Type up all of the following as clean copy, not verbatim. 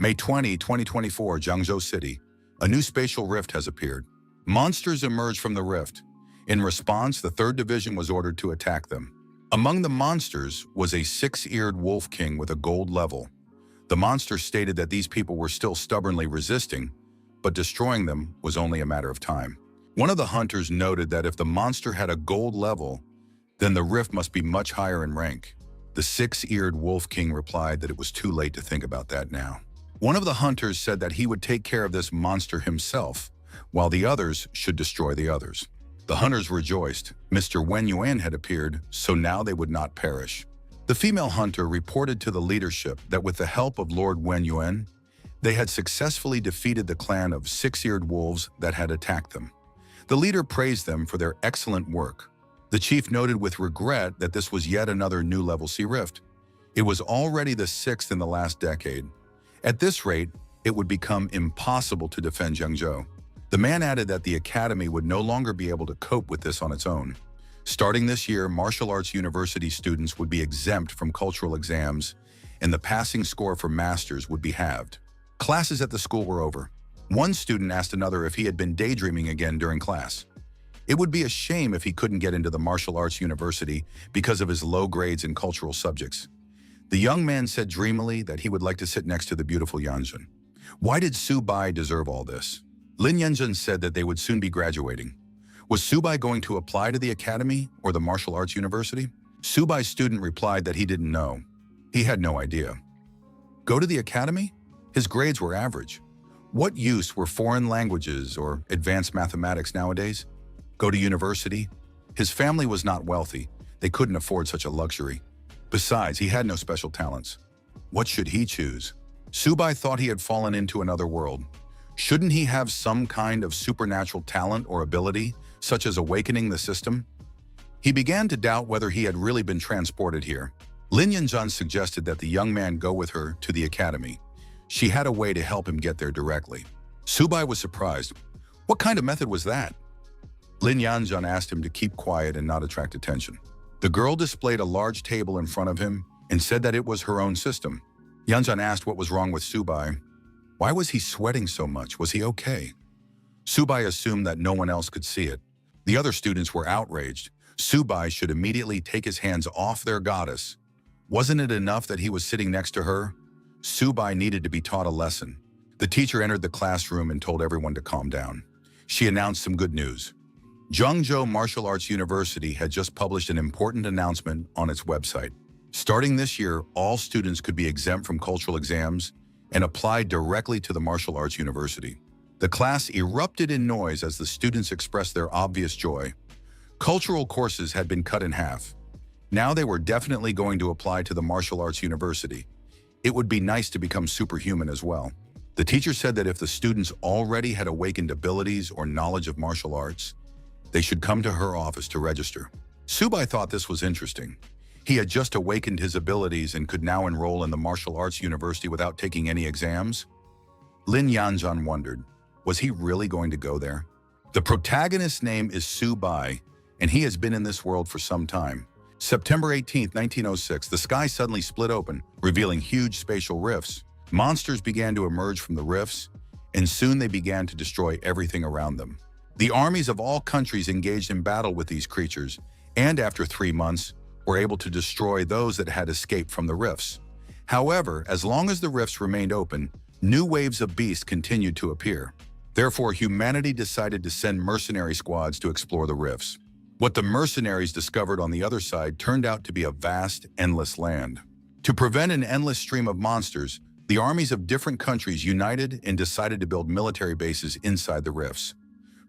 May 20, 2024, Jiangzhou City. A new spatial rift has appeared. Monsters emerged from the rift. In response, the 3rd Division was ordered to attack them. Among the monsters was a 6-eared wolf king with a gold level. The monster stated that these people were still stubbornly resisting, but destroying them was only a matter of time. One of the hunters noted that if the monster had a gold level, then the rift must be much higher in rank. The 6-eared wolf king replied that it was too late to think about that now. One of the hunters said that he would take care of this monster himself, while the others should destroy the others. The hunters rejoiced. Mr. Wen Yuan had appeared, so now they would not perish. The female hunter reported to the leadership that with the help of Lord Wen Yuan, they had successfully defeated the clan of 6-eared wolves that had attacked them. The leader praised them for their excellent work. The chief noted with regret that this was yet another new level C rift. It was already the 6th in the last decade. At this rate, it would become impossible to defend Jiangzhou. The man added that the academy would no longer be able to cope with this on its own. Starting this year, martial arts university students would be exempt from cultural exams, and the passing score for masters would be halved. Classes at the school were over. One student asked another if he had been daydreaming again during class. It would be a shame if he couldn't get into the martial arts university because of his low grades in cultural subjects. The young man said dreamily that he would like to sit next to the beautiful Yanjun. Why did Su Bai deserve all this? Lin Yanjun said that they would soon be graduating. Was Su Bai going to apply to the academy or the martial arts university? Su Bai's student replied that he didn't know. He had no idea. Go to the academy? His grades were average. What use were foreign languages or advanced mathematics nowadays? Go to university? His family was not wealthy. They couldn't afford such a luxury. Besides, he had no special talents. What should he choose? Su Bai thought he had fallen into another world. Shouldn't he have some kind of supernatural talent or ability, such as awakening the system? He began to doubt whether he had really been transported here. Lin Yanjun suggested that the young man go with her to the academy. She had a way to help him get there directly. Su Bai was surprised. What kind of method was that? Lin Yanjun asked him to keep quiet and not attract attention. The girl displayed a large table in front of him and said that it was her own system. Yanjun asked what was wrong with Su Bai. Why was he sweating so much? Was he okay? Su Bai assumed that no one else could see it. The other students were outraged. Su Bai should immediately take his hands off their goddess. Wasn't it enough that he was sitting next to her? Su Bai needed to be taught a lesson. The teacher entered the classroom and told everyone to calm down. She announced some good news. Jiangzhou Martial Arts University had just published an important announcement on its website. Starting this year, all students could be exempt from cultural exams and apply directly to the martial arts university. The class erupted in noise as the students expressed their obvious joy. Cultural courses had been cut in half. Now they were definitely going to apply to the martial arts university. It would be nice to become superhuman as well. The teacher said that if the students already had awakened abilities or knowledge of martial arts, they should come to her office to register. Su Bai thought this was interesting. He had just awakened his abilities and could now enroll in the martial arts university without taking any exams. Lin Yanjun wondered, was he really going to go there? The protagonist's name is Su Bai, and he has been in this world for some time. September 18, 1906, the sky suddenly split open, revealing huge spatial rifts. Monsters began to emerge from the rifts, and soon they began to destroy everything around them. The armies of all countries engaged in battle with these creatures, and after 3 months, were able to destroy those that had escaped from the rifts. However, as long as the rifts remained open, new waves of beasts continued to appear. Therefore, humanity decided to send mercenary squads to explore the rifts. What the mercenaries discovered on the other side turned out to be a vast, endless land. To prevent an endless stream of monsters, the armies of different countries united and decided to build military bases inside the rifts.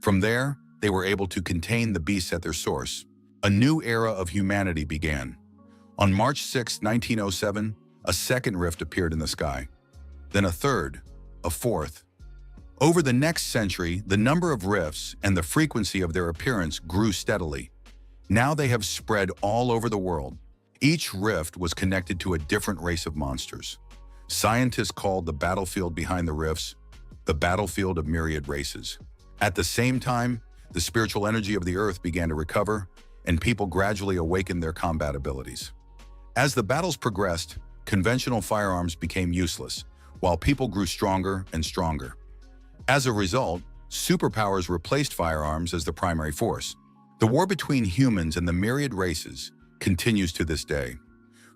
From there, they were able to contain the beasts at their source. A new era of humanity began. On March 6, 1907, a second rift appeared in the sky. Then a third, a fourth. Over the next century, the number of rifts and the frequency of their appearance grew steadily. Now they have spread all over the world. Each rift was connected to a different race of monsters. Scientists called the battlefield behind the rifts the battlefield of myriad races. At the same time, the spiritual energy of the earth began to recover, and people gradually awakened their combat abilities. As the battles progressed, conventional firearms became useless, while people grew stronger and stronger. As a result, superpowers replaced firearms as the primary force. The war between humans and the myriad races continues to this day.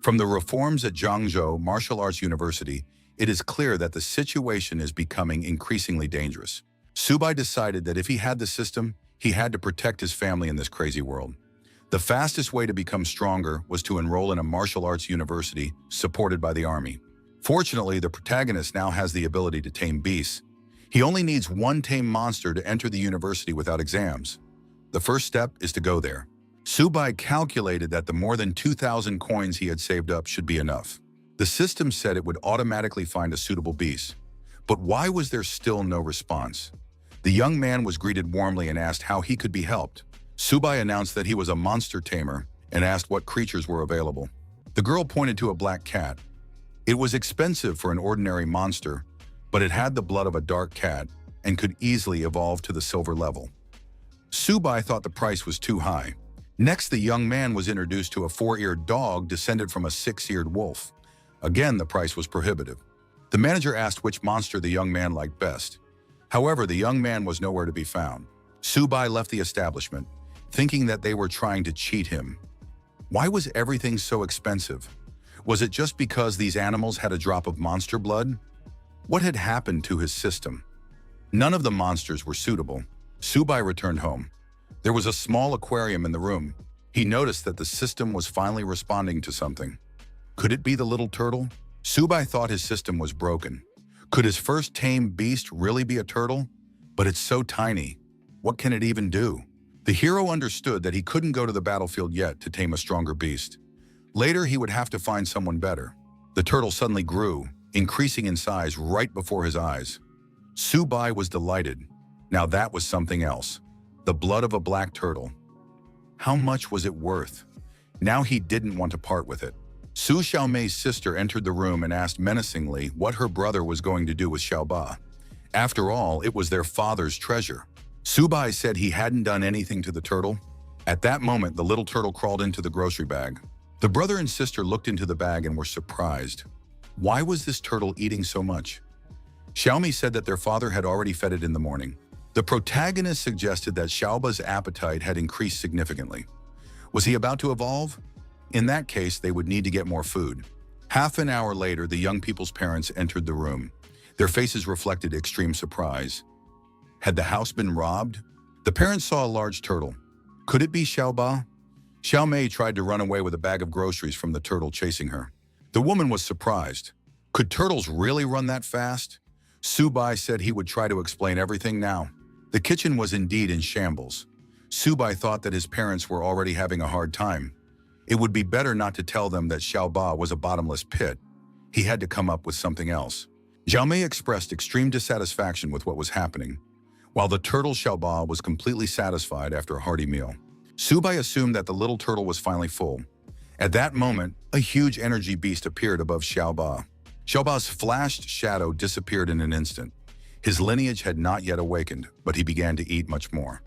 From the reforms at Zhangzhou Martial Arts University, it is clear that the situation is becoming increasingly dangerous. Subai decided that if he had the system, he had to protect his family in this crazy world. The fastest way to become stronger was to enroll in a martial arts university supported by the army. Fortunately, the protagonist now has the ability to tame beasts. He only needs one tame monster to enter the university without exams. The first step is to go there. Subai calculated that the more than 2,000 coins he had saved up should be enough. The system said it would automatically find a suitable beast. But why was there still no response? The young man was greeted warmly and asked how he could be helped. Subai announced that he was a monster tamer and asked what creatures were available. The girl pointed to a black cat. It was expensive for an ordinary monster, but it had the blood of a dark cat and could easily evolve to the silver level. Subai thought the price was too high. Next, the young man was introduced to a 4-eared dog descended from a 6-eared wolf. Again, the price was prohibitive. The manager asked which monster the young man liked best. However, the young man was nowhere to be found. Subai left the establishment, thinking that they were trying to cheat him. Why was everything so expensive? Was it just because these animals had a drop of monster blood? What had happened to his system? None of the monsters were suitable. Subai returned home. There was a small aquarium in the room. He noticed that the system was finally responding to something. Could it be the little turtle? Subai thought his system was broken. Could his first tame beast really be a turtle? But it's so tiny. What can it even do? The hero understood that he couldn't go to the battlefield yet to tame a stronger beast. Later, he would have to find someone better. The turtle suddenly grew, increasing in size right before his eyes. Subai was delighted. Now that was something else. The blood of a black turtle. How much was it worth? Now he didn't want to part with it. Su Xiaomei's sister entered the room and asked menacingly what her brother was going to do with Xiaoba. After all, it was their father's treasure. Subai said he hadn't done anything to the turtle. At that moment, the little turtle crawled into the grocery bag. The brother and sister looked into the bag and were surprised. Why was this turtle eating so much? Xiaomei said that their father had already fed it in the morning. The protagonist suggested that Xiaoba's appetite had increased significantly. Was he about to evolve? In that case, they would need to get more food. Half an hour later, the young people's parents entered the room. Their faces reflected extreme surprise. Had the house been robbed? The parents saw a large turtle. Could it be Xiaoba? Xiaomei tried to run away with a bag of groceries from the turtle chasing her. The woman was surprised. Could turtles really run that fast? Subai said he would try to explain everything now. The kitchen was indeed in shambles. Subai thought that his parents were already having a hard time. It would be better not to tell them that Xiaoba was a bottomless pit. He had to come up with something else. Xiaomei expressed extreme dissatisfaction with what was happening, while the turtle Xiaoba was completely satisfied after a hearty meal. Subai assumed that the little turtle was finally full. At that moment, a huge energy beast appeared above Xiaoba. Xiaoba's flashed shadow disappeared in an instant. His lineage had not yet awakened, but he began to eat much more.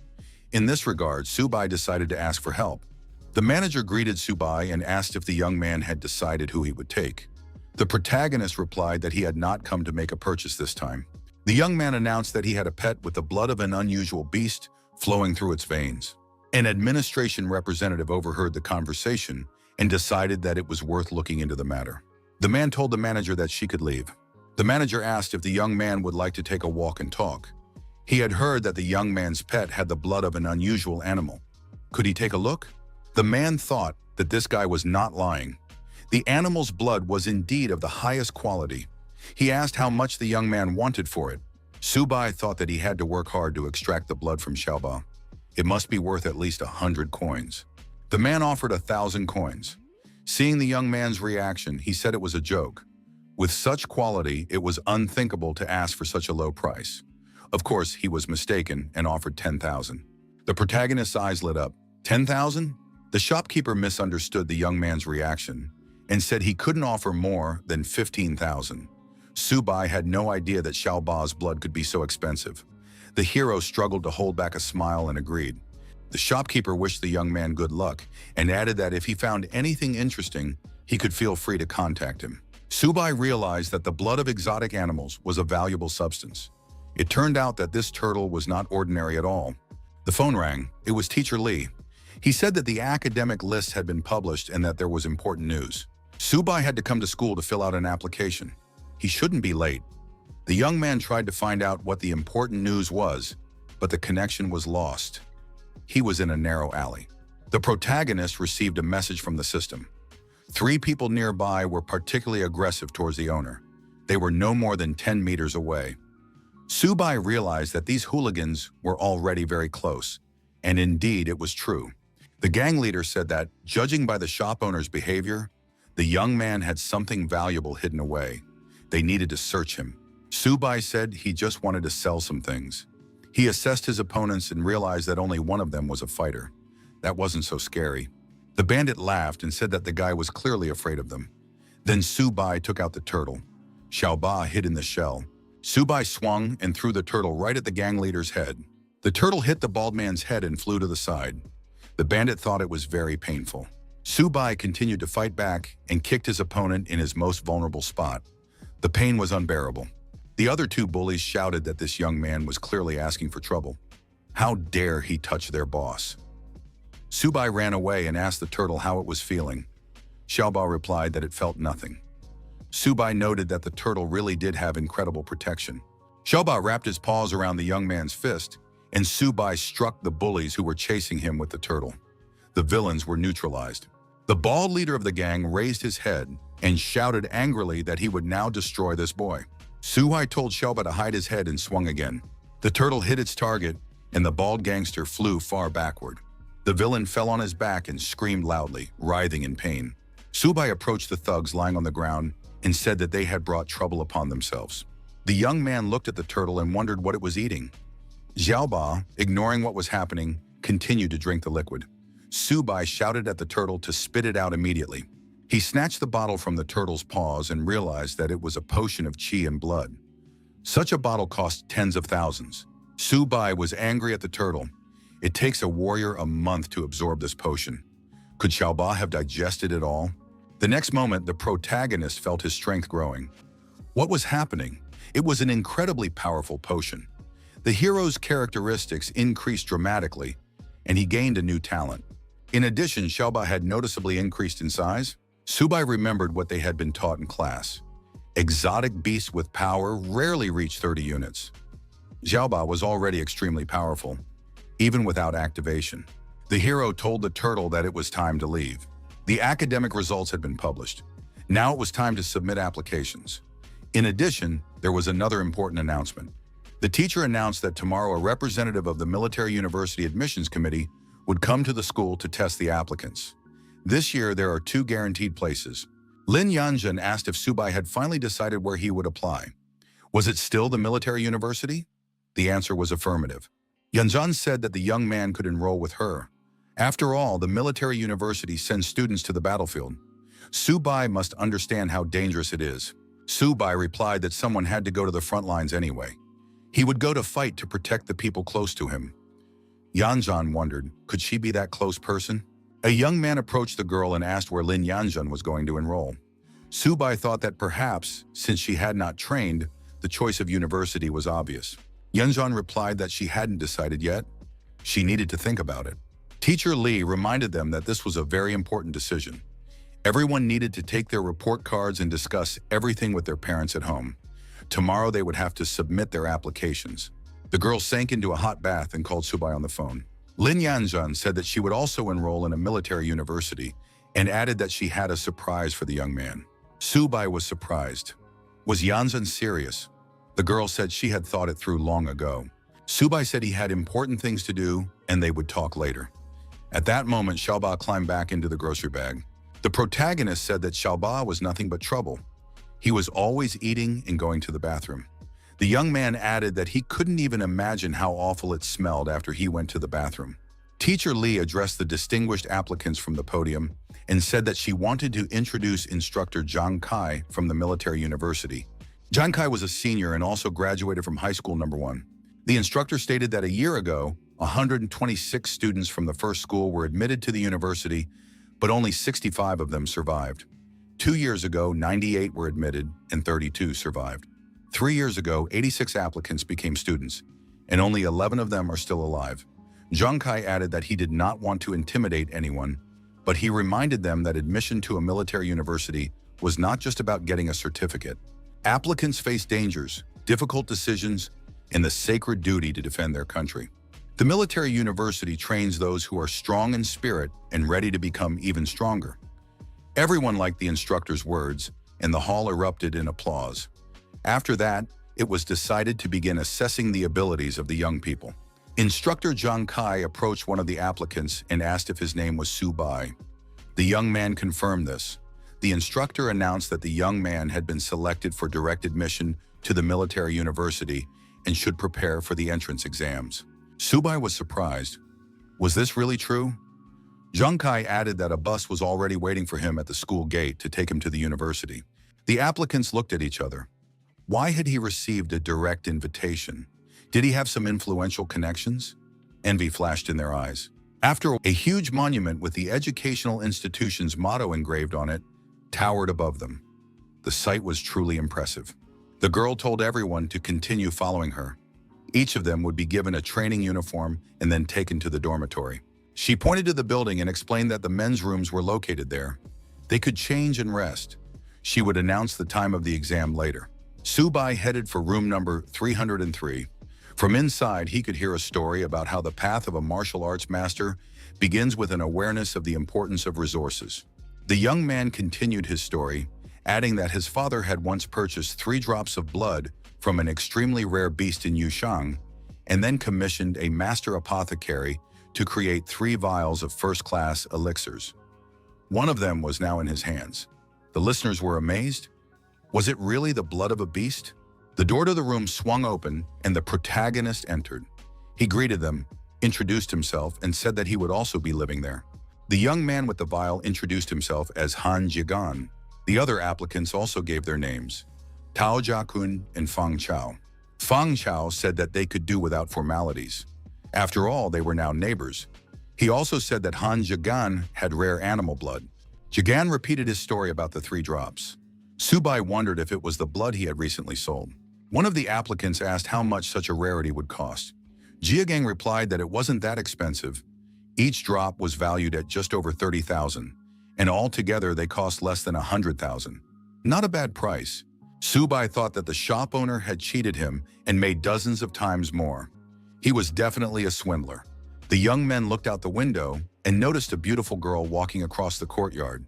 In this regard, Subai decided to ask for help. The manager greeted Subai and asked if the young man had decided who he would take. The protagonist replied that he had not come to make a purchase this time. The young man announced that he had a pet with the blood of an unusual beast flowing through its veins. An administration representative overheard the conversation and decided that it was worth looking into the matter. The man told the manager that she could leave. The manager asked if the young man would like to take a walk and talk. He had heard that the young man's pet had the blood of an unusual animal. Could he take a look? The man thought that this guy was not lying. The animal's blood was indeed of the highest quality. He asked how much the young man wanted for it. Subai thought that he had to work hard to extract the blood from Xiaoba. It must be worth at least 100 coins. The man offered 1,000 coins. Seeing the young man's reaction, he said it was a joke. With such quality, it was unthinkable to ask for such a low price. Of course, he was mistaken and offered 10,000. The protagonist's eyes lit up. 10,000? The shopkeeper misunderstood the young man's reaction and said he couldn't offer more than 15,000. Subai had no idea that Xiaoba's blood could be so expensive. The hero struggled to hold back a smile and agreed. The shopkeeper wished the young man good luck and added that if he found anything interesting, he could feel free to contact him. Subai realized that the blood of exotic animals was a valuable substance. It turned out that this turtle was not ordinary at all. The phone rang. It was Teacher Lee. He said that the academic list had been published and that there was important news. Subai had to come to school to fill out an application. He shouldn't be late. The young man tried to find out what the important news was, but the connection was lost. He was in a narrow alley. The protagonist received a message from the system. 3 people nearby were particularly aggressive towards the owner. They were no more than 10 meters away. Subai realized that these hooligans were already very close, and indeed it was true. The gang leader said that, judging by the shop owner's behavior, the young man had something valuable hidden away. They needed to search him. Subai said he just wanted to sell some things. He assessed his opponents and realized that only one of them was a fighter. That wasn't so scary. The bandit laughed and said that the guy was clearly afraid of them. Then Subai took out the turtle. Xiaoba hid in the shell. Subai swung and threw the turtle right at the gang leader's head. The turtle hit the bald man's head and flew to the side. The bandit thought it was very painful. Subai continued to fight back and kicked his opponent in his most vulnerable spot. The pain was unbearable. The other 2 bullies shouted that this young man was clearly asking for trouble. How dare he touch their boss? Subai ran away and asked the turtle how it was feeling. Xiaoba replied that it felt nothing. Subai noted that the turtle really did have incredible protection. Xiaoba wrapped his paws around the young man's fist, and Subai struck the bullies who were chasing him with the turtle. The villains were neutralized. The bald leader of the gang raised his head and shouted angrily that he would now destroy this boy. Subai told Xiaoba to hide his head and swung again. The turtle hit its target, and the bald gangster flew far backward. The villain fell on his back and screamed loudly, writhing in pain. Subai approached the thugs lying on the ground and said that they had brought trouble upon themselves. The young man looked at the turtle and wondered what it was eating. Xiaoba, ignoring what was happening, continued to drink the liquid. Subai shouted at the turtle to spit it out immediately. He snatched the bottle from the turtle's paws and realized that it was a potion of qi and blood. Such a bottle cost tens of thousands. Subai was angry at the turtle. It takes a warrior a month to absorb this potion. Could Xiaoba have digested it all? The next moment, the protagonist felt his strength growing. What was happening? It was an incredibly powerful potion. The hero's characteristics increased dramatically, and he gained a new talent. In addition, Xiaoba had noticeably increased in size. Subai remembered what they had been taught in class. Exotic beasts with power rarely reach 30 units. Xiaoba was already extremely powerful, even without activation. The hero told the turtle that it was time to leave. The academic results had been published. Now it was time to submit applications. In addition, there was another important announcement. The teacher announced that tomorrow a representative of the Military University Admissions Committee would come to the school to test the applicants. This year, there are 2 guaranteed places. Lin Yanjun asked if Subai had finally decided where he would apply. Was it still the military university? The answer was affirmative. Yanjun said that the young man could enroll with her. After all, the military university sends students to the battlefield. Subai must understand how dangerous it is. Subai replied that someone had to go to the front lines anyway. He would go to fight to protect the people close to him. Yanjun wondered, could she be that close person? A young man approached the girl and asked where Lin Yanjun was going to enroll. Subai thought that perhaps, since she had not trained, the choice of university was obvious. Yanjun replied that she hadn't decided yet. She needed to think about it. Teacher Lee reminded them that this was a very important decision. Everyone needed to take their report cards and discuss everything with their parents at home. Tomorrow they would have to submit their applications. The girl sank into a hot bath and called Subai on the phone. Lin Yanjun said that she would also enroll in a military university and added that she had a surprise for the young man. Subai was surprised. Was Yanjun serious? The girl said she had thought it through long ago. Subai said he had important things to do and they would talk later. At that moment, Xiaoba climbed back into the grocery bag. The protagonist said that Xiaoba was nothing but trouble. He was always eating and going to the bathroom. The young man added that he couldn't even imagine how awful it smelled after he went to the bathroom. Teacher Lee addressed the distinguished applicants from the podium and said that she wanted to introduce instructor Zhang Kai from the military university. Zhang Kai was a senior and also graduated from high school number 1. The instructor stated that a year ago, 126 students from the first school were admitted to the university, but only 65 of them survived. 2 years ago, 98 were admitted and 32 survived. 3 years ago, 86 applicants became students, and only 11 of them are still alive. Zhang Kai added that he did not want to intimidate anyone, but he reminded them that admission to a military university was not just about getting a certificate. Applicants face dangers, difficult decisions, and the sacred duty to defend their country. The military university trains those who are strong in spirit and ready to become even stronger. Everyone liked the instructor's words, and the hall erupted in applause. After that, it was decided to begin assessing the abilities of the young people. Instructor Zhang Kai approached one of the applicants and asked if his name was Su Bai. The young man confirmed this. The instructor announced that the young man had been selected for direct admission to the military university and should prepare for the entrance exams. Su Bai was surprised. Was this really true? Zhang Kai added that a bus was already waiting for him at the school gate to take him to the university. The applicants looked at each other. Why had he received a direct invitation? Did he have some influential connections? Envy flashed in their eyes. After a huge monument with the educational institution's motto engraved on it towered above them. The sight was truly impressive. The girl told everyone to continue following her. Each of them would be given a training uniform and then taken to the dormitory. She pointed to the building and explained that the men's rooms were located there. They could change and rest. She would announce the time of the exam later. Su Bai headed for room number 303. From inside, he could hear a story about how the path of a martial arts master begins with an awareness of the importance of resources. The young man continued his story, adding that his father had once purchased 3 drops of blood from an extremely rare beast in Yushang, and then commissioned a master apothecary to create 3 vials of first-class elixirs. One of them was now in his hands. The listeners were amazed. Was it really the blood of a beast? The door to the room swung open, and the protagonist entered. He greeted them, introduced himself, and said that he would also be living there. The young man with the vial introduced himself as Han Jigan. The other applicants also gave their names, Tao Jiakun and Fang Chao. Fang Chao said that they could do without formalities. After all, they were now neighbors. He also said that Han Jigan had rare animal blood. Jigan repeated his story about the 3 drops. Su Bai wondered if it was the blood he had recently sold. One of the applicants asked how much such a rarity would cost. Jiagang replied that it wasn't that expensive. Each drop was valued at just over 30,000, and altogether they cost less than 100,000. Not a bad price. Su Bai thought that the shop owner had cheated him and made dozens of times more. He was definitely a swindler. The young men looked out the window and noticed a beautiful girl walking across the courtyard.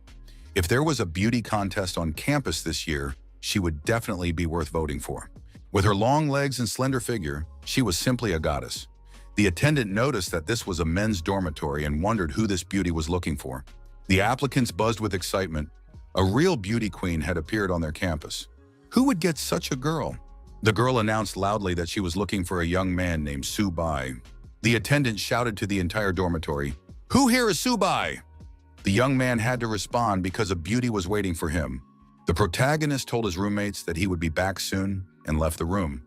If there was a beauty contest on campus this year, she would definitely be worth voting for. With her long legs and slender figure, she was simply a goddess. The attendant noticed that this was a men's dormitory and wondered who this beauty was looking for. The applicants buzzed with excitement. A real beauty queen had appeared on their campus. Who would get such a girl? The girl announced loudly that she was looking for a young man named Su Bai. The attendant shouted to the entire dormitory, "Who here is Su Bai?" The young man had to respond because a beauty was waiting for him. The protagonist told his roommates that he would be back soon and left the room.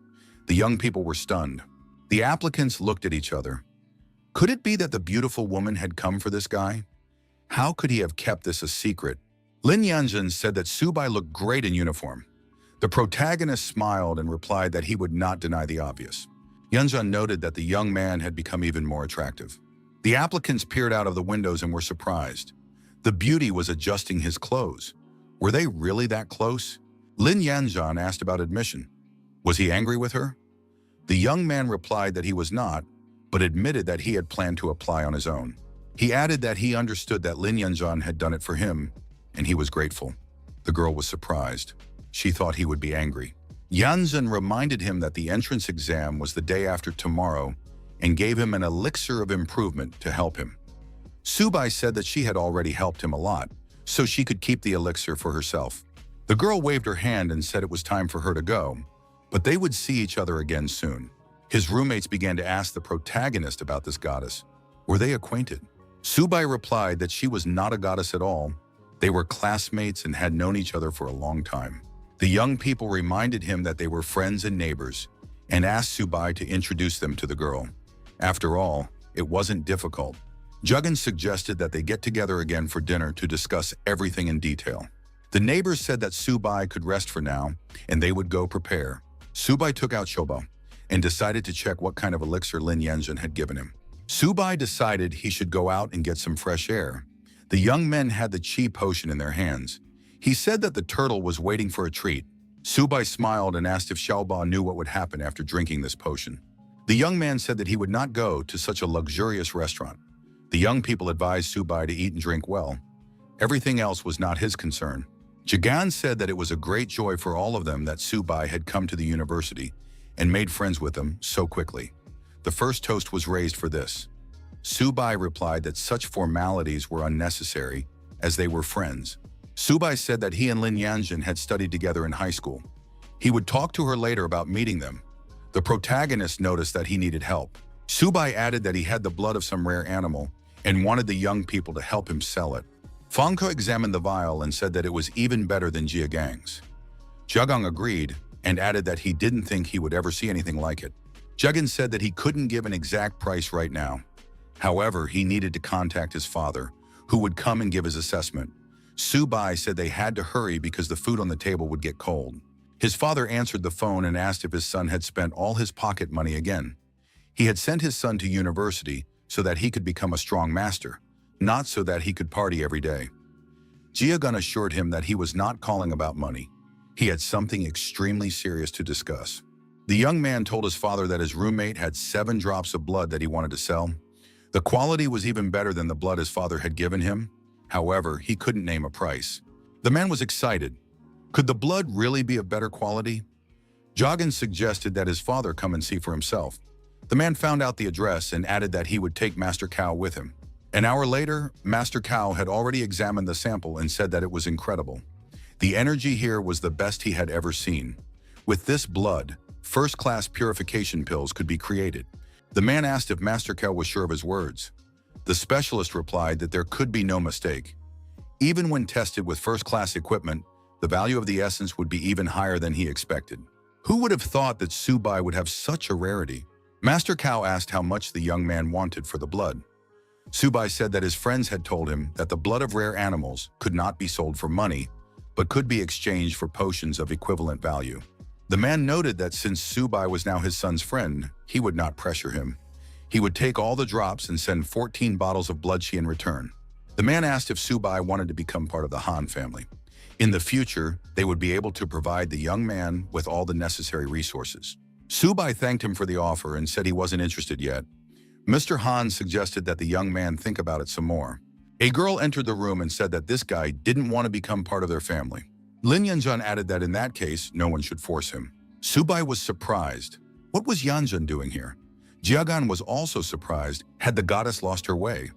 The young people were stunned. The applicants looked at each other. Could it be that the beautiful woman had come for this guy? How could he have kept this a secret? Lin Yanjun said that Su Bai looked great in uniform. The protagonist smiled and replied that he would not deny the obvious. Yanjun noted that the young man had become even more attractive. The applicants peered out of the windows and were surprised. The beauty was adjusting his clothes. Were they really that close? Lin Yanjun asked about admission. Was he angry with her? The young man replied that he was not, but admitted that he had planned to apply on his own. He added that he understood that Lin Yanjun had done it for him, and he was grateful. The girl was surprised. She thought he would be angry. Yanjun reminded him that the entrance exam was the day after tomorrow and gave him an elixir of improvement to help him. Su Bai said that she had already helped him a lot, so she could keep the elixir for herself. The girl waved her hand and said it was time for her to go, but they would see each other again soon. His roommates began to ask the protagonist about this goddess. Were they acquainted? Su Bai replied that she was not a goddess at all. They were classmates and had known each other for a long time. The young people reminded him that they were friends and neighbors and asked Su Bai to introduce them to the girl. After all, it wasn't difficult. Juggins suggested that they get together again for dinner to discuss everything in detail. The neighbors said that Subai could rest for now, and they would go prepare. Subai took out Shobo and decided to check what kind of elixir Lin Yanjun had given him. Subai decided he should go out and get some fresh air. The young men had the chi potion in their hands. He said that the turtle was waiting for a treat. Subai smiled and asked if Xiaoba knew what would happen after drinking this potion. The young man said that he would not go to such a luxurious restaurant. The young people advised Subai to eat and drink well. Everything else was not his concern. Jagan said that it was a great joy for all of them that Subai had come to the university and made friends with them so quickly. The first toast was raised for this. Subai replied that such formalities were unnecessary as they were friends. Subai said that he and Lin Yanjun had studied together in high school. He would talk to her later about meeting them. The protagonist noticed that he needed help. Subai added that he had the blood of some rare animal and wanted the young people to help him sell it. Fangke examined the vial and said that it was even better than Jiagang's. Jiagang agreed and added that he didn't think he would ever see anything like it. Jiagan said that he couldn't give an exact price right now. However, he needed to contact his father, who would come and give his assessment. Subai said they had to hurry because the food on the table would get cold. His father answered the phone and asked if his son had spent all his pocket money again. He had sent his son to university so that he could become a strong master, not so that he could party every day. Jiagun assured him that he was not calling about money. He had something extremely serious to discuss. The young man told his father that his roommate had 7 drops of blood that he wanted to sell. The quality was even better than the blood his father had given him. However, he couldn't name a price. The man was excited. Could the blood really be of better quality? Jiagun suggested that his father come and see for himself. The man found out the address and added that he would take Master Cao with him. An hour later, Master Cao had already examined the sample and said that it was incredible. The energy here was the best he had ever seen. With this blood, first-class purification pills could be created. The man asked if Master Cao was sure of his words. The specialist replied that there could be no mistake. Even when tested with first-class equipment, the value of the essence would be even higher than he expected. Who would have thought that Subai would have such a rarity? Master Cao asked how much the young man wanted for the blood. Subai said that his friends had told him that the blood of rare animals could not be sold for money, but could be exchanged for potions of equivalent value. The man noted that since Subai was now his son's friend, he would not pressure him. He would take all the drops and send 14 bottles of blood chi in return. The man asked if Subai wanted to become part of the Han family. In the future, they would be able to provide the young man with all the necessary resources. Subai thanked him for the offer and said he wasn't interested yet. Mr. Han suggested that the young man think about it some more. A girl entered the room and said that this guy didn't want to become part of their family. Lin Yanjun added that in that case, no one should force him. Subai was surprised. What was Yanjun doing here? Jiagan was also surprised. Had the goddess lost her way?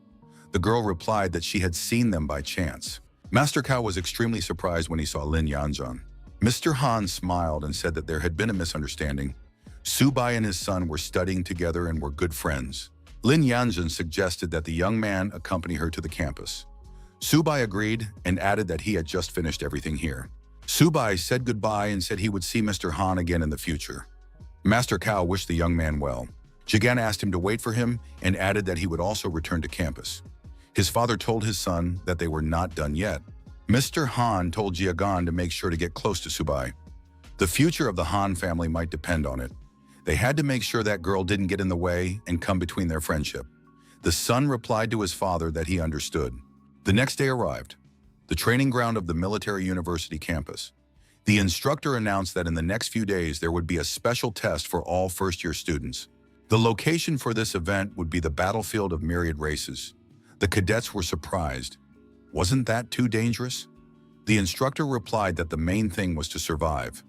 The girl replied that she had seen them by chance. Master Cao was extremely surprised when he saw Lin Yanjun. Mr. Han smiled and said that there had been a misunderstanding. Subai and his son were studying together and were good friends. Lin Yanjun suggested that the young man accompany her to the campus. Subai agreed and added that he had just finished everything here. Subai said goodbye and said he would see Mr. Han again in the future. Master Cao wished the young man well. Jigan asked him to wait for him and added that he would also return to campus. His father told his son that they were not done yet. Mr. Han told Jiagan to make sure to get close to Subai. The future of the Han family might depend on it. They had to make sure that girl didn't get in the way and come between their friendship. The son replied to his father that he understood. The next day arrived, the training ground of the military university campus. The instructor announced that in the next few days there would be a special test for all first-year students. The location for this event would be the battlefield of myriad races. The cadets were surprised. Wasn't that too dangerous? The instructor replied that the main thing was to survive.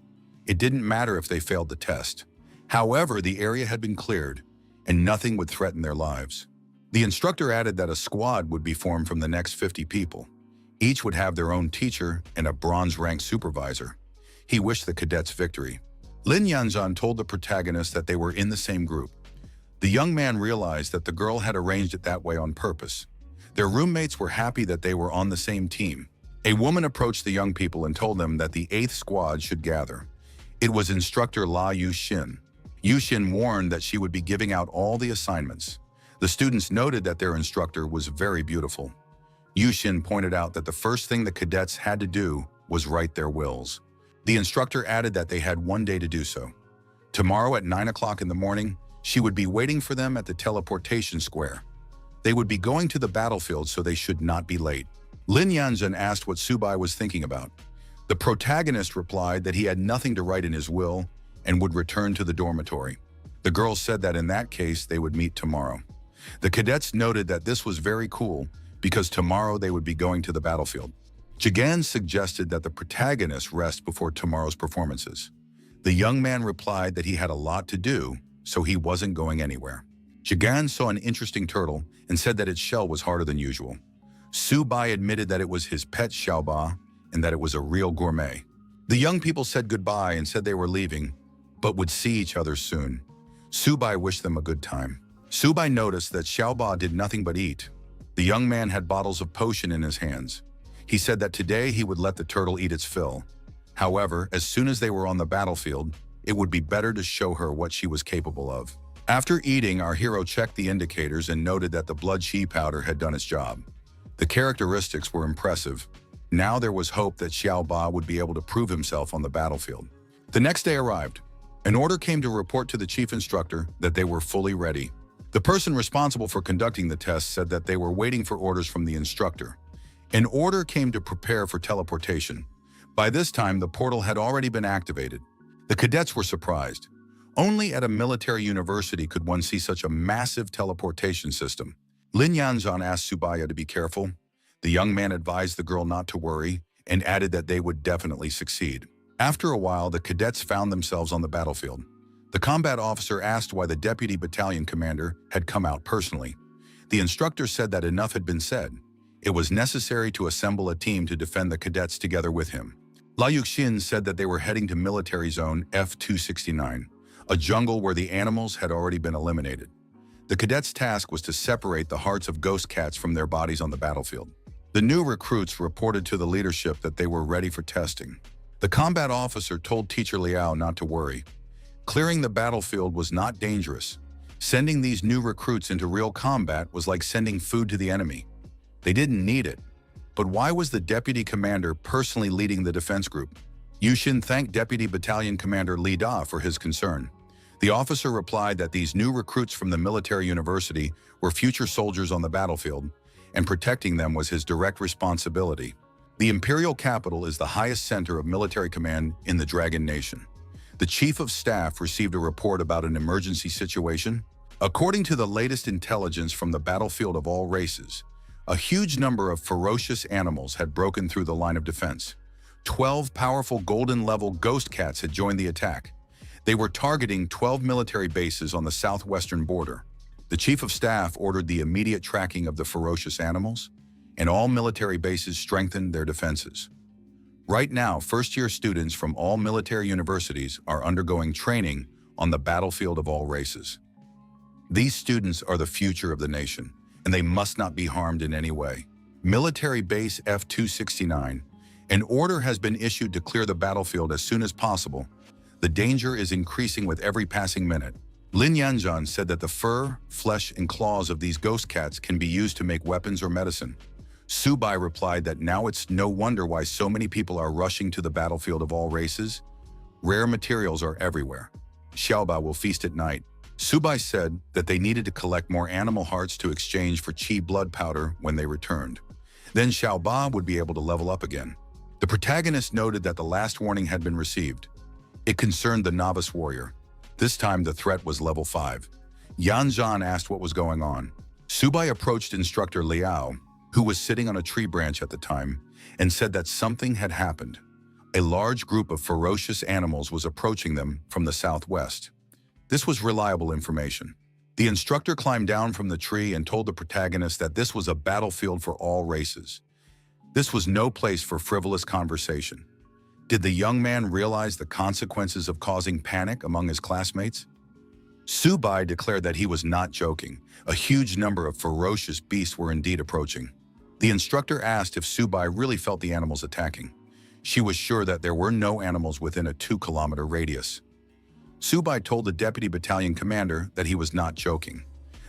It didn't matter if they failed the test. However, the area had been cleared, and nothing would threaten their lives. The instructor added that a squad would be formed from the next 50 people. Each would have their own teacher and a bronze-rank supervisor. He wished the cadets victory. Lin Yanjun told the protagonist that they were in the same group. The young man realized that the girl had arranged it that way on purpose. Their roommates were happy that they were on the same team. A woman approached the young people and told them that the 8th squad should gather. It was instructor La Yuxin. Yuxin warned that she would be giving out all the assignments. The students noted that their instructor was very beautiful. Yuxin pointed out that the first thing the cadets had to do was write their wills. The instructor added that they had one day to do so. Tomorrow at 9 o'clock in the morning, she would be waiting for them at the teleportation square. They would be going to the battlefield, so they should not be late. Lin Yanzhen asked what Subai was thinking about. The protagonist replied that he had nothing to write in his will and would return to the dormitory. The girl said that in that case they would meet tomorrow. The cadets noted that this was very cool because tomorrow they would be going to the battlefield. Jigan suggested that the protagonist rest before tomorrow's performances. The young man replied that he had a lot to do, so he wasn't going anywhere. Jigan saw an interesting turtle and said that its shell was harder than usual. Subai admitted that it was his pet xiaoba and that it was a real gourmet. The young people said goodbye and said they were leaving, but would see each other soon. Subai wished them a good time. Subai noticed that xiaoba did nothing but eat. The young man had bottles of potion in his hands. He said that today he would let the turtle eat its fill. However, as soon as they were on the battlefield, it would be better to show her what she was capable of. After eating, our hero checked the indicators and noted that the blood chi powder had done its job. The characteristics were impressive. Now there was hope that Xiao Ba would be able to prove himself on the battlefield. The next day arrived. An order came to report to the chief instructor that they were fully ready. The person responsible for conducting the test said that they were waiting for orders from the instructor. An order came to prepare for teleportation. By this time, the portal had already been activated. The cadets were surprised. Only at a military university could one see such a massive teleportation system. Lin Yanzhan asked Subaya to be careful. The young man advised the girl not to worry and added that they would definitely succeed. After a while, the cadets found themselves on the battlefield. The combat officer asked why the deputy battalion commander had come out personally. The instructor said that enough had been said. It was necessary to assemble a team to defend the cadets together with him. La Yuxin said that they were heading to military zone F-269, a jungle where the animals had already been eliminated. The cadets' task was to separate the hearts of ghost cats from their bodies on the battlefield. The new recruits reported to the leadership that they were ready for testing. The combat officer told Teacher Liao not to worry. Clearing the battlefield was not dangerous. Sending these new recruits into real combat was like sending food to the enemy. They didn't need it. But why was the deputy commander personally leading the defense group? Yushin thanked Deputy Battalion Commander Li Da for his concern. The officer replied that these new recruits from the military university were future soldiers on the battlefield, and protecting them was his direct responsibility. The imperial capital is the highest center of military command in the Dragon Nation. The chief of staff received a report about an emergency situation. According to the latest intelligence from the battlefield of all races, a huge number of ferocious animals had broken through the line of defense. 12 powerful golden-level ghost cats had joined the attack. They were targeting 12 military bases on the southwestern border. The chief of staff ordered the immediate tracking of the ferocious animals, and all military bases strengthened their defenses. Right now, first-year students from all military universities are undergoing training on the battlefield of all races. These students are the future of the nation, and they must not be harmed in any way. Military Base F-269, an order has been issued to clear the battlefield as soon as possible. The danger is increasing with every passing minute. Lin Yanzhan said that the fur, flesh, and claws of these ghost cats can be used to make weapons or medicine. Subai replied that now it's no wonder why so many people are rushing to the battlefield of all races. Rare materials are everywhere. Xiaoba will feast at night. Subai said that they needed to collect more animal hearts to exchange for qi blood powder when they returned. Then Xiaoba would be able to level up again. The protagonist noted that the last warning had been received. It concerned the novice warrior. This time the threat was level 5. Yanzhan asked what was going on. Subai approached instructor Liao, who was sitting on a tree branch at the time, and said that something had happened. A large group of ferocious animals was approaching them from the southwest. This was reliable information. The instructor climbed down from the tree and told the protagonist that this was a battlefield for all races. This was no place for frivolous conversation. Did the young man realize the consequences of causing panic among his classmates? Subai declared that he was not joking. A huge number of ferocious beasts were indeed approaching. The instructor asked if Subai really felt the animals attacking. She was sure that there were no animals within a 2-kilometer radius. Subai told the deputy battalion commander that he was not joking.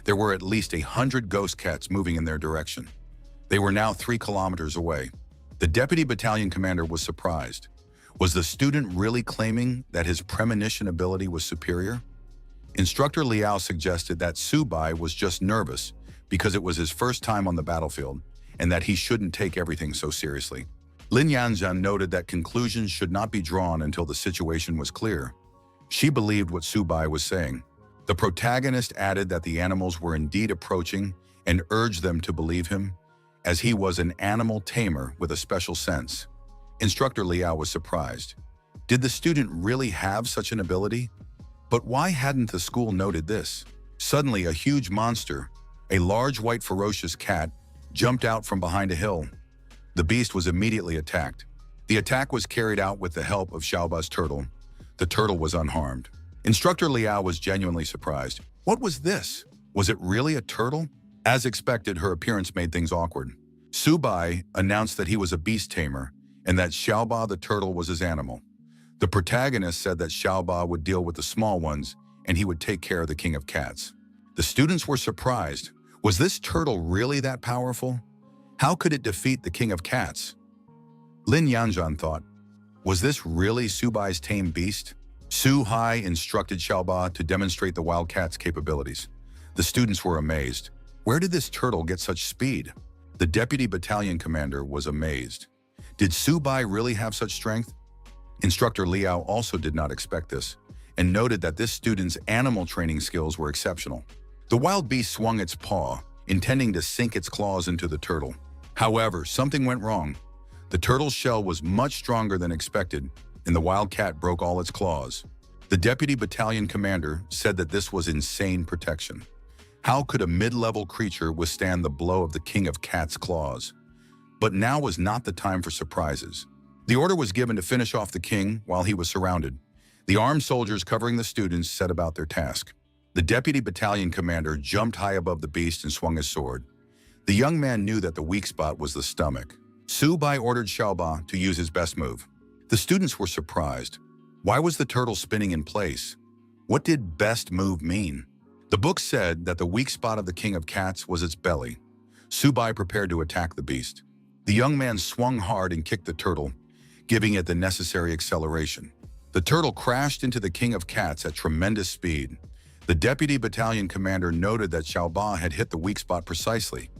There were at least 100 ghost cats moving in their direction. They were now 3 kilometers away. The deputy battalion commander was surprised. Was the student really claiming that his premonition ability was superior? Instructor Liao suggested that Subai was just nervous because it was his first time on the battlefield and that he shouldn't take everything so seriously. Lin Yanzhan noted that conclusions should not be drawn until the situation was clear. She believed what Subai was saying. The protagonist added that the animals were indeed approaching and urged them to believe him, as he was an animal tamer with a special sense. Instructor Liao was surprised. Did the student really have such an ability? But why hadn't the school noted this? Suddenly, a huge monster, a large white ferocious cat, jumped out from behind a hill. The beast was immediately attacked. The attack was carried out with the help of Xiaoba's turtle. The turtle was unharmed. Instructor Liao was genuinely surprised. What was this? Was it really a turtle? As expected, her appearance made things awkward. Subai announced that he was a beast tamer and that Xiaoba the turtle was his animal. The protagonist said that Xiaoba would deal with the small ones and he would take care of the king of cats. The students were surprised. Was this turtle really that powerful? How could it defeat the king of cats? Lin Yanzhan thought, was this really Subai's tame beast? Su Hai instructed Xiaoba to demonstrate the wild cat's capabilities. The students were amazed. Where did this turtle get such speed? The deputy battalion commander was amazed. Did Subai really have such strength? Instructor Liao also did not expect this and noted that this student's animal training skills were exceptional. The wild beast swung its paw, intending to sink its claws into the turtle. However, something went wrong. The turtle's shell was much stronger than expected, and the wild cat broke all its claws. The deputy battalion commander said that this was insane protection. How could a mid-level creature withstand the blow of the king of cats' claws? But now was not the time for surprises. The order was given to finish off the king while he was surrounded. The armed soldiers covering the students set about their task. The deputy battalion commander jumped high above the beast and swung his sword. The young man knew that the weak spot was the stomach. Subai ordered Xiaoba to use his best move. The students were surprised. Why was the turtle spinning in place? What did best move mean? The book said that the weak spot of the king of cats was its belly. Subai prepared to attack the beast. The young man swung hard and kicked the turtle, giving it the necessary acceleration. The turtle crashed into the king of cats at tremendous speed. The deputy battalion commander noted that Xiaoba had hit the weak spot precisely.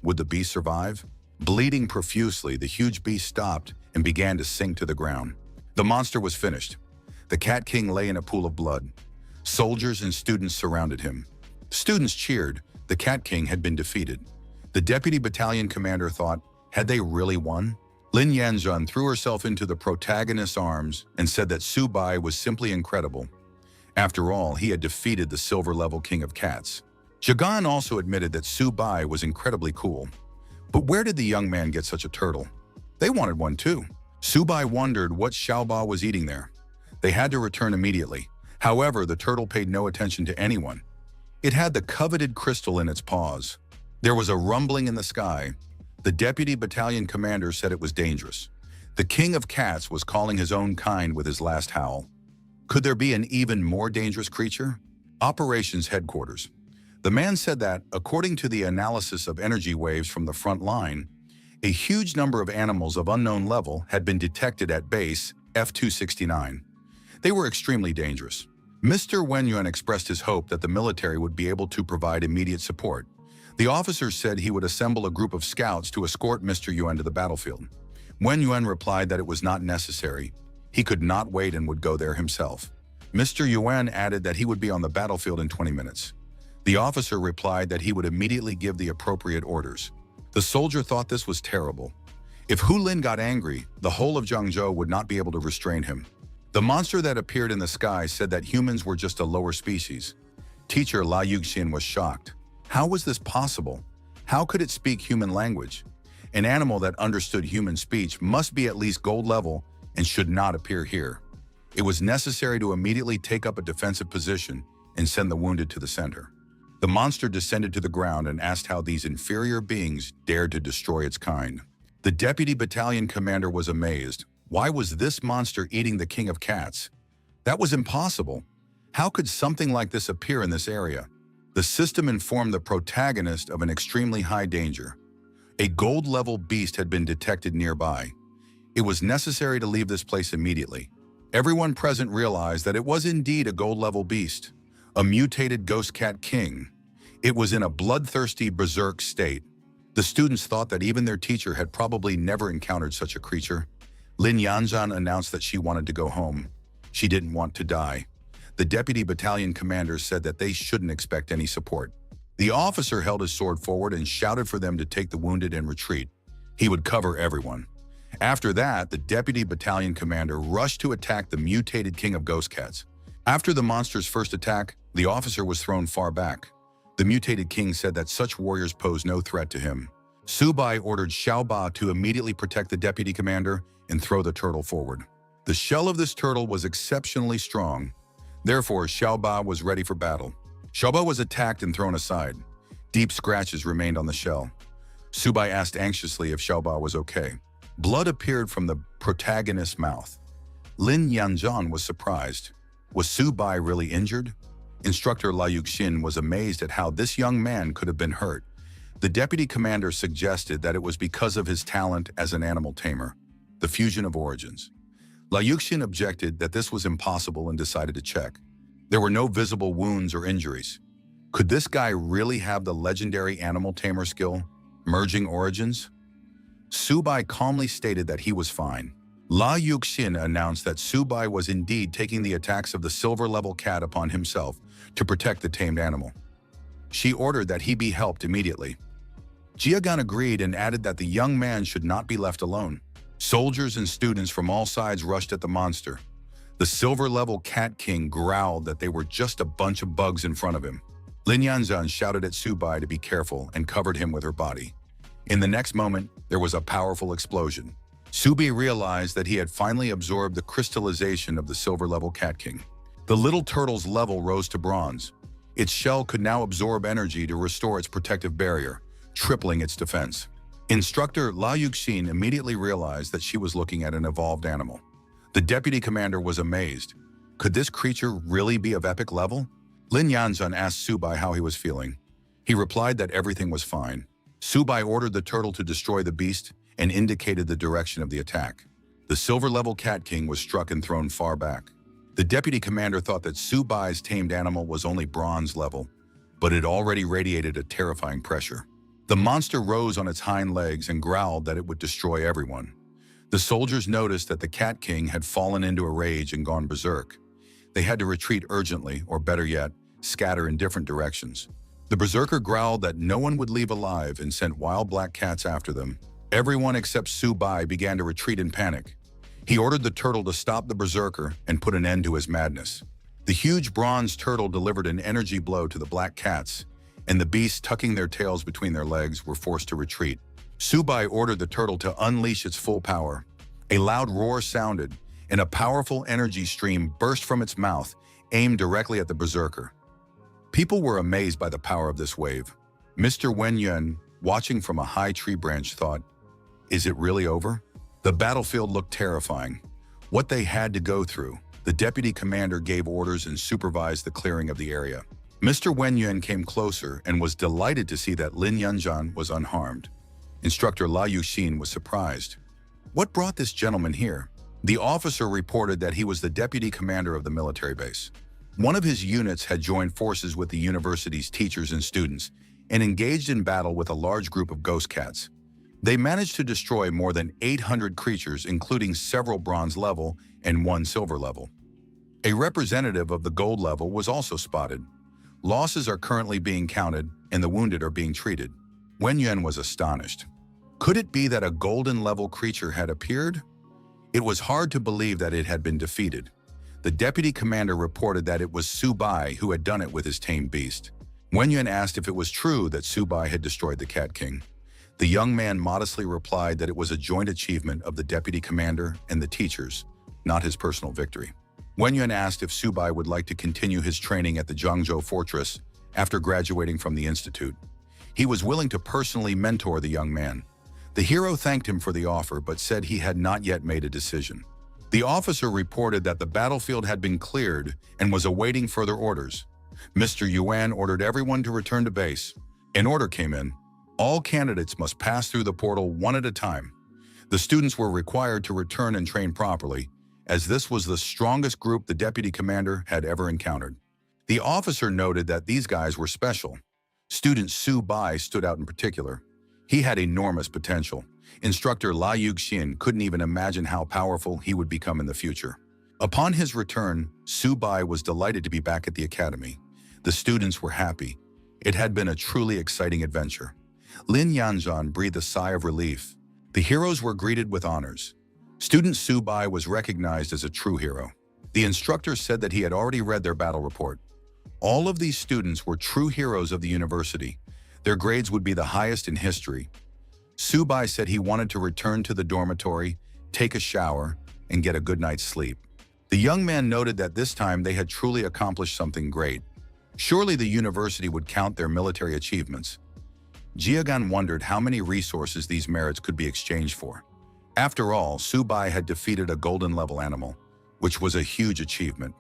Would the beast survive? Bleeding profusely, the huge beast stopped and began to sink to the ground. The monster was finished. The Cat King lay in a pool of blood. Soldiers and students surrounded him. Students cheered. The Cat King had been defeated. The deputy battalion commander thought, had they really won? Lin Yanzhan threw herself into the protagonist's arms and said that Subai was simply incredible. After all, he had defeated the silver-level king of cats. Jagan also admitted that Subai was incredibly cool. But where did the young man get such a turtle? They wanted one too. Subai wondered what Xiaoba was eating there. They had to return immediately. However, the turtle paid no attention to anyone. It had the coveted crystal in its paws. There was a rumbling in the sky. The deputy battalion commander said it was dangerous. The king of cats was calling his own kind with his last howl. Could there be an even more dangerous creature? Operations headquarters. The man said that, according to the analysis of energy waves from the front line, a huge number of animals of unknown level had been detected at base F-269. They were extremely dangerous. Mr. Wenyuan expressed his hope that the military would be able to provide immediate support. The officer said he would assemble a group of scouts to escort Mr. Yuan to the battlefield. Wenyuan replied that it was not necessary. He could not wait and would go there himself. Mr. Yuan added that he would be on the battlefield in 20 minutes. The officer replied that he would immediately give the appropriate orders. The soldier thought this was terrible. If Hu Lin got angry, the whole of Zhangzhou would not be able to restrain him. The monster that appeared in the sky said that humans were just a lower species. Teacher La Yuxin was shocked. How was this possible? How could it speak human language? An animal that understood human speech must be at least gold level and should not appear here. It was necessary to immediately take up a defensive position and send the wounded to the center. The monster descended to the ground and asked how these inferior beings dared to destroy its kind. The deputy battalion commander was amazed. Why was this monster eating the king of cats? That was impossible. How could something like this appear in this area? The system informed the protagonist of an extremely high danger. A gold-level beast had been detected nearby. It was necessary to leave this place immediately. Everyone present realized that it was indeed a gold-level beast, a mutated ghost cat king. It was in a bloodthirsty berserk state. The students thought that even their teacher had probably never encountered such a creature. Lin Yanzhan announced that she wanted to go home. She didn't want to die. The deputy battalion commander said that they shouldn't expect any support. The officer held his sword forward and shouted for them to take the wounded and retreat. He would cover everyone. After that, the deputy battalion commander rushed to attack the mutated king of ghost cats. After the monster's first attack, the officer was thrown far back. The mutated king said that such warriors pose no threat to him. Su Bai ordered Xiao Ba to immediately protect the deputy commander and throw the turtle forward. The shell of this turtle was exceptionally strong. Therefore, Xiao Ba was ready for battle. Xiao Ba was attacked and thrown aside. Deep scratches remained on the shell. Su Bai asked anxiously if Xiao Ba was okay. Blood appeared from the protagonist's mouth. Lin Yanzhan was surprised. Was Su Bai really injured? Instructor La Yuxin was amazed at how this young man could have been hurt. The deputy commander suggested that it was because of his talent as an animal tamer, the fusion of origins. La Yuxin objected that this was impossible and decided to check. There were no visible wounds or injuries. Could this guy really have the legendary animal tamer skill, merging origins? Su Bai calmly stated that he was fine. La Yuxin announced that Su Bai was indeed taking the attacks of the silver-level cat upon himself to protect the tamed animal. She ordered that he be helped immediately. Jiagan agreed and added that the young man should not be left alone. Soldiers and students from all sides rushed at the monster. The silver-level cat king growled that they were just a bunch of bugs in front of him. Lin Yanzhan shouted at Su Bai to be careful and covered him with her body. In the next moment, there was a powerful explosion. Su Bai realized that he had finally absorbed the crystallization of the silver-level cat king. The little turtle's level rose to bronze. Its shell could now absorb energy to restore its protective barrier, tripling its defense. Instructor La Yuxin immediately realized that she was looking at an evolved animal. The deputy commander was amazed. Could this creature really be of epic level? Lin Yanzhan asked Su Bai how he was feeling. He replied that everything was fine. Su Bai ordered the turtle to destroy the beast and indicated the direction of the attack. The silver-level cat king was struck and thrown far back. The deputy commander thought that Su Bai's tamed animal was only bronze level, but it already radiated a terrifying pressure. The monster rose on its hind legs and growled that it would destroy everyone. The soldiers noticed that the cat king had fallen into a rage and gone berserk. They had to retreat urgently, or better yet, scatter in different directions. The berserker growled that no one would leave alive and sent wild black cats after them. Everyone except Su Bai began to retreat in panic. He ordered the turtle to stop the berserker and put an end to his madness. The huge bronze turtle delivered an energy blow to the black cats, and the beasts, tucking their tails between their legs, were forced to retreat. Su Bai ordered the turtle to unleash its full power. A loud roar sounded, and a powerful energy stream burst from its mouth, aimed directly at the berserker. People were amazed by the power of this wave. Mr. Wenyuan, watching from a high tree branch, thought, "Is it really over?" The battlefield looked terrifying. What they had to go through. The deputy commander gave orders and supervised the clearing of the area. Mr. Wenyuan came closer and was delighted to see that Lin Yanzhan was unharmed. Instructor La Yuxin was surprised. What brought this gentleman here? The officer reported that he was the deputy commander of the military base. One of his units had joined forces with the university's teachers and students and engaged in battle with a large group of ghost cats. They managed to destroy more than 800 creatures, including several bronze level and one silver level. A representative of the gold level was also spotted. Losses are currently being counted and the wounded are being treated. Wenyuan was astonished. Could it be that a golden level creature had appeared? It was hard to believe that it had been defeated. The deputy commander reported that it was Su Bai who had done it with his tamed beast. Wenyuan asked if it was true that Su Bai had destroyed the cat king. The young man modestly replied that it was a joint achievement of the deputy commander and the teachers, not his personal victory. Wenyuan asked if Su Bai would like to continue his training at the Zhangzhou fortress after graduating from the institute. He was willing to personally mentor the young man. The hero thanked him for the offer but said he had not yet made a decision. The officer reported that the battlefield had been cleared and was awaiting further orders. Mr. Yuan ordered everyone to return to base. An order came in. All candidates must pass through the portal one at a time. The students were required to return and train properly, as this was the strongest group the deputy commander had ever encountered. The officer noted that these guys were special. Student Su Bai stood out in particular. He had enormous potential. Instructor La Yuxin couldn't even imagine how powerful he would become in the future. Upon his return, Su Bai was delighted to be back at the academy. The students were happy. It had been a truly exciting adventure. Lin Yanzhan breathed a sigh of relief. The heroes were greeted with honors. Student Su Bai was recognized as a true hero. The instructor said that he had already read their battle report. All of these students were true heroes of the university. Their grades would be the highest in history. Su Bai said he wanted to return to the dormitory, take a shower, and get a good night's sleep. The young man noted that this time they had truly accomplished something great. Surely the university would count their military achievements. Jiagan wondered how many resources these merits could be exchanged for. After all, Su Bai had defeated a golden-level animal, which was a huge achievement.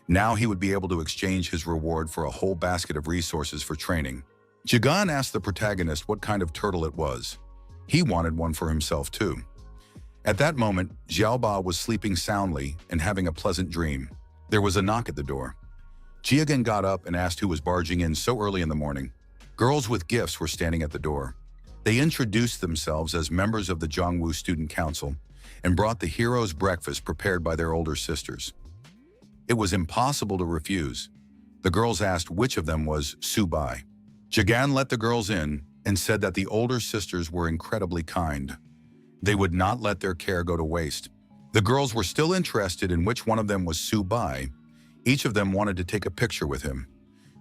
Now he would be able to exchange his reward for a whole basket of resources for training. Jiagan asked the protagonist what kind of turtle it was. He wanted one for himself too. At that moment, Xiaoba was sleeping soundly and having a pleasant dream. There was a knock at the door. Jiagan got up and asked who was barging in so early in the morning. Girls with gifts were standing at the door. They introduced themselves as members of the Zhongwu Student Council and brought the heroes' breakfast prepared by their older sisters. It was impossible to refuse. The girls asked which of them was Su Bai. Jiagan let the girls in and said that the older sisters were incredibly kind. They would not let their care go to waste. The girls were still interested in which one of them was Su Bai. Each of them wanted to take a picture with him.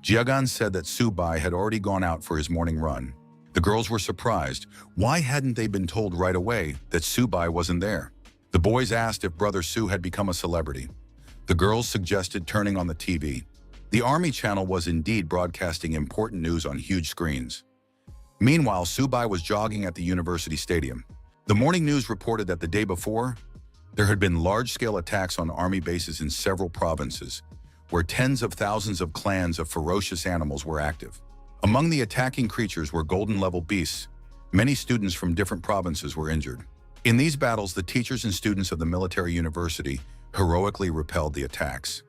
Jiagan said that Su Bai had already gone out for his morning run. The girls were surprised. Why hadn't they been told right away that Su Bai wasn't there? The boys asked if Brother Su had become a celebrity. The girls suggested turning on the TV. The Army channel was indeed broadcasting important news on huge screens. Meanwhile, Su Bai was jogging at the university stadium. The morning news reported that the day before, there had been large-scale attacks on army bases in several provinces, where tens of thousands of clans of ferocious animals were active. Among the attacking creatures were golden-level beasts. Many students from different provinces were injured. In these battles, the teachers and students of the military university heroically repelled the attacks.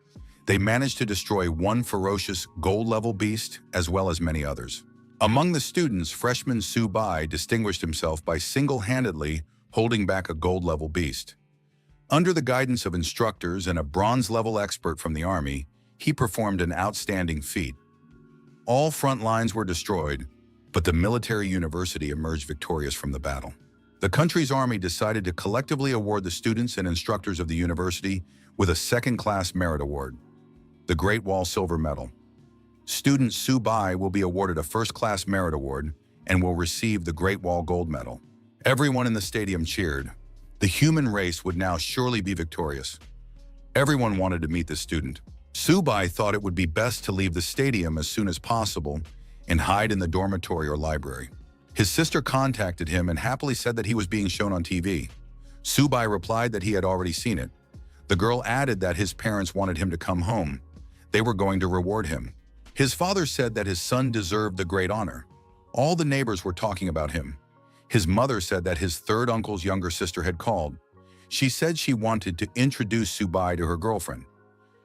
They managed to destroy one ferocious gold-level beast as well as many others. Among the students, freshman Su Bai distinguished himself by single-handedly holding back a gold-level beast. Under the guidance of instructors and a bronze-level expert from the army, he performed an outstanding feat. All front lines were destroyed, but the military university emerged victorious from the battle. The country's army decided to collectively award the students and instructors of the university with a second-class merit award, the Great Wall Silver Medal. Student Su Bai will be awarded a first-class merit award and will receive the Great Wall Gold Medal. Everyone in the stadium cheered. The human race would now surely be victorious. Everyone wanted to meet the student. Su Bai thought it would be best to leave the stadium as soon as possible and hide in the dormitory or library. His sister contacted him and happily said that he was being shown on TV. Su Bai replied that he had already seen it. The girl added that his parents wanted him to come home. They were going to reward him. His father said that his son deserved the great honor. All the neighbors were talking about him. His mother said that his third uncle's younger sister had called. She said she wanted to introduce Su Bai to her girlfriend.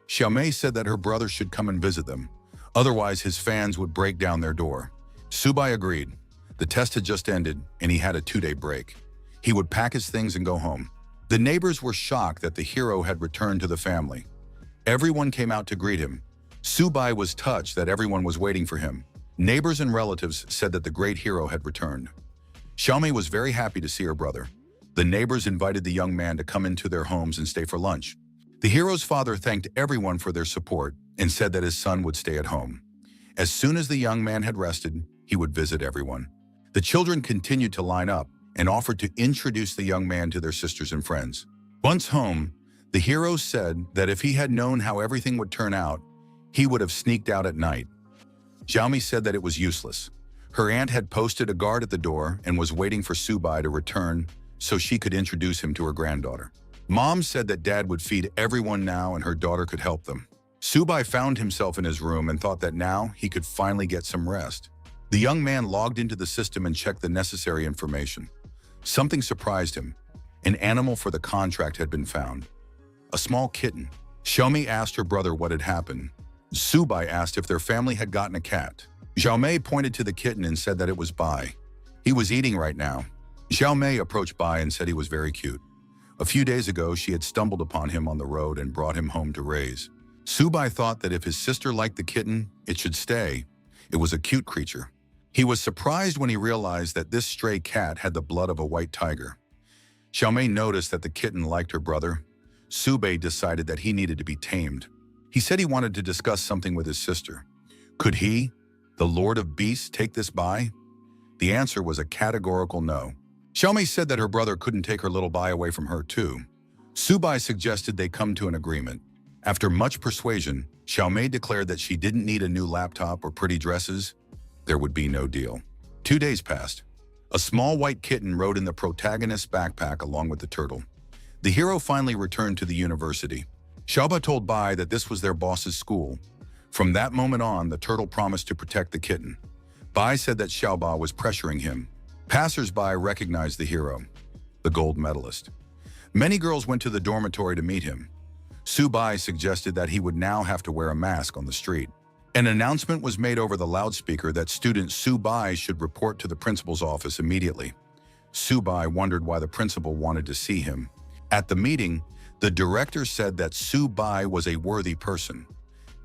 Xiaomei said that her brother should come and visit them. Otherwise, his fans would break down their door. Su Bai agreed. The test had just ended, and he had a 2-day break. He would pack his things and go home. The neighbors were shocked that the hero had returned to the family. Everyone came out to greet him. Su Bai was touched that everyone was waiting for him. Neighbors and relatives said that the great hero had returned. Xiaomei was very happy to see her brother. The neighbors invited the young man to come into their homes and stay for lunch. The hero's father thanked everyone for their support and said that his son would stay at home. As soon as the young man had rested, he would visit everyone. The children continued to line up and offered to introduce the young man to their sisters and friends. Once home, the hero said that if he had known how everything would turn out, he would have sneaked out at night. Xiaomi said that it was useless. Her aunt had posted a guard at the door and was waiting for Su Bai to return so she could introduce him to her granddaughter. Mom said that Dad would feed everyone now and her daughter could help them. Su Bai found himself in his room and thought that now he could finally get some rest. The young man logged into the system and checked the necessary information. Something surprised him. An animal for the contract had been found. A small kitten. Xiaomei asked her brother what had happened. Subai asked if their family had gotten a cat. Xiaomei pointed to the kitten and said that it was Bai. He was eating right now. Xiaomei approached Bai and said he was very cute. A few days ago, she had stumbled upon him on the road and brought him home to raise. Subai thought that if his sister liked the kitten, it should stay. It was a cute creature. He was surprised when he realized that this stray cat had the blood of a white tiger. Xiaomei noticed that the kitten liked her brother. Subai decided that he needed to be tamed. He said he wanted to discuss something with his sister. Could he, the Lord of Beasts, take this Bai? The answer was a categorical no. Xiaomei said that her brother couldn't take her little Bai away from her too. Subai suggested they come to an agreement. After much persuasion, Xiaomei declared that she didn't need a new laptop or pretty dresses. There would be no deal. 2 days passed. A small white kitten rode in the protagonist's backpack along with the turtle. The hero finally returned to the university. Xiaoba told Bai that this was their boss's school. From that moment on, the turtle promised to protect the kitten. Bai said that Xiaoba was pressuring him. Passers-by recognized the hero, the gold medalist. Many girls went to the dormitory to meet him. Subai suggested that he would now have to wear a mask on the street. An announcement was made over the loudspeaker that student Subai should report to the principal's office immediately. Subai wondered why the principal wanted to see him. At the meeting, the director said that Subai was a worthy person.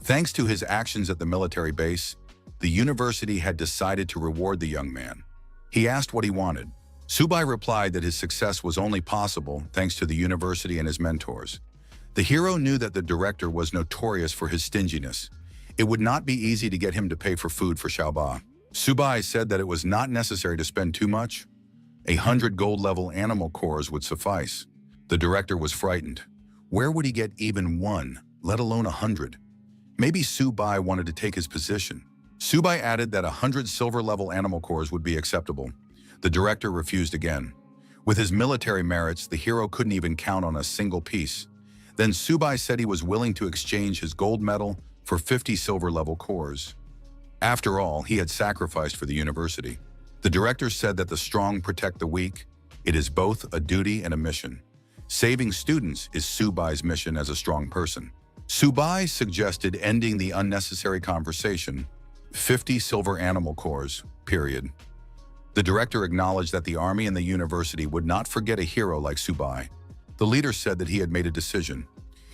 Thanks to his actions at the military base, the university had decided to reward the young man. He asked what he wanted. Subai replied that his success was only possible thanks to the university and his mentors. The hero knew that the director was notorious for his stinginess. It would not be easy to get him to pay for food for Xiaoba. Subai said that it was not necessary to spend too much. 100 gold-level animal cores would suffice. The director was frightened. Where would he get even one, let alone 100? Maybe Subai wanted to take his position. Subai added that 100 silver-level animal cores would be acceptable. The director refused again. With his military merits, the hero couldn't even count on a single piece. Then Subai said he was willing to exchange his gold medal for 50 silver-level cores. After all, he had sacrificed for the university. The director said that the strong protect the weak. It is both a duty and a mission. Saving students is Subai's mission as a strong person. Subai suggested ending the unnecessary conversation. 50 silver animal cores, period. The director acknowledged that the army and the university would not forget a hero like Subai. The leader said that he had made a decision.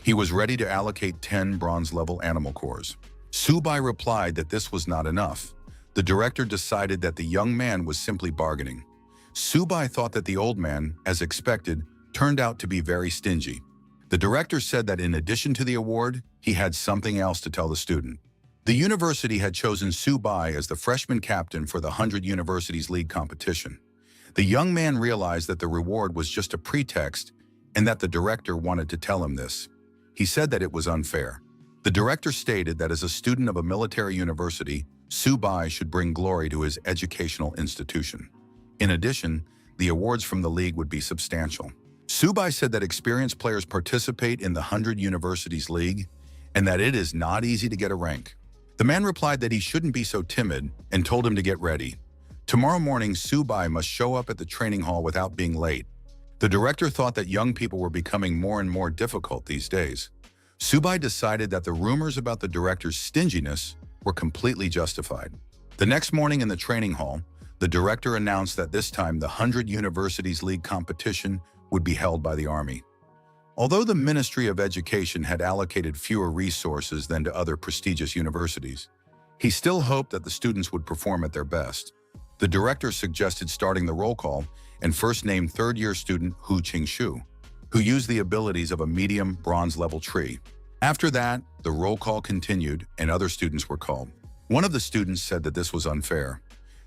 He was ready to allocate 10 bronze-level animal cores. Subai replied that this was not enough. The director decided that the young man was simply bargaining. Subai thought that the old man, as expected, turned out to be very stingy. The director said that in addition to the award, he had something else to tell the student. The university had chosen Subai as the freshman captain for the 100 Universities League competition. The young man realized that the reward was just a pretext and that the director wanted to tell him this. He said that it was unfair. The director stated that as a student of a military university, Subai should bring glory to his educational institution. In addition, the awards from the league would be substantial. Subai said that experienced players participate in the 100 Universities League and that it is not easy to get a rank. The man replied that he shouldn't be so timid and told him to get ready. Tomorrow morning, Subai must show up at the training hall without being late. The director thought that young people were becoming more and more difficult these days. Subai decided that the rumors about the director's stinginess were completely justified. The next morning in the training hall, the director announced that this time the 100 Universities League competition would be held by the army. Although the Ministry of Education had allocated fewer resources than to other prestigious universities, he still hoped that the students would perform at their best. The director suggested starting the roll call and first named third-year student Hu Qingshu, who used the abilities of a medium bronze-level tree. After that, the roll call continued and other students were called. One of the students said that this was unfair.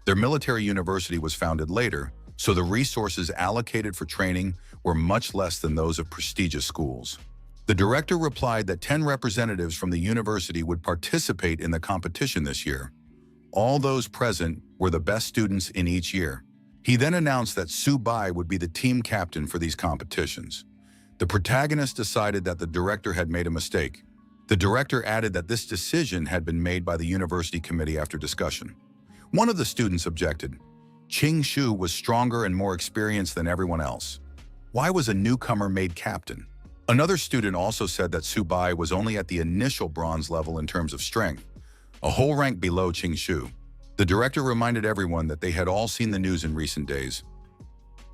Their military university was founded later, so the resources allocated for training were much less than those of prestigious schools. The director replied that 10 representatives from the university would participate in the competition this year. All those present were the best students in each year. He then announced that Subai would be the team captain for these competitions. The protagonist decided that the director had made a mistake. The director added that this decision had been made by the university committee after discussion. One of the students objected. Qingshu was stronger and more experienced than everyone else. Why was a newcomer made captain? Another student also said that Subai was only at the initial bronze level in terms of strength, a whole rank below Qingshu. The director reminded everyone that they had all seen the news in recent days.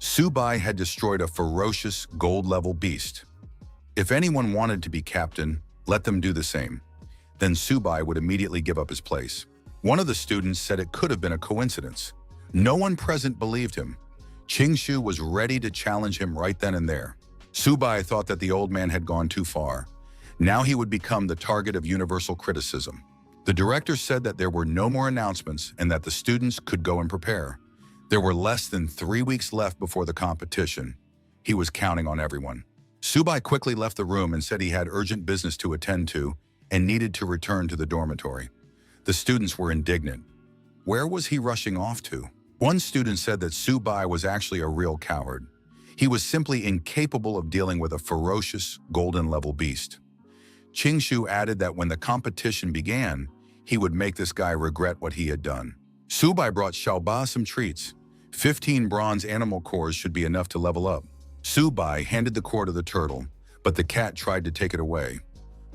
Subai had destroyed a ferocious gold-level beast. If anyone wanted to be captain, let them do the same. Then Subai would immediately give up his place. One of the students said it could have been a coincidence. No one present believed him. Qingshu was ready to challenge him right then and there. Subai thought that the old man had gone too far. Now he would become the target of universal criticism. The director said that there were no more announcements and that the students could go and prepare. There were less than 3 weeks left before the competition. He was counting on everyone. Subai quickly left the room and said he had urgent business to attend to and needed to return to the dormitory. The students were indignant. Where was he rushing off to? One student said that Subai was actually a real coward. He was simply incapable of dealing with a ferocious, golden-level beast. Qingshu added that when the competition began, he would make this guy regret what he had done. Subai brought Xiaoba some treats. 15 bronze animal cores should be enough to level up. Subai handed the core to the turtle, but the cat tried to take it away.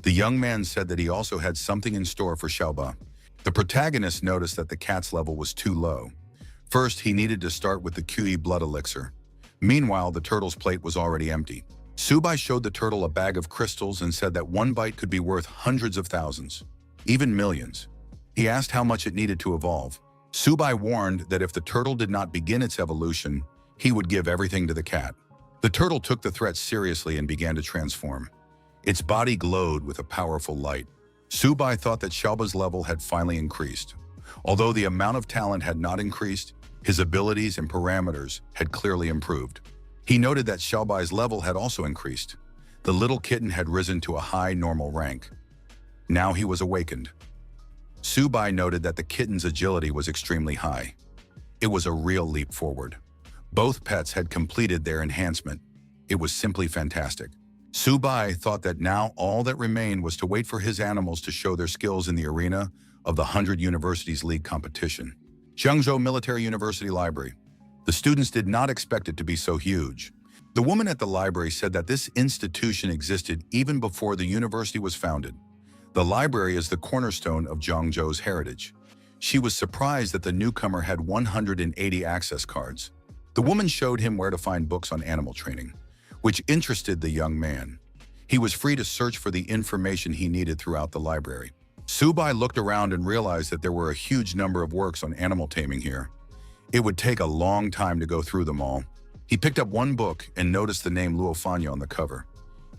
The young man said that he also had something in store for Xiaoba. The protagonist noticed that the cat's level was too low. First, he needed to start with the QE blood elixir. Meanwhile, the turtle's plate was already empty. Subai showed the turtle a bag of crystals and said that one bite could be worth hundreds of thousands, even millions. He asked how much it needed to evolve. Subai warned that if the turtle did not begin its evolution, he would give everything to the cat. The turtle took the threat seriously and began to transform. Its body glowed with a powerful light. Subai thought that Xiaoba's level had finally increased. Although the amount of talent had not increased, his abilities and parameters had clearly improved. He noted that Xiaobai's level had also increased. The little kitten had risen to a high normal rank. Now he was awakened. Subai noted that the kitten's agility was extremely high. It was a real leap forward. Both pets had completed their enhancement. It was simply fantastic. Subai thought that now all that remained was to wait for his animals to show their skills in the arena of the 100 Universities League competition. Zhengzhou Military University Library. The students did not expect it to be so huge. The woman at the library said that this institution existed even before the university was founded. The library is the cornerstone of Zhengzhou's heritage. She was surprised that the newcomer had 180 access cards. The woman showed him where to find books on animal training, which interested the young man. He was free to search for the information he needed throughout the library. Subai looked around and realized that there were a huge number of works on animal taming here. It would take a long time to go through them all. He picked up one book and noticed the name Luofanya on the cover.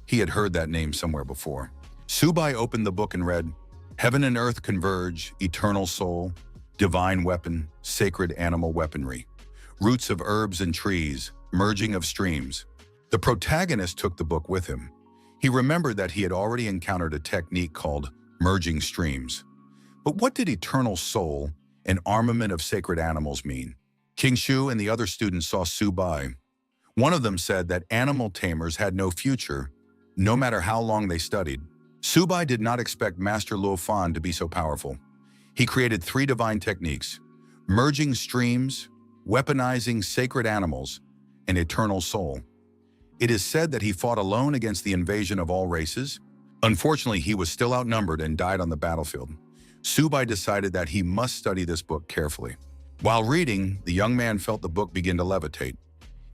He had heard that name somewhere before. Subai opened the book and read, "Heaven and earth converge, eternal soul, divine weapon, sacred animal weaponry, roots of herbs and trees, merging of streams." The protagonist took the book with him. He remembered that he had already encountered a technique called merging streams. But what did eternal soul and armament of sacred animals mean? Qingshu and the other students saw Subai. One of them said that animal tamers had no future, no matter how long they studied. Subai did not expect Master Luofan to be so powerful. He created 3 divine techniques: merging streams, weaponizing sacred animals, and eternal soul. It is said that he fought alone against the invasion of all races. Unfortunately, he was still outnumbered and died on the battlefield. Subai decided that he must study this book carefully. While reading, the young man felt the book begin to levitate.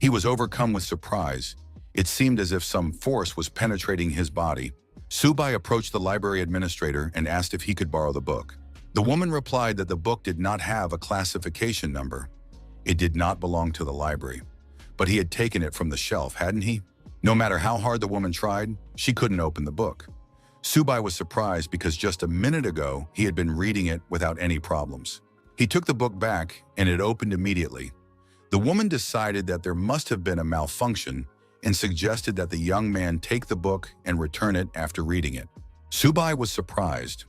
He was overcome with surprise. It seemed as if some force was penetrating his body. Subai approached the library administrator and asked if he could borrow the book. The woman replied that the book did not have a classification number. It did not belong to the library. But he had taken it from the shelf, hadn't he? No matter how hard the woman tried, she couldn't open the book. Subai was surprised because just a minute ago, he had been reading it without any problems. He took the book back and it opened immediately. The woman decided that there must have been a malfunction and suggested that the young man take the book and return it after reading it. Subai was surprised.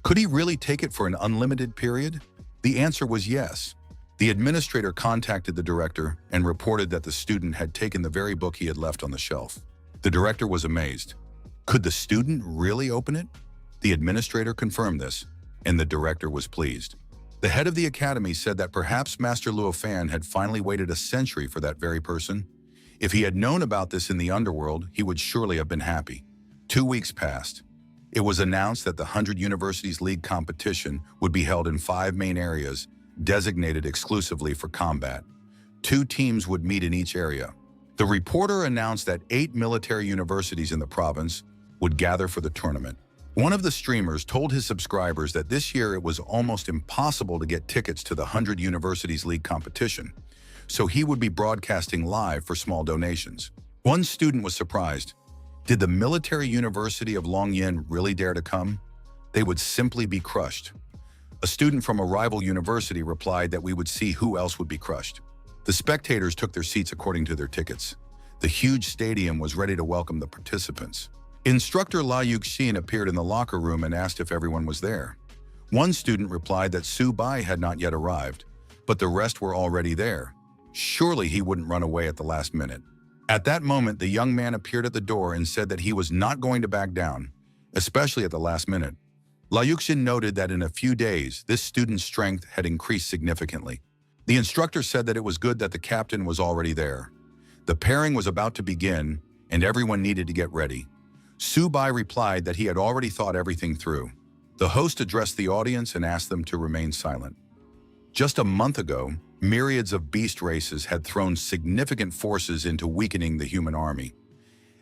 Could he really take it for an unlimited period? The answer was yes. The administrator contacted the director and reported that the student had taken the very book he had left on the shelf. The director was amazed. Could the student really open it? The administrator confirmed this, and the director was pleased. The head of the academy said that perhaps Master Luofan had finally waited a century for that very person. If he had known about this in the underworld, he would surely have been happy. 2 weeks passed. It was announced that the 100 Universities League competition would be held in 5 main areas, designated exclusively for combat. 2 teams would meet in each area. The reporter announced that 8 military universities in the province would gather for the tournament. One of the streamers told his subscribers that this year it was almost impossible to get tickets to the 100 Universities League competition, so he would be broadcasting live for small donations. One student was surprised. Did the military university of Longyan really dare to come? They would simply be crushed. A student from a rival university replied that we would see who else would be crushed. The spectators took their seats according to their tickets. The huge stadium was ready to welcome the participants. Instructor La Yuxin appeared in the locker room and asked if everyone was there. One student replied that Su Bai had not yet arrived, but the rest were already there. Surely he wouldn't run away at the last minute. At that moment, the young man appeared at the door and said that he was not going to back down, especially at the last minute. La Yuxin noted that in a few days, this student's strength had increased significantly. The instructor said that it was good that the captain was already there. The pairing was about to begin, and everyone needed to get ready. Su Bai replied that he had already thought everything through. The host addressed the audience and asked them to remain silent. Just a month ago, myriads of beast races had thrown significant forces into weakening the human army.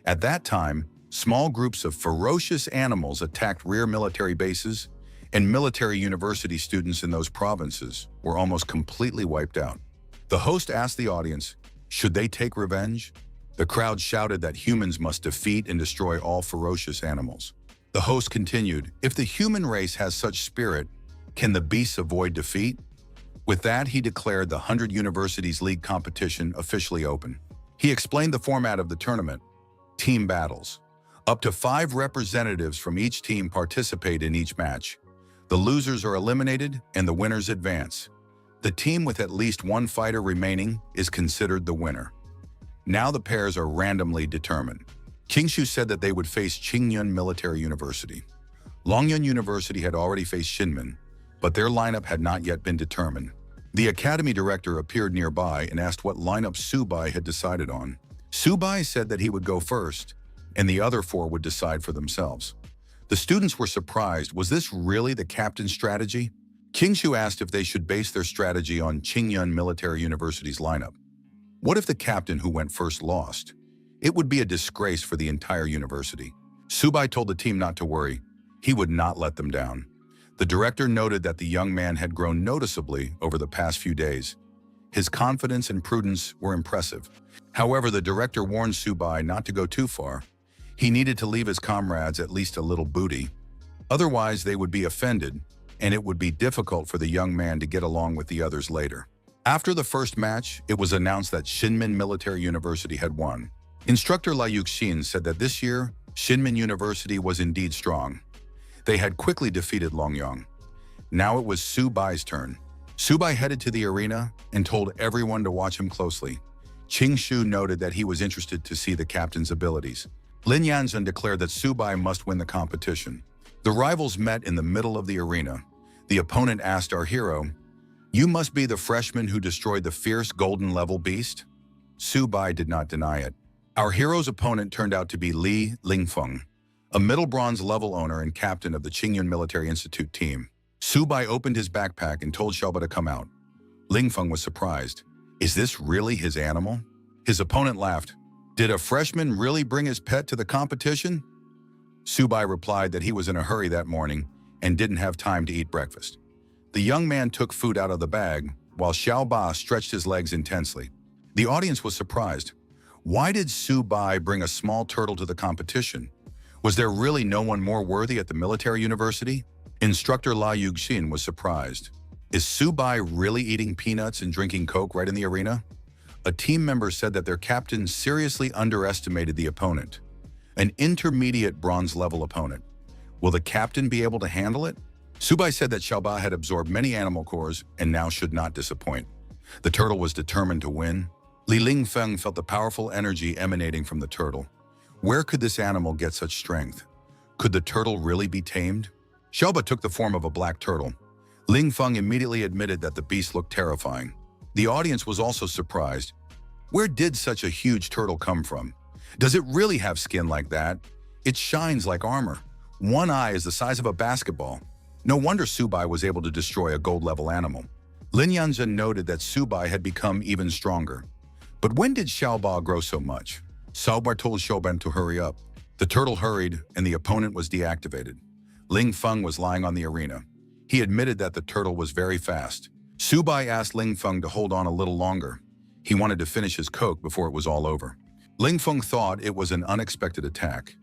At that time, small groups of ferocious animals attacked rear military bases, and military university students in those provinces were almost completely wiped out. The host asked the audience, should they take revenge? The crowd shouted that humans must defeat and destroy all ferocious animals. The host continued, if the human race has such spirit, can the beasts avoid defeat? With that, he declared the 100 Universities League competition officially open. He explained the format of the tournament. Team battles. Up to 5 representatives from each team participate in each match. The losers are eliminated and the winners advance. The team with at least 1 fighter remaining is considered the winner. Now the pairs are randomly determined. Qingshu said that they would face Qingyun Military University. Longyun University had already faced Shinmen, but their lineup had not yet been determined. The academy director appeared nearby and asked what lineup Su Bai had decided on. Su Bai said that he would go first, and the other 4 would decide for themselves. The students were surprised. Was this really the captain's strategy? Qingshu asked if they should base their strategy on Qingyun Military University's lineup. What if the captain who went first lost? It would be a disgrace for the entire university. Su Bai told the team not to worry. He would not let them down. The director noted that the young man had grown noticeably over the past few days. His confidence and prudence were impressive. However, the director warned Su Bai not to go too far. He needed to leave his comrades at least a little booty. Otherwise, they would be offended, and it would be difficult for the young man to get along with the others later. After the first match, it was announced that Shinmen Military University had won. Instructor La Yuxin said that this year, Shinmen University was indeed strong. They had quickly defeated Longyang. Now it was Su Bai's turn. Su Bai headed to the arena and told everyone to watch him closely. Qingshu noted that he was interested to see the captain's abilities. Lin Yanzhen declared that Su Bai must win the competition. The rivals met in the middle of the arena. The opponent asked our hero, "You must be the freshman who destroyed the fierce golden-level beast?" Su Bai did not deny it. Our hero's opponent turned out to be Li Lingfeng, a middle bronze level owner and captain of the Qingyun Military Institute team. Su Bai opened his backpack and told Xiaoba to come out. Lingfeng was surprised. Is this really his animal? His opponent laughed. Did a freshman really bring his pet to the competition? Su Bai replied that he was in a hurry that morning and didn't have time to eat breakfast. The young man took food out of the bag, while Xiaoba stretched his legs intensely. The audience was surprised. Why did Su Bai bring a small turtle to the competition? Was there really no one more worthy at the military university? Instructor La Yuxin was surprised. Is Su Bai really eating peanuts and drinking Coke right in the arena? A team member said that their captain seriously underestimated the opponent. An intermediate bronze-level opponent. Will the captain be able to handle it? Su Bai said that Xiaoba had absorbed many animal cores and now should not disappoint. The turtle was determined to win. Li Lingfeng felt the powerful energy emanating from the turtle. Where could this animal get such strength? Could the turtle really be tamed? Xiaoba took the form of a black turtle. Lingfeng immediately admitted that the beast looked terrifying. The audience was also surprised. Where did such a huge turtle come from? Does it really have skin like that? It shines like armor. One eye is the size of a basketball. No wonder Subai was able to destroy a gold-level animal. Lin Yanzhen noted that Subai had become even stronger. But when did Xiaoba grow so much? Xiaoba told Shouban to hurry up. The turtle hurried, and the opponent was deactivated. Ling Feng was lying on the arena. He admitted that the turtle was very fast. Subai asked Ling Feng to hold on a little longer. He wanted to finish his coke before it was all over. Ling Feng thought it was an unexpected attack,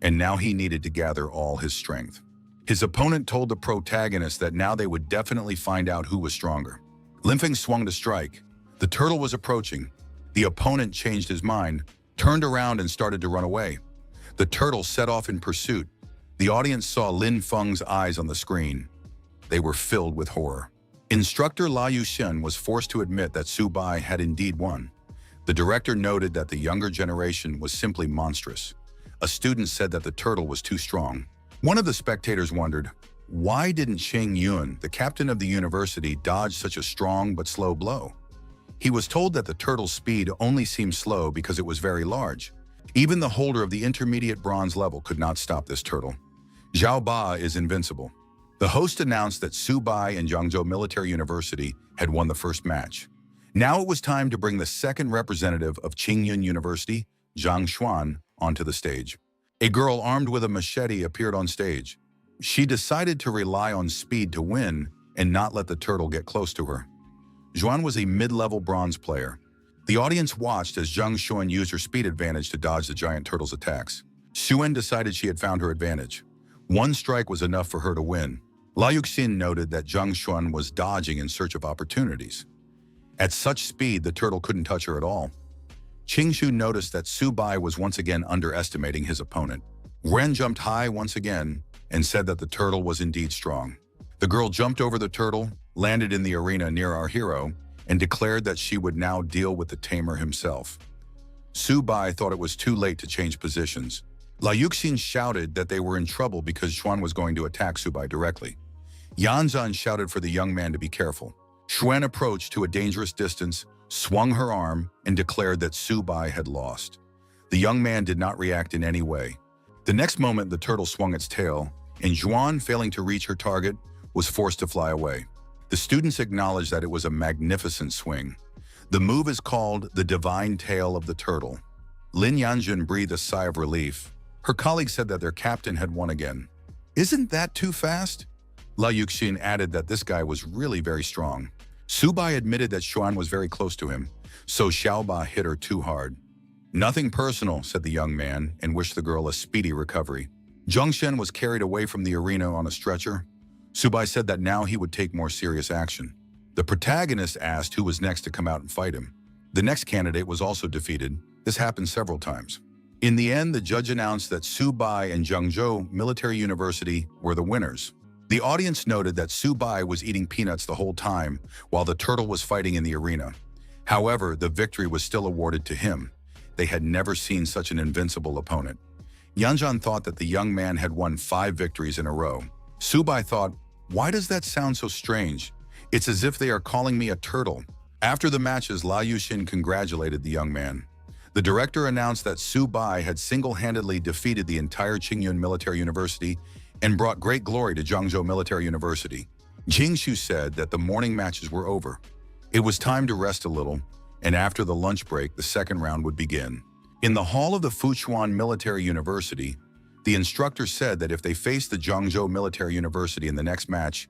and now he needed to gather all his strength. His opponent told the protagonist that now they would definitely find out who was stronger. Ling Feng swung to strike. The turtle was approaching. The opponent changed his mind, turned around and started to run away. The turtle set off in pursuit. The audience saw Lin Feng's eyes on the screen. They were filled with horror. Instructor La Yuxian was forced to admit that Subai had indeed won. The director noted that the younger generation was simply monstrous. A student said that the turtle was too strong. One of the spectators wondered, why didn't Qing Yun, the captain of the university, dodge such a strong but slow blow? He was told that the turtle's speed only seemed slow because it was very large. Even the holder of the intermediate bronze level could not stop this turtle. Zhao Ba is invincible. The host announced that Subai and Zhangzhou Military University had won the first match. Now it was time to bring the second representative of Qingyun University, Zhang Xuan, onto the stage. A girl armed with a machete appeared on stage. She decided to rely on speed to win and not let the turtle get close to her. Xuan was a mid-level bronze player. The audience watched as Zhang Xuan used her speed advantage to dodge the giant turtle's attacks. Xuan decided she had found her advantage. One strike was enough for her to win. La Yuxin noted that Zhang Xuan was dodging in search of opportunities. At such speed, the turtle couldn't touch her at all. Qing Shu noticed that Subai was once again underestimating his opponent. Ren jumped high once again and said that the turtle was indeed strong. The girl jumped over the turtle, landed in the arena near our hero, and declared that she would now deal with the tamer himself. Subai thought it was too late to change positions. La Yuxin shouted that they were in trouble because Xuan was going to attack Subai directly. Yanzan shouted for the young man to be careful. Xuan approached to a dangerous distance, swung her arm, and declared that Subai had lost. The young man did not react in any way. The next moment, the turtle swung its tail, and Xuan, failing to reach her target, was forced to fly away. The students acknowledged that it was a magnificent swing. The move is called the divine tail of the turtle. Lin Yanjun breathed a sigh of relief. Her colleague said that their captain had won again. Isn't that too fast? La Yuxin added that this guy was really very strong. Subai admitted that Xuan was very close to him, so Xiaoba hit her too hard. Nothing personal, said the young man, and wished the girl a speedy recovery. Zhongshen was carried away from the arena on a stretcher. Subai said that now he would take more serious action. The protagonist asked who was next to come out and fight him. The next candidate was also defeated. This happened several times. In the end, the judge announced that Subai and Zhangzhou Military University were the winners. The audience noted that Subai was eating peanuts the whole time while the turtle was fighting in the arena. However, the victory was still awarded to him. They had never seen such an invincible opponent. Yanzhan thought that the young man had won 5 victories in a row. Subai thought, why does that sound so strange? It's as if they are calling me a turtle. After the matches, La Yuxin congratulated the young man. The director announced that Subai had single-handedly defeated the entire Qingyun Military University and brought great glory to Zhangzhou Military University. Jingshu said that the morning matches were over. It was time to rest a little, and after the lunch break, the second round would begin. In the hall of the Fuchuan Military University, the instructor said that if they faced the Zhangzhou Military University in the next match,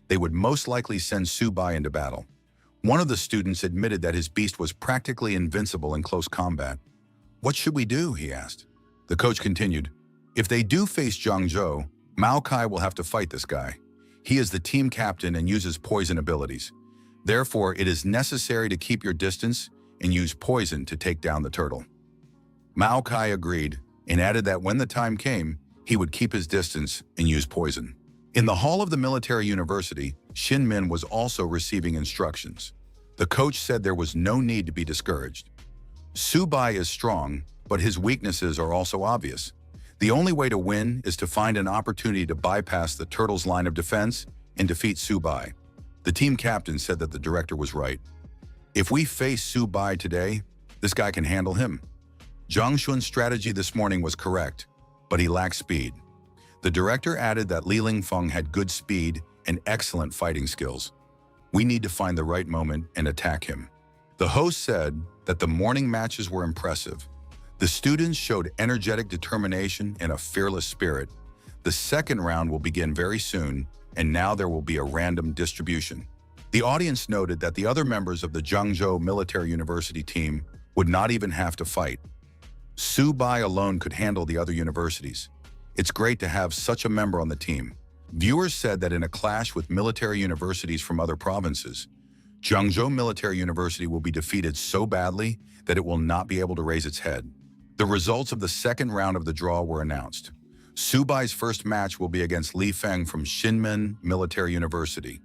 they would most likely send Subai into battle. One of the students admitted that his beast was practically invincible in close combat. What should we do? He asked. The coach continued, if they do face Zhangzhou, Mao Kai will have to fight this guy. He is the team captain and uses poison abilities. Therefore, it is necessary to keep your distance and use poison to take down the turtle. Mao Kai agreed and added that when the time came, he would keep his distance and use poison. In the hall of the military university, Xin Min was also receiving instructions. The coach said there was no need to be discouraged. Subai is strong, but his weaknesses are also obvious. The only way to win is to find an opportunity to bypass the turtle's line of defense and defeat Subai. The team captain said that the director was right. If we face Subai today, This guy can handle him. Zhang Xun's strategy this morning was correct, but he lacked speed. The director added that Li Lingfeng had good speed and excellent fighting skills. We need to find the right moment and attack him. The host said that the morning matches were impressive. The students showed energetic determination and a fearless spirit. The second round will begin very soon, and now there will be a random distribution. The audience noted that the other members of the Zhangzhou Military University team would not even have to fight. Su Bai alone could handle the other universities. It's great to have such a member on the team. Viewers said that in a clash with military universities from other provinces, Zhangzhou Military University will be defeated so badly that it will not be able to raise its head. The results of the second round of the draw were announced. Su Bai's first match will be against Li Feng from Xinmen Military University.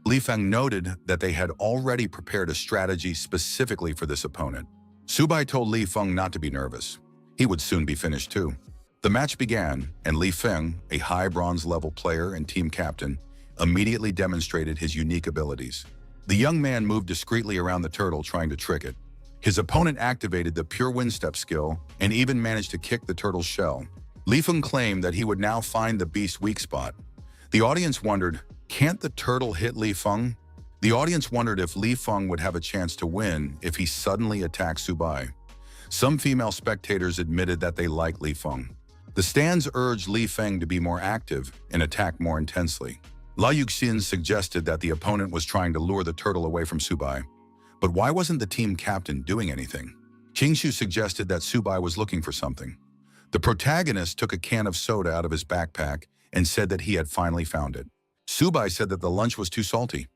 Li Feng noted that they had already prepared a strategy specifically for this opponent. Su Bai told Li Feng not to be nervous. He would soon be finished too. The match began, and Li Feng, a high bronze level player and team captain, immediately demonstrated his unique abilities. The young man moved discreetly around the turtle, trying to trick it. His opponent activated the pure wind step skill and even managed to kick the turtle's shell. Li Feng claimed that he would now find the beast's weak spot. The audience wondered, can't the turtle hit Li Feng? The audience wondered if Li Feng would have a chance to win if he suddenly attacked Su Bai. Some female spectators admitted that they liked Li Feng. The stands urged Li Feng to be more active and attack more intensely. La Yuxin suggested that the opponent was trying to lure the turtle away from Su Bai. But why wasn't the team captain doing anything? Qingshu suggested that Su Bai was looking for something. The protagonist took a can of soda out of his backpack and said that he had finally found it. Su Bai said that the lunch was too salty.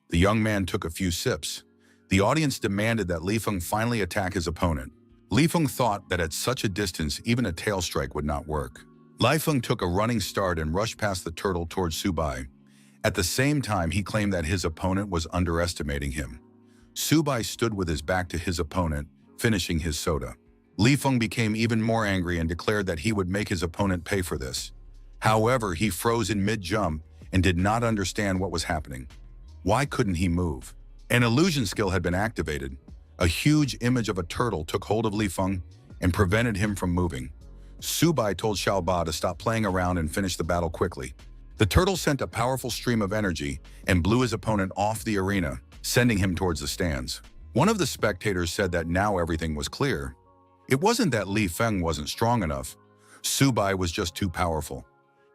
The young man took a few sips. The audience demanded that Li Feng finally attack his opponent. Li Feng thought that at such a distance, even a tail strike would not work. Li Feng took a running start and rushed past the turtle towards Su Bai. At the same time, he claimed that his opponent was underestimating him. Su Bai stood with his back to his opponent, finishing his soda. Li Feng became even more angry and declared that he would make his opponent pay for this. However, he froze in mid-jump and did not understand what was happening. Why couldn't he move? An illusion skill had been activated. A huge image of a turtle took hold of Li Feng and prevented him from moving. Su Bai told Xiao Ba to stop playing around and finish the battle quickly. The turtle sent a powerful stream of energy and blew his opponent off the arena, sending him towards the stands. One of the spectators said that now everything was clear. It wasn't that Li Feng wasn't strong enough. Su Bai was just too powerful.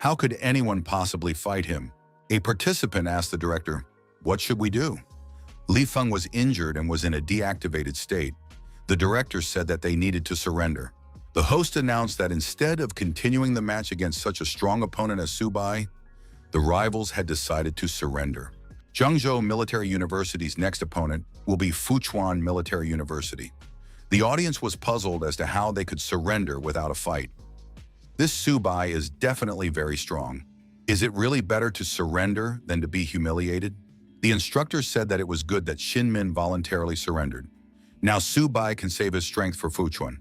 How could anyone possibly fight him? A participant asked the director, "What should we do?" Li Feng was injured and was in a deactivated state. The director said that they needed to surrender. The host announced that instead of continuing the match against such a strong opponent as Su Bai, the rivals had decided to surrender. Zhangzhou Military University's next opponent will be Fuchuan Military University. The audience was puzzled as to how they could surrender without a fight. This Su Bai is definitely very strong. Is it really better to surrender than to be humiliated? The instructor said that it was good that Xinmen voluntarily surrendered. Now Su Bai can save his strength for Fuchuan.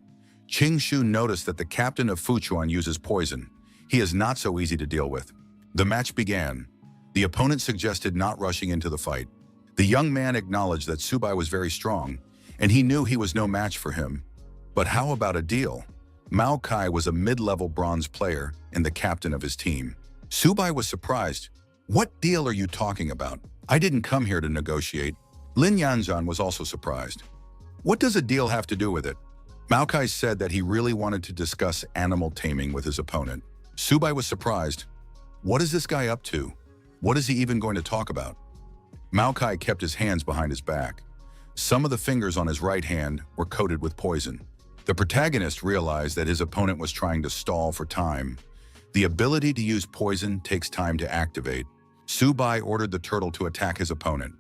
Qingshu noticed that the captain of Fuchuan uses poison. He is not so easy to deal with. The match began. The opponent suggested not rushing into the fight. The young man acknowledged that Su Bai was very strong, and he knew he was no match for him. But how about a deal? Mao Kai was a mid-level bronze player and the captain of his team. Su Bai was surprised. "What deal are you talking about? I didn't come here to negotiate." Lin Yanzhan was also surprised. "What does a deal have to do with it?" Mao Kai said that he really wanted to discuss animal taming with his opponent. Su Bai was surprised. What is this guy up to? What is he even going to talk about? Mao Kai kept his hands behind his back. Some of the fingers on his right hand were coated with poison. The protagonist realized that his opponent was trying to stall for time. The ability to use poison takes time to activate. Su Bai ordered the turtle to attack his opponent.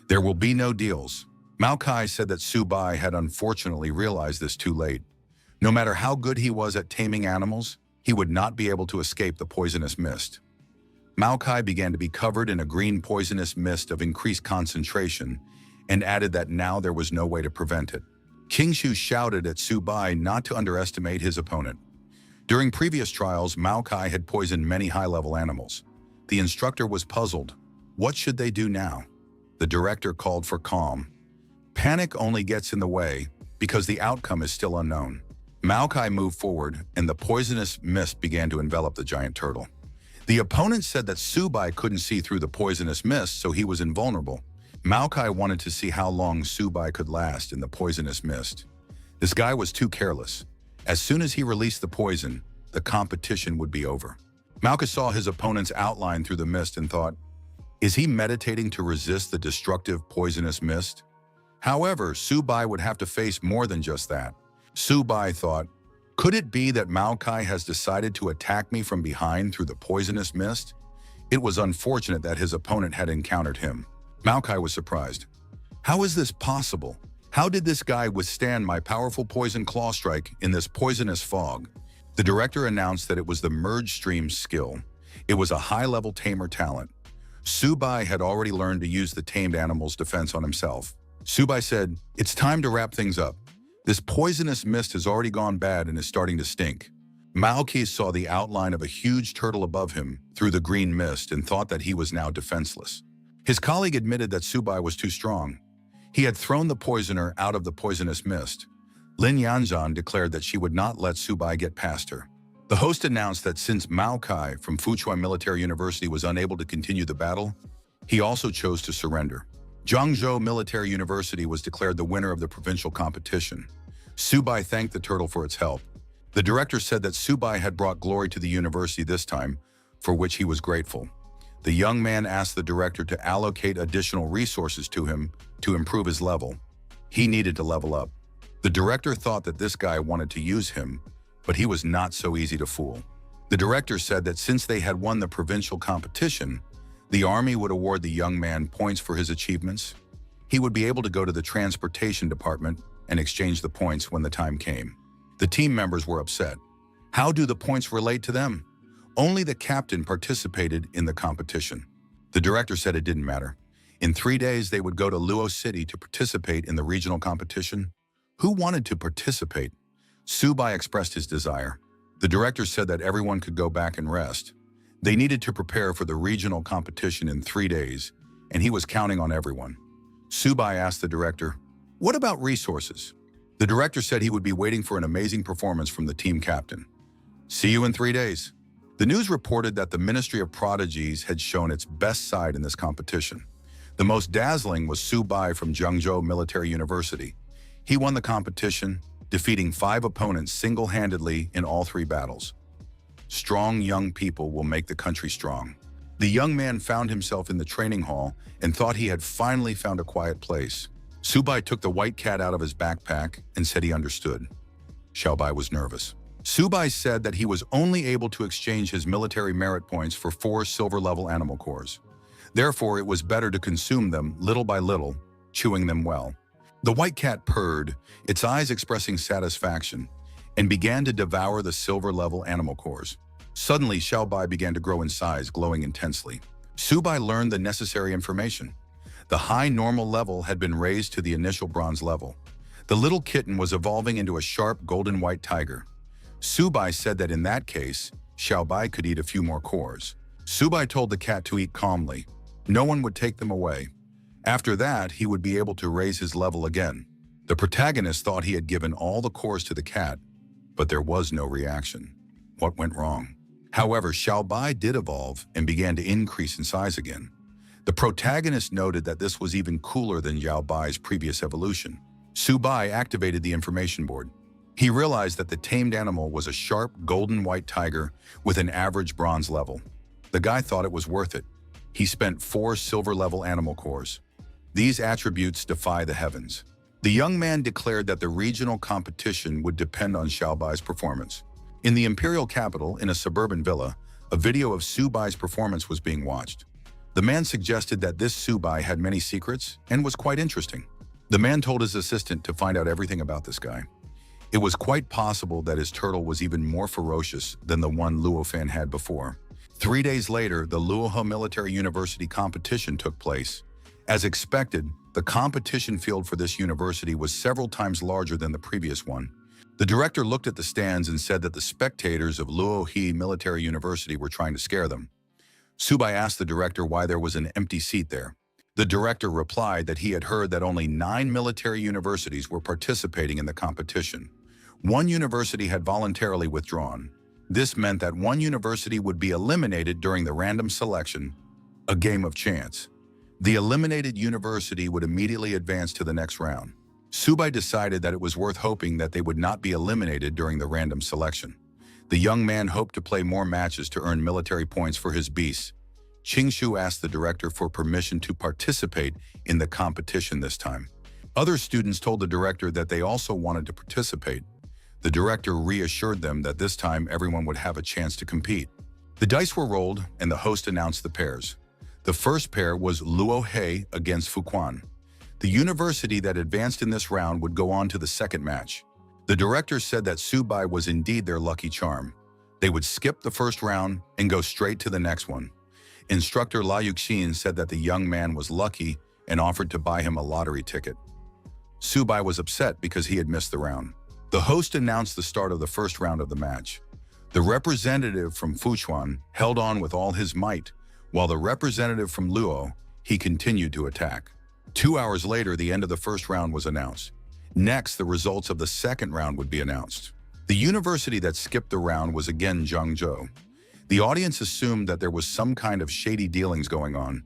There will be no deals. Mao Kai said that Su Bai had unfortunately realized this too late. No matter how good he was at taming animals, he would not be able to escape the poisonous mist. Mao Kai began to be covered in a green poisonous mist of increased concentration and added that now there was no way to prevent it. Qingshu shouted at Su Bai not to underestimate his opponent. During previous trials, Mao Kai had poisoned many high-level animals. The instructor was puzzled. What should they do now? The director called for calm. Panic only gets in the way. because the outcome is still unknown. Maokai moved forward, and the poisonous mist began to envelop the giant turtle. The opponent said that Subai couldn't see through the poisonous mist, so he was invulnerable. Maokai wanted to see how long Subai could last in the poisonous mist. This guy was too careless. As soon as he released the poison, the competition would be over. Maokai saw his opponent's outline through the mist and thought, is he meditating to resist the destructive poisonous mist? However, Subai would have to face more than just that. Subai thought, could it be that Maokai has decided to attack me from behind through the poisonous mist? It was unfortunate that his opponent had encountered him. Maokai was surprised. How is this possible? How did this guy withstand my powerful poison claw strike in this poisonous fog? The director announced that it was the merge stream skill. It was a high-level tamer talent. Subai had already learned to use the tamed animal's defense on himself. Subai said, it's time to wrap things up. This poisonous mist has already gone bad and is starting to stink. Maokai saw the outline of a huge turtle above him through the green mist and thought that he was now defenseless. His colleague admitted that Subai was too strong. He had thrown the poisoner out of the poisonous mist. Lin Yanzhan declared that she would not let Subai get past her. The host announced that since Maokai from Fuchuan Military University was unable to continue the battle, he also chose to surrender. Zhangzhou Military University was declared the winner of the provincial competition. Subai thanked the turtle for its help. The director said that Subai had brought glory to the university this time, for which he was grateful. The young man asked the director to allocate additional resources to him to improve his level. He needed to level up. The director thought that this guy wanted to use him, but he was not so easy to fool. The director said that since they had won the provincial competition, the army would award the young man points for his achievements. He would be able to go to the transportation department and exchange the points when the time came. The team members were upset. How do the points relate to them? Only the captain participated in the competition. The director said it didn't matter. In 3 days, they would go to Luo City to participate in the regional competition. Who wanted to participate? Subai expressed his desire. The director said that everyone could go back and rest. They needed to prepare for the regional competition in 3 days, and he was counting on everyone. Subai asked the director, what about resources? The director said he would be waiting for an amazing performance from the team captain. See you in 3 days. The news reported that the Ministry of Prodigies had shown its best side in this competition. The most dazzling was Subai from Zhangzhou Military University. He won the competition, defeating 5 opponents single-handedly in all 3 battles. Strong young people will make the country strong. The young man found himself in the training hall and thought he had finally found a quiet place. Subai took the white cat out of his backpack and said he understood. Xiaobai was nervous. Subai said that he was only able to exchange his military merit points for 4 silver-level animal cores. Therefore, it was better to consume them little by little, chewing them well. The white cat purred, its eyes expressing satisfaction, and began to devour the silver-level animal cores. Suddenly, Xiaobai began to grow in size, glowing intensely. Subai learned the necessary information. The high normal level had been raised to the initial bronze level. The little kitten was evolving into a sharp golden-white tiger. Subai said that in that case, Xiaobai could eat a few more cores. Subai told the cat to eat calmly. No one would take them away. After that, he would be able to raise his level again. The protagonist thought he had given all the cores to the cat, but there was no reaction. What went wrong? However, Xiaobai did evolve and began to increase in size again. The protagonist noted that this was even cooler than Xiaobai's previous evolution. Subai activated the information board. He realized that the tamed animal was a sharp, golden-white tiger with an average bronze level. The guy thought it was worth it. He spent 4 silver-level animal cores. These attributes defy the heavens. The young man declared that the regional competition would depend on Xiaobai's performance. In the imperial capital, in a suburban villa, a video of Subai's performance was being watched. The man suggested that this Subai had many secrets and was quite interesting. The man told his assistant to find out everything about this guy. It was quite possible that his turtle was even more ferocious than the one Luofan had before. 3 days later, the Luohe Military University competition took place. As expected, the competition field for this university was several times larger than the previous one. The director looked at the stands and said that the spectators of Luohe Military University were trying to scare them. Subai asked the director why there was an empty seat there. The director replied that he had heard that only 9 military universities were participating in the competition. One university had voluntarily withdrawn. This meant that one university would be eliminated during the random selection, a game of chance. The eliminated university would immediately advance to the next round. Subai decided that it was worth hoping that they would not be eliminated during the random selection. The young man hoped to play more matches to earn military points for his beasts. Qingshu asked the director for permission to participate in the competition this time. Other students told the director that they also wanted to participate. The director reassured them that this time everyone would have a chance to compete. The dice were rolled and the host announced the pairs. The first pair was Luo He against Fuquan. The university that advanced in this round would go on to the second match. The director said that Subai was indeed their lucky charm. They would skip the first round and go straight to the next one. Instructor La Yuxin said that the young man was lucky and offered to buy him a lottery ticket. Subai was upset because he had missed the round. The host announced the start of the first round of the match. The representative from Fuquan held on with all his might, while the representative from Luo, he continued to attack. 2 hours later, the end of the first round was announced. Next, the results of the second round would be announced. The university that skipped the round was again Zhangzhou. The audience assumed that there was some kind of shady dealings going on.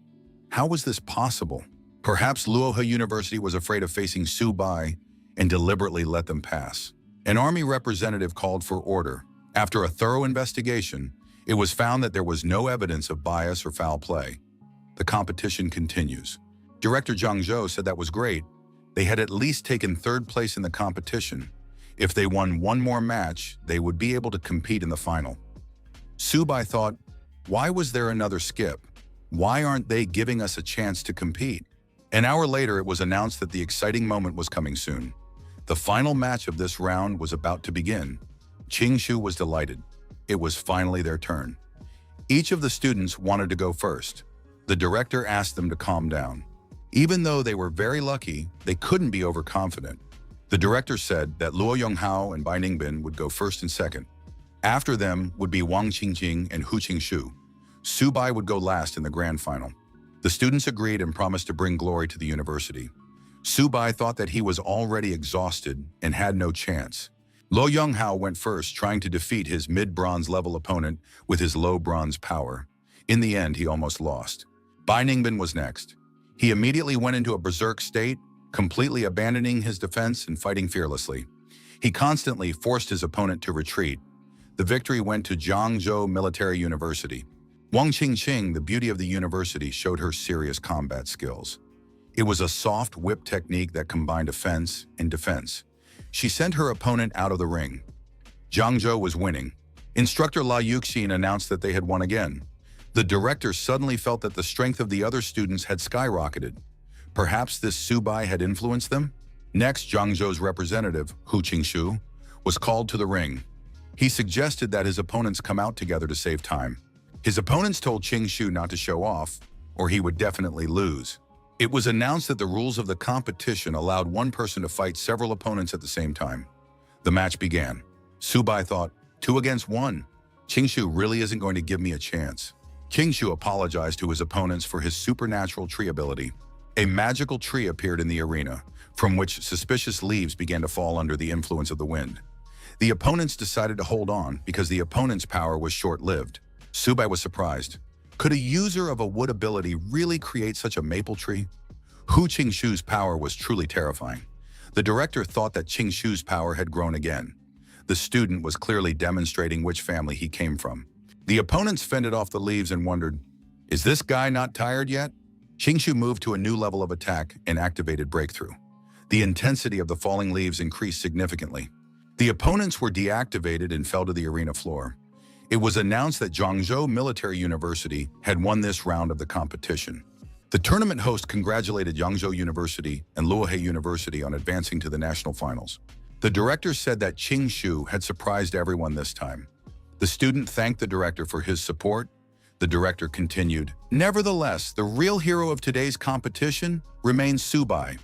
How was this possible? Perhaps Luohe University was afraid of facing Subai and deliberately let them pass. An army representative called for order. After a thorough investigation, it was found that there was no evidence of bias or foul play. The competition continues. Director Zhang Zhou said that was great. They had at least taken third place in the competition. If they won one more match, they would be able to compete in the final. Subai thought, why was there another skip? Why aren't they giving us a chance to compete? An hour later, it was announced that the exciting moment was coming soon. The final match of this round was about to begin. Qingshu was delighted. It was finally their turn. Each of the students wanted to go first. The director asked them to calm down. Even though they were very lucky, they couldn't be overconfident. The director said that Luo Yonghao and Bai Ningbin would go first and second. After them would be Wang Qingjing and Hu Qingshu. Subai would go last in the grand final. The students agreed and promised to bring glory to the university. Subai thought that he was already exhausted and had no chance. Luo Yonghao went first, trying to defeat his mid-bronze level opponent with his low bronze power. In the end, he almost lost. Bai Ningbin was next. He immediately went into a berserk state, completely abandoning his defense and fighting fearlessly. He constantly forced his opponent to retreat. The victory went to Zhangzhou Military University. Wang Qingqing, the beauty of the university, showed her serious combat skills. It was a soft whip technique that combined offense and defense. She sent her opponent out of the ring. Zhangzhou was winning. Instructor La Yuxin announced that they had won again. The director suddenly felt that the strength of the other students had skyrocketed. Perhaps this Subai had influenced them? Next, Zhangzhou's representative, Hu Qingshu, was called to the ring. He suggested that his opponents come out together to save time. His opponents told Qingshu not to show off, or he would definitely lose. It was announced that the rules of the competition allowed one person to fight several opponents at the same time. The match began. Subai thought, 2 against 1. Qingshu really isn't going to give me a chance. Qingshu apologized to his opponents for his supernatural tree ability. A magical tree appeared in the arena, from which suspicious leaves began to fall under the influence of the wind. The opponents decided to hold on because the opponent's power was short-lived. Subai was surprised. Could a user of a wood ability really create such a maple tree? Hu Qingshu's power was truly terrifying. The director thought that Qingshu's power had grown again. The student was clearly demonstrating which family he came from. The opponents fended off the leaves and wondered, is this guy not tired yet? Qingshu moved to a new level of attack and activated Breakthrough. The intensity of the falling leaves increased significantly. The opponents were deactivated and fell to the arena floor. It was announced that Zhangzhou Military University had won this round of the competition. The tournament host congratulated Zhangzhou University and Luohe University on advancing to the national finals. The director said that Qingshu had surprised everyone this time. The student thanked the director for his support. The director continued, nevertheless, the real hero of today's competition remains Subai.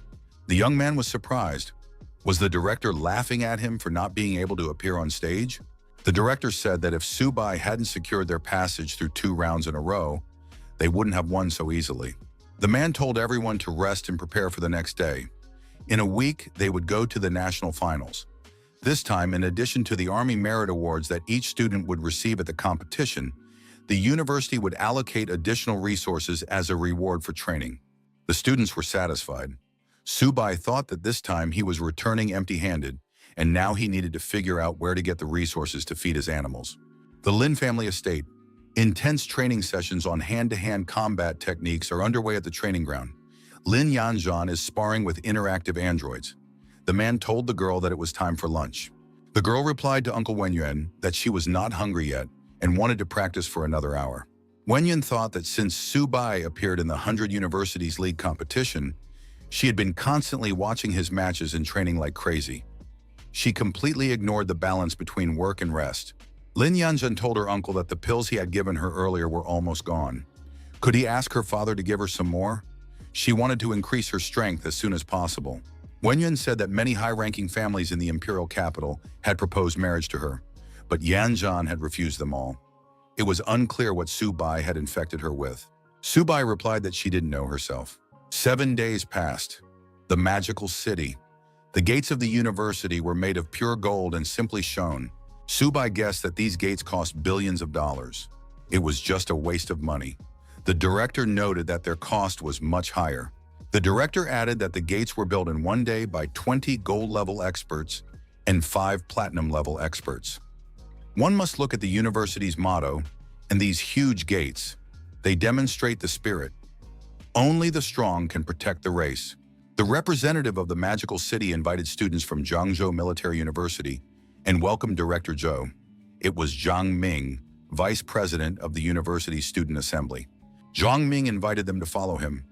The young man was surprised. Was the director laughing at him for not being able to appear on stage? The director said that if Subai hadn't secured their passage through 2 rounds in a row, they wouldn't have won so easily. The man told everyone to rest and prepare for the next day. In a week, they would go to the national finals. This time, in addition to the Army Merit Awards that each student would receive at the competition, the university would allocate additional resources as a reward for training. The students were satisfied. Subai thought that this time he was returning empty-handed, and now he needed to figure out where to get the resources to feed his animals. The Lin family estate. Intense training sessions on hand-to-hand combat techniques are underway at the training ground. Lin Yanzhan is sparring with interactive androids. The man told the girl that it was time for lunch. The girl replied to Uncle Wenyuan that she was not hungry yet and wanted to practice for another hour. Wenyuan thought that since Subai appeared in the 100 Universities League competition, she had been constantly watching his matches and training like crazy. She completely ignored the balance between work and rest. Lin Yanzhan told her uncle that the pills he had given her earlier were almost gone. Could he ask her father to give her some more? She wanted to increase her strength as soon as possible. Wenyuan said that many high-ranking families in the imperial capital had proposed marriage to her, but Yanzhan had refused them all. It was unclear what Subai had infected her with. Subai replied that she didn't know herself. 7 days passed. The magical city. The gates of the university were made of pure gold and simply shone. Subai guessed that these gates cost billions of dollars. It was just a waste of money. The director noted that their cost was much higher. The director added that the gates were built in 1 day by 20 gold-level experts and 5 platinum-level experts. One must look at the university's motto and these huge gates. They demonstrate the spirit. Only the strong can protect the race. The representative of the magical city invited students from Zhangzhou Military University and welcomed Director Zhou. It was Zhang Ming, vice president of the university's student assembly. Zhang Ming invited them to follow him.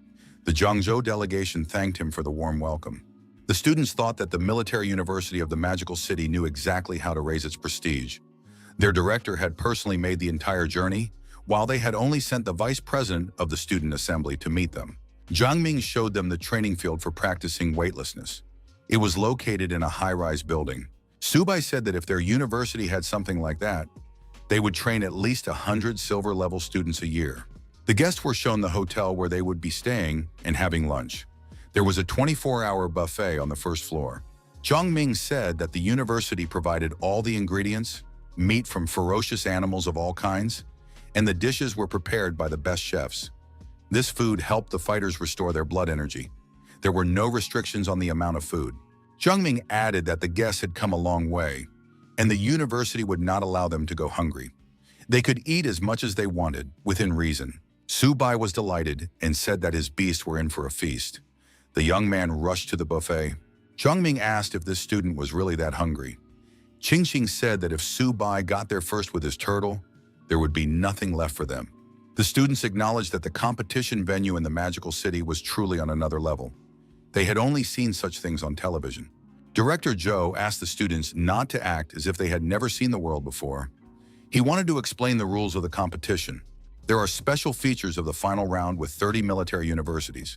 The Zhangzhou delegation thanked him for the warm welcome. The students thought that the military university of the magical city knew exactly how to raise its prestige. Their director had personally made the entire journey, while they had only sent the vice president of the student assembly to meet them. Zhang Ming showed them the training field for practicing weightlessness. It was located in a high-rise building. Subai said that if their university had something like that, they would train at least 100 silver-level students a year. The guests were shown the hotel where they would be staying and having lunch. There was a 24-hour buffet on the first floor. Zhang Ming said that the university provided all the ingredients, meat from ferocious animals of all kinds, and the dishes were prepared by the best chefs. This food helped the fighters restore their blood energy. There were no restrictions on the amount of food. Zhang Ming added that the guests had come a long way, and the university would not allow them to go hungry. They could eat as much as they wanted, within reason. Subai was delighted and said that his beasts were in for a feast. The young man rushed to the buffet. Zhang Ming asked if this student was really that hungry. Qingxing said that if Subai got there first with his turtle, there would be nothing left for them. The students acknowledged that the competition venue in the magical city was truly on another level. They had only seen such things on television. Director Zhou asked the students not to act as if they had never seen the world before. He wanted to explain the rules of the competition. There are special features of the final round with 30 military universities.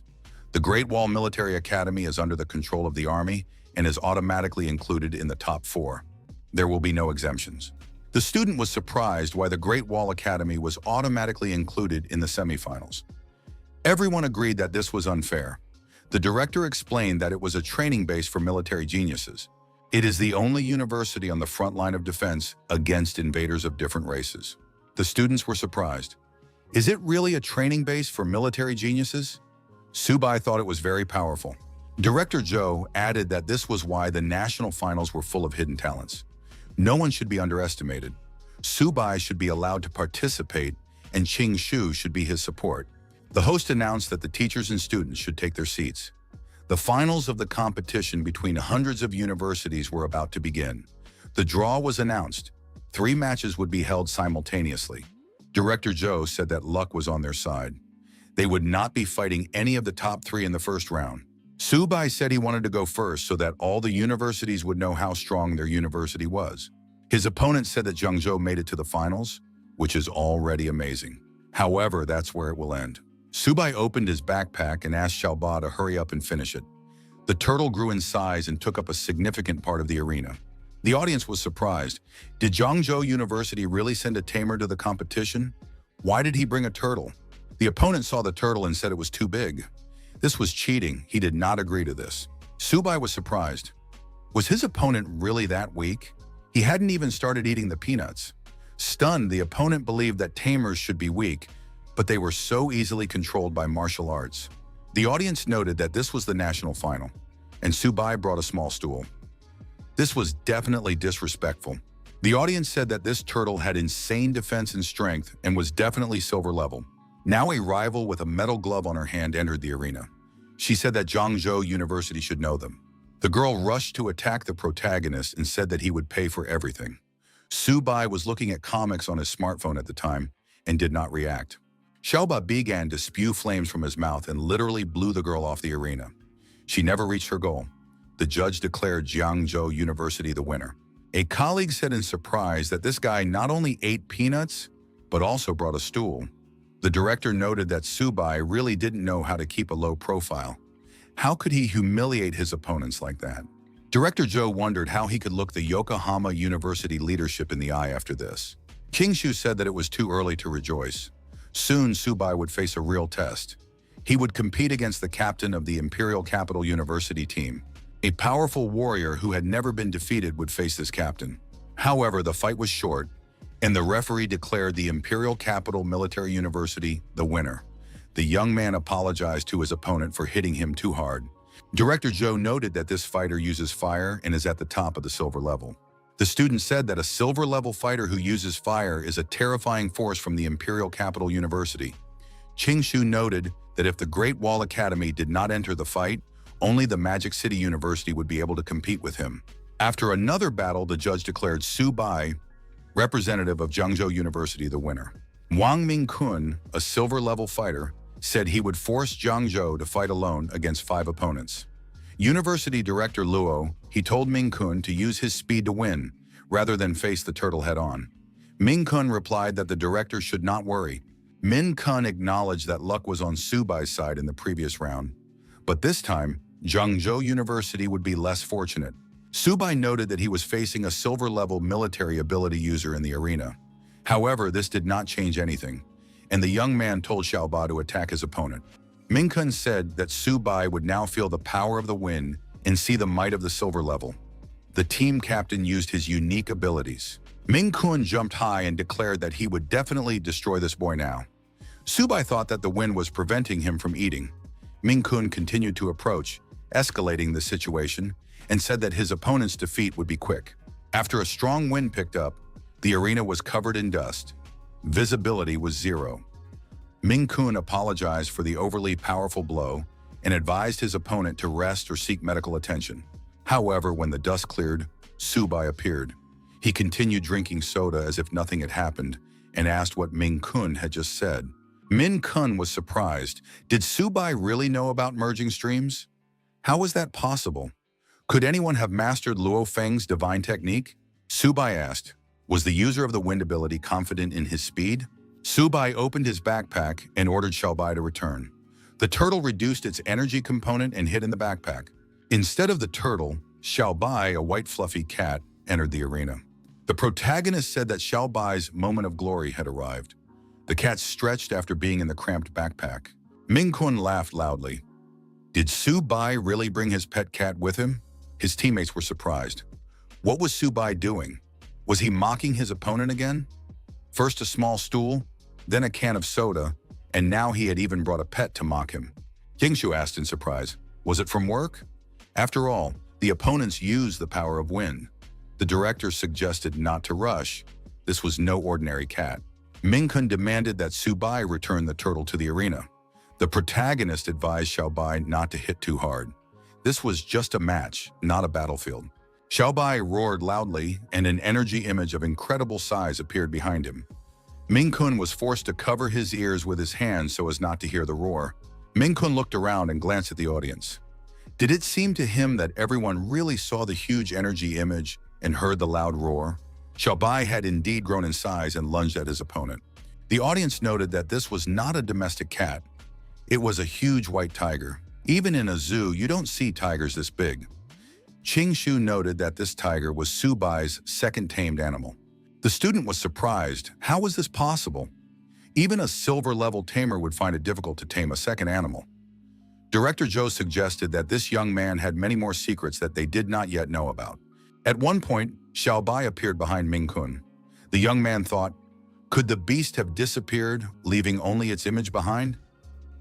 The Great Wall Military Academy is under the control of the Army and is automatically included in the top 4. There will be no exemptions. The student was surprised why the Great Wall Academy was automatically included in the semifinals. Everyone agreed that this was unfair. The director explained that it was a training base for military geniuses. It is the only university on the front line of defense against invaders of different races. The students were surprised. Is it really a training base for military geniuses? Subai thought it was very powerful. Director Zhou added that this was why the national finals were full of hidden talents. No one should be underestimated. Subai should be allowed to participate, and Qing Shu should be his support. The host announced that the teachers and students should take their seats. The finals of the competition between hundreds of universities were about to begin. The draw was announced. 3 matches would be held simultaneously. Director Zhou said that luck was on their side. They would not be fighting any of the top 3 in the first round. Subai said he wanted to go first so that all the universities would know how strong their university was. His opponent said that Zhangzhou made it to the finals, which is already amazing. However, that's where it will end. Subai opened his backpack and asked Xiaoba to hurry up and finish it. The turtle grew in size and took up a significant part of the arena. The audience was surprised. Did Zhangzhou University really send a tamer to the competition? Why did he bring a turtle? The opponent saw the turtle and said it was too big. This was cheating. He did not agree to this. Subai was surprised. Was his opponent really that weak? He hadn't even started eating the peanuts. Stunned, the opponent believed that tamers should be weak, but they were so easily controlled by martial arts. The audience noted that this was the national final, and Subai brought a small stool. This was definitely disrespectful. The audience said that this turtle had insane defense and strength and was definitely silver level. Now a rival with a metal glove on her hand entered the arena. She said that Zhangzhou University should know them. The girl rushed to attack the protagonist and said that he would pay for everything. Subai was looking at comics on his smartphone at the time and did not react. Xiaoba began to spew flames from his mouth and literally blew the girl off the arena. She never reached her goal. The judge declared Zhangzhou University the winner. A colleague said in surprise that this guy not only ate peanuts, but also brought a stool. The director noted that Subai really didn't know how to keep a low profile. How could he humiliate his opponents like that? Director Zhou wondered how he could look the Yokohama University leadership in the eye after this. King Shu said that it was too early to rejoice. Soon, Subai would face a real test. He would compete against the captain of the Imperial Capital University team. A powerful warrior who had never been defeated would face this captain. However, the fight was short, and the referee declared the Imperial Capital Military University the winner. The young man apologized to his opponent for hitting him too hard. Director Zhou noted that this fighter uses fire and is at the top of the silver level. The student said that a silver-level fighter who uses fire is a terrifying force from the Imperial Capital University. Qing Shu noted that if the Great Wall Academy did not enter the fight, only the Magic City University would be able to compete with him. After another battle, the judge declared Subai, representative of Zhangzhou University, the winner. Wang Mingkun, a silver-level fighter, said he would force Zhangzhou to fight alone against 5 opponents. University director Luo, he told Mingkun to use his speed to win, rather than face the turtle head-on. Mingkun replied that the director should not worry. Mingkun acknowledged that luck was on Subai's side in the previous round. But this time, Zhangzhou University would be less fortunate. Subai noted that he was facing a silver-level military ability user in the arena. However, this did not change anything, and the young man told Xiaoba to attack his opponent. Mingkun said that Subai would now feel the power of the wind and see the might of the silver level. The team captain used his unique abilities. Mingkun jumped high and declared that he would definitely destroy this boy now. Subai thought that the wind was preventing him from eating. Mingkun continued to approach, escalating the situation, and said that his opponent's defeat would be quick. After a strong wind picked up, the arena was covered in dust. Visibility was zero. Mingkun apologized for the overly powerful blow and advised his opponent to rest or seek medical attention. However, when the dust cleared, Subai appeared. He continued drinking soda as if nothing had happened and asked what Mingkun had just said. Mingkun was surprised. Did Subai really know about merging streams? How was that possible? Could anyone have mastered Luo Feng's divine technique? Subai asked. Was the user of the wind ability confident in his speed? Subai opened his backpack and ordered Xiaobai to return. The turtle reduced its energy component and hid in the backpack. Instead of the turtle, Xiaobai, a white fluffy cat, entered the arena. The protagonist said that Xiaobai's moment of glory had arrived. The cat stretched after being in the cramped backpack. Mingkun laughed loudly. Did Subai really bring his pet cat with him? His teammates were surprised. What was Subai doing? Was he mocking his opponent again? First a small stool, then a can of soda, and now he had even brought a pet to mock him. Kingshu asked in surprise, was it from work? After all, the opponents used the power of wind. The director suggested not to rush. This was no ordinary cat. Mingkun demanded that Subai return the turtle to the arena. The protagonist advised Xiaobai not to hit too hard. This was just a match, not a battlefield. Xiaobai roared loudly, and an energy image of incredible size appeared behind him. Mingkun was forced to cover his ears with his hands so as not to hear the roar. Mingkun looked around and glanced at the audience. Did it seem to him that everyone really saw the huge energy image and heard the loud roar? Xiaobai had indeed grown in size and lunged at his opponent. The audience noted that this was not a domestic cat. It was a huge white tiger. Even in a zoo, you don't see tigers this big. Qing Shu noted that this tiger was Subai's second tamed animal. The student was surprised. How was this possible? Even a silver-level tamer would find it difficult to tame a second animal. Director Zhou suggested that this young man had many more secrets that they did not yet know about. At one point, Xiao Bai appeared behind Ming Kun. The young man thought, could the beast have disappeared, leaving only its image behind?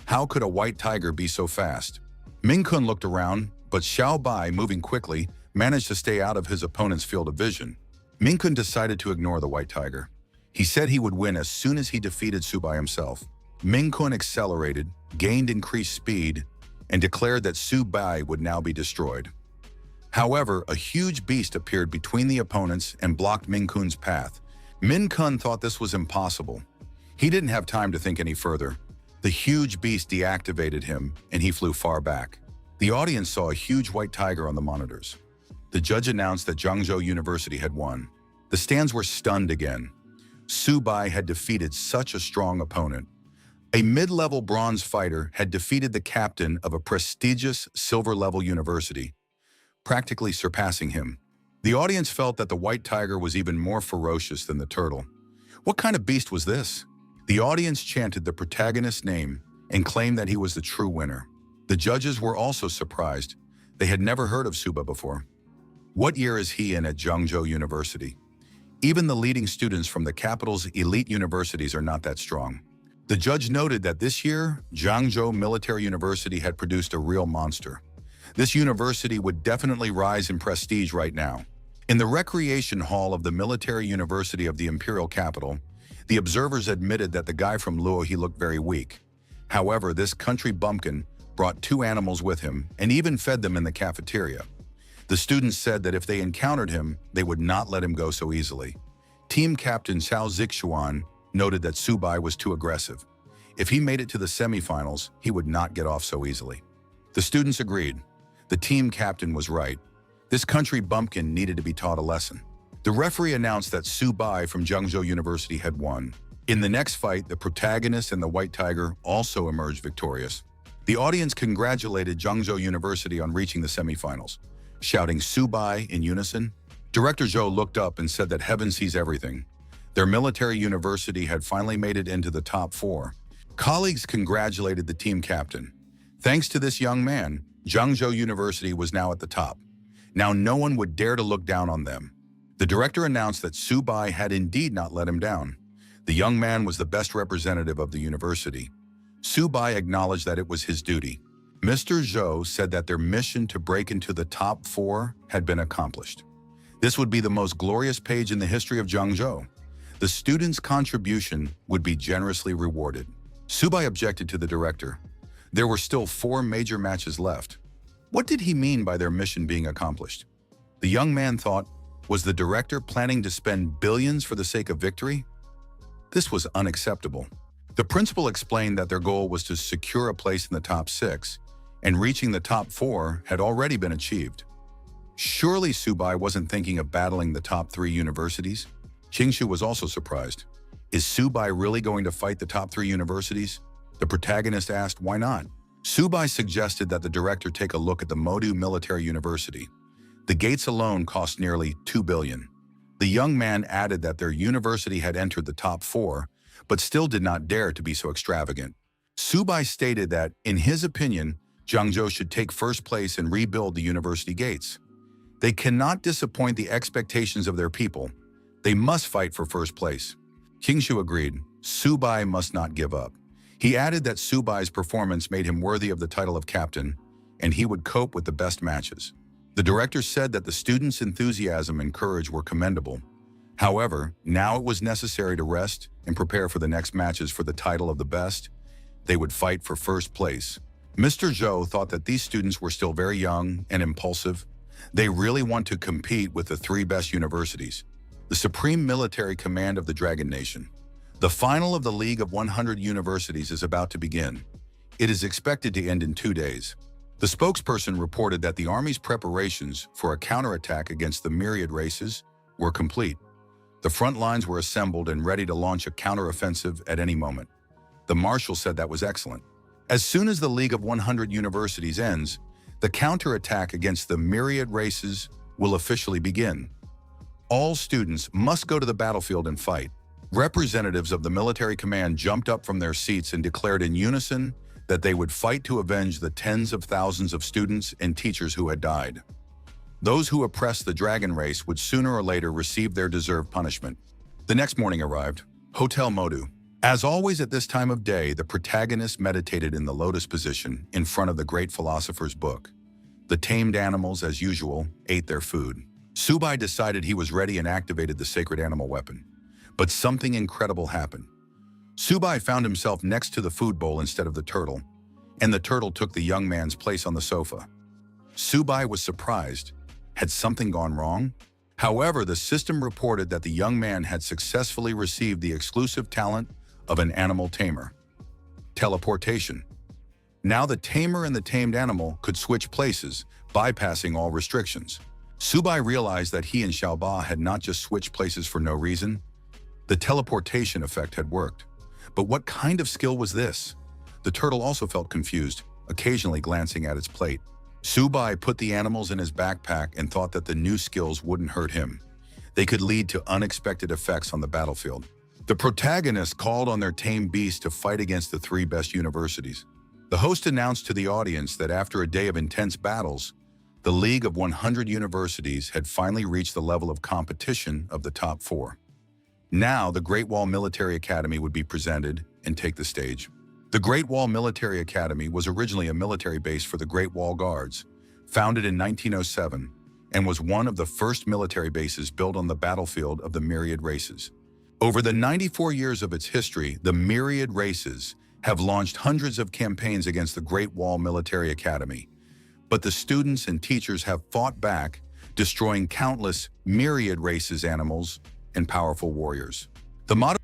How could a white tiger be so fast? Ming Kun looked around, but Xiao Bai, moving quickly, managed to stay out of his opponent's field of vision. Ming Kun decided to ignore the white tiger. He said he would win as soon as he defeated Su Bai himself. Ming Kun accelerated, gained increased speed, and declared that Su Bai would now be destroyed. However, a huge beast appeared between the opponents and blocked Ming Kun's path. Ming Kun thought this was impossible. He didn't have time to think any further. The huge beast deactivated him, and he flew far back. The audience saw a huge white tiger on the monitors. The judge announced that Zhangzhou University had won. The stands were stunned again. Su Bai had defeated such a strong opponent. A mid-level bronze fighter had defeated the captain of a prestigious silver-level university, practically surpassing him. The audience felt that the white tiger was even more ferocious than the turtle. What kind of beast was this? The audience chanted the protagonist's name and claimed that he was the true winner. The judges were also surprised. They had never heard of Su Bai before. What year is he in at Zhangzhou University? Even the leading students from the capital's elite universities are not that strong. The judge noted that this year, Zhangzhou Military University had produced a real monster. This university would definitely rise in prestige right now. In the recreation hall of the Military University of the Imperial Capital, the observers admitted that the guy from Luo he looked very weak. However, this country bumpkin brought 2 animals with him and even fed them in the cafeteria. The students said that if they encountered him, they would not let him go so easily. Team captain Xiao Zixuan noted that Su Bai was too aggressive. If he made it to the semifinals, he would not get off so easily. The students agreed. The team captain was right. This country bumpkin needed to be taught a lesson. The referee announced that Su Bai from Zhangzhou University had won. In the next fight, the protagonist and the white tiger also emerged victorious. The audience congratulated Zhangzhou University on reaching the semifinals, shouting Su Bai in unison. Director Zhou looked up and said that heaven sees everything. Their military university had finally made it into the top 4. Colleagues congratulated the team captain. Thanks to this young man, Zhangzhou University was now at the top. Now no one would dare to look down on them. The director announced that Su Bai had indeed not let him down. The young man was the best representative of the university. Su Bai acknowledged that it was his duty. Mr. Zhou said that their mission to break into the top 4 had been accomplished. This would be the most glorious page in the history of Zhangzhou. The students' contribution would be generously rewarded. Su Bai objected to the director. There were still 4 major matches left. What did he mean by their mission being accomplished? The young man thought, was the director planning to spend billions for the sake of victory? This was unacceptable. The principal explained that their goal was to secure a place in the top 6, and reaching the top 4 had already been achieved. Surely Su Bai wasn't thinking of battling the top 3 universities? Qingshu was also surprised. Is Su Bai really going to fight the top 3 universities? The protagonist asked, why not? Su Bai suggested that the director take a look at the Modu Military University. The gates alone cost nearly 2 billion. The young man added that their university had entered the top 4, but still did not dare to be so extravagant. Su Bai stated that, in his opinion, Zhangzhou should take first place and rebuild the university gates. They cannot disappoint the expectations of their people. They must fight for first place. Qingshu agreed. Su Bai must not give up. He added that Su Bai's performance made him worthy of the title of captain, and he would cope with the best matches. The director said that the students' enthusiasm and courage were commendable. However, now it was necessary to rest and prepare for the next matches for the title of the best. They would fight for first place. Mr. Zhou thought that these students were still very young and impulsive. They really want to compete with the 3 best universities, the Supreme Military Command of the Dragon Nation. The final of the League of 100 Universities is about to begin. It is expected to end in 2 days. The spokesperson reported that the Army's preparations for a counterattack against the myriad races were complete. The front lines were assembled and ready to launch a counteroffensive at any moment. The marshal said that was excellent. As soon as the League of 100 Universities ends, the counterattack against the myriad races will officially begin. All students must go to the battlefield and fight. Representatives of the military command jumped up from their seats and declared in unison that they would fight to avenge the tens of thousands of students and teachers who had died. Those who oppressed the dragon race would sooner or later receive their deserved punishment. The next morning arrived. Hotel Modu. As always at this time of day, the protagonist meditated in the lotus position in front of the great philosopher's book. The tamed animals, as usual, ate their food. Subai decided he was ready and activated the sacred animal weapon. But something incredible happened. Subai found himself next to the food bowl instead of the turtle, and the turtle took the young man's place on the sofa. Subai was surprised. Had something gone wrong? However, the system reported that the young man had successfully received the exclusive talent of an animal tamer. Teleportation. Now the tamer and the tamed animal could switch places, bypassing all restrictions. Subai realized that he and Xiaoba had not just switched places for no reason. The teleportation effect had worked. But what kind of skill was this? The turtle also felt confused, occasionally glancing at its plate. Subai put the animals in his backpack and thought that the new skills wouldn't hurt him. They could lead to unexpected effects on the battlefield. The protagonists called on their tame beasts to fight against the three best universities. The host announced to the audience that after a day of intense battles, the League of 100 Universities had finally reached the level of competition of the top four. Now, the Great Wall Military Academy would be presented and take the stage. The Great Wall Military Academy was originally a military base for the Great Wall Guards, founded in 1907, and was one of the first military bases built on the battlefield of the myriad races. Over the 94 years of its history, the myriad races have launched hundreds of campaigns against the Great Wall Military Academy, but the students and teachers have fought back, destroying countless myriad races, animals, and powerful warriors.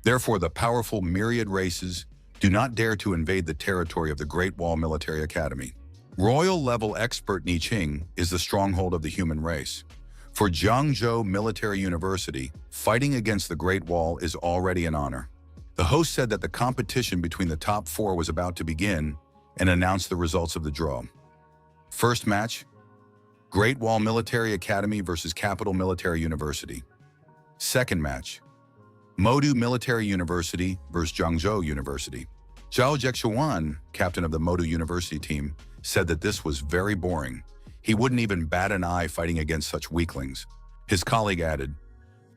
Therefore, the powerful myriad races do not dare to invade the territory of the Great Wall Military Academy. Royal-level expert Ni Qing is the stronghold of the human race. For Jiangzhou Military University, fighting against the Great Wall is already an honor. The host said that the competition between the top four was about to begin and announced the results of the draw. First match, Great Wall Military Academy versus Capital Military University. Second match, Modu Military University versus Jiangzhou University. Zhao Zhexuan, captain of the Modu University team, said that this was very boring. He wouldn't even bat an eye fighting against such weaklings. His colleague added,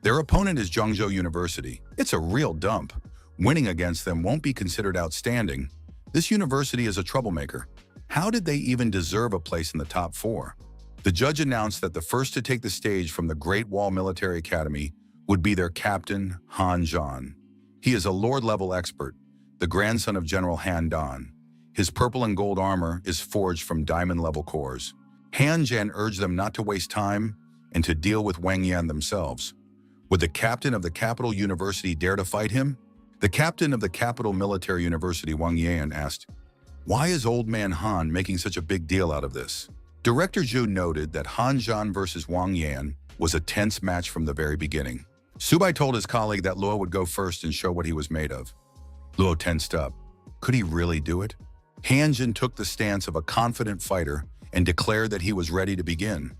"Their opponent is Jiangzhou University. It's a real dump. Winning against them won't be considered outstanding. This university is a troublemaker. How did they even deserve a place in the top four?" The judge announced that the first to take the stage from the Great Wall Military Academy would be their captain, Han Zhan. He is a Lord-level expert, the grandson of General Han Dan. His purple and gold armor is forged from diamond-level cores. Han Zhan urged them not to waste time and to deal with Wang Yan themselves. Would the captain of the Capital University dare to fight him? The captain of the Capital Military University, Wang Yan, asked, "Why is old man Han making such a big deal out of this?" Director Zhu noted that Han Zhan versus Wang Yan was a tense match from the very beginning. Subai told his colleague that Luo would go first and show what he was made of. Luo tensed up. Could he really do it? Han Zhan took the stance of a confident fighter and declared that he was ready to begin.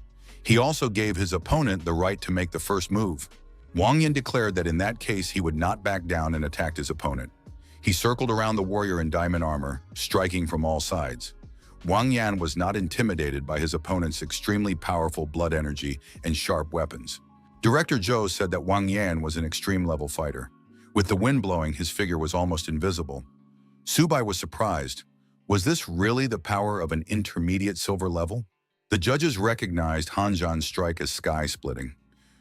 He also gave his opponent the right to make the first move. Wang Yan declared that in that case he would not back down and attacked his opponent. He circled around the warrior in diamond armor, striking from all sides. Wang Yan was not intimidated by his opponent's extremely powerful blood energy and sharp weapons. Director Zhou said that Wang Yan was an extreme-level fighter. With the wind blowing, his figure was almost invisible. Subai was surprised. Was this really the power of an intermediate silver level? The judges recognized Han Zhan's strike as sky-splitting.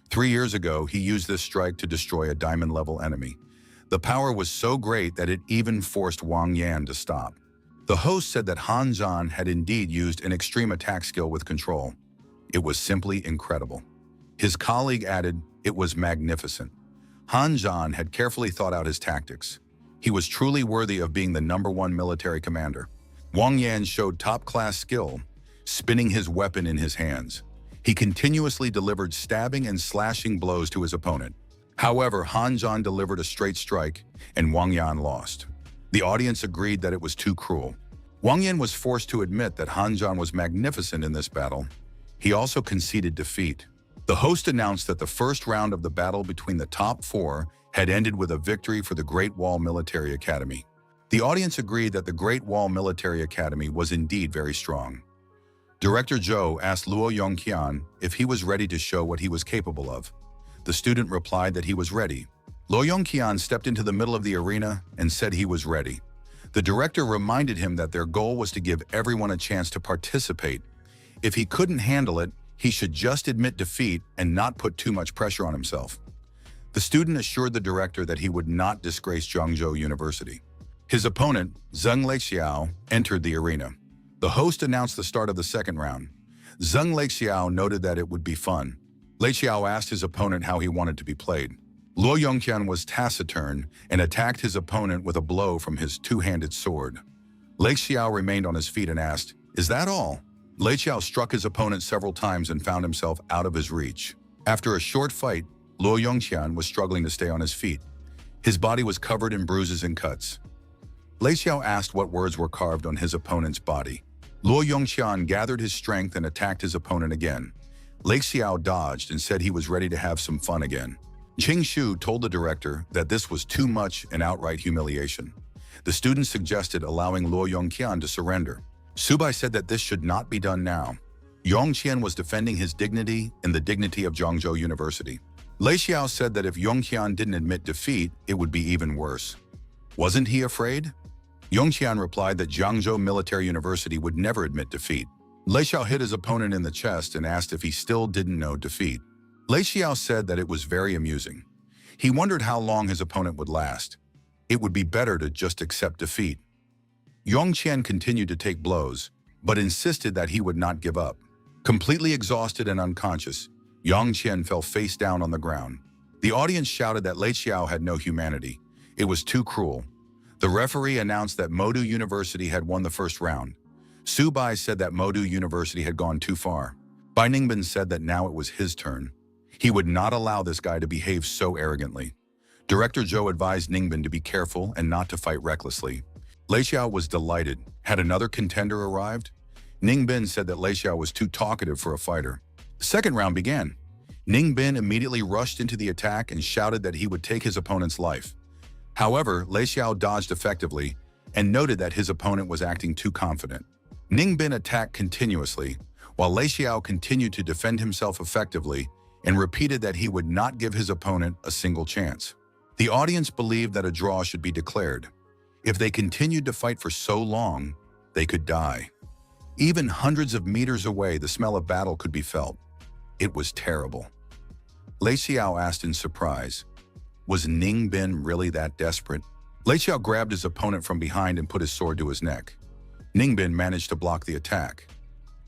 3 years ago, he used this strike to destroy a diamond-level enemy. The power was so great that it even forced Wang Yan to stop. The host said that Han Zhan had indeed used an extreme attack skill with control. It was simply incredible. His colleague added, it was magnificent. Han Zhan had carefully thought out his tactics. He was truly worthy of being the #1 military commander. Wang Yan showed top-class skill, spinning his weapon in his hands. He continuously delivered stabbing and slashing blows to his opponent. However, Han Zhan delivered a straight strike, and Wang Yan lost. The audience agreed that it was too cruel. Wang Yan was forced to admit that Han Zhan was magnificent in this battle. He also conceded defeat. The host announced that the first round of the battle between the top four had ended with a victory for the Great Wall Military Academy. The audience agreed that the Great Wall Military Academy was indeed very strong. Director Zhou asked Luo Yongqian if he was ready to show what he was capable of. The student replied that he was ready. Luo Yongqian stepped into the middle of the arena and said he was ready. The director reminded him that their goal was to give everyone a chance to participate. If he couldn't handle it, he should just admit defeat and not put too much pressure on himself. The student assured the director that he would not disgrace Zhangzhou University. His opponent, Zheng Leixiao, entered the arena. The host announced the start of the second round. Zheng Leixiao noted that it would be fun. Leixiao asked his opponent how he wanted to be played. Luo Yongqian was taciturn and attacked his opponent with a blow from his two-handed sword. Leixiao remained on his feet and asked, "Is that all?" Leixiao struck his opponent several times and found himself out of his reach. After a short fight, Luo Yongqian was struggling to stay on his feet. His body was covered in bruises and cuts. Leixiao asked what words were carved on his opponent's body. Luo Yongqian gathered his strength and attacked his opponent again. Leixiao dodged and said he was ready to have some fun again. Qing Shu told the director that this was too much and outright humiliation. The student suggested allowing Luo Yongqian to surrender. Subai said that this should not be done now. Yongqian was defending his dignity and the dignity of Zhangzhou University. Leixiao said that if Yongqian didn't admit defeat, it would be even worse. Wasn't he afraid? Yongqian replied that Zhangzhou Military University would never admit defeat. Leixiao hit his opponent in the chest and asked if he still didn't know defeat. Leixiao said that it was very amusing. He wondered how long his opponent would last. It would be better to just accept defeat. Yongqian continued to take blows, but insisted that he would not give up. Completely exhausted and unconscious, Yongqian fell face down on the ground. The audience shouted that Leixiao had no humanity. It was too cruel. The referee announced that Modu University had won the first round. Subai said that Modu University had gone too far. Bai Ningbin said that now it was his turn. He would not allow this guy to behave so arrogantly. Director Zhou advised Ningbin to be careful and not to fight recklessly. Leixiao was delighted. Had another contender arrived? Ningbin said that Leixiao was too talkative for a fighter. The second round began. Ningbin immediately rushed into the attack and shouted that he would take his opponent's life. However, Leixiao dodged effectively and noted that his opponent was acting too confident. Ningbin attacked continuously, while Leixiao continued to defend himself effectively and repeated that he would not give his opponent a single chance. The audience believed that a draw should be declared. If they continued to fight for so long, they could die. Even hundreds of meters away, the smell of battle could be felt. It was terrible. Leixiao asked in surprise, was Ningbin really that desperate? Leixiao grabbed his opponent from behind and put his sword to his neck. Ningbin managed to block the attack.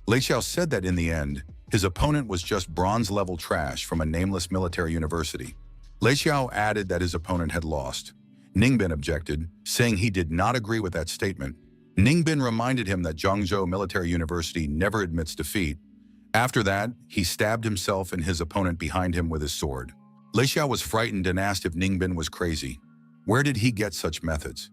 Leixiao said that in the end, his opponent was just bronze-level trash from a nameless military university. Leixiao added that his opponent had lost. Ningbin objected, saying he did not agree with that statement. Ningbin reminded him that Zhangzhou Military University never admits defeat. After that, he stabbed himself and his opponent behind him with his sword. Leixiao was frightened and asked if Ningbin was crazy. Where did he get such methods?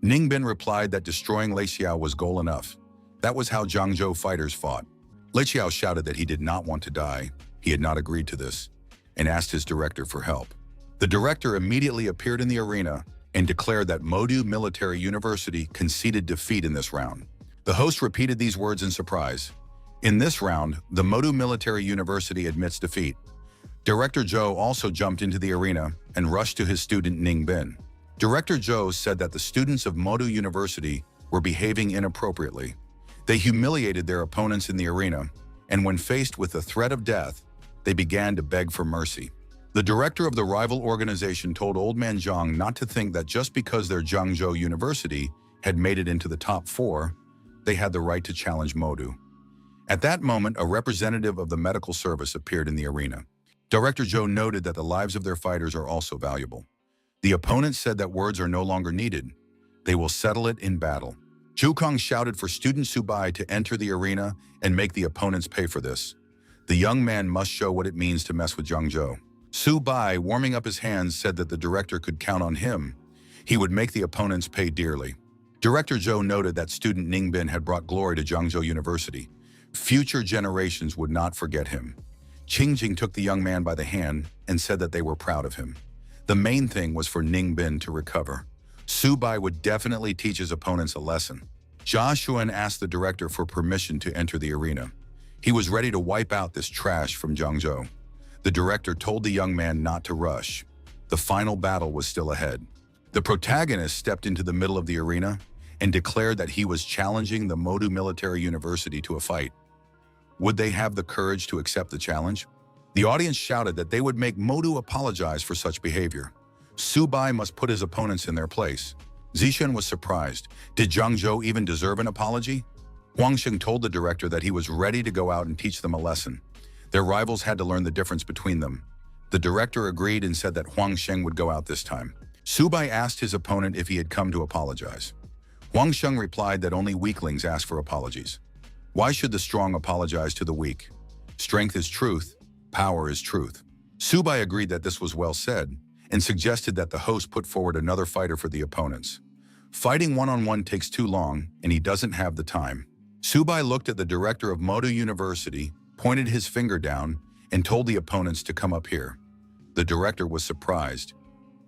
Ningbin replied that destroying Leixiao was goal enough. That was how Zhangzhou fighters fought. Leixiao shouted that he did not want to die. He had not agreed to this, and asked his director for help. The director immediately appeared in the arena and declared that Modu Military University conceded defeat in this round. The host repeated these words in surprise. In this round, the Modu Military University admits defeat. Director Zhou also jumped into the arena and rushed to his student Ningbin. Director Zhou said that the students of Modu University were behaving inappropriately. They humiliated their opponents in the arena, and when faced with the threat of death, they began to beg for mercy. The director of the rival organization told Old Man Zhang not to think that just because their Zhangzhou University had made it into the top 4, they had the right to challenge Modu. At that moment, a representative of the medical service appeared in the arena. Director Zhou noted that the lives of their fighters are also valuable. The opponent said that words are no longer needed. They will settle it in battle. Zhu Kong shouted for student Subai to enter the arena and make the opponents pay for this. The young man must show what it means to mess with Zhangzhou. Subai, warming up his hands, said that the director could count on him. He would make the opponents pay dearly. Director Zhou noted that student Ningbin had brought glory to Zhangzhou University. Future generations would not forget him. Qingjing took the young man by the hand and said that they were proud of him. The main thing was for Ningbin to recover. Su Bai would definitely teach his opponents a lesson. Jia Xuan asked the director for permission to enter the arena. He was ready to wipe out this trash from Zhangzhou. The director told the young man not to rush. The final battle was still ahead. The protagonist stepped into the middle of the arena and declared that he was challenging the Modu Military University to a fight. Would they have the courage to accept the challenge? The audience shouted that they would make Modu apologize for such behavior. Su Bai must put his opponents in their place. Zixuan was surprised. Did Zhangzhou even deserve an apology? Huangsheng told the director that he was ready to go out and teach them a lesson. Their rivals had to learn the difference between them. The director agreed and said that Huangsheng would go out this time. Su Bai asked his opponent if he had come to apologize. Huangsheng replied that only weaklings ask for apologies. Why should the strong apologize to the weak? Strength is truth, power is truth. Su Bai agreed that this was well said and suggested that the host put forward another fighter for the opponents. Fighting one-on-one takes too long and he doesn't have the time. Su Bai looked at the director of Modu University, pointed his finger down, and told the opponents to come up here. The director was surprised.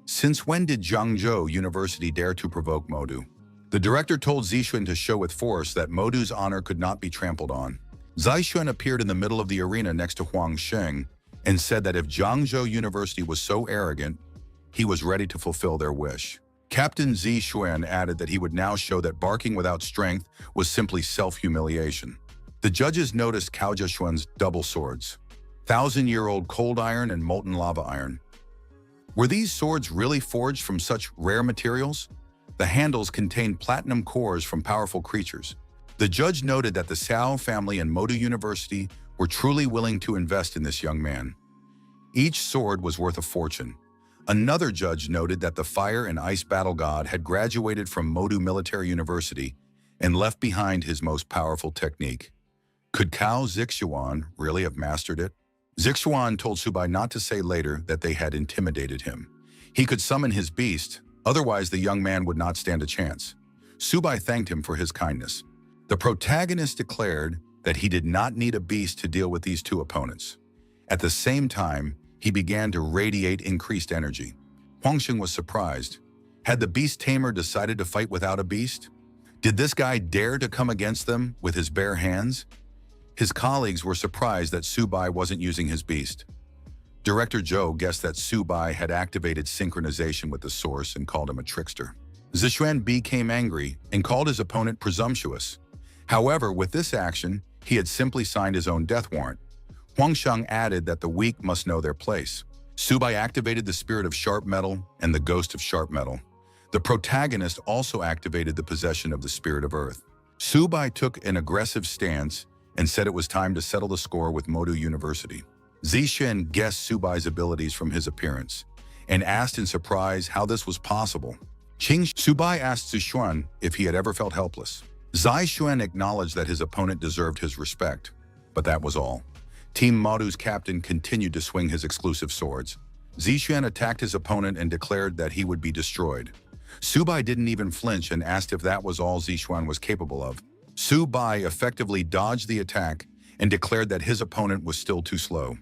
Since when did Zhangzhou University dare to provoke Modu? The director told Zixuan to show with force that Modu's honor could not be trampled on. Zixuan appeared in the middle of the arena next to Huangsheng and said that if Zhangzhou University was so arrogant, he was ready to fulfill their wish. Captain Zixuan added that he would now show that barking without strength was simply self-humiliation. The judges noticed Cao Zhishuan's double swords, 1,000-year-old cold iron and molten lava iron. Were these swords really forged from such rare materials? The handles contained platinum cores from powerful creatures. The judge noted that the Cao family and Modu University were truly willing to invest in this young man. Each sword was worth a fortune. Another judge noted that the fire and ice battle god had graduated from Modu Military University and left behind his most powerful technique. Could Cao Zixuan really have mastered it? Zixuan told Su Bai not to say later that they had intimidated him. He could summon his beast, otherwise the young man would not stand a chance. Su Bai thanked him for his kindness. The protagonist declared that he did not need a beast to deal with these two opponents. At the same time, he began to radiate increased energy. Huangsheng was surprised. Had the beast tamer decided to fight without a beast? Did this guy dare to come against them with his bare hands? His colleagues were surprised that Su Bai wasn't using his beast. Director Zhou guessed that Su Bai had activated synchronization with the source and called him a trickster. Zixuan became angry and called his opponent presumptuous. However, with this action, he had simply signed his own death warrant. Huangsheng added that the weak must know their place. Su Bai activated the spirit of sharp metal and the ghost of sharp metal. The protagonist also activated the possession of the spirit of earth. Su Bai took an aggressive stance and said it was time to settle the score with Modu University. Zixuan guessed Su Bai's abilities from his appearance and asked in surprise how this was possible. Su Bai asked Zixuan if he had ever felt helpless. Zixuan acknowledged that his opponent deserved his respect, but that was all. Team Modu's captain continued to swing his exclusive swords. Zixuan attacked his opponent and declared that he would be destroyed. Su Bai didn't even flinch and asked if that was all Zixuan was capable of. Su Bai effectively dodged the attack and declared that his opponent was still too slow.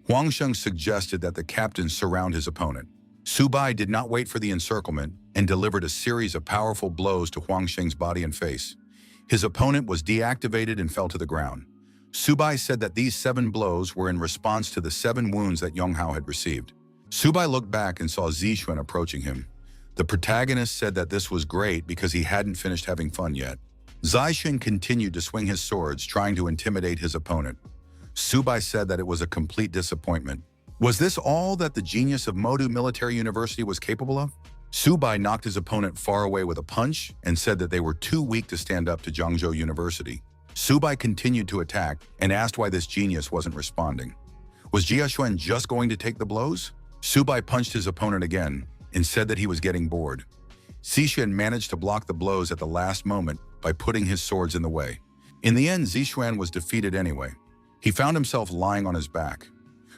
Huangsheng suggested that the captain surround his opponent. Su Bai did not wait for the encirclement and delivered a series of powerful blows to Huangsheng's body and face. His opponent was deactivated and fell to the ground. Su Bai said that these 7 blows were in response to the 7 wounds that Yonghao had received. Su Bai looked back and saw Zixuan approaching him. The protagonist said that this was great because he hadn't finished having fun yet. Zixuan continued to swing his swords, trying to intimidate his opponent. Su Bai said that it was a complete disappointment. Was this all that the genius of Modu Military University was capable of? Su Bai knocked his opponent far away with a punch and said that they were too weak to stand up to Zhangzhou University. Su Bai continued to attack and asked why this genius wasn't responding. Was Jia Xuan just going to take the blows? Su Bai punched his opponent again and said that he was getting bored. Zixuan managed to block the blows at the last moment by putting his swords in the way. In the end, Zixuan was defeated anyway. He found himself lying on his back.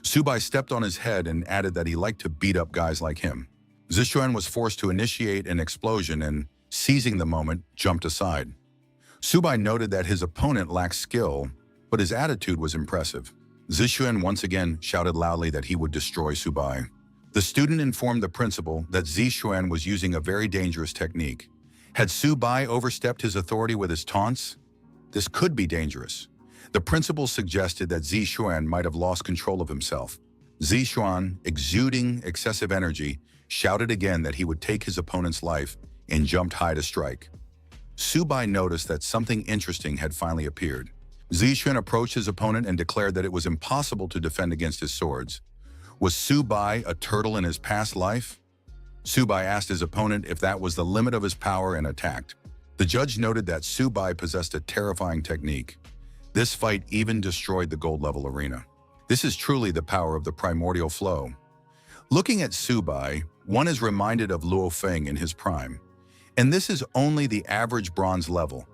Su Bai stepped on his head and added that he liked to beat up guys like him. Zixuan was forced to initiate an explosion and, seizing the moment, jumped aside. Su Bai noted that his opponent lacked skill, but his attitude was impressive. Zixuan once again shouted loudly that he would destroy Subai. The student informed the principal that Zixuan was using a very dangerous technique. Had Subai overstepped his authority with his taunts? This could be dangerous. The principal suggested that Zixuan might have lost control of himself. Zixuan, exuding excessive energy, shouted again that he would take his opponent's life and jumped high to strike. Subai noticed that something interesting had finally appeared. Zixuan approached his opponent and declared that it was impossible to defend against his swords. Was Subai a turtle in his past life? Subai asked his opponent if that was the limit of his power and attacked. The judge noted that Subai possessed a terrifying technique. This fight even destroyed the gold-level arena. This is truly the power of the primordial flow. Looking at Subai, one is reminded of Luo Feng in his prime. And this is only the average bronze level.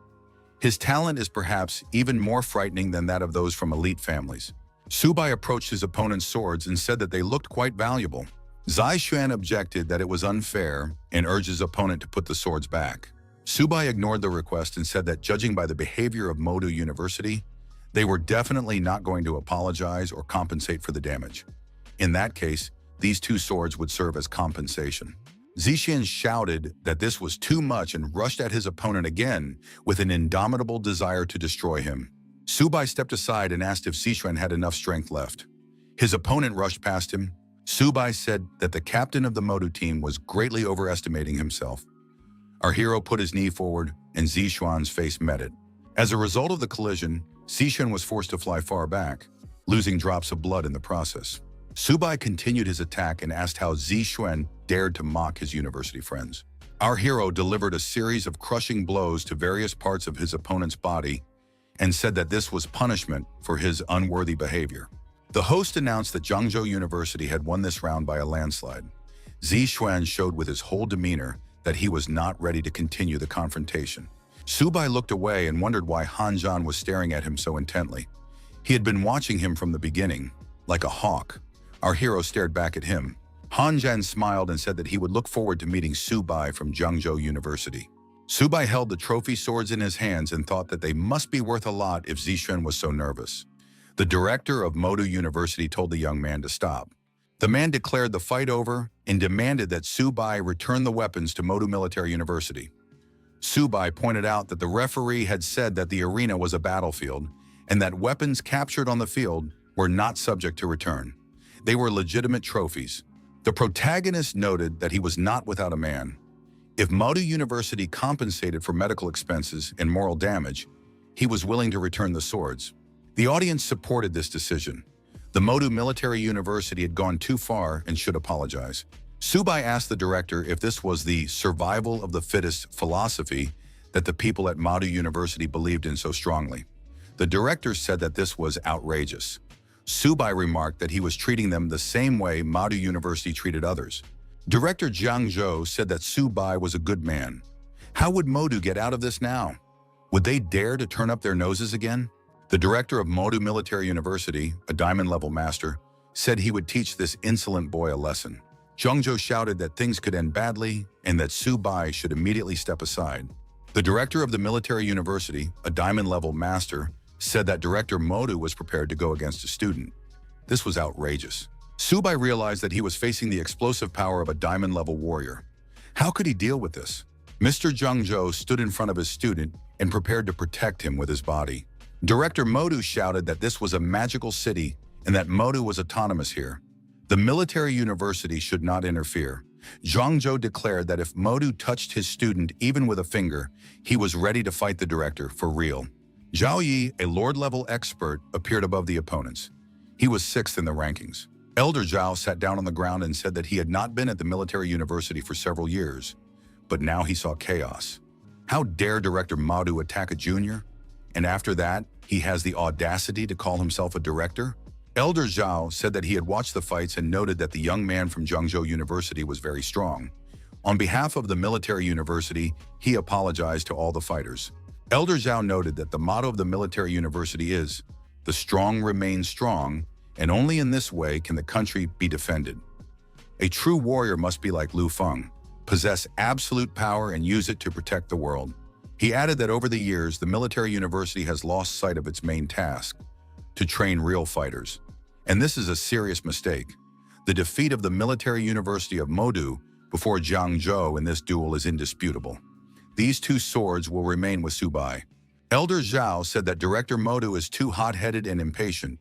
His talent is perhaps even more frightening than that of those from elite families. Subai approached his opponent's swords and said that they looked quite valuable. Zixuan objected that it was unfair and urged his opponent to put the swords back. Subai ignored the request and said that judging by the behavior of Modu University, they were definitely not going to apologize or compensate for the damage. In that case, these two swords would serve as compensation. Zixuan shouted that this was too much and rushed at his opponent again with an indomitable desire to destroy him. Subai stepped aside and asked if Zixuan had enough strength left. His opponent rushed past him. Subai said that the captain of the Modu team was greatly overestimating himself. Our hero put his knee forward and Zixuan's face met it. As a result of the collision, Zixuan was forced to fly far back, losing drops of blood in the process. Subai continued his attack and asked how Zixuan dared to mock his university friends. Our hero delivered a series of crushing blows to various parts of his opponent's body and said that this was punishment for his unworthy behavior. The host announced that Zhangzhou University had won this round by a landslide. Zixuan showed with his whole demeanor that he was not ready to continue the confrontation. Subai looked away and wondered why Han Zhan was staring at him so intently. He had been watching him from the beginning, like a hawk. Our hero stared back at him. Han Zhan smiled and said that he would look forward to meeting Subai from Zhangzhou University. Subai held the trophy swords in his hands and thought that they must be worth a lot if Zixuan was so nervous. The director of Modu University told the young man to stop. The man declared the fight over and demanded that Subai return the weapons to Modu Military University. Subai pointed out that the referee had said that the arena was a battlefield and that weapons captured on the field were not subject to return. They were legitimate trophies. The protagonist noted that he was not without a man. If Modu University compensated for medical expenses and moral damage, he was willing to return the swords. The audience supported this decision. The Modu Military University had gone too far and should apologize. Subai asked the director if this was the survival of the fittest philosophy that the people at Modu University believed in so strongly. The director said that this was outrageous. Subai remarked that he was treating them the same way Modu University treated others. Director Jiang Zhou said that Subai was a good man. How would Modu get out of this now? Would they dare to turn up their noses again? The director of Modu Military University, a diamond-level master, said he would teach this insolent boy a lesson. Jiang Zhou shouted that things could end badly and that Subai should immediately step aside. The director of the military university, a diamond-level master, said that Director Modu was prepared to go against a student. This was outrageous. Subai realized that he was facing the explosive power of a diamond-level warrior. How could he deal with this? Mr. Jiang Zhou stood in front of his student and prepared to protect him with his body. Director Modu shouted that this was a magical city and that Modu was autonomous here. The military university should not interfere. Jiang Zhou declared that if Modu touched his student even with a finger, he was ready to fight the director for real. Zhao Yi, a lord-level expert, appeared above the opponents. He was 6th in the rankings. Elder Zhao sat down on the ground and said that he had not been at the military university for several years, but now he saw chaos. How dare Director Modu attack a junior? And after that, he has the audacity to call himself a director? Elder Zhao said that he had watched the fights and noted that the young man from Zhangzhou University was very strong. On behalf of the military university, he apologized to all the fighters. Elder Zhao noted that the motto of the military university is, "The strong remain strong, and only in this way can the country be defended." A true warrior must be like Lu Feng, possess absolute power and use it to protect the world. He added that over the years, the military university has lost sight of its main task, to train real fighters. And this is a serious mistake. The defeat of the Military University of Modu before Jiangzhou in this duel is indisputable. These two swords will remain with Subai. Elder Zhao said that Director Modu is too hot-headed and impatient,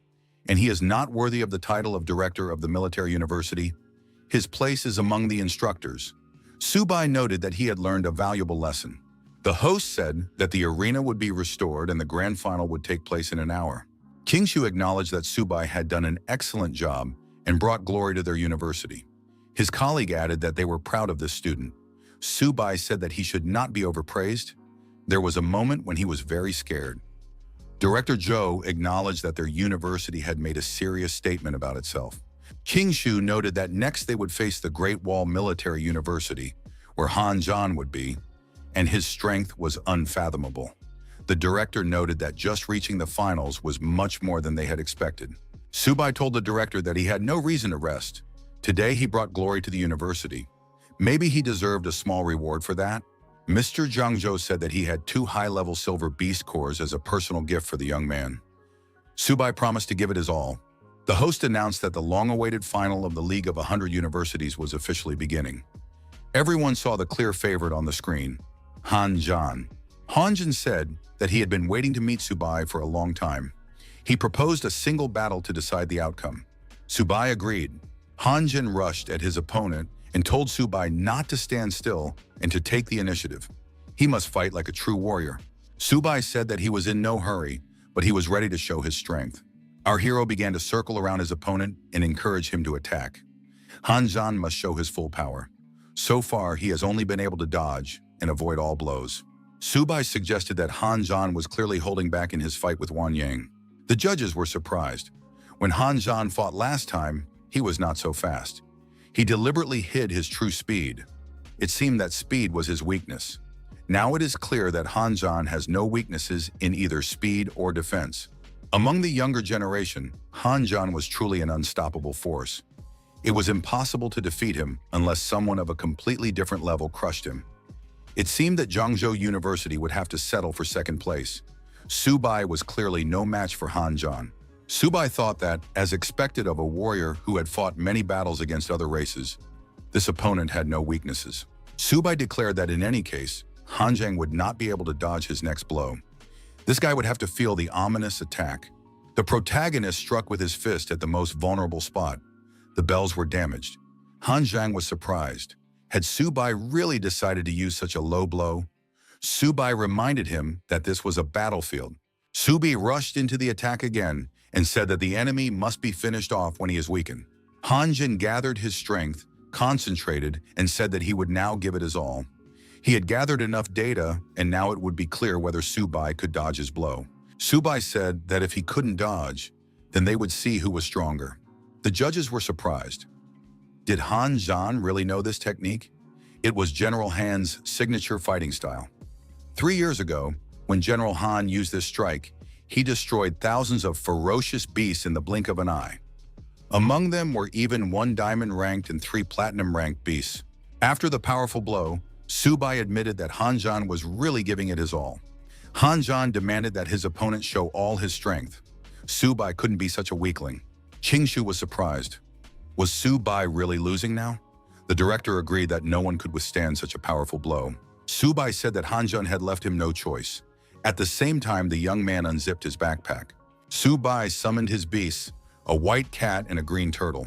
and he is not worthy of the title of Director of the Military University. His place is among the instructors. Subai noted that he had learned a valuable lesson. The host said that the arena would be restored and the grand final would take place in an hour. Qingshu acknowledged that Subai had done an excellent job and brought glory to their university. His colleague added that they were proud of this student. Subai said that he should not be overpraised. There was a moment when he was very scared. Director Zhou acknowledged that their university had made a serious statement about itself. Qingshu noted that next they would face the Great Wall Military University, where Han Zhan would be, and his strength was unfathomable. The director noted that just reaching the finals was much more than they had expected. Subai told the director that he had no reason to rest. Today he brought glory to the university. Maybe he deserved a small reward for that. Mr. Jiangzhou said that he had 2 high-level silver beast cores as a personal gift for the young man. Subai promised to give it his all. The host announced that the long-awaited final of the League of 100 Universities was officially beginning. Everyone saw the clear favorite on the screen, Han Zhan. Han Zhan said that he had been waiting to meet Subai for a long time. He proposed a single battle to decide the outcome. Subai agreed. Han Zhan rushed at his opponent and told Subai not to stand still and to take the initiative. He must fight like a true warrior. Subai said that he was in no hurry, but he was ready to show his strength. Our hero began to circle around his opponent and encourage him to attack. Han Zhan must show his full power. So far, he has only been able to dodge and avoid all blows. Subai suggested that Han Zhan was clearly holding back in his fight with Wang Yang. The judges were surprised. When Han Zhan fought last time, he was not so fast. He deliberately hid his true speed. It seemed that speed was his weakness. Now it is clear that Han Zhan has no weaknesses in either speed or defense. Among the younger generation, Han Zhan was truly an unstoppable force. It was impossible to defeat him unless someone of a completely different level crushed him. It seemed that Jiangzhou University would have to settle for second place. Subai was clearly no match for Han Zhan. Subai thought that, as expected of a warrior who had fought many battles against other races, this opponent had no weaknesses. Subai declared that in any case, Han Zhan would not be able to dodge his next blow. This guy would have to feel the ominous attack. The protagonist struck with his fist at the most vulnerable spot. The bells were damaged. Han Zhan was surprised. Had Subai really decided to use such a low blow? Subai reminded him that this was a battlefield. Subai rushed into the attack again and said that the enemy must be finished off when he is weakened. Han Zhan gathered his strength, concentrated, and said that he would now give it his all. He had gathered enough data, and now it would be clear whether Subai could dodge his blow. Subai said that if he couldn't dodge, then they would see who was stronger. The judges were surprised. Did Han Zhan really know this technique? It was General Han's signature fighting style. 3 years ago, when General Han used this strike, he destroyed thousands of ferocious beasts in the blink of an eye. Among them were even 1 diamond-ranked and 3 platinum-ranked beasts. After the powerful blow, Subai admitted that Han Zhan was really giving it his all. Han Zhan demanded that his opponent show all his strength. Subai couldn't be such a weakling. Qingshu was surprised. Was Subai really losing now? The director agreed that no one could withstand such a powerful blow. Subai said that Han Zhan had left him no choice. At the same time, the young man unzipped his backpack. Subai summoned his beasts, a white cat and a green turtle.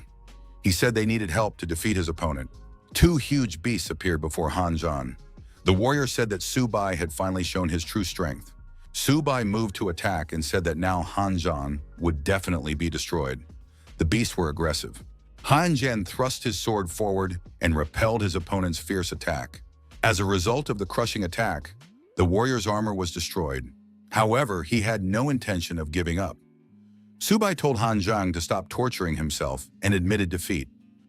He said they needed help to defeat his opponent. 2 huge beasts appeared before Han Zhan. The warrior said that Subai had finally shown his true strength. Subai moved to attack and said that now Han Zhan would definitely be destroyed. The beasts were aggressive. Han Zhan thrust his sword forward and repelled his opponent's fierce attack. As a result of the crushing attack, the warrior's armor was destroyed. However, he had no intention of giving up. Subai told Han Zhan to stop torturing himself and admitted defeat.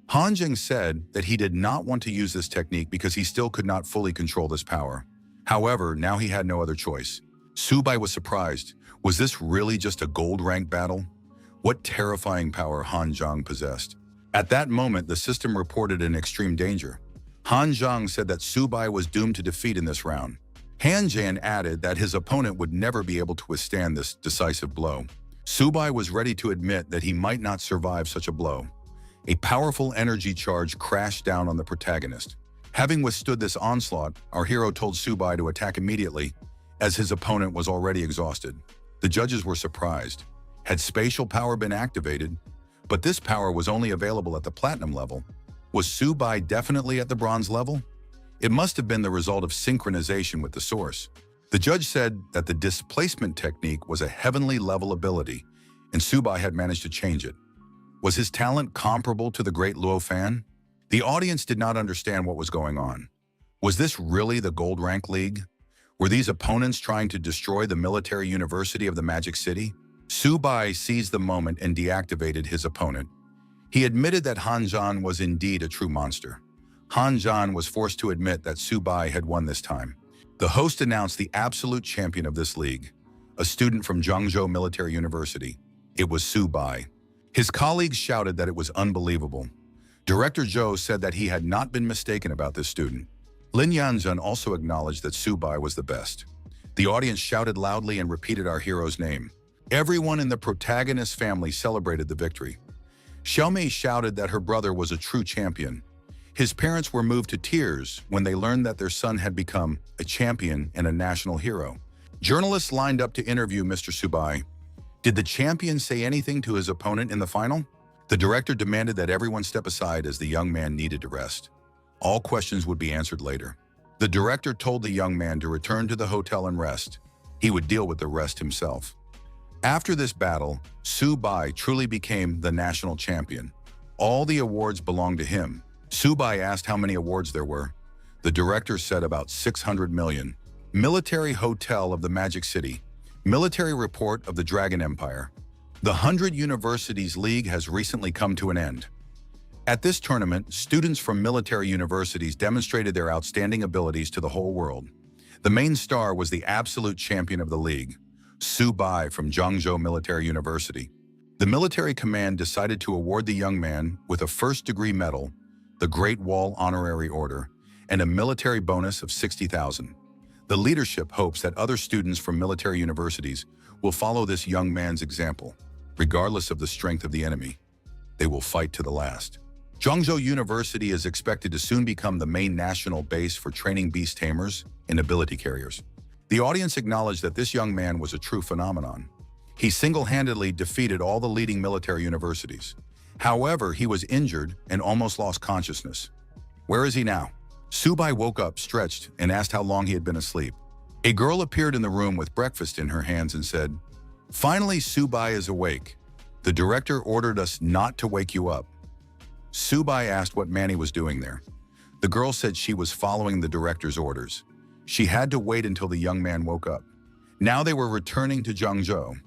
Han Zhan said that he did not want to use this technique because he still could not fully control this power. However, now he had no other choice. Subai was surprised. Was this really just a gold-ranked battle? What terrifying power Han Zhan possessed. At that moment, the system reported an extreme danger. Han Zhan said that Subai was doomed to defeat in this round. Han Zhan added that his opponent would never be able to withstand this decisive blow. Subai was ready to admit that he might not survive such a blow. A powerful energy charge crashed down on the protagonist. Having withstood this onslaught, our hero told Subai to attack immediately, as his opponent was already exhausted. The judges were surprised. Had spatial power been activated? But this power was only available at the platinum level. Was Subai definitely at the bronze level? It must have been the result of synchronization with the source. The judge said that the displacement technique was a heavenly level ability, and Subai had managed to change it. Was his talent comparable to the great Luo Fan? The audience did not understand what was going on. Was this really the Gold Rank League? Were these opponents trying to destroy the military university of the Magic City? Subai seized the moment and deactivated his opponent. He admitted that Han Zhan was indeed a true monster. Han Zhan was forced to admit that Subai had won this time. The host announced the absolute champion of this league, a student from Zhangzhou Military University. It was Subai. His colleagues shouted that it was unbelievable. Director Zhou said that he had not been mistaken about this student. Lin Yanzhen also acknowledged that Subai was the best. The audience shouted loudly and repeated our hero's name. Everyone in the protagonist's family celebrated the victory. Xiaomei shouted that her brother was a true champion. His parents were moved to tears when they learned that their son had become a champion and a national hero. Journalists lined up to interview Mr. Subai. Did the champion say anything to his opponent in the final? The director demanded that everyone step aside as the young man needed to rest. All questions would be answered later. The director told the young man to return to the hotel and rest. He would deal with the rest himself. After this battle, Subai truly became the national champion. All the awards belonged to him. Subai asked how many awards there were. The director said about 600 million. Military Hotel of the Magic City. Military Report of the Dragon Empire. The 100 Universities League has recently come to an end. At this tournament, students from military universities demonstrated their outstanding abilities to the whole world. The main star was the absolute champion of the league, Subai from Zhangzhou Military University. The military command decided to award the young man with a first-degree medal, the Great Wall Honorary Order, and a military bonus of 60,000. The leadership hopes that other students from military universities will follow this young man's example. Regardless of the strength of the enemy, they will fight to the last. Zhangzhou University is expected to soon become the main national base for training beast tamers and ability carriers. The audience acknowledged that this young man was a true phenomenon. He single-handedly defeated all the leading military universities. However, he was injured and almost lost consciousness. Where is he now? Subai woke up, stretched, and asked how long he had been asleep. A girl appeared in the room with breakfast in her hands and said, "Finally, Subai is awake. The director ordered us not to wake you up." Subai asked what Manny was doing there. The girl said she was following the director's orders. She had to wait until the young man woke up. Now they were returning to Zhangzhou.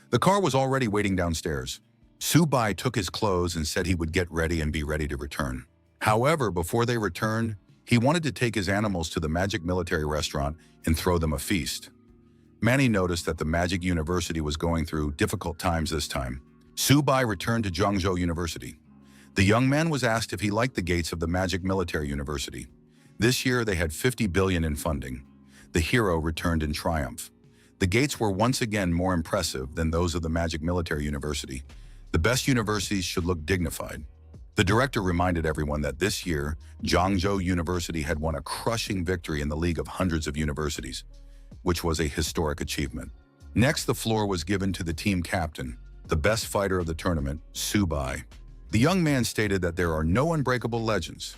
The car was already waiting downstairs. Subai took his clothes and said he would get ready and be ready to return. However, before they returned, he wanted to take his animals to the Magic Military Restaurant and throw them a feast. Manny noticed that the Magic University was going through difficult times this time. Subai returned to Zhangzhou University. The young man was asked if he liked the gates of the Magic Military University. This year, they had 50 billion in funding. The hero returned in triumph. The gates were once again more impressive than those of the Magic Military University. The best universities should look dignified. The director reminded everyone that this year, Zhangzhou University had won a crushing victory in the League of Hundreds of Universities, which was a historic achievement. Next, the floor was given to the team captain, the best fighter of the tournament, Subai. The young man stated that there are no unbreakable legends.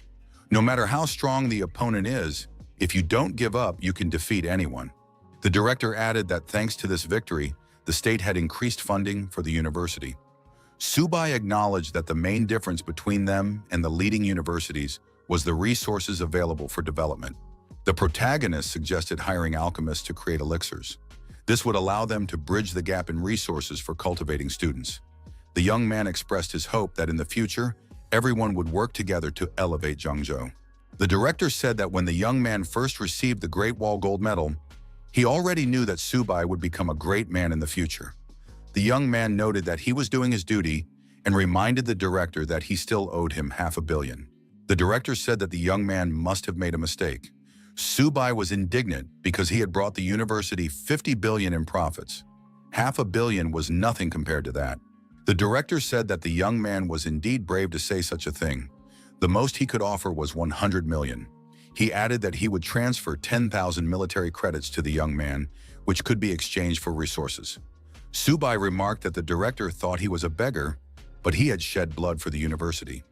No matter how strong the opponent is, if you don't give up, you can defeat anyone. The director added that thanks to this victory, the state had increased funding for the university. Subai acknowledged that the main difference between them and the leading universities was the resources available for development. The protagonist suggested hiring alchemists to create elixirs. This would allow them to bridge the gap in resources for cultivating students. The young man expressed his hope that in the future, everyone would work together to elevate Zhangzhou. The director said that when the young man first received the Great Wall Gold Medal, he already knew that Subai would become a great man in the future. The young man noted that he was doing his duty and reminded the director that he still owed him $500 million. The director said that the young man must have made a mistake. Subai was indignant because he had brought the university 50 billion in profits. 500 million was nothing compared to that. The director said that the young man was indeed brave to say such a thing. The most he could offer was 100 million. He added that he would transfer 10,000 military credits to the young man, which could be exchanged for resources. Subai remarked that the director thought he was a beggar, but he had shed blood for the university.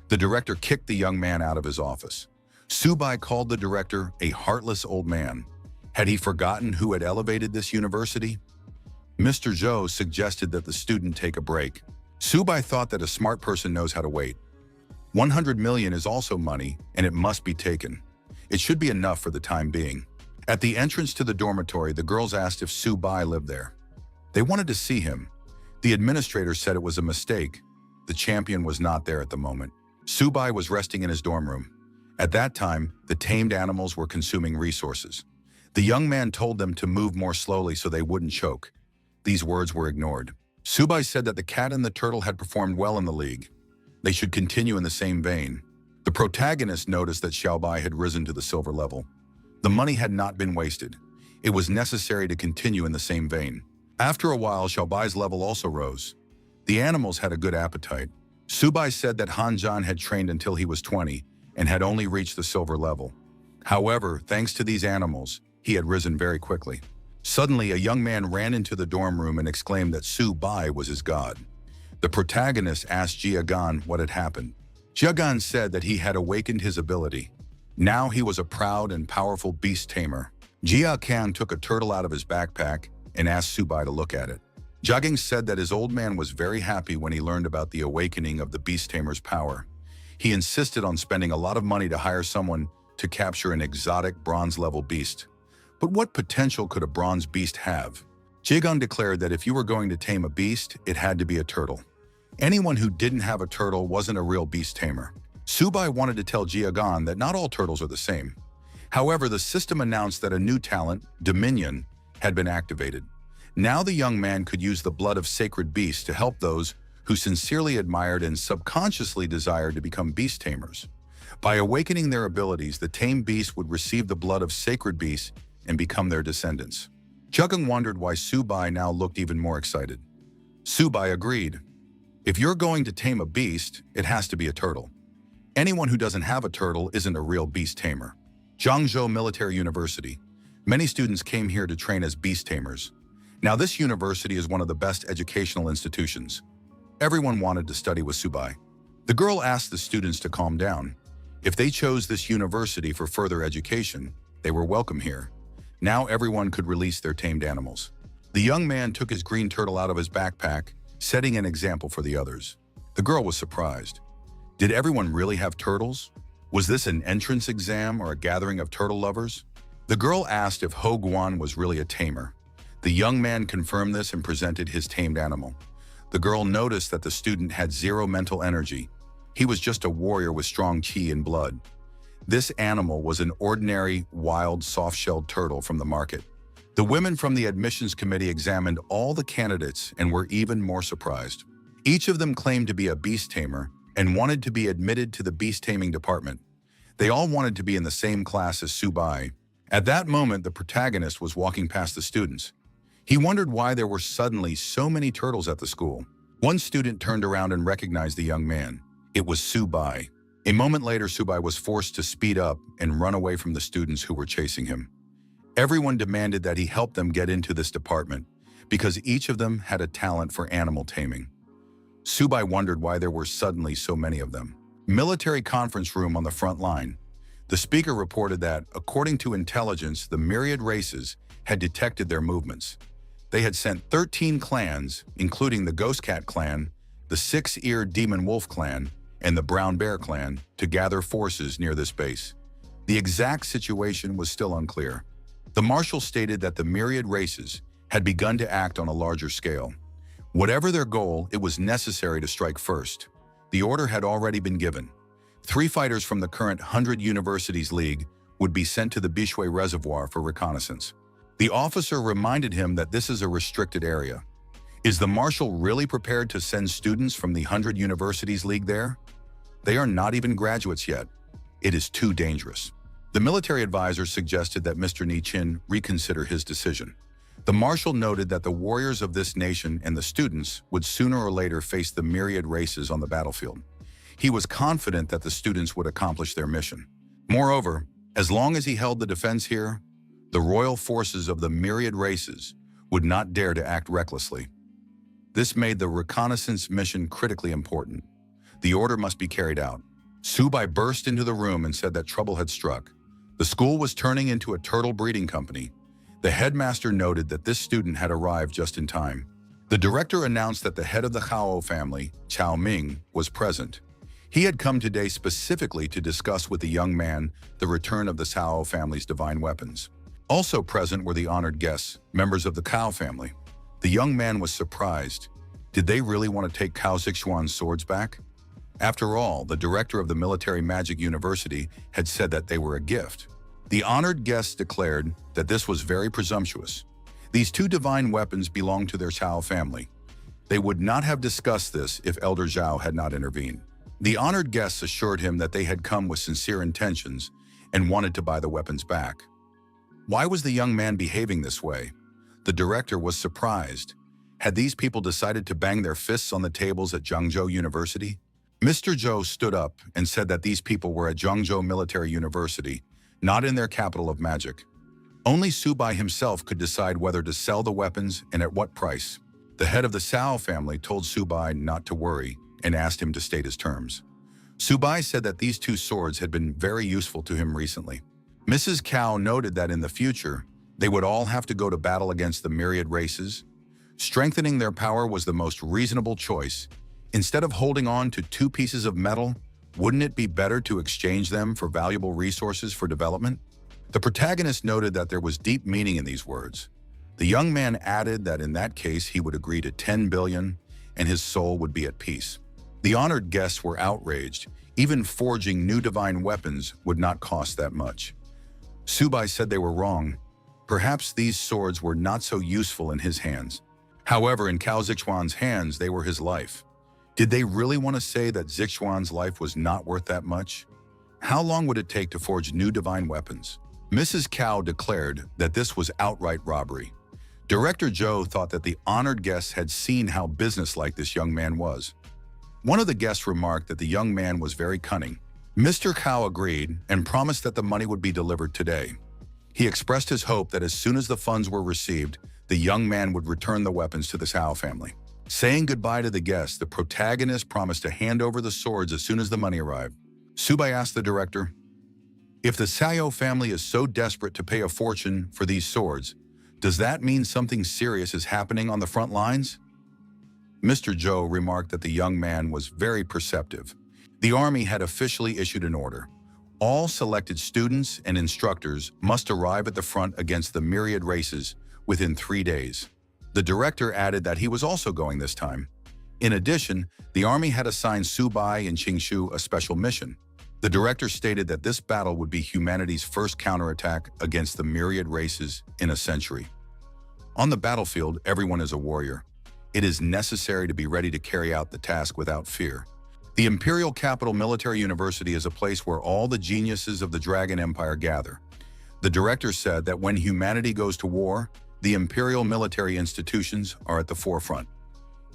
The director kicked the young man out of his office. Subai called the director a heartless old man. Had he forgotten who had elevated this university? Mr. Zhou suggested that the student take a break. Subai thought that a smart person knows how to wait. 100 million is also money, and it must be taken. It should be enough for the time being. At the entrance to the dormitory, the girls asked if Subai lived there. They wanted to see him. The administrator said it was a mistake. The champion was not there at the moment. Subai was resting in his dorm room. At that time, the tamed animals were consuming resources. The young man told them to move more slowly so they wouldn't choke. These words were ignored. Subai said that the cat and the turtle had performed well in the league. They should continue in the same vein. The protagonist noticed that Xiaobai had risen to the silver level. The money had not been wasted. It was necessary to continue in the same vein. After a while, Xiaobai's level also rose. The animals had a good appetite. Subai said that Hanzhan had trained until he was 20 and had only reached the silver level. However, thanks to these animals, he had risen very quickly. Suddenly, a young man ran into the dorm room and exclaimed that Subai was his god. The protagonist asked Jiagan what had happened. Jiagan said that he had awakened his ability. Now he was a proud and powerful beast tamer. Jiagan took a turtle out of his backpack and asked Subai to look at it. Jiagan said that his old man was very happy when he learned about the awakening of the beast tamer's power. He insisted on spending a lot of money to hire someone to capture an exotic bronze-level beast. But what potential could a bronze beast have? Jiagan declared that if you were going to tame a beast, it had to be a turtle. Anyone who didn't have a turtle wasn't a real beast tamer. Subai wanted to tell Jiagan that not all turtles are the same. However, the system announced that a new talent, Dominion, had been activated. Now the young man could use the blood of sacred beasts to help those who sincerely admired and subconsciously desired to become beast tamers. By awakening their abilities, the tamed beast would receive the blood of sacred beasts and become their descendants. Jiagan wondered why Subai now looked even more excited. Subai agreed. If you're going to tame a beast, it has to be a turtle. Anyone who doesn't have a turtle isn't a real beast tamer. Zhangzhou Military University. Many students came here to train as beast tamers. Now this university is one of the best educational institutions. Everyone wanted to study with Subai. The girl asked the students to calm down. If they chose this university for further education, they were welcome here. Now everyone could release their tamed animals. The young man took his green turtle out of his backpack, setting an example for the others. The girl was surprised. Did everyone really have turtles? Was this an entrance exam or a gathering of turtle lovers? The girl asked if Ho Guan was really a tamer. The young man confirmed this and presented his tamed animal. The girl noticed that the student had zero mental energy. He was just a warrior with strong qi and blood. This animal was an ordinary, wild, soft-shelled turtle from the market. The women from the admissions committee examined all the candidates and were even more surprised. Each of them claimed to be a beast tamer and wanted to be admitted to the beast taming department. They all wanted to be in the same class as Subai. At that moment, the protagonist was walking past the students. He wondered why there were suddenly so many turtles at the school. One student turned around and recognized the young man. It was Subai. A moment later, Subai was forced to speed up and run away from the students who were chasing him. Everyone demanded that he help them get into this department because each of them had a talent for animal taming. Subai wondered why there were suddenly so many of them. Military conference room on the front line. The speaker reported that, according to intelligence, the myriad races had detected their movements. They had sent 13 clans, including the Ghost Cat clan, the Six-Eared Demon Wolf clan, and the Brown Bear clan, to gather forces near this base. The exact situation was still unclear. The marshal stated that the myriad races had begun to act on a larger scale. Whatever their goal, it was necessary to strike first. The order had already been given. 3 fighters from the current 100 Universities League would be sent to the Bishui Reservoir for reconnaissance. The officer reminded him that this is a restricted area. Is the marshal really prepared to send students from the 100 Universities League there? They are not even graduates yet. It is too dangerous. The military advisor suggested that Mr. Ni Qin reconsider his decision. The marshal noted that the warriors of this nation and the students would sooner or later face the myriad races on the battlefield. He was confident that the students would accomplish their mission. Moreover, as long as he held the defense here, the royal forces of the myriad races would not dare to act recklessly. This made the reconnaissance mission critically important. The order must be carried out. Subai burst into the room and said that trouble had struck. The school was turning into a turtle breeding company. The headmaster noted that this student had arrived just in time. The director announced that the head of the Hao family, Chao Ming, was present. He had come today specifically to discuss with the young man the return of the Cao family's divine weapons. Also present were the honored guests, members of the Cao family. The young man was surprised. Did they really want to take Cao Zixuan's swords back? After all, the director of the Military Magic University had said that they were a gift. The honored guests declared that this was very presumptuous. These two divine weapons belonged to their Cao family. They would not have discussed this if Elder Zhao had not intervened. The honored guests assured him that they had come with sincere intentions and wanted to buy the weapons back. Why was the young man behaving this way? The director was surprised. Had these people decided to bang their fists on the tables at Zhangzhou University? Mr. Zhou stood up and said that these people were at Zhangzhou Military University, not in their capital of magic. Only Subai himself could decide whether to sell the weapons and at what price. The head of the Cao family told Subai not to worry and asked him to state his terms. Subai said that these two swords had been very useful to him recently. Mrs. Cao noted that in the future, they would all have to go to battle against the myriad races. Strengthening their power was the most reasonable choice. Instead of holding on to two pieces of metal, wouldn't it be better to exchange them for valuable resources for development? The protagonist noted that there was deep meaning in these words. The young man added that in that case he would agree to 10 billion and his soul would be at peace. The honored guests were outraged. Even forging new divine weapons would not cost that much. Subai said they were wrong. Perhaps these swords were not so useful in his hands. However, in Cao Zixuan's hands, they were his life. Did they really want to say that Zixuan's life was not worth that much? How long would it take to forge new divine weapons? Mrs. Cao declared that this was outright robbery. Director Zhou thought that the honored guests had seen how businesslike this young man was. One of the guests remarked that the young man was very cunning. Mr. Cao agreed and promised that the money would be delivered today. He expressed his hope that as soon as the funds were received, the young man would return the weapons to the Cao family. Saying goodbye to the guests, the protagonist promised to hand over the swords as soon as the money arrived. Subai asked the director, "If the Cao family is so desperate to pay a fortune for these swords, does that mean something serious is happening on the front lines?" Mr. Zhou remarked that the young man was very perceptive. The army had officially issued an order. All selected students and instructors must arrive at the front against the myriad races within 3 days. The director added that he was also going this time. In addition, the army had assigned Subai and Qingshu a special mission. The director stated that this battle would be humanity's first counterattack against the myriad races in a century. On the battlefield, everyone is a warrior. It is necessary to be ready to carry out the task without fear. The Imperial Capital Military University is a place where all the geniuses of the Dragon Empire gather. The director said that when humanity goes to war, the imperial military institutions are at the forefront.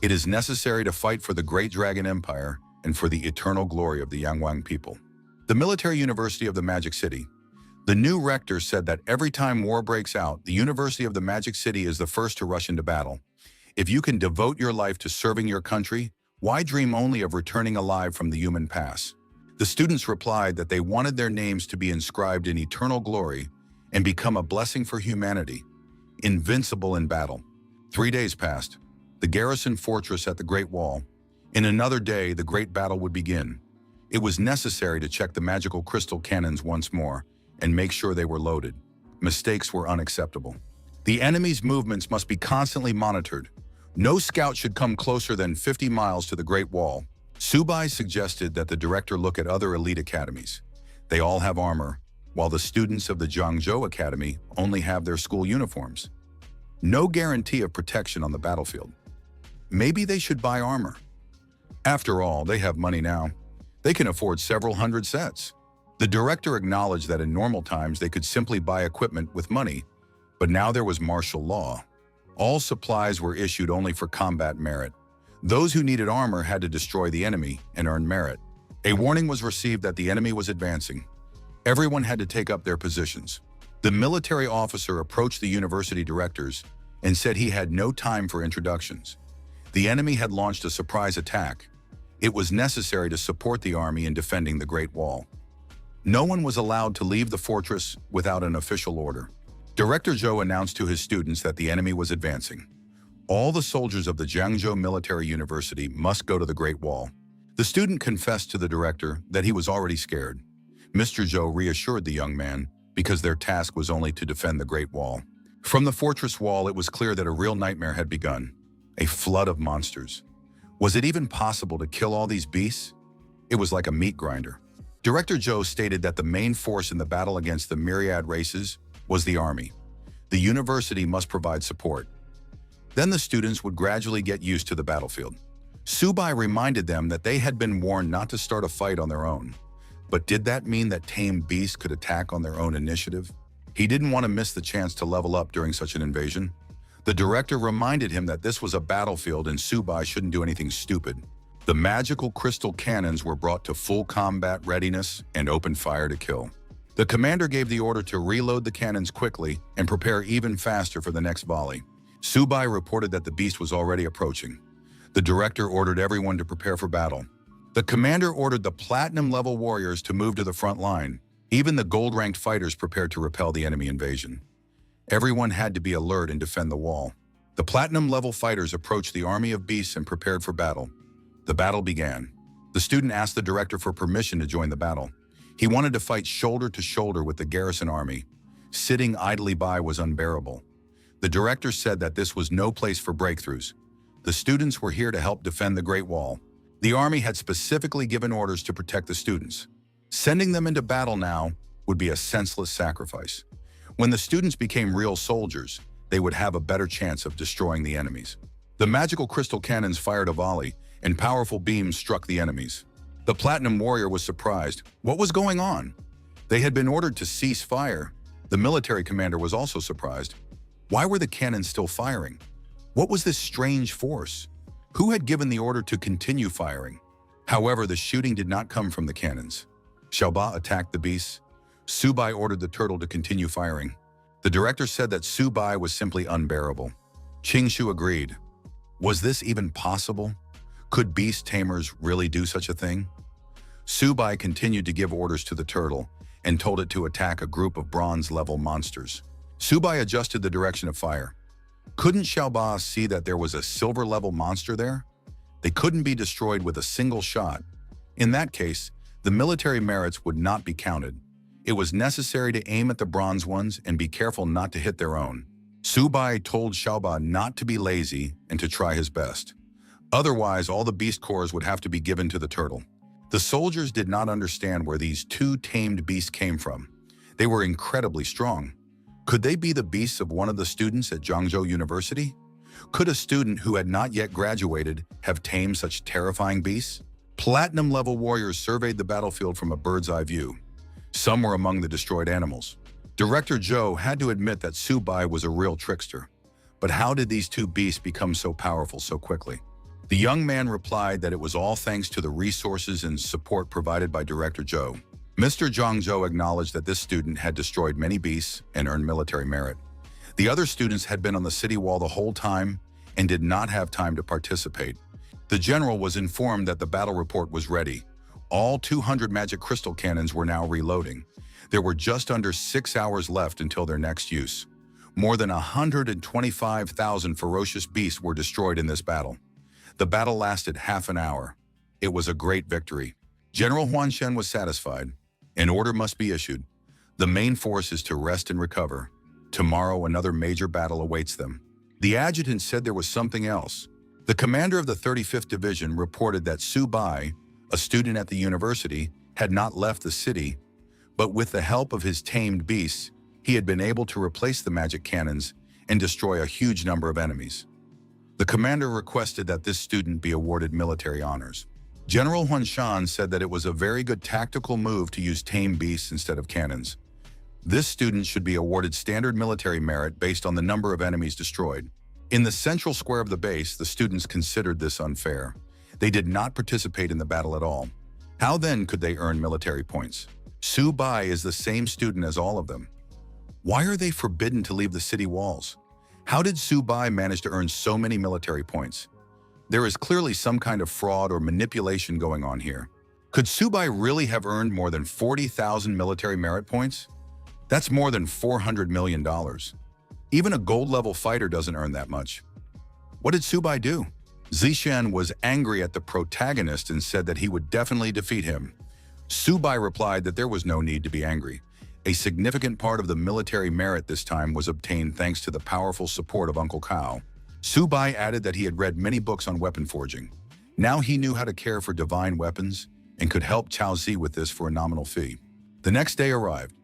It is necessary to fight for the great Dragon Empire and for the eternal glory of the Yangwang people. The Military University of the Magic City. The new rector said that every time war breaks out, the University of the Magic City is the first to rush into battle. If you can devote your life to serving your country, why dream only of returning alive from the human past? The students replied that they wanted their names to be inscribed in eternal glory and become a blessing for humanity, invincible in battle. 3 days passed. The garrison fortress at the Great Wall. In another day, the great battle would begin. It was necessary to check the magical crystal cannons once more and make sure they were loaded. Mistakes were unacceptable. The enemy's movements must be constantly monitored. No scout should come closer than 50 miles to the Great Wall. Subai suggested that the director look at other elite academies. They all have armor, while the students of the Zhangzhou Academy only have their school uniforms. No guarantee of protection on the battlefield. Maybe they should buy armor. After all, they have money now. They can afford several hundred sets. The director acknowledged that in normal times they could simply buy equipment with money, but now there was martial law. All supplies were issued only for combat merit. Those who needed armor had to destroy the enemy and earn merit. A warning was received that the enemy was advancing. Everyone had to take up their positions. The military officer approached the university directors and said he had no time for introductions. The enemy had launched a surprise attack. It was necessary to support the army in defending the Great Wall. No one was allowed to leave the fortress without an official order. Director Zhou announced to his students that the enemy was advancing. All the soldiers of the Jiangzhou Military University must go to the Great Wall. The student confessed to the director that he was already scared. Mr. Zhou reassured the young man because their task was only to defend the Great Wall. From the fortress wall, it was clear that a real nightmare had begun. A flood of monsters. Was it even possible to kill all these beasts? It was like a meat grinder. Director Zhou stated that the main force in the battle against the myriad races was the army. The university must provide support. Then the students would gradually get used to the battlefield. Subai reminded them that they had been warned not to start a fight on their own. But did that mean that tamed beasts could attack on their own initiative? He didn't want to miss the chance to level up during such an invasion. The director reminded him that this was a battlefield and Subai shouldn't do anything stupid. The magical crystal cannons were brought to full combat readiness and opened fire to kill. The commander gave the order to reload the cannons quickly and prepare even faster for the next volley. Subai reported that the beast was already approaching. The director ordered everyone to prepare for battle. The commander ordered the platinum-level warriors to move to the front line. Even the gold-ranked fighters prepared to repel the enemy invasion. Everyone had to be alert and defend the wall. The platinum-level fighters approached the army of beasts and prepared for battle. The battle began. The student asked the director for permission to join the battle. He wanted to fight shoulder to shoulder with the garrison army. Sitting idly by was unbearable. The director said that this was no place for breakthroughs. The students were here to help defend the Great Wall. The army had specifically given orders to protect the students. Sending them into battle now would be a senseless sacrifice. When the students became real soldiers, they would have a better chance of destroying the enemies. The magical crystal cannons fired a volley, and powerful beams struck the enemies. The Platinum Warrior was surprised. What was going on? They had been ordered to cease fire. The military commander was also surprised. Why were the cannons still firing? What was this strange force? Who had given the order to continue firing? However, the shooting did not come from the cannons. Xiaoba attacked the beasts. Subai ordered the turtle to continue firing. The director said that Subai was simply unbearable. Qingshu agreed. Was this even possible? Could beast tamers really do such a thing? Subai continued to give orders to the turtle and told it to attack a group of bronze-level monsters. Subai adjusted the direction of fire. Couldn't Xiaoba see that there was a silver-level monster there? They couldn't be destroyed with a single shot. In that case, the military merits would not be counted. It was necessary to aim at the bronze ones and be careful not to hit their own. Subai told Xiaoba not to be lazy and to try his best. Otherwise, all the beast cores would have to be given to the turtle. The soldiers did not understand where these two tamed beasts came from. They were incredibly strong. Could they be the beasts of one of the students at Jiangzhou University? Could a student who had not yet graduated have tamed such terrifying beasts? Platinum-level warriors surveyed the battlefield from a bird's-eye view. Some were among the destroyed animals. Director Zhou had to admit that Subai was a real trickster. But how did these two beasts become so powerful so quickly? The young man replied that it was all thanks to the resources and support provided by Director Zhou. Mr. Zhou acknowledged that this student had destroyed many beasts and earned military merit. The other students had been on the city wall the whole time and did not have time to participate. The general was informed that the battle report was ready. All 200 magic crystal cannons were now reloading. There were just under 6 hours left until their next use. More than 125,000 ferocious beasts were destroyed in this battle. The battle lasted half an hour. It was a great victory. General Huanshen was satisfied. An order must be issued. The main force is to rest and recover. Tomorrow, another major battle awaits them. The adjutant said there was something else. The commander of the 35th Division reported that Subai, a student at the university, had not left the city, but with the help of his tamed beasts, he had been able to replace the magic cannons and destroy a huge number of enemies. The commander requested that this student be awarded military honors. General Huanshan said that it was a very good tactical move to use tame beasts instead of cannons. This student should be awarded standard military merit based on the number of enemies destroyed. In the central square of the base, the students considered this unfair. They did not participate in the battle at all. How then could they earn military points? Su Bai is the same student as all of them. Why are they forbidden to leave the city walls? How did Su Bai manage to earn so many military points? There is clearly some kind of fraud or manipulation going on here. Could Su Bai really have earned more than 40,000 military merit points? That's more than $400 million. Even a gold-level fighter doesn't earn that much. What did Su Bai do? Zishan was angry at the protagonist and said that he would definitely defeat him. Su Bai replied that there was no need to be angry. A significant part of the military merit this time was obtained thanks to the powerful support of Uncle Kao. Su Bai added that he had read many books on weapon forging. Now he knew how to care for divine weapons and could help Cao Zi with this for a nominal fee. The next day arrived.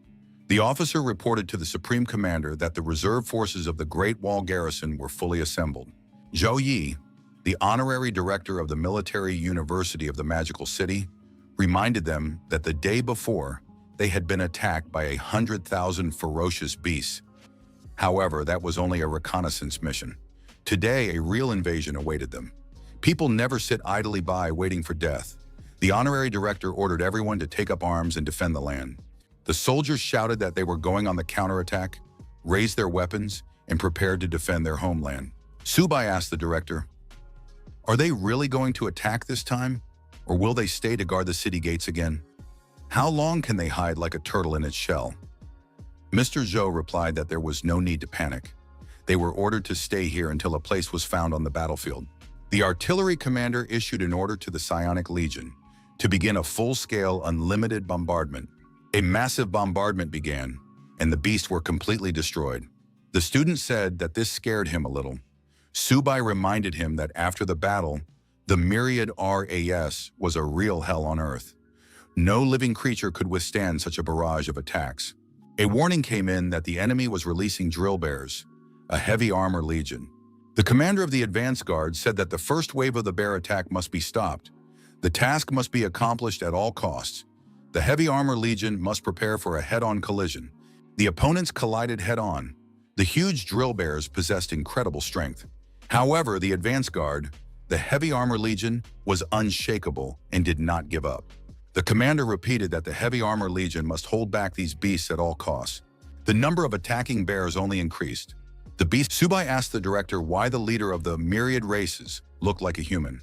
The officer reported to the Supreme Commander that the reserve forces of the Great Wall Garrison were fully assembled. Zhou Yi, the honorary director of the Military University of the Magical City, reminded them that the day before, they had been attacked by 100,000 ferocious beasts. However, that was only a reconnaissance mission. Today, a real invasion awaited them. People never sit idly by waiting for death. The honorary director ordered everyone to take up arms and defend the land. The soldiers shouted that they were going on the counterattack, raised their weapons, and prepared to defend their homeland. Su Bai asked the director, "Are they really going to attack this time, or will they stay to guard the city gates again? How long can they hide like a turtle in its shell?" Mr. Zhou replied that there was no need to panic. They were ordered to stay here until a place was found on the battlefield. The artillery commander issued an order to the Psionic Legion to begin a full-scale, unlimited bombardment. A massive bombardment began, and the beasts were completely destroyed. The student said that this scared him a little. Su Bai reminded him that after the battle, the myriad RAS was a real hell on earth. No living creature could withstand such a barrage of attacks. A warning came in that the enemy was releasing drill bears, a heavy armor legion. The commander of the advance guard said that the first wave of the bear attack must be stopped. The task must be accomplished at all costs. The heavy armor legion must prepare for a head-on collision. The opponents collided head-on. The huge drill bears possessed incredible strength. However, the advance guard, the heavy armor legion, was unshakable and did not give up. The commander repeated that the heavy armor legion must hold back these beasts at all costs. The number of attacking bears only increased. The beast Su Bai asked the director why the leader of the myriad races looked like a human.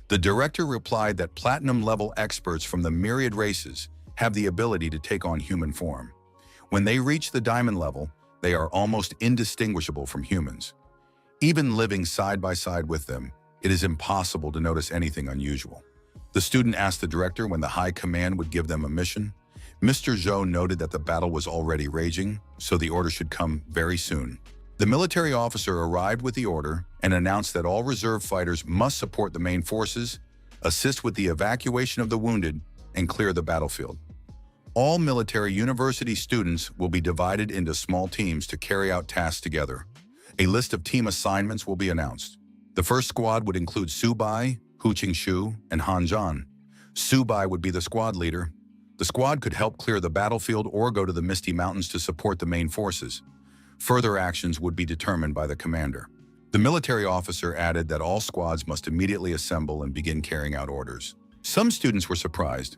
The director replied that platinum-level experts from the myriad races have the ability to take on human form. When they reach the diamond level, they are almost indistinguishable from humans. Even living side by side with them, it is impossible to notice anything unusual. The student asked the director when the high command would give them a mission. Mr. Zhou noted that the battle was already raging, so the order should come very soon. The military officer arrived with the order and announced that all reserve fighters must support the main forces, assist with the evacuation of the wounded, and clear the battlefield. All military university students will be divided into small teams to carry out tasks together. A list of team assignments will be announced. The first squad would include Su Bai, Hu Qingshu, and Han Zhan. Su Bai would be the squad leader. The squad could help clear the battlefield or go to the Misty Mountains to support the main forces. Further actions would be determined by the commander. The military officer added that all squads must immediately assemble and begin carrying out orders. Some students were surprised.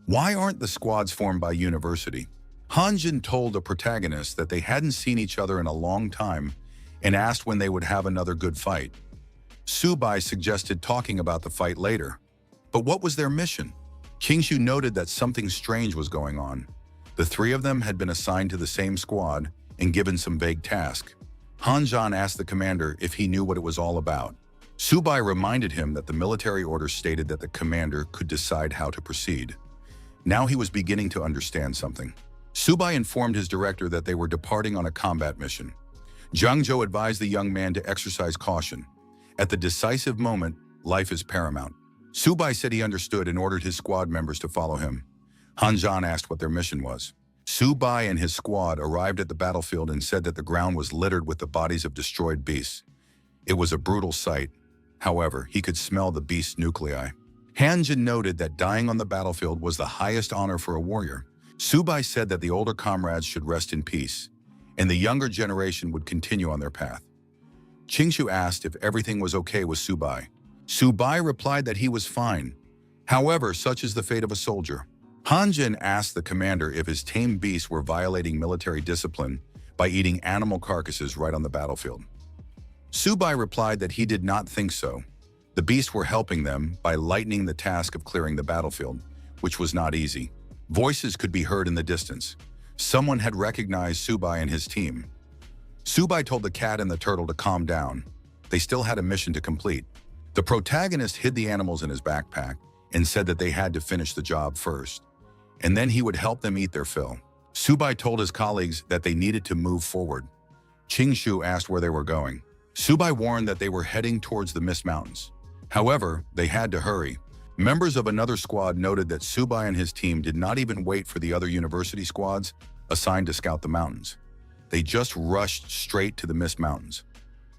Why aren't the squads formed by university? Han Jin told the protagonist that they hadn't seen each other in a long time and asked when they would have another good fight. Su Bai suggested talking about the fight later. But what was their mission? Qingshu noted that something strange was going on. The three of them had been assigned to the same squad and given some vague task. Han Zhan asked the commander if he knew what it was all about. Su Bai reminded him that the military order stated that the commander could decide how to proceed. Now he was beginning to understand something. Su Bai informed his director that they were departing on a combat mission. Zhang Zhou advised the young man to exercise caution. At the decisive moment, life is paramount. Su Bai said he understood and ordered his squad members to follow him. Han Zhan asked what their mission was. Su Bai and his squad arrived at the battlefield and said that the ground was littered with the bodies of destroyed beasts. It was a brutal sight. However, he could smell the beast's nuclei. Han Jin noted that dying on the battlefield was the highest honor for a warrior. Su Bai said that the older comrades should rest in peace, and the younger generation would continue on their path. Qingshu asked if everything was okay with Subai. Subai replied that he was fine. However, such is the fate of a soldier. Hanjin asked the commander if his tame beasts were violating military discipline by eating animal carcasses right on the battlefield. Subai replied that he did not think so. The beasts were helping them by lightening the task of clearing the battlefield, which was not easy. Voices could be heard in the distance. Someone had recognized Subai and his team. Subai told the cat and the turtle to calm down. They still had a mission to complete. The protagonist hid the animals in his backpack and said that they had to finish the job first, and then he would help them eat their fill. Subai told his colleagues that they needed to move forward. Qingshu asked where they were going. Subai warned that they were heading towards the Mist Mountains. However, they had to hurry. Members of another squad noted that Subai and his team did not even wait for the other university squads assigned to scout the mountains. They just rushed straight to the Mist Mountains.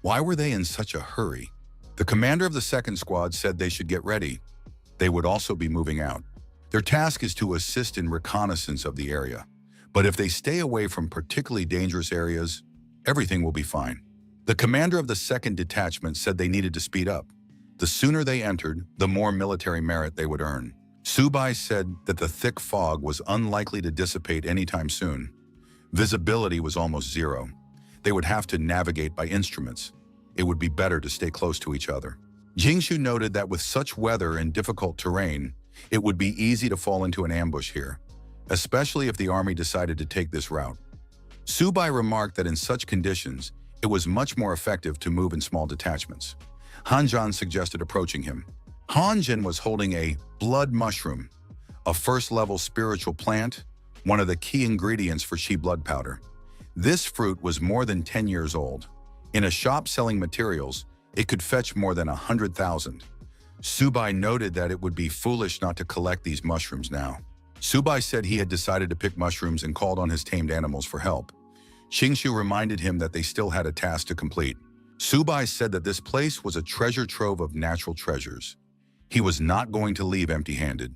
Why were they in such a hurry? The commander of the second squad said they should get ready. They would also be moving out. Their task is to assist in reconnaissance of the area. But if they stay away from particularly dangerous areas, everything will be fine. The commander of the second detachment said they needed to speed up. The sooner they entered, the more military merit they would earn. Subai said that the thick fog was unlikely to dissipate anytime soon. Visibility was almost zero. They would have to navigate by instruments. It would be better to stay close to each other. Jingshu noted that with such weather and difficult terrain, it would be easy to fall into an ambush here, especially if the army decided to take this route. Subai remarked that in such conditions, it was much more effective to move in small detachments. Hanjan suggested approaching him. Hanjin was holding a blood mushroom, a first-level spiritual plant, one of the key ingredients for Shi blood powder. This fruit was more than 10 years old. In a shop selling materials, it could fetch more than 100,000. Subai noted that it would be foolish not to collect these mushrooms now. Subai said he had decided to pick mushrooms and called on his tamed animals for help. Qingshu reminded him that they still had a task to complete. Subai said that this place was a treasure trove of natural treasures. He was not going to leave empty-handed.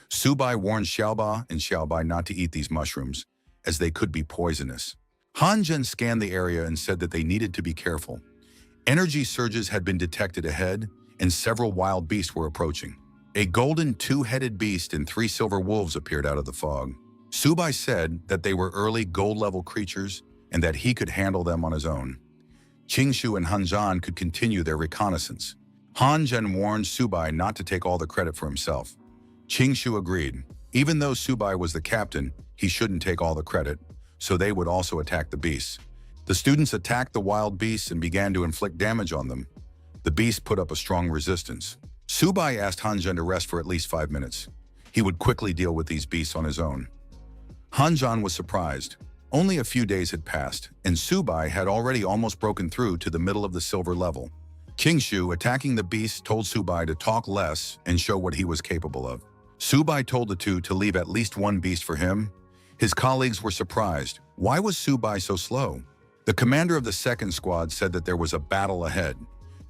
Subai warned Xiaoba and Xiaobai not to eat these mushrooms, as they could be poisonous. Hanjin scanned the area and said that they needed to be careful. Energy surges had been detected ahead, and several wild beasts were approaching. A golden two-headed beast and 3 silver wolves appeared out of the fog. Subai said that they were early gold-level creatures and that he could handle them on his own. Qingshu and Hanjan could continue their reconnaissance. Hanjin warned Subai not to take all the credit for himself. Qingshu agreed. Even though Subai was the captain, he shouldn't take all the credit, so they would also attack the beasts. The students attacked the wild beasts and began to inflict damage on them. The beasts put up a strong resistance. Subai asked Hanjan to rest for at least 5 minutes. He would quickly deal with these beasts on his own. Hanjan was surprised. Only a few days had passed, and Subai had already almost broken through to the middle of the silver level. Qingshu, attacking the beasts, told Subai to talk less and show what he was capable of. Subai told the two to leave at least one beast for him. His colleagues were surprised. Why was Subai so slow? The commander of the second squad said that there was a battle ahead.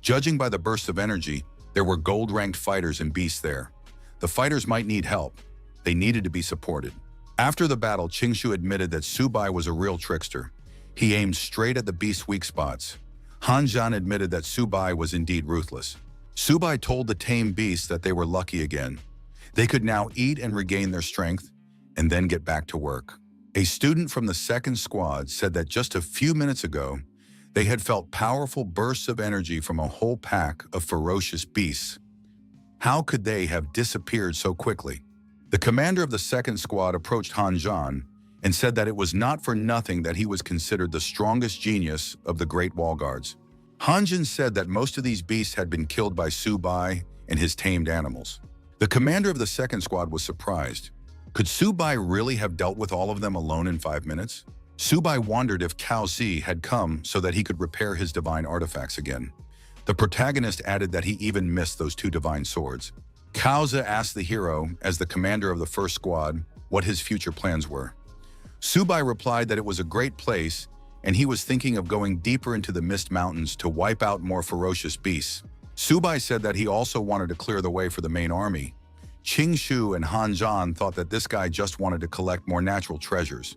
Judging by the bursts of energy, there were gold-ranked fighters and beasts there. The fighters might need help. They needed to be supported. After the battle, Qingshu admitted that Subai was a real trickster. He aimed straight at the beast's weak spots. Hanjan admitted that Subai was indeed ruthless. Subai told the tame beasts that they were lucky again. They could now eat and regain their strength, and then get back to work. A student from the second squad said that just a few minutes ago, they had felt powerful bursts of energy from a whole pack of ferocious beasts. How could they have disappeared so quickly? The commander of the second squad approached Hanjan and said that it was not for nothing that he was considered the strongest genius of the Great Wall Guards. Hanjan said that most of these beasts had been killed by Subai and his tamed animals. The commander of the second squad was surprised. Could Subai really have dealt with all of them alone in 5 minutes? Subai wondered if Cao Zi had come so that he could repair his divine artifacts again. The protagonist added that he even missed those 2 divine swords. Cao Zi asked the hero, as the commander of the first squad, what his future plans were. Subai replied that it was a great place, and he was thinking of going deeper into the Mist Mountains to wipe out more ferocious beasts. Subai said that he also wanted to clear the way for the main army. Qingshu and Hanjan thought that this guy just wanted to collect more natural treasures.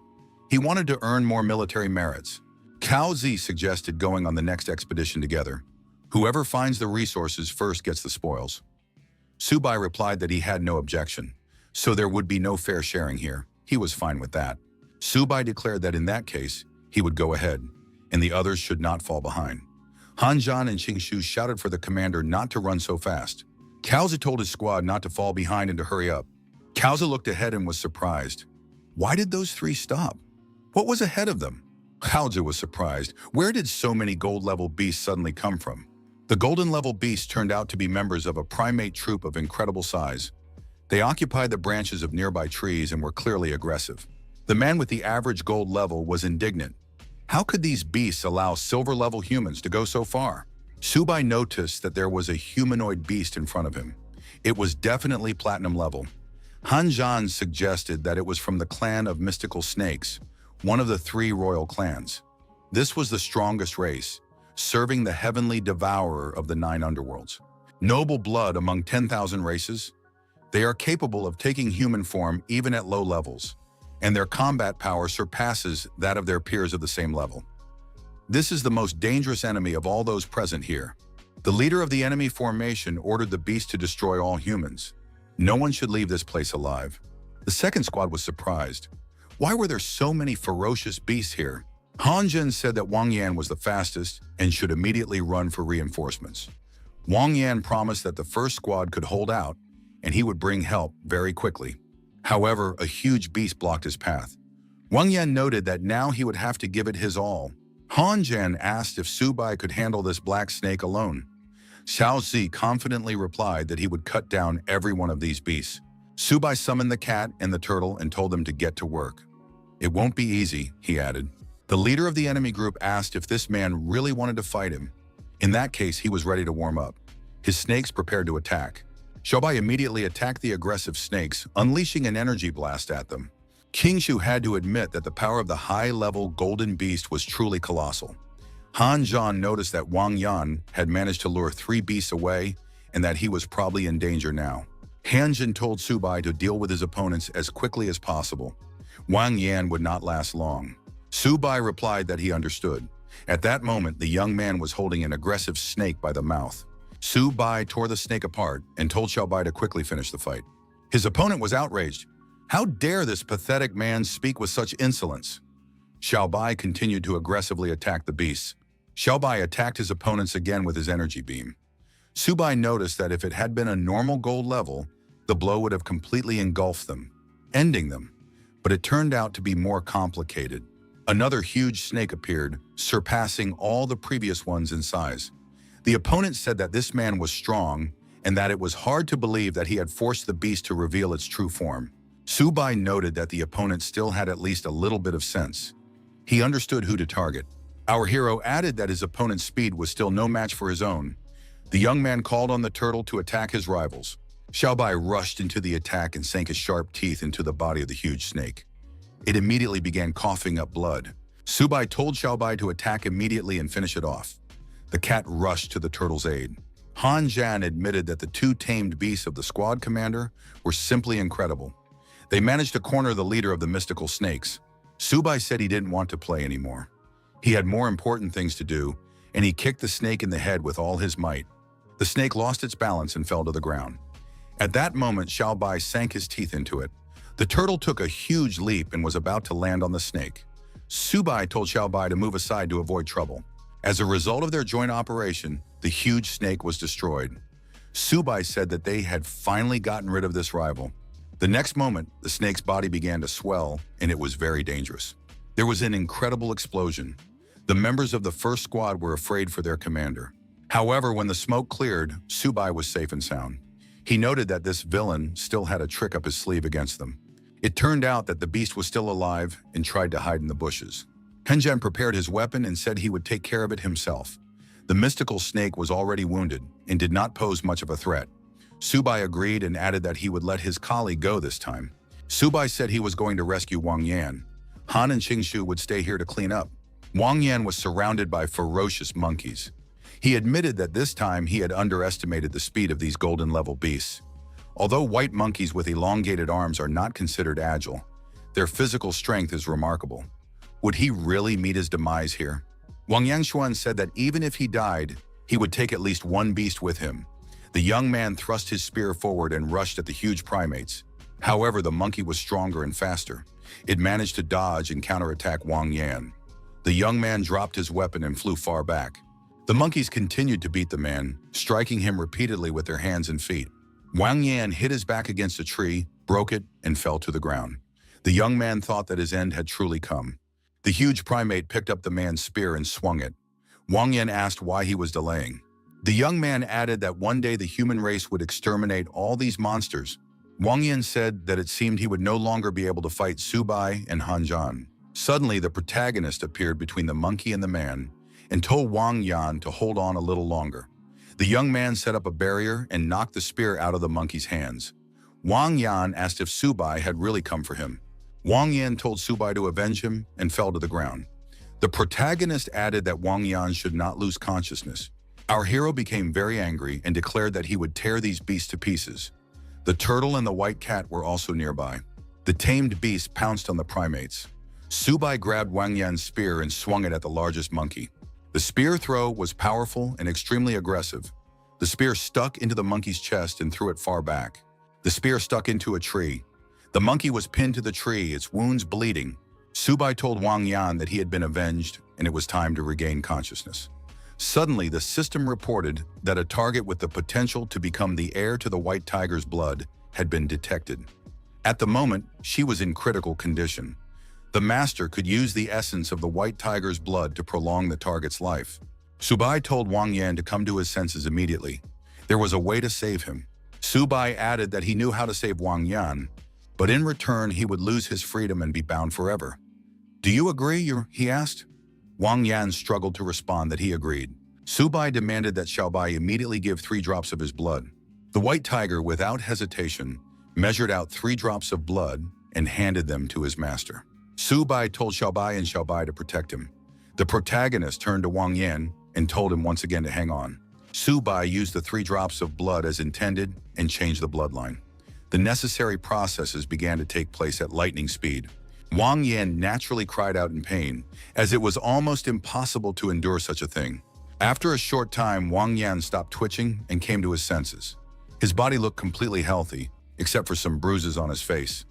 He wanted to earn more military merits. Cao Zi suggested going on the next expedition together. Whoever finds the resources first gets the spoils. Subai replied that he had no objection, so there would be no fair sharing here. He was fine with that. Subai declared that in that case, he would go ahead, and the others should not fall behind. Han Zhan and Qing Shu shouted for the commander not to run so fast. Cao Zi told his squad not to fall behind and to hurry up. Cao Zi looked ahead and was surprised. Why did those three stop? What was ahead of them? Cao Zi was surprised. Where did so many gold-level beasts suddenly come from? The golden-level beasts turned out to be members of a primate troop of incredible size. They occupied the branches of nearby trees and were clearly aggressive. The man with the average gold level was indignant. How could these beasts allow silver-level humans to go so far? Subai noticed that there was a humanoid beast in front of him. It was definitely platinum level. Han Zhan suggested that it was from the clan of mystical snakes, one of the three royal clans. This was the strongest race, serving the heavenly devourer of the 9 underworlds. Noble blood among 10,000 races. They are capable of taking human form even at low levels, and their combat power surpasses that of their peers of the same level. This is the most dangerous enemy of all those present here. The leader of the enemy formation ordered the beast to destroy all humans. No one should leave this place alive. The second squad was surprised. Why were there so many ferocious beasts here? Han Zhen said that Wang Yan was the fastest and should immediately run for reinforcements. Wang Yan promised that the first squad could hold out and he would bring help very quickly. However, a huge beast blocked his path. Wang Yan noted that now he would have to give it his all. Han Zhen asked if Subai could handle this black snake alone. Xiao Zi confidently replied that he would cut down every one of these beasts. Subai summoned the cat and the turtle and told them to get to work. It won't be easy, he added. The leader of the enemy group asked if this man really wanted to fight him. In that case, he was ready to warm up. His snakes prepared to attack. Xiaobai immediately attacked the aggressive snakes, unleashing an energy blast at them. Qing Shu had to admit that the power of the high-level golden beast was truly colossal. Han Zhan noticed that Wang Yan had managed to lure 3 beasts away and that he was probably in danger now. Han Zhen told Subai to deal with his opponents as quickly as possible. Wang Yan would not last long. Subai replied that he understood. At that moment, the young man was holding an aggressive snake by the mouth. Subai tore the snake apart and told Xiaobai to quickly finish the fight. His opponent was outraged. How dare this pathetic man speak with such insolence? Xiaobai continued to aggressively attack the beasts. Xiaobai attacked his opponents again with his energy beam. Subai noticed that if it had been a normal gold level, the blow would have completely engulfed them, ending them. But it turned out to be more complicated. Another huge snake appeared, surpassing all the previous ones in size. The opponent said that this man was strong and that it was hard to believe that he had forced the beast to reveal its true form. Subai noted that the opponent still had at least a little bit of sense. He understood who to target. Our hero added that his opponent's speed was still no match for his own. The young man called on the turtle to attack his rivals. Xiaobai rushed into the attack and sank his sharp teeth into the body of the huge snake. It immediately began coughing up blood. Subai told Xiaobai to attack immediately and finish it off. The cat rushed to the turtle's aid. Han Zhan admitted that the 2 tamed beasts of the squad commander were simply incredible. They managed to corner the leader of the mystical snakes. Subai said he didn't want to play anymore. He had more important things to do, and he kicked the snake in the head with all his might. The snake lost its balance and fell to the ground. At that moment, Xiaobai sank his teeth into it. The turtle took a huge leap and was about to land on the snake. Subai told Xiaobai to move aside to avoid trouble. As a result of their joint operation, the huge snake was destroyed. Subai said that they had finally gotten rid of this rival. The next moment, the snake's body began to swell, and it was very dangerous. There was an incredible explosion. The members of the first squad were afraid for their commander. However, when the smoke cleared, Subai was safe and sound. He noted that this villain still had a trick up his sleeve against them. It turned out that the beast was still alive and tried to hide in the bushes. Han Zhen prepared his weapon and said he would take care of it himself. The mystical snake was already wounded and did not pose much of a threat. Subai agreed and added that he would let his colleague go this time. Subai said he was going to rescue Wang Yan. Han and Qing Shu would stay here to clean up. Wang Yan was surrounded by ferocious monkeys. He admitted that this time he had underestimated the speed of these golden-level beasts. Although white monkeys with elongated arms are not considered agile, their physical strength is remarkable. Would he really meet his demise here? Wang Yangshuan said that even if he died, he would take at least one beast with him. The young man thrust his spear forward and rushed at the huge primates. However, the monkey was stronger and faster. It managed to dodge and counterattack Wang Yan. The young man dropped his weapon and flew far back. The monkeys continued to beat the man, striking him repeatedly with their hands and feet. Wang Yan hit his back against a tree, broke it, and fell to the ground. The young man thought that his end had truly come. The huge primate picked up the man's spear and swung it. Wang Yan asked why he was delaying. The young man added that one day the human race would exterminate all these monsters. Wang Yan said that it seemed he would no longer be able to fight Subai and Han Zhan. Suddenly, the protagonist appeared between the monkey and the man and told Wang Yan to hold on a little longer. The young man set up a barrier and knocked the spear out of the monkey's hands. Wang Yan asked if Subai had really come for him. Wang Yan told Subai to avenge him and fell to the ground. The protagonist added that Wang Yan should not lose consciousness. Our hero became very angry and declared that he would tear these beasts to pieces. The turtle and the white cat were also nearby. The tamed beast pounced on the primates. Subai grabbed Wang Yan's spear and swung it at the largest monkey. The spear throw was powerful and extremely aggressive. The spear stuck into the monkey's chest and threw it far back. The spear stuck into a tree. The monkey was pinned to the tree, its wounds bleeding. Subai told Wang Yan that he had been avenged and it was time to regain consciousness. Suddenly, the system reported that a target with the potential to become the heir to the white tiger's blood had been detected. At the moment, she was in critical condition. The master could use the essence of the white tiger's blood to prolong the target's life. Subai told Wang Yan to come to his senses immediately. There was a way to save him. Subai added that he knew how to save Wang Yan, but in return he would lose his freedom and be bound forever. "Do you agree?" he asked. Wang Yan struggled to respond that he agreed. Subai demanded that Xiaobai immediately give 3 drops of his blood. The white tiger, without hesitation, measured out 3 drops of blood and handed them to his master. Subai told Xiaobai and Xiaobai to protect him. The protagonist turned to Wang Yan and told him once again to hang on. Subai used the 3 drops of blood as intended and changed the bloodline. The necessary processes began to take place at lightning speed. Wang Yan naturally cried out in pain, as it was almost impossible to endure such a thing. After a short time, Wang Yan stopped twitching and came to his senses. His body looked completely healthy, except for some bruises on his face.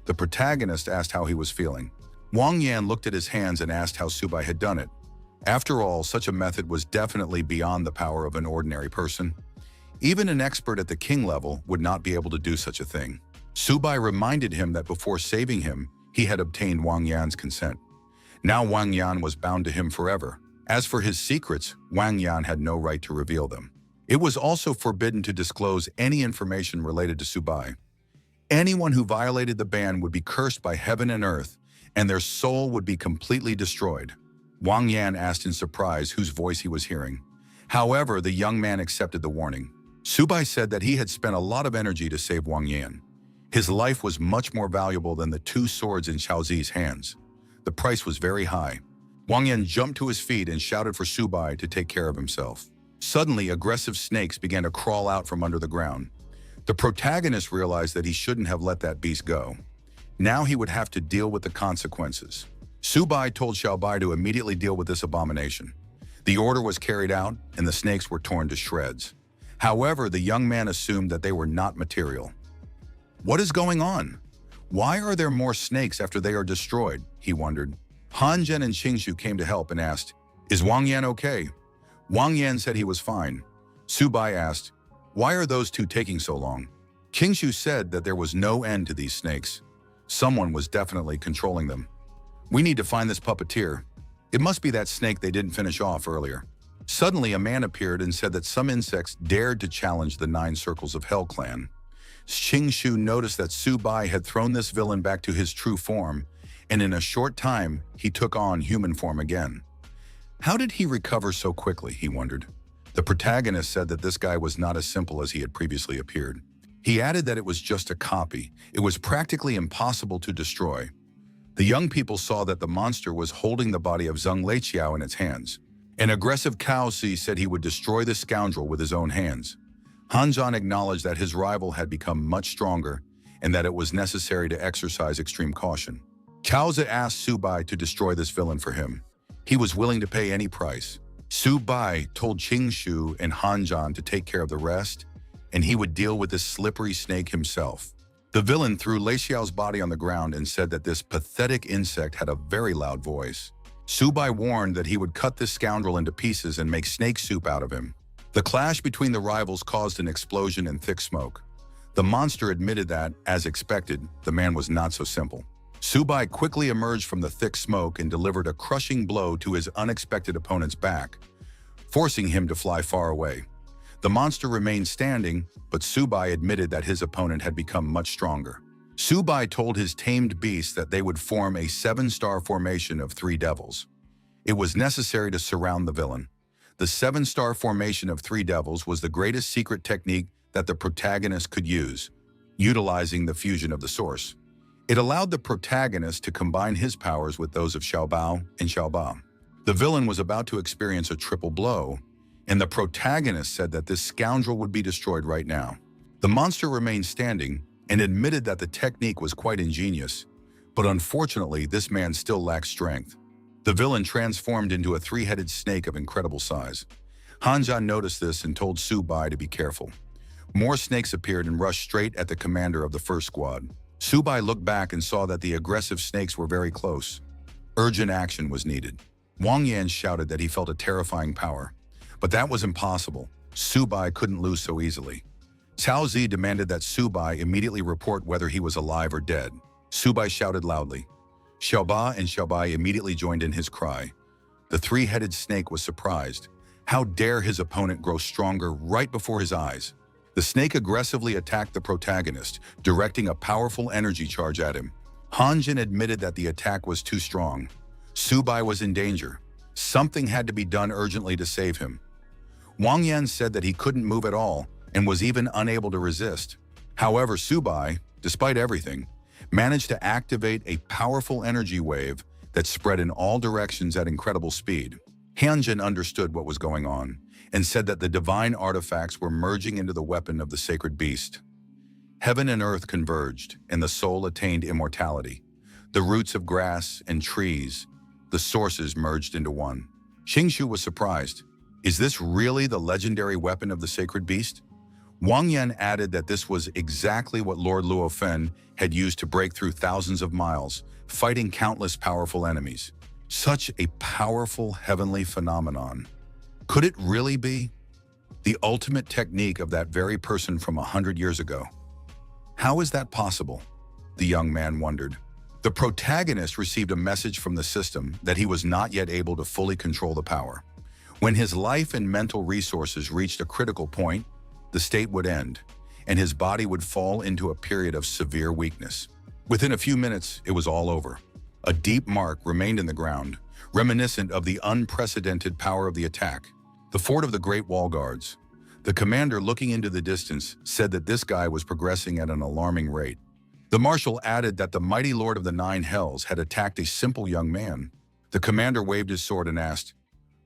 The protagonist asked how he was feeling. Wang Yan looked at his hands and asked how Subai had done it. After all, such a method was definitely beyond the power of an ordinary person. Even an expert at the king level would not be able to do such a thing. Subai reminded him that before saving him, he had obtained Wang Yan's consent. Now Wang Yan was bound to him forever. As for his secrets, Wang Yan had no right to reveal them. It was also forbidden to disclose any information related to Subai. Anyone who violated the ban would be cursed by heaven and earth, and their soul would be completely destroyed. Wang Yan asked in surprise whose voice he was hearing. However, the young man accepted the warning. Subai said that he had spent a lot of energy to save Wang Yan. His life was much more valuable than the 2 swords in Xiaozi's hands. The price was very high. Wang Yan jumped to his feet and shouted for Subai to take care of himself. Suddenly, aggressive snakes began to crawl out from under the ground. The protagonist realized that he shouldn't have let that beast go. Now he would have to deal with the consequences. Subai told Xiaobai to immediately deal with this abomination. The order was carried out, and the snakes were torn to shreds. However, the young man assumed that they were not material. "What is going on? Why are there more snakes after they are destroyed?" he wondered. Han Zhen and Qingshu came to help and asked, "Is Wang Yan okay?" Wang Yan said he was fine. Subai asked, "Why are those 2 taking so long?" Qingshu said that there was no end to these snakes. Someone was definitely controlling them. "We need to find this puppeteer. It must be that snake they didn't finish off earlier." Suddenly, a man appeared and said that some insects dared to challenge the 9 circles of Hell clan. Qingshu noticed that Subai had thrown this villain back to his true form, and in a short time, he took on human form again. How did he recover so quickly, he wondered. The protagonist said that this guy was not as simple as he had previously appeared. He added that it was just a copy. It was practically impossible to destroy. The young people saw that the monster was holding the body of Zheng Leiqiao in its hands. An aggressive Cao Si said he would destroy the scoundrel with his own hands. Han Zhan acknowledged that his rival had become much stronger and that it was necessary to exercise extreme caution. Cao Si asked Subai to destroy this villain for him. He was willing to pay any price. Su Bai told Qing Shu and Han Zhan to take care of the rest, and he would deal with this slippery snake himself. The villain threw Lei Xiao's body on the ground and said that this pathetic insect had a very loud voice. Su Bai warned that he would cut this scoundrel into pieces and make snake soup out of him. The clash between the rivals caused an explosion and thick smoke. The monster admitted that, as expected, the man was not so simple. Su Bai quickly emerged from the thick smoke and delivered a crushing blow to his unexpected opponent's back, forcing him to fly far away. The monster remained standing, but Su Bai admitted that his opponent had become much stronger. Su Bai told his tamed beasts that they would form a 7-star formation of 3 devils. It was necessary to surround the villain. The 7-star formation of 3 devils was the greatest secret technique that the protagonist could use, utilizing the fusion of the source. It allowed the protagonist to combine his powers with those of Xiaobao and Xiaoba. The villain was about to experience a triple blow, and the protagonist said that this scoundrel would be destroyed right now. The monster remained standing and admitted that the technique was quite ingenious, but unfortunately this man still lacked strength. The villain transformed into a 3-headed snake of incredible size. Han Zhan noticed this and told Su Bai to be careful. More snakes appeared and rushed straight at the commander of the first squad. Su Bai looked back and saw that the aggressive snakes were very close. Urgent action was needed. Wang Yan shouted that he felt a terrifying power. But that was impossible. Su Bai couldn't lose so easily. Cao Zi demanded that Su Bai immediately report whether he was alive or dead. Su Bai shouted loudly. Xiaoba and Xiaobai immediately joined in his cry. The 3-headed snake was surprised. How dare his opponent grow stronger right before his eyes? The snake aggressively attacked the protagonist, directing a powerful energy charge at him. Han Jin admitted that the attack was too strong. Su Bai was in danger. Something had to be done urgently to save him. Wang Yan said that he couldn't move at all and was even unable to resist. However, Su Bai, despite everything, managed to activate a powerful energy wave that spread in all directions at incredible speed. Han Jin understood what was going on and said that the divine artifacts were merging into the weapon of the sacred beast. Heaven and earth converged, and the soul attained immortality. The roots of grass and trees, the sources merged into one. Qing Shu was surprised. Is this really the legendary weapon of the sacred beast? Wang Yan added that this was exactly what Lord Luo Fen had used to break through thousands of miles, fighting countless powerful enemies. Such a powerful heavenly phenomenon. Could it really be the ultimate technique of that very person from 100 years ago? How is that possible? The young man wondered. The protagonist received a message from the system that he was not yet able to fully control the power. When his life and mental resources reached a critical point, the state would end, and his body would fall into a period of severe weakness. Within a few minutes, it was all over. A deep mark remained in the ground, reminiscent of the unprecedented power of the attack. The fort of the Great Wall Guards. The commander, looking into the distance, said that this guy was progressing at an alarming rate. The marshal added that the mighty Lord of the 9 Hells had attacked a simple young man. The commander waved his sword and asked,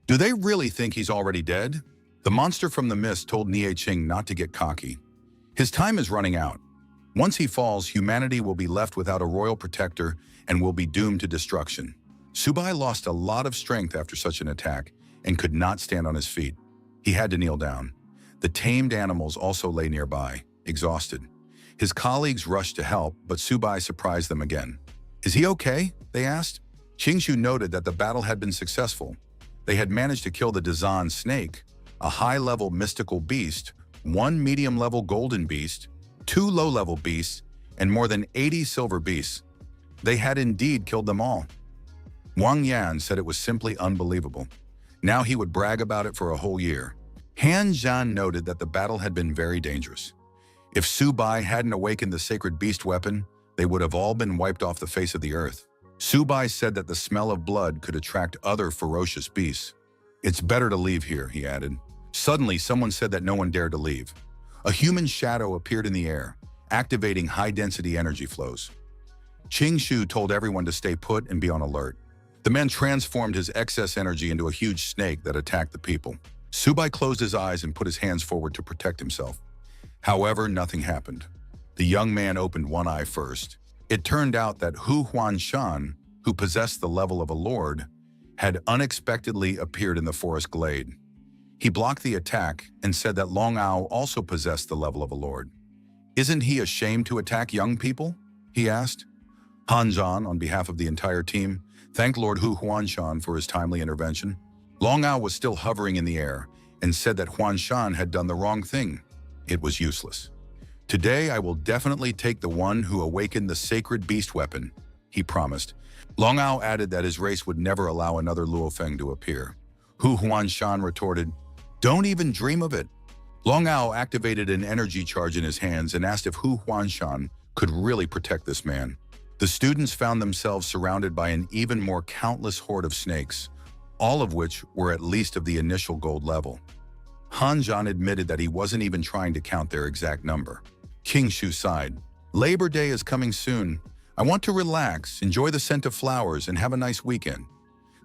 "Do they really think he's already dead?" The monster from the mist told Nie Qing not to get cocky. His time is running out. Once he falls, humanity will be left without a royal protector and will be doomed to destruction. Su Bai lost a lot of strength after such an attack and could not stand on his feet. He had to kneel down. The tamed animals also lay nearby, exhausted. His colleagues rushed to help, but Su Bai surprised them again. "Is he okay?" they asked. Qing Shu noted that the battle had been successful. They had managed to kill the Dazan snake, a high-level mystical beast, 1 medium-level golden beast, 2 low-level beasts, and more than 80 silver beasts. They had indeed killed them all. Wang Yan said it was simply unbelievable. Now he would brag about it for a whole year. Han Zhan noted that the battle had been very dangerous. If Su Bai hadn't awakened the sacred beast weapon, they would have all been wiped off the face of the earth. Su Bai said that the smell of blood could attract other ferocious beasts. "It's better to leave here," he added. Suddenly, someone said that no one dared to leave. A human shadow appeared in the air, activating high-density energy flows. Qing Shu told everyone to stay put and be on alert. The man transformed his excess energy into a huge snake that attacked the people. Su Bai closed his eyes and put his hands forward to protect himself. However, nothing happened. The young man opened one eye first. It turned out that Hu Huanshan, who possessed the level of a lord, had unexpectedly appeared in the forest glade. He blocked the attack and said that Long Ao also possessed the level of a lord. "Isn't he ashamed to attack young people?" he asked. Han Zhan, on behalf of the entire team, thanked Lord Hu Huanshan for his timely intervention. Long Ao was still hovering in the air and said that Huanshan had done the wrong thing. It was useless. "Today I will definitely take the one who awakened the sacred beast weapon," he promised. Long Ao added that his race would never allow another Luofeng to appear. Hu Huanshan retorted, "Don't even dream of it." Long Ao activated an energy charge in his hands and asked if Hu Huanshan could really protect this man. The students found themselves surrounded by an even more countless horde of snakes, all of which were at least of the initial gold level. Han Zhan admitted that he wasn't even trying to count their exact number. King Shu sighed. "Labor Day is coming soon. I want to relax, enjoy the scent of flowers, and have a nice weekend."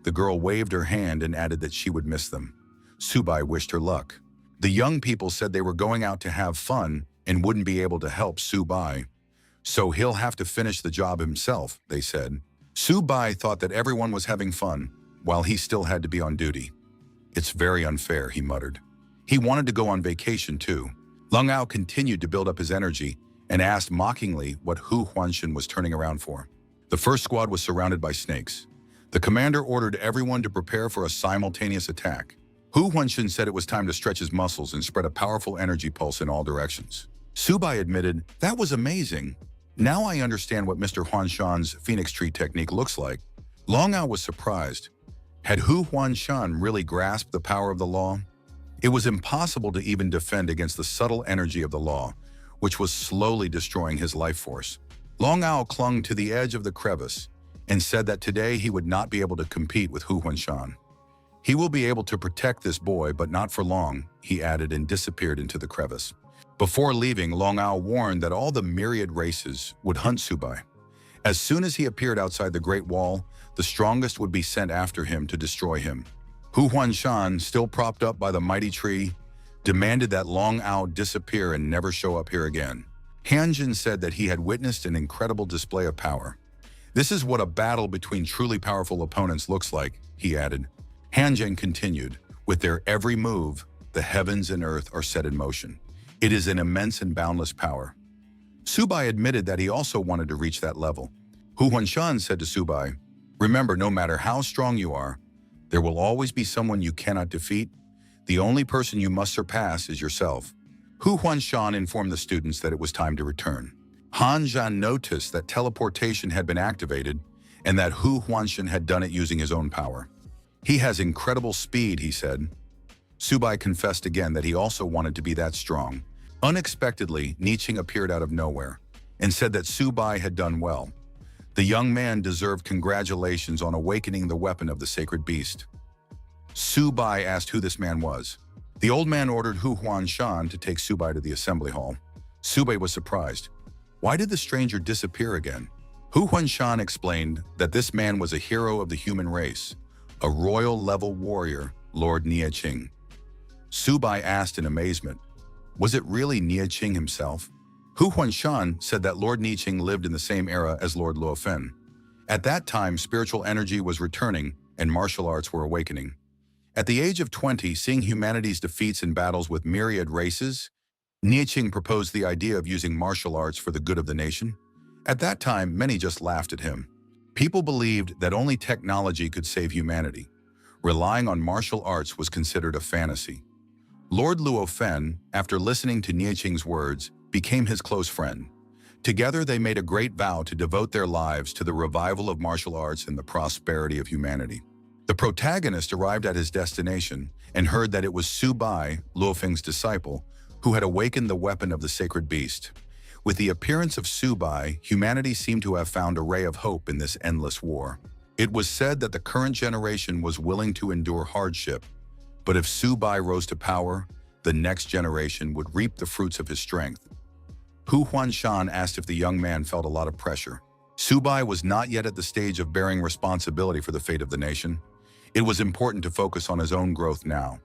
The girl waved her hand and added that she would miss them. Subai wished her luck. The young people said they were going out to have fun and wouldn't be able to help Subai. "So he'll have to finish the job himself," they said. Subai thought that everyone was having fun, while he still had to be on duty. "It's very unfair," he muttered. He wanted to go on vacation too. Long Ao continued to build up his energy and asked mockingly what Hu Huanshan was turning around for. The first squad was surrounded by snakes. The commander ordered everyone to prepare for a simultaneous attack. Hu Huanshan said it was time to stretch his muscles and spread a powerful energy pulse in all directions. Subai admitted, "That was amazing. Now I understand what Mr. Huanshan's Phoenix Tree technique looks like." Long Ao was surprised. Had Hu Huanshan really grasped the power of the law? It was impossible to even defend against the subtle energy of the law, which was slowly destroying his life force. Long Ao clung to the edge of the crevice and said that today he would not be able to compete with Hu Huanshan. "He will be able to protect this boy, but not for long," he added and disappeared into the crevice. Before leaving, Long Ao warned that all the myriad races would hunt Subai. As soon as he appeared outside the Great Wall, the strongest would be sent after him to destroy him. Hu Huanshan, still propped up by the mighty tree, demanded that Long Ao disappear and never show up here again. Hanjin said that he had witnessed an incredible display of power. "This is what a battle between truly powerful opponents looks like," he added. Hanjin continued, "With their every move, the heavens and earth are set in motion. It is an immense and boundless power." Subai admitted that he also wanted to reach that level. Hu Huanshan said to Subai, "Remember, no matter how strong you are, there will always be someone you cannot defeat. The only person you must surpass is yourself." Hu Huanshan informed the students that it was time to return. Han Zhan noticed that teleportation had been activated and that Hu Huanshan had done it using his own power. "He has incredible speed," he said. Subai confessed again that he also wanted to be that strong. Unexpectedly, Niqing appeared out of nowhere and said that Subai had done well. The young man deserved congratulations on awakening the weapon of the sacred beast. Subai asked who this man was. The old man ordered Hu Huanshan to take Subai to the assembly hall. Subai was surprised. Why did the stranger disappear again? Hu Huanshan explained that this man was a hero of the human race, a royal-level warrior, Lord Niqing. Subai asked in amazement, was it really Niqing himself? Hu Huanshan said that Lord Niqing lived in the same era as Lord Luofen. At that time, spiritual energy was returning and martial arts were awakening. At the age of 20, seeing humanity's defeats in battles with myriad races, Niqing proposed the idea of using martial arts for the good of the nation. At that time, many just laughed at him. People believed that only technology could save humanity. Relying on martial arts was considered a fantasy. Lord Luofen, after listening to Niqing's words, became his close friend. Together, they made a great vow to devote their lives to the revival of martial arts and the prosperity of humanity. The protagonist arrived at his destination and heard that it was Subai, Luofeng's disciple, who had awakened the weapon of the sacred beast. With the appearance of Subai, humanity seemed to have found a ray of hope in this endless war. It was said that the current generation was willing to endure hardship, but if Subai rose to power, the next generation would reap the fruits of his strength. Hu Huanshan asked if the young man felt a lot of pressure. Subai was not yet at the stage of bearing responsibility for the fate of the nation. It was important to focus on his own growth now.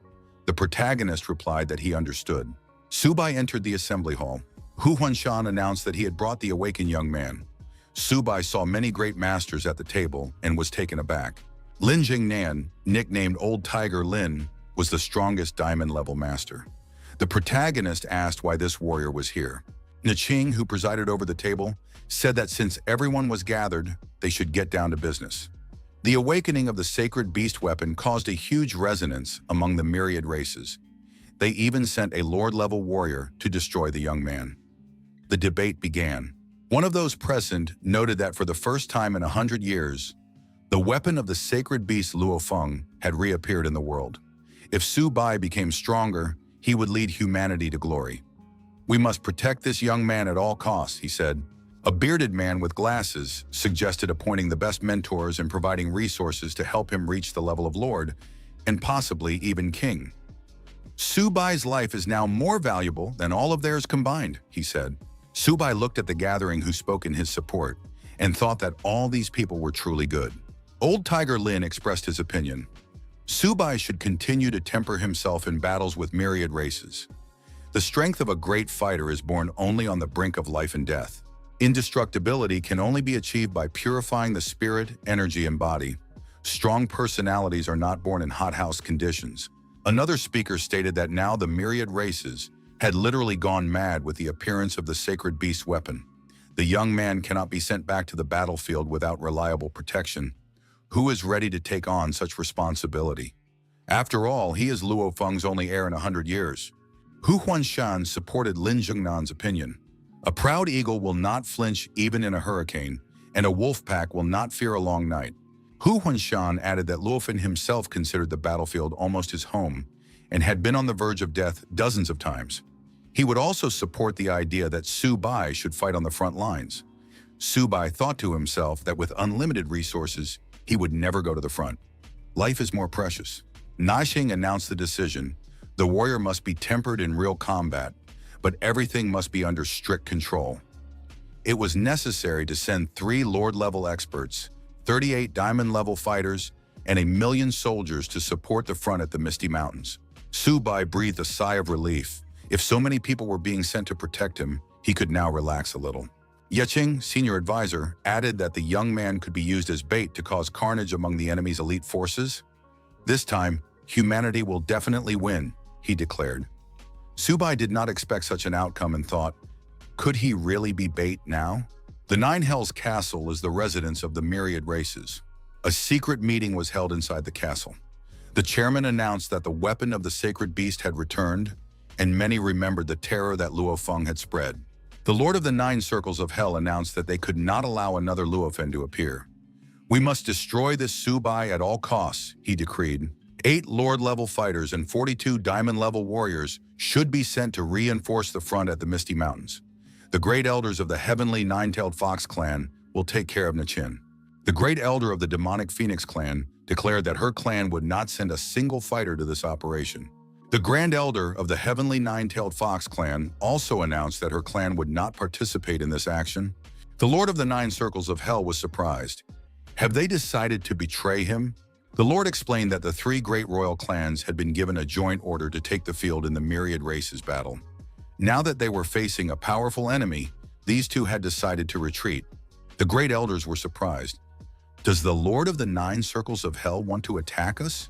The protagonist replied that he understood. Subai entered the assembly hall. Hu Huanshan announced that he had brought the awakened young man. Subai saw many great masters at the table and was taken aback. Lin Jingnan, nicknamed Old Tiger Lin, was the strongest diamond-level master. The protagonist asked why this warrior was here. Niqing, who presided over the table, said that since everyone was gathered, they should get down to business. The awakening of the sacred beast weapon caused a huge resonance among the myriad races. They even sent a lord-level warrior to destroy the young man. The debate began. One of those present noted that for the first time in 100 years, the weapon of the sacred beast Luo Feng had reappeared in the world. If Su Bai became stronger, he would lead humanity to glory. "We must protect this young man at all costs," he said. A bearded man with glasses suggested appointing the best mentors and providing resources to help him reach the level of lord, and possibly even king. "Su Bai's life is now more valuable than all of theirs combined," he said. Su Bai looked at the gathering who spoke in his support and thought that all these people were truly good. Old Tiger Lin expressed his opinion. Su Bai should continue to temper himself in battles with myriad races. The strength of a great fighter is born only on the brink of life and death. Indestructibility can only be achieved by purifying the spirit, energy, and body. Strong personalities are not born in hothouse conditions. Another speaker stated that now the myriad races had literally gone mad with the appearance of the sacred beast weapon. The young man cannot be sent back to the battlefield without reliable protection. Who is ready to take on such responsibility? After all, he is Luo Feng's only heir in 100 years. Hu Huanshan supported Lin Zhengnan's opinion. A proud eagle will not flinch even in a hurricane, and a wolf pack will not fear a long night. Hu Huanshan added that Luo Fen himself considered the battlefield almost his home and had been on the verge of death dozens of times. He would also support the idea that Su Bai should fight on the front lines. Su Bai thought to himself that with unlimited resources, he would never go to the front. Life is more precious. Naxing announced the decision. The warrior must be tempered in real combat, but everything must be under strict control. It was necessary to send 3 lord-level experts, 38 diamond-level fighters, and 1,000,000 soldiers to support the front at the Misty Mountains. Su Bai breathed a sigh of relief. If so many people were being sent to protect him, he could now relax a little. Yeqing, senior advisor, added that the young man could be used as bait to cause carnage among the enemy's elite forces. "This time, humanity will definitely win," he declared. Su Bai did not expect such an outcome and thought, could he really be bait now? The Nine Hells Castle is the residence of the myriad races. A secret meeting was held inside the castle. The chairman announced that the weapon of the sacred beast had returned, and many remembered the terror that Luo Feng had spread. The Lord of the 9 Circles of Hell announced that they could not allow another Luo Fen to appear. "We must destroy this Su Bai at all costs," he decreed. 8 Lord-level fighters and 42 Diamond-level warriors should be sent to reinforce the front at the Misty Mountains. The Great Elders of the Heavenly Nine-Tailed Fox clan will take care of Niqin. The Great Elder of the Demonic Phoenix clan declared that her clan would not send a single fighter to this operation. The Grand Elder of the Heavenly Nine-Tailed Fox clan also announced that her clan would not participate in this action. The Lord of the 9 Circles of Hell was surprised. Have they decided to betray him? The Lord explained that the 3 great royal clans had been given a joint order to take the field in the myriad races battle. Now that they were facing a powerful enemy, these 2 had decided to retreat. The great elders were surprised. Does the Lord of the 9 Circles of Hell want to attack us?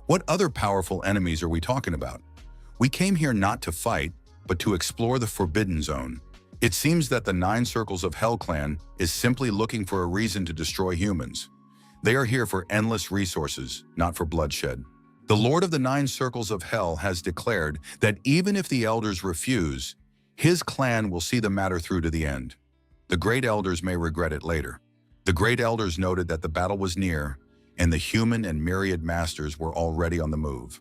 What other powerful enemies are we talking about? We came here not to fight, but to explore the Forbidden Zone. It seems that the 9 Circles of Hell clan is simply looking for a reason to destroy humans. They are here for endless resources, not for bloodshed. The Lord of the 9 Circles of Hell has declared that even if the elders refuse, his clan will see the matter through to the end. The great elders may regret it later. The great elders noted that the battle was near, and the human and myriad masters were already on the move.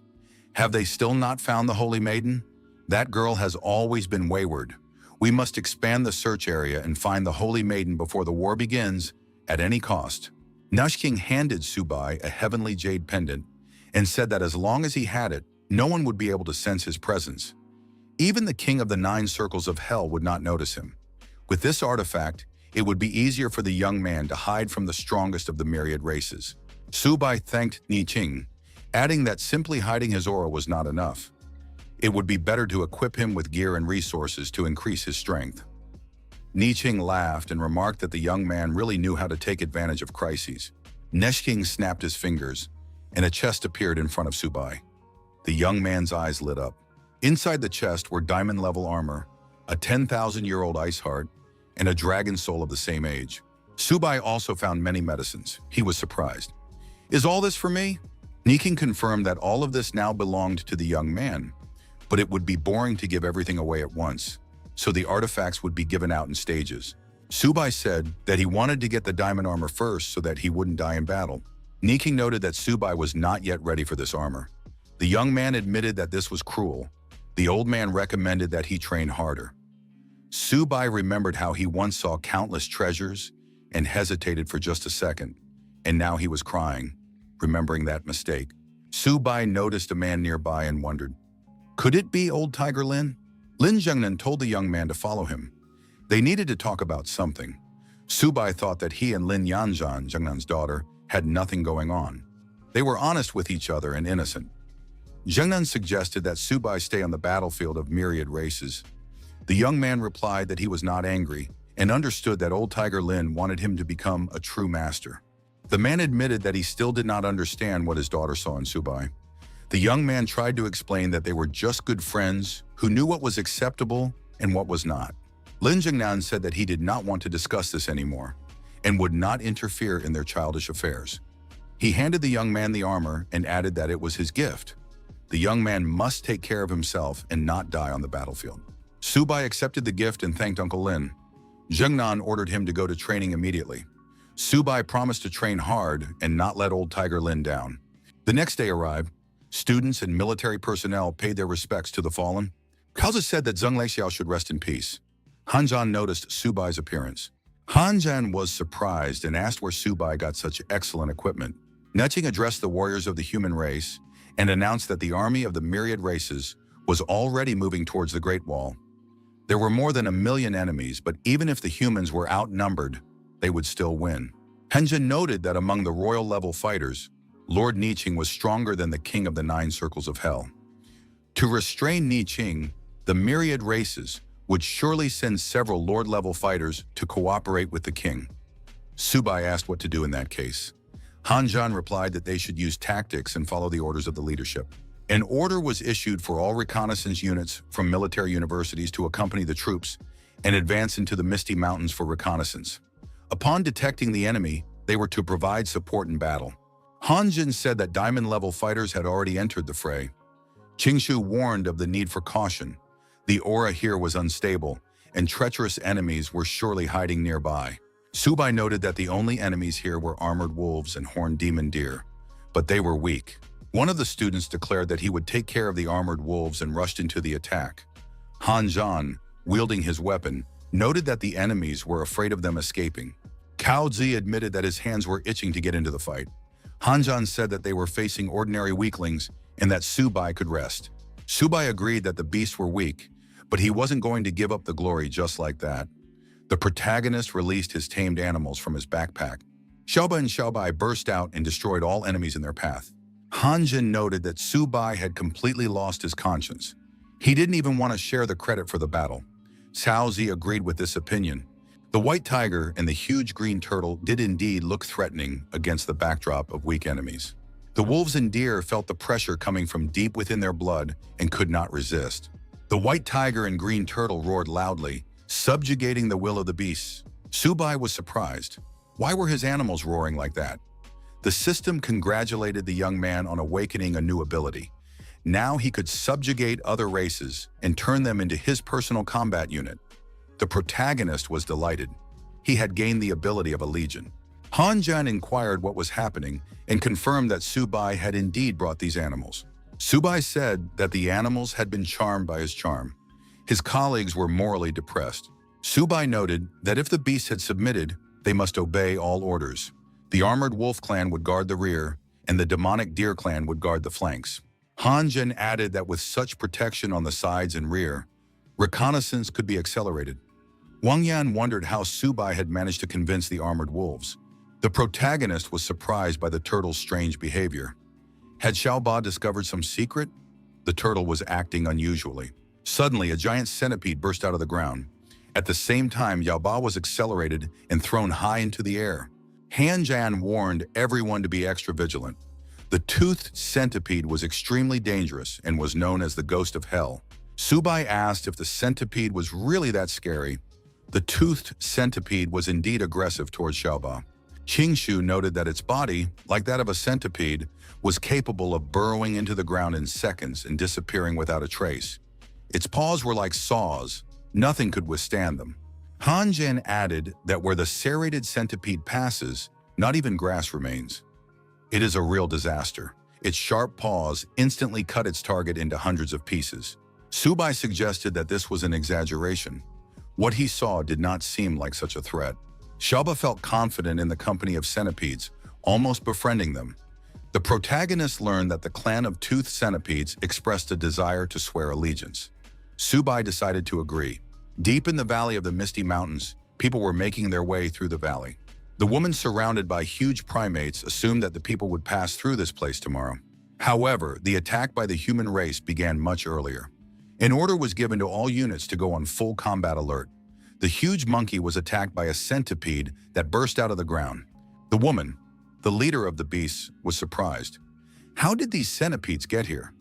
Have they still not found the Holy Maiden? That girl has always been wayward. We must expand the search area and find the Holy Maiden before the war begins, at any cost. Naxing handed Su Bai a heavenly jade pendant and said that as long as he had it, no one would be able to sense his presence. Even the king of the 9 Circles of Hell would not notice him. With this artifact, it would be easier for the young man to hide from the strongest of the myriad races. Su Bai thanked Niqing, adding that simply hiding his aura was not enough. It would be better to equip him with gear and resources to increase his strength. Niqing laughed and remarked that the young man really knew how to take advantage of crises. Neshking snapped his fingers, and a chest appeared in front of Subai. The young man's eyes lit up. Inside the chest were diamond-level armor, a 10,000-year-old ice heart, and a dragon soul of the same age. Subai also found many medicines. He was surprised. "Is all this for me?" Niking confirmed that all of this now belonged to the young man, but it would be boring to give everything away at once, so the artifacts would be given out in stages. Subai said that he wanted to get the diamond armor first so that he wouldn't die in battle. Niking noted that Subai was not yet ready for this armor. The young man admitted that this was cruel. The old man recommended that he train harder. Subai remembered how he once saw countless treasures and hesitated for just a second, and now he was crying, remembering that mistake. Subai noticed a man nearby and wondered, could it be old Tiger Lin? Lin Zhengnan told the young man to follow him. They needed to talk about something. Subai thought that he and Lin Yanzhan, Zhengnan's daughter, had nothing going on. They were honest with each other and innocent. Zhengnan suggested that Subai stay on the battlefield of myriad races. The young man replied that he was not angry and understood that old Tiger Lin wanted him to become a true master. The man admitted that he still did not understand what his daughter saw in Subai. The young man tried to explain that they were just good friends who knew what was acceptable and what was not. Lin Zhengnan said that he did not want to discuss this anymore and would not interfere in their childish affairs. He handed the young man the armor and added that it was his gift. The young man must take care of himself and not die on the battlefield. Subai accepted the gift and thanked Uncle Lin. Zhengnan ordered him to go to training immediately. Subai promised to train hard and not let old Tiger Lin down. The next day arrived. Students and military personnel paid their respects to the fallen. Kaozi said that Zheng Leixiao should rest in peace. Hanzhan noticed Subai's appearance. Hanzhan was surprised and asked where Subai got such excellent equipment. Neching addressed the warriors of the human race and announced that the army of the myriad races was already moving towards the Great Wall. There were more than 1 million enemies, but even if the humans were outnumbered, they would still win. Henjin noted that among the royal-level fighters, Lord Niqing was stronger than the king of the 9 circles of hell. To restrain Niqing, the myriad races would surely send several lord-level fighters to cooperate with the king. Subai asked what to do in that case. Hanzhan replied that they should use tactics and follow the orders of the leadership. An order was issued for all reconnaissance units from military universities to accompany the troops and advance into the Misty Mountains for reconnaissance. Upon detecting the enemy, they were to provide support in battle. Hanjin said that diamond-level fighters had already entered the fray. Qingshu warned of the need for caution. The aura here was unstable, and treacherous enemies were surely hiding nearby. Subai noted that the only enemies here were armored wolves and horned demon deer, but they were weak. One of the students declared that he would take care of the armored wolves and rushed into the attack. Han Zhan, wielding his weapon, noted that the enemies were afraid of them escaping. Cao Zi admitted that his hands were itching to get into the fight. Han Zhan said that they were facing ordinary weaklings and that Subai could rest. Subai agreed that the beasts were weak, but he wasn't going to give up the glory just like that. The protagonist released his tamed animals from his backpack. Xiaoba and Xiaobai burst out and destroyed all enemies in their path. Hanjin noted that Subai had completely lost his conscience. He didn't even want to share the credit for the battle. Cao Zi agreed with this opinion. The white tiger and the huge green turtle did indeed look threatening against the backdrop of weak enemies. The wolves and deer felt the pressure coming from deep within their blood and could not resist. The white tiger and green turtle roared loudly, subjugating the will of the beasts. Subai was surprised. Why were his animals roaring like that? The system congratulated the young man on awakening a new ability. Now he could subjugate other races and turn them into his personal combat unit. The protagonist was delighted. He had gained the ability of a legion. Hanjan inquired what was happening and confirmed that Subai had indeed brought these animals. Subai said that the animals had been charmed by his charm. His colleagues were morally depressed. Subai noted that if the beasts had submitted, they must obey all orders. The armored wolf clan would guard the rear, and the demonic deer clan would guard the flanks. Hanjin added that with such protection on the sides and rear, reconnaissance could be accelerated. Wang Yan wondered how Subai had managed to convince the armored wolves. The protagonist was surprised by the turtle's strange behavior. Had Xiaoba discovered some secret? The turtle was acting unusually. Suddenly, a giant centipede burst out of the ground. At the same time, Yaoba was accelerated and thrown high into the air. Han Jan warned everyone to be extra vigilant. The toothed centipede was extremely dangerous and was known as the ghost of hell. Subai asked if the centipede was really that scary. The toothed centipede was indeed aggressive towards Xiaoba. Qingshu noted that its body, like that of a centipede, was capable of burrowing into the ground in seconds and disappearing without a trace. Its paws were like saws. Nothing could withstand them. Han Zhen added that where the serrated centipede passes, not even grass remains. It is a real disaster. Its sharp paws instantly cut its target into hundreds of pieces. Subai suggested that this was an exaggeration. What he saw did not seem like such a threat. Xiaoba felt confident in the company of centipedes, almost befriending them. The protagonist learned that the clan of toothed centipedes expressed a desire to swear allegiance. Subai decided to agree. Deep in the valley of the Misty Mountains, people were making their way through the valley. The woman surrounded by huge primates assumed that the people would pass through this place tomorrow. However, the attack by the human race began much earlier. An order was given to all units to go on full combat alert. The huge monkey was attacked by a centipede that burst out of the ground. The woman, the leader of the beasts, was surprised. How did these centipedes get here?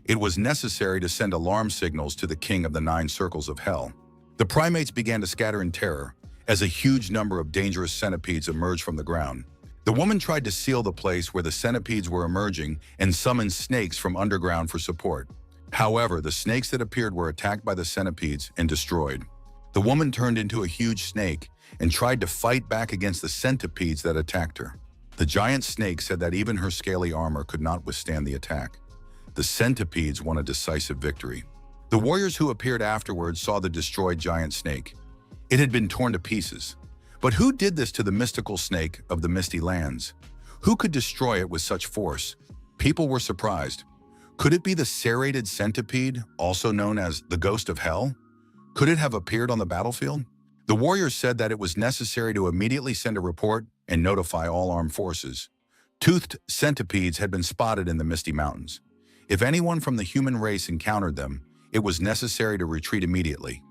It was necessary to send alarm signals to the king of the 9 circles of hell. The primates began to scatter in terror as a huge number of dangerous centipedes emerged from the ground. The woman tried to seal the place where the centipedes were emerging and summoned snakes from underground for support. However, the snakes that appeared were attacked by the centipedes and destroyed. The woman turned into a huge snake and tried to fight back against the centipedes that attacked her. The giant snake said that even her scaly armor could not withstand the attack. The centipedes won a decisive victory. The warriors who appeared afterwards saw the destroyed giant snake. It had been torn to pieces. But who did this to the mystical snake of the Misty Lands? Who could destroy it with such force? People were surprised. Could it be the serrated centipede, also known as the ghost of hell? Could it have appeared on the battlefield? The warriors said that it was necessary to immediately send a report and notify all armed forces. Toothed centipedes had been spotted in the Misty Mountains. If anyone from the human race encountered them, it was necessary to retreat immediately.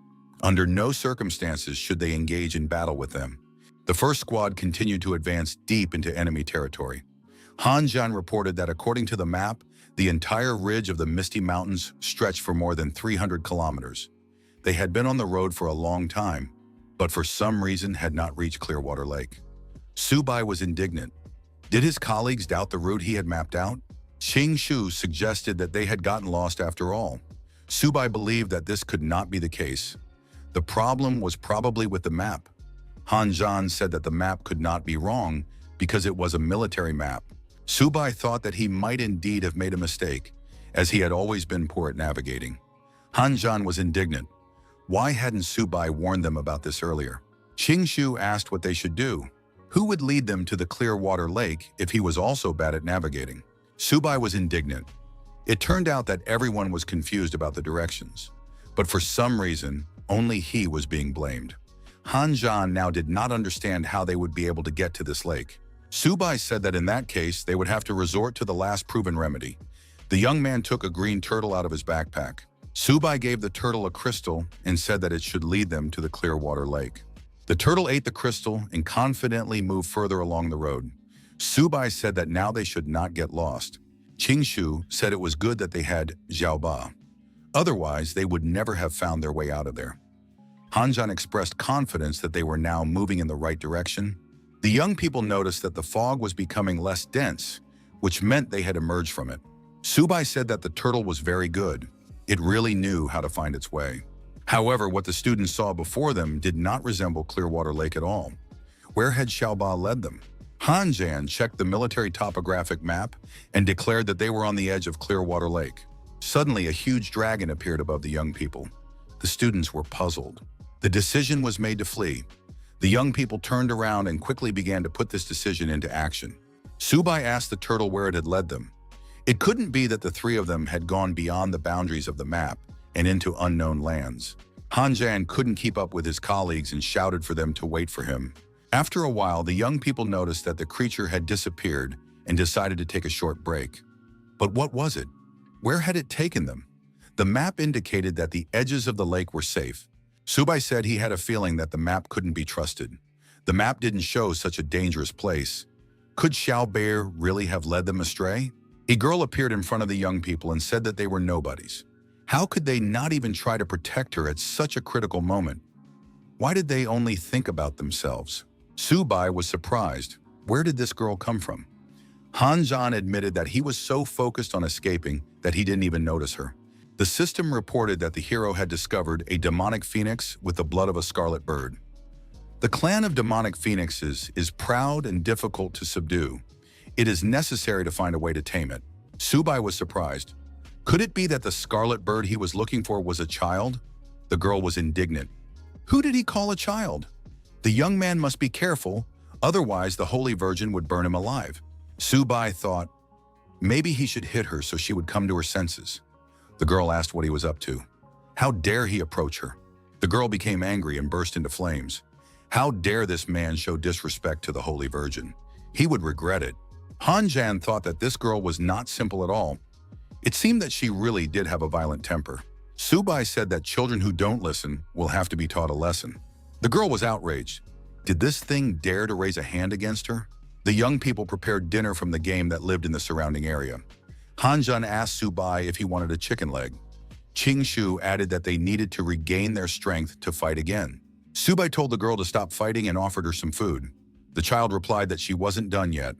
Under no circumstances should they engage in battle with them. The first squad continued to advance deep into enemy territory. Han Zhan reported that according to the map, the entire ridge of the Misty Mountains stretched for more than 300 kilometers. They had been on the road for a long time, but for some reason had not reached Clearwater Lake. Subai was indignant. Did his colleagues doubt the route he had mapped out? Qingshu suggested that they had gotten lost after all. Subai believed that this could not be the case. The problem was probably with the map. Han Zhan said that the map could not be wrong because it was a military map. Subai thought that he might indeed have made a mistake, as he had always been poor at navigating. Han Zhan was indignant. Why hadn't Subai warned them about this earlier? Qingshu asked what they should do. Who would lead them to the Clearwater Lake if he was also bad at navigating? Subai was indignant. It turned out that everyone was confused about the directions, but for some reason, only he was being blamed. Han Zhan now did not understand how they would be able to get to this lake. Subai said that in that case, they would have to resort to the last proven remedy. The young man took a green turtle out of his backpack. Subai gave the turtle a crystal and said that it should lead them to the Clearwater Lake. The turtle ate the crystal and confidently moved further along the road. Subai said that now they should not get lost. Qingshu said it was good that they had Xiaoba. Otherwise, they would never have found their way out of there. Han Zhan expressed confidence that they were now moving in the right direction. The young people noticed that the fog was becoming less dense, which meant they had emerged from it. Subai said that the turtle was very good. It really knew how to find its way. However, what the students saw before them did not resemble Clearwater Lake at all. Where had Xiaoba led them? Han Zhan checked the military topographic map and declared that they were on the edge of Clearwater Lake. Suddenly, a huge dragon appeared above the young people. The students were puzzled. The decision was made to flee. The young people turned around and quickly began to put this decision into action. Subai asked the turtle where it had led them. It couldn't be that the three of them had gone beyond the boundaries of the map and into unknown lands. Han Zhan couldn't keep up with his colleagues and shouted for them to wait for him. After a while, the young people noticed that the creature had disappeared and decided to take a short break. But what was it? Where had it taken them? The map indicated that the edges of the lake were safe. Subai said he had a feeling that the map couldn't be trusted. The map didn't show such a dangerous place. Could Xiao Bear really have led them astray? A girl appeared in front of the young people and said that they were nobodies. How could they not even try to protect her at such a critical moment? Why did they only think about themselves? Su Bai was surprised. Where did this girl come from? Han Zhan admitted that he was so focused on escaping that he didn't even notice her. The system reported that the hero had discovered a demonic phoenix with the blood of a scarlet bird. The clan of demonic phoenixes is proud and difficult to subdue. It is necessary to find a way to tame it. Su Bai was surprised. Could it be that the scarlet bird he was looking for was a child? The girl was indignant. Who did he call a child? The young man must be careful, otherwise the Holy Virgin would burn him alive. Su Bai thought, maybe he should hit her so she would come to her senses. The girl asked what he was up to. How dare he approach her? The girl became angry and burst into flames. How dare this man show disrespect to the Holy Virgin? He would regret it. Han Zhan thought that this girl was not simple at all. It seemed that she really did have a violent temper. Su Bai said that children who don't listen will have to be taught a lesson. The girl was outraged. Did this thing dare to raise a hand against her? The young people prepared dinner from the game that lived in the surrounding area. Han Zhan asked Su Bai if he wanted a chicken leg. Qing Shu added that they needed to regain their strength to fight again. Su Bai told the girl to stop fighting and offered her some food. The child replied that she wasn't done yet.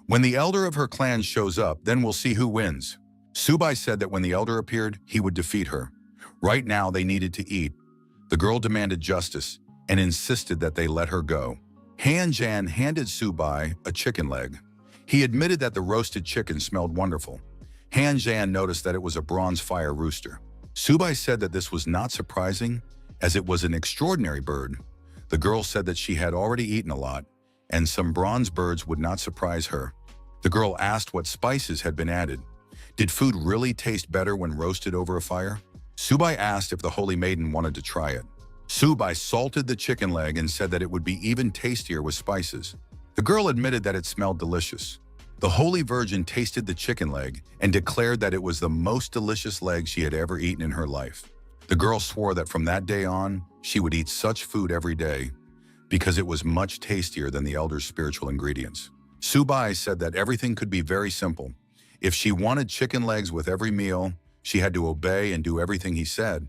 When the elder of her clan shows up, then we'll see who wins. Su Bai said that when the elder appeared, he would defeat her. Right now, they needed to eat. The girl demanded justice and insisted that they let her go. Han Zhan handed Su Bai a chicken leg. He admitted that the roasted chicken smelled wonderful. Han Zhan noticed that it was a bronze fire rooster. Su Bai said that this was not surprising, as it was an extraordinary bird. The girl said that she had already eaten a lot, and some bronze birds would not surprise her. The girl asked what spices had been added. Did food really taste better when roasted over a fire? Su Bai asked if the Holy Maiden wanted to try it. Su Bai salted the chicken leg and said that it would be even tastier with spices. The girl admitted that it smelled delicious. The Holy Virgin tasted the chicken leg and declared that it was the most delicious leg she had ever eaten in her life. The girl swore that from that day on, she would eat such food every day because it was much tastier than the elder's spiritual ingredients. Su Bai said that everything could be very simple. If she wanted chicken legs with every meal, she had to obey and do everything he said.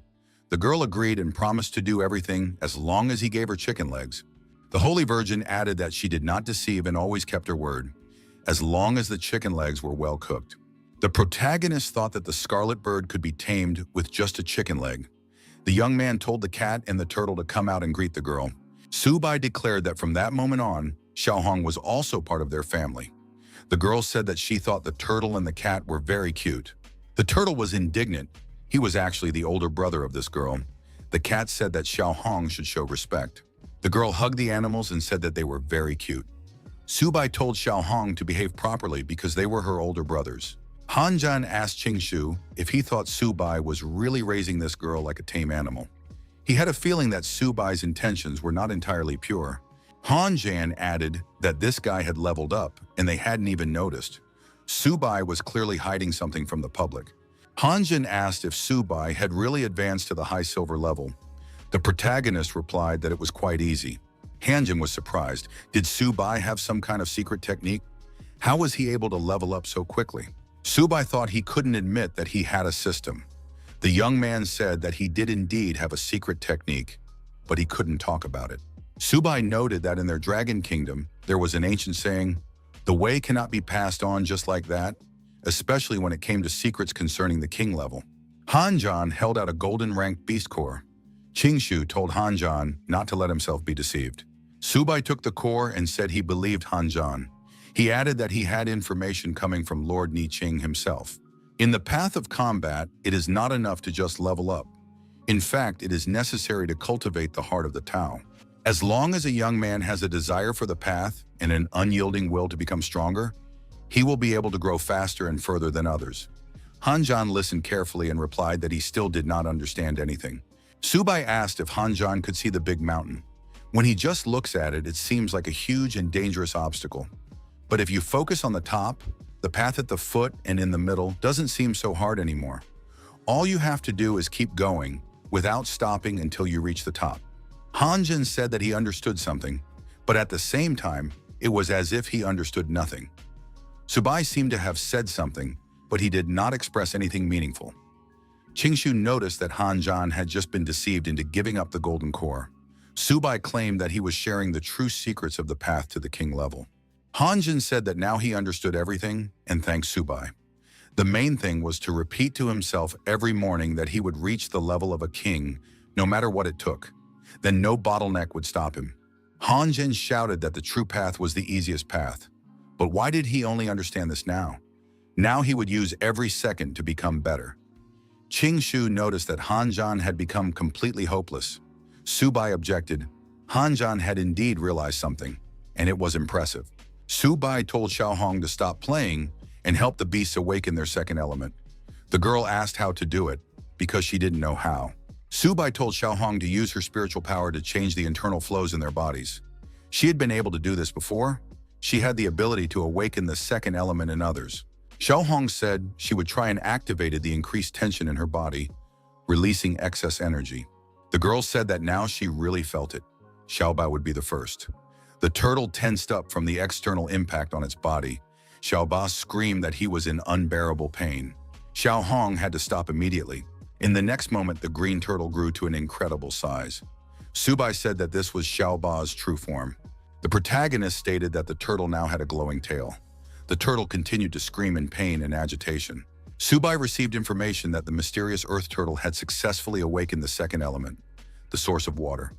The girl agreed and promised to do everything as long as he gave her chicken legs. The Holy Virgin added that she did not deceive and always kept her word, as long as the chicken legs were well cooked. The protagonist thought that the scarlet bird could be tamed with just a chicken leg. The young man told the cat and the turtle to come out and greet the girl. Su Bai declared that from that moment on, Xiaohong was also part of their family. The girl said that she thought the turtle and the cat were very cute. The turtle was indignant. He was actually the older brother of this girl. The cat said that Xiaohong should show respect. The girl hugged the animals and said that they were very cute. Su Bai told Xiaohong to behave properly because they were her older brothers. Han Zhan asked Qing Shu if he thought Su Bai was really raising this girl like a tame animal. He had a feeling that Su Bai's intentions were not entirely pure. Han Zhan added that this guy had leveled up and they hadn't even noticed. Su Bai was clearly hiding something from the public. Han Zhan asked if Su Bai had really advanced to the high silver level. The protagonist replied that it was quite easy. Han Zhan was surprised. Did Su Bai have some kind of secret technique? How was he able to level up so quickly? Su Bai thought he couldn't admit that he had a system. The young man said that he did indeed have a secret technique, but he couldn't talk about it. Su Bai noted that in their dragon kingdom, there was an ancient saying, "The way cannot be passed on just like that," especially when it came to secrets concerning the king level. Han Zhan held out a golden rank beast core. Qing Shu told Han Zhan not to let himself be deceived. Su Bai took the core and said he believed Han Zhan. He added that he had information coming from Lord Ni Qing himself. In the path of combat, it is not enough to just level up. In fact, it is necessary to cultivate the heart of the Tao. As long as a young man has a desire for the path and an unyielding will to become stronger, he will be able to grow faster and further than others. Han Zhan listened carefully and replied that he still did not understand anything. Su Bai asked if Han Zhan could see the big mountain. When he just looks at it, it seems like a huge and dangerous obstacle. But if you focus on the top, the path at the foot and in the middle doesn't seem so hard anymore. All you have to do is keep going without stopping until you reach the top. Han Zhan said that he understood something, but at the same time, it was as if he understood nothing. Subai seemed to have said something, but he did not express anything meaningful. Qingshu noticed that Han Zhan had just been deceived into giving up the golden core. Subai claimed that he was sharing the true secrets of the path to the king level. Han Zhan said that now he understood everything and thanked Subai. The main thing was to repeat to himself every morning that he would reach the level of a king, no matter what it took. Then no bottleneck would stop him. Han Zhan shouted that the true path was the easiest path. But why did he only understand this now? Now he would use every second to become better. Qingshu noticed that Han Zhan had become completely hopeless. Subai objected. Han Zhan had indeed realized something, and it was impressive. Subai told Xiaohong to stop playing and help the beasts awaken their second element. The girl asked how to do it, because she didn't know how. Subai told Xiaohong to use her spiritual power to change the internal flows in their bodies. She had been able to do this before. She had the ability to awaken the second element in others. Xiaohong said she would try and activate the increased tension in her body, releasing excess energy. The girl said that now she really felt it. Xiaobai would be the first. The turtle tensed up from the external impact on its body. Xiaobai screamed that he was in unbearable pain. Xiaohong had to stop immediately. In the next moment, the green turtle grew to an incredible size. Subai said that this was Xiaobai's true form. The protagonist stated that the turtle now had a glowing tail. The turtle continued to scream in pain and agitation. Subai received information that the mysterious earth turtle had successfully awakened the second element, the source of water.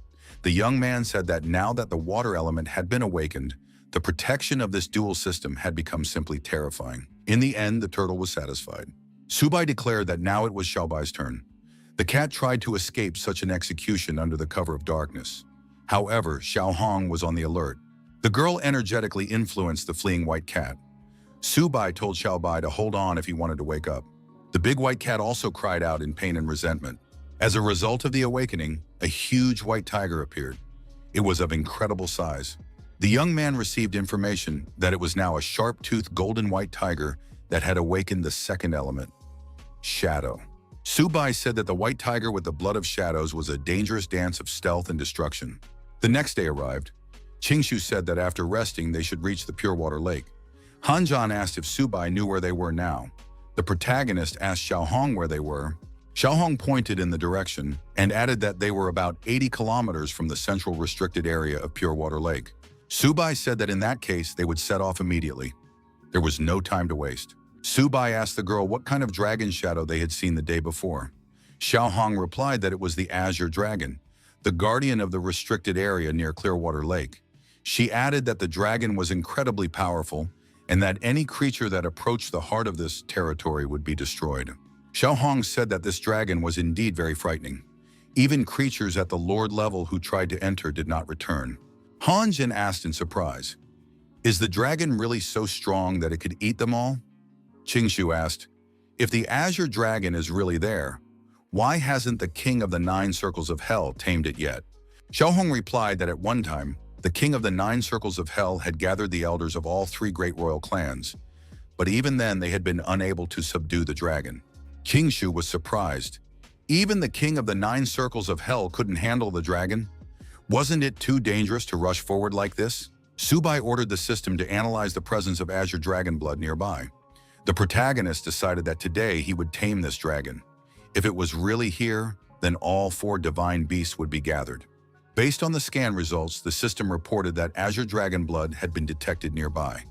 The young man said that now that the water element had been awakened, the protection of this dual system had become simply terrifying. In the end, the turtle was satisfied. Subai declared that now it was Xiaobai's turn. The cat tried to escape such an execution under the cover of darkness. However, Xiaohong was on the alert. The girl energetically influenced the fleeing white cat. Subai told Xiaobai to hold on if he wanted to wake up. The big white cat also cried out in pain and resentment. As a result of the awakening, a huge white tiger appeared. It was of incredible size. The young man received information that it was now a sharp-toothed golden white tiger that had awakened the second element, shadow. Subai said that the white tiger with the blood of shadows was a dangerous dance of stealth and destruction. The next day arrived. Qingshu said that after resting, they should reach the pure water lake. Han Zhan asked if Subai knew where they were now. The protagonist asked Xiaohong where they were. Xiaohong pointed in the direction and added that they were about 80 kilometers from the central restricted area of Pure Water Lake. Subai said that in that case, they would set off immediately. There was no time to waste. Subai asked the girl what kind of dragon shadow they had seen the day before. Xiaohong replied that it was the Azure Dragon, the guardian of the restricted area near Clearwater Lake. She added that the dragon was incredibly powerful and that any creature that approached the heart of this territory would be destroyed. Xiaohong said that this dragon was indeed very frightening. Even creatures at the Lord level who tried to enter did not return. Han Zhan asked in surprise, "Is the dragon really so strong that it could eat them all?" Qingshu asked, "If the Azure Dragon is really there, why hasn't the King of the Nine Circles of Hell tamed it yet?" Xiaohong replied that at one time, the King of the Nine Circles of Hell had gathered the elders of all three great royal clans, but even then they had been unable to subdue the dragon. Qingshu was surprised. Even the King of the Nine Circles of Hell couldn't handle the dragon? Wasn't it too dangerous to rush forward like this? Subai ordered the system to analyze the presence of Azure Dragon blood nearby. The protagonist decided that today he would tame this dragon. If it was really here, then all four divine beasts would be gathered. Based on the scan results, the system reported that Azure Dragon blood had been detected nearby.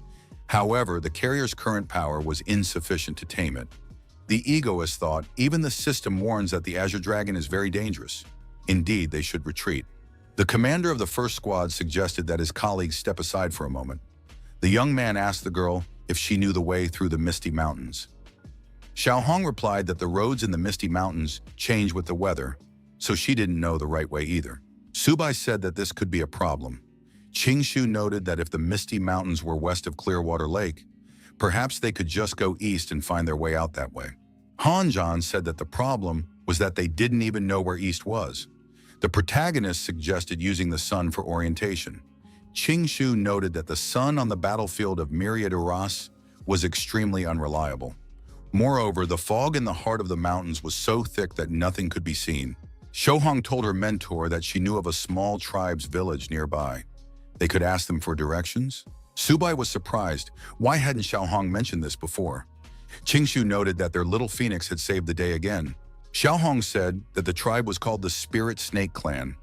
However, the carrier's current power was insufficient to tame it. The egoist thought, even the system warns that the Azure Dragon is very dangerous. Indeed, they should retreat. The commander of the first squad suggested that his colleagues step aside for a moment. The young man asked the girl if she knew the way through the Misty Mountains. Xiaohong replied that the roads in the Misty Mountains change with the weather, so she didn't know the right way either. Subai said that this could be a problem. Qingshu noted that if the Misty Mountains were west of Clearwater Lake, perhaps they could just go east and find their way out that way. Han Zhan said that the problem was that they didn't even know where east was. The protagonist suggested using the sun for orientation. Qingshu noted that the sun on the battlefield of Myriad Uras was extremely unreliable. Moreover, the fog in the heart of the mountains was so thick that nothing could be seen. Xiaohong told her mentor that she knew of a small tribe's village nearby. They could ask them for directions? Subai was surprised. Why hadn't Xiao Hong mentioned this before? Qingshu noted that their little phoenix had saved the day again. Xiao Hong said that the tribe was called the Spirit Snake Clan.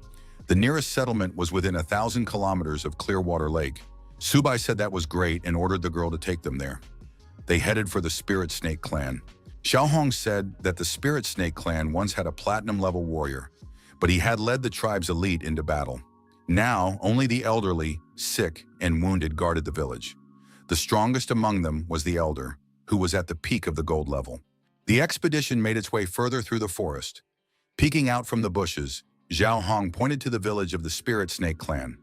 The nearest settlement was within 1,000 kilometers of Clearwater Lake. Subai said that was great and ordered the girl to take them there. They headed for the Spirit Snake Clan. Xiao Hong said that the Spirit Snake Clan once had a platinum-level warrior, but he had led the tribe's elite into battle. Now, only the elderly, sick, and wounded guarded the village. The strongest among them was the elder, who was at the peak of the gold level. The expedition made its way further through the forest. Peeking out from the bushes, Xiao Hong pointed to the village of the Spirit Snake Clan.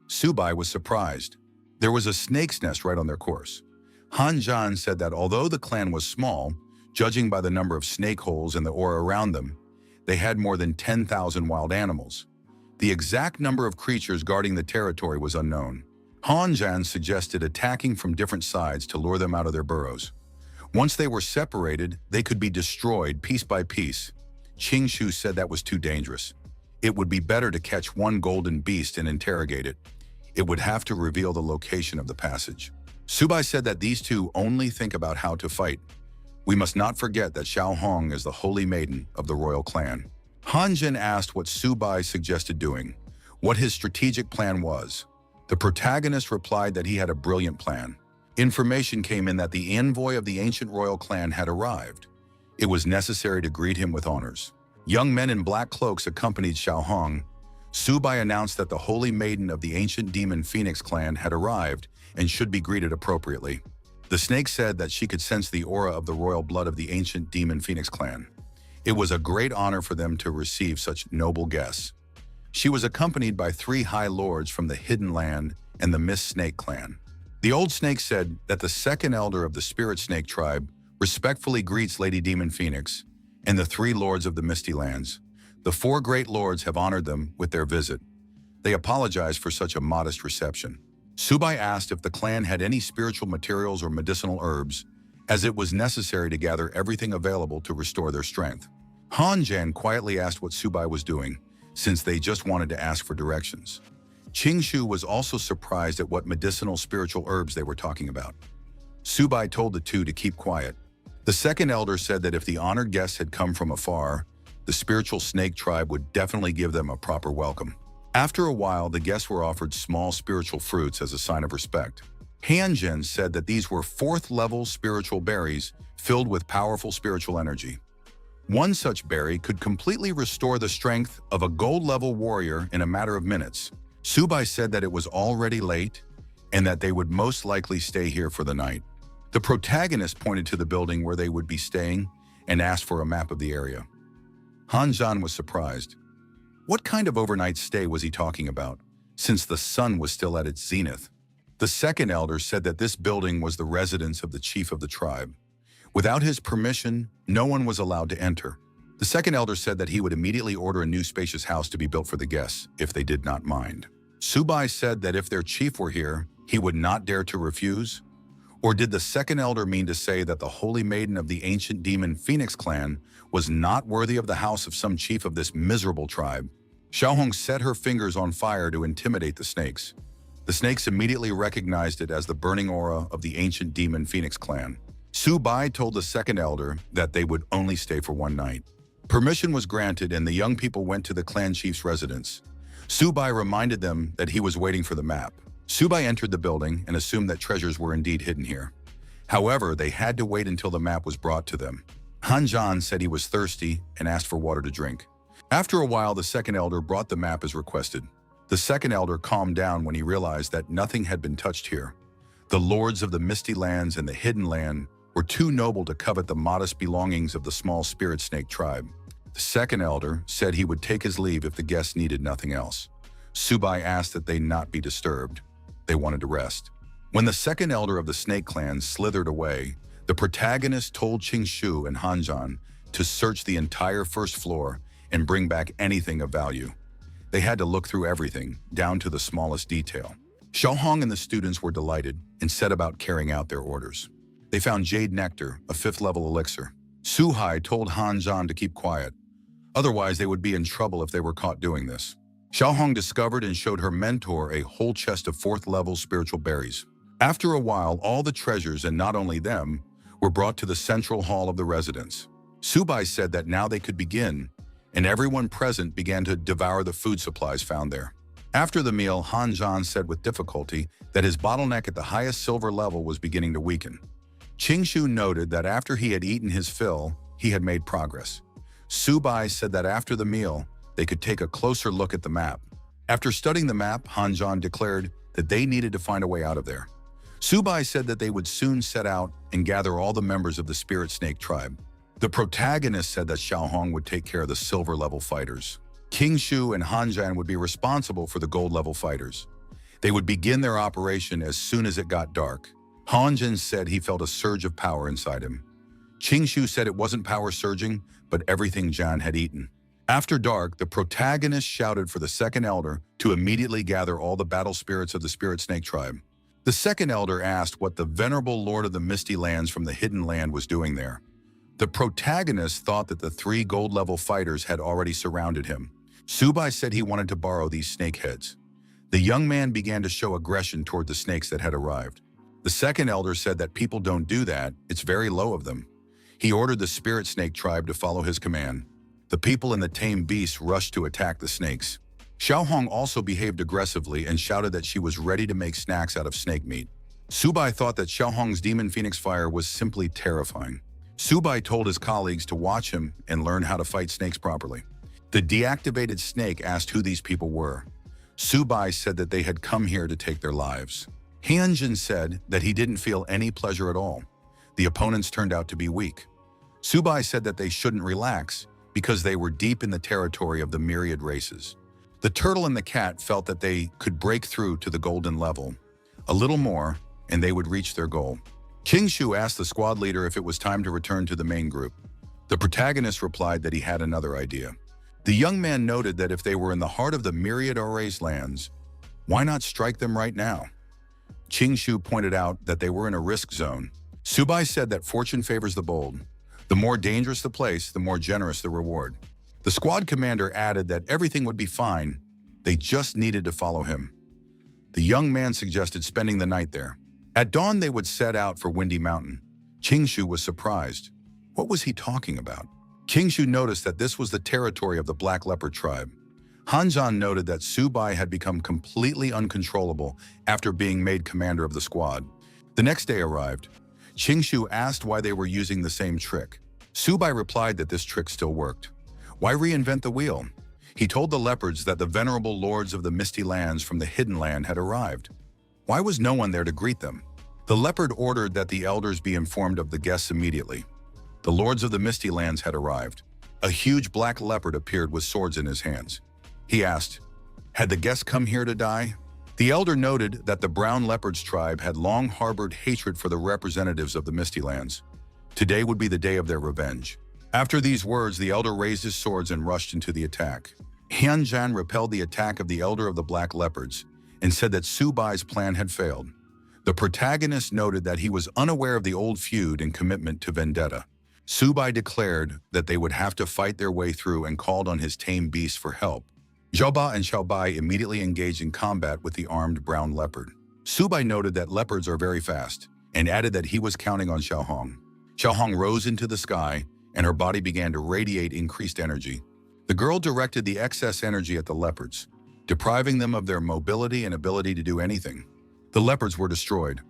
Subai was surprised. There was a snake's nest right on their course. Han Zhan said that although the clan was small, judging by the number of snake holes and the aura around them, they had more than 10,000 wild animals. The exact number of creatures guarding the territory was unknown. Han Zhan suggested attacking from different sides to lure them out of their burrows. Once they were separated, they could be destroyed piece by piece. Qingshu said that was too dangerous. It would be better to catch one golden beast and interrogate it. It would have to reveal the location of the passage. Subai said that these two only think about how to fight. We must not forget that Xiao Hong is the holy maiden of the royal clan. Han Jin asked what Subai suggested doing, what his strategic plan was. The protagonist replied that he had a brilliant plan. Information came in that the envoy of the ancient royal clan had arrived. It was necessary to greet him with honors. Young men in black cloaks accompanied Xiao Hong. Subai announced that the holy maiden of the ancient demon Phoenix clan had arrived and should be greeted appropriately. The snake said that she could sense the aura of the royal blood of the ancient demon Phoenix clan. It was a great honor for them to receive such noble guests. She was accompanied by 3 high lords from the Hidden Land and the Mist Snake clan. The old snake said that the second elder of the Spirit Snake tribe respectfully greets Lady Demon Phoenix and the 3 lords of the Misty Lands. The 4 great lords have honored them with their visit. They apologize for such a modest reception. Subai asked if the clan had any spiritual materials or medicinal herbs, as it was necessary to gather everything available to restore their strength. Han Jan quietly asked what Subai was doing, since they just wanted to ask for directions. Qingshu was also surprised at what medicinal spiritual herbs they were talking about. Subai told the two to keep quiet. The second elder said that if the honored guests had come from afar, the spiritual snake tribe would definitely give them a proper welcome. After a while, the guests were offered small spiritual fruits as a sign of respect. Hanjin said that these were 4th-level spiritual berries filled with powerful spiritual energy. One such berry could completely restore the strength of a gold-level warrior in a matter of minutes. Subai said that it was already late and that they would most likely stay here for the night. The protagonist pointed to the building where they would be staying and asked for a map of the area. Han Zhan was surprised. What kind of overnight stay was he talking about, since the sun was still at its zenith? The second elder said that this building was the residence of the chief of the tribe. Without his permission, no one was allowed to enter. The second elder said that he would immediately order a new spacious house to be built for the guests, if they did not mind. Subai said that if their chief were here, he would not dare to refuse. Or did the second elder mean to say that the holy maiden of the ancient demon Phoenix clan was not worthy of the house of some chief of this miserable tribe? Xiao Hong set her fingers on fire to intimidate the snakes. The snakes immediately recognized it as the burning aura of the ancient demon Phoenix clan. Subai told the second elder that they would only stay for one night. Permission was granted and the young people went to the clan chief's residence. Subai reminded them that he was waiting for the map. Subai entered the building and assumed that treasures were indeed hidden here. However, they had to wait until the map was brought to them. Han Zhan said he was thirsty and asked for water to drink. After a while, the second elder brought the map as requested. The second elder calmed down when he realized that nothing had been touched here. The lords of the Misty Lands and the Hidden Land were too noble to covet the modest belongings of the small spirit snake tribe. The second elder said he would take his leave if the guests needed nothing else. Subai asked that they not be disturbed. They wanted to rest. When the second elder of the snake clan slithered away, the protagonist told Qingshu and Hanjan to search the entire first floor and bring back anything of value. They had to look through everything, down to the smallest detail. Xiao Hong and the students were delighted and set about carrying out their orders. They found jade nectar, a 5th-level elixir. Suhai told Han Zhan to keep quiet. Otherwise, they would be in trouble if they were caught doing this. Xiaohong discovered and showed her mentor a whole chest of 4th-level spiritual berries. After a while, all the treasures, and not only them, were brought to the central hall of the residence. Subai said that now they could begin, and everyone present began to devour the food supplies found there. After the meal, Han Zhan said with difficulty that his bottleneck at the highest silver level was beginning to weaken. Qingshu noted that after he had eaten his fill, he had made progress. Subai said that after the meal, they could take a closer look at the map. After studying the map, Han Zhan declared that they needed to find a way out of there. Subai said that they would soon set out and gather all the members of the Spirit Snake tribe. The protagonist said that Xiaohong would take care of the silver-level fighters. Qingshu and Han Zhan would be responsible for the gold-level fighters. They would begin their operation as soon as it got dark. Han Zhan said he felt a surge of power inside him. Qingshu said it wasn't power surging, but everything Zhan had eaten. After dark, the protagonist shouted for the second elder to immediately gather all the battle spirits of the Spirit Snake tribe. The second elder asked what the venerable Lord of the Misty Lands from the Hidden Land was doing there. The protagonist thought that the 3 gold-level fighters had already surrounded him. Subai said he wanted to borrow these snake heads. The young man began to show aggression toward the snakes that had arrived. The second elder said that people don't do that, it's very low of them. He ordered the Spirit Snake tribe to follow his command. The people and the tame beasts rushed to attack the snakes. Xiaohong also behaved aggressively and shouted that she was ready to make snacks out of snake meat. Subai thought that Xiaohong's demon phoenix fire was simply terrifying. Subai told his colleagues to watch him and learn how to fight snakes properly. The deactivated snake asked who these people were. Subai said that they had come here to take their lives. Hyunjin said that he didn't feel any pleasure at all. The opponents turned out to be weak. Subai said that they shouldn't relax because they were deep in the territory of the myriad races. The turtle and the cat felt that they could break through to the golden level. A little more, and they would reach their goal. Qingshu asked the squad leader if it was time to return to the main group. The protagonist replied that he had another idea. The young man noted that if they were in the heart of the myriad arrays lands, why not strike them right now? Qingshu pointed out that they were in a risk zone. Subai said that fortune favors the bold. The more dangerous the place, the more generous the reward. The squad commander added that everything would be fine, they just needed to follow him. The young man suggested spending the night there. At dawn, they would set out for Windy Mountain. Qingshu was surprised. What was he talking about? Qingshu noticed that this was the territory of the Black Leopard tribe. Han Zhan noted that Subai had become completely uncontrollable after being made commander of the squad. The next day arrived. Qingshu asked why they were using the same trick. Subai replied that this trick still worked. Why reinvent the wheel? He told the leopards that the venerable lords of the Misty Lands from the Hidden Land had arrived. Why was no one there to greet them? The leopard ordered that the elders be informed of the guests immediately. The lords of the Misty Lands had arrived. A huge black leopard appeared with swords in his hands. He asked, had the guests come here to die? The elder noted that the brown leopard's tribe had long harbored hatred for the representatives of the Misty Lands. Today would be the day of their revenge. After these words, the elder raised his swords and rushed into the attack. Hyunjin repelled the attack of the elder of the Black Leopards and said that Subai's plan had failed. The protagonist noted that he was unaware of the old feud and commitment to vendetta. Subai declared that they would have to fight their way through and called on his tame beasts for help. Zhaoba and Xiaobai immediately engaged in combat with the armed brown leopard. Subai noted that leopards are very fast and added that he was counting on Xiaohong. Xiaohong rose into the sky and her body began to radiate increased energy. The girl directed the excess energy at the leopards, depriving them of their mobility and ability to do anything. The leopards were destroyed.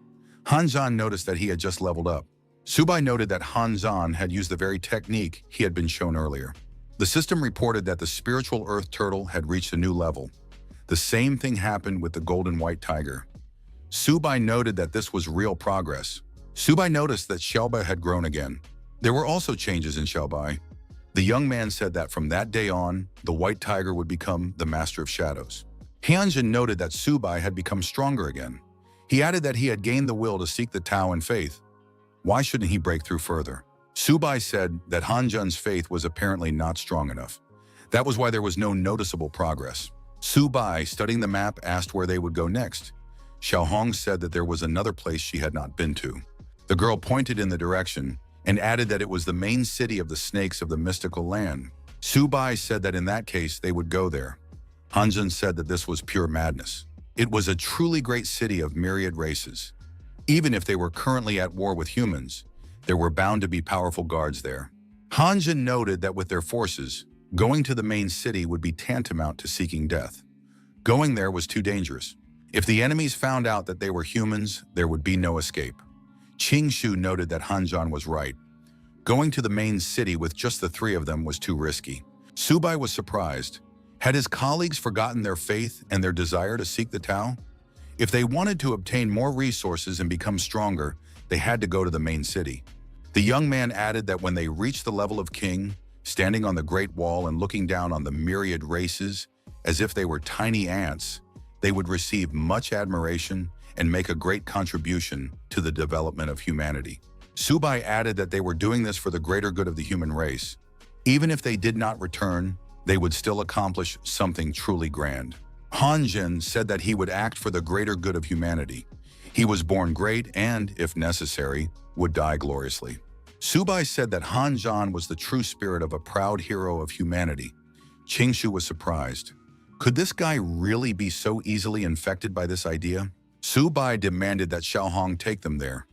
Han Zhan noticed that he had just leveled up. Subai noted that Han Zhan had used the very technique he had been shown earlier. The system reported that the spiritual earth turtle had reached a new level. The same thing happened with the golden white tiger. Subai noted that this was real progress. Subai noticed that Xiaobai had grown again. There were also changes in Xiaobai. The young man said that from that day on, the white tiger would become the master of shadows. Hyunjin noted that Subai had become stronger again. He added that he had gained the will to seek the Tao and faith. Why shouldn't he break through further? Subai said that Hanjun's faith was apparently not strong enough. That was why there was no noticeable progress. Subai, studying the map, asked where they would go next. Xiaohong said that there was another place she had not been to. The girl pointed in the direction and added that it was the main city of the snakes of the mystical land. Subai said that in that case they would go there. Hanjin said that this was pure madness. It was a truly great city of myriad races. Even if they were currently at war with humans, there were bound to be powerful guards there. Hanjin noted that with their forces, going to the main city would be tantamount to seeking death. Going there was too dangerous. If the enemies found out that they were humans, there would be no escape. Qingshu noted that Hanjan was right. Going to the main city with just the three of them was too risky. Subai was surprised. Had his colleagues forgotten their faith and their desire to seek the Tao? If they wanted to obtain more resources and become stronger, they had to go to the main city. The young man added that when they reached the level of king, standing on the Great Wall and looking down on the myriad races, as if they were tiny ants, they would receive much admiration and make a great contribution to the development of humanity. Subai added that they were doing this for the greater good of the human race. Even if they did not return, they would still accomplish something truly grand. Hanjin said that he would act for the greater good of humanity. He was born great and, if necessary, would die gloriously. Subai said that Hanjan was the true spirit of a proud hero of humanity. Qingshu was surprised. Could this guy really be so easily infected by this idea? Subai demanded that Xiaohong take them there,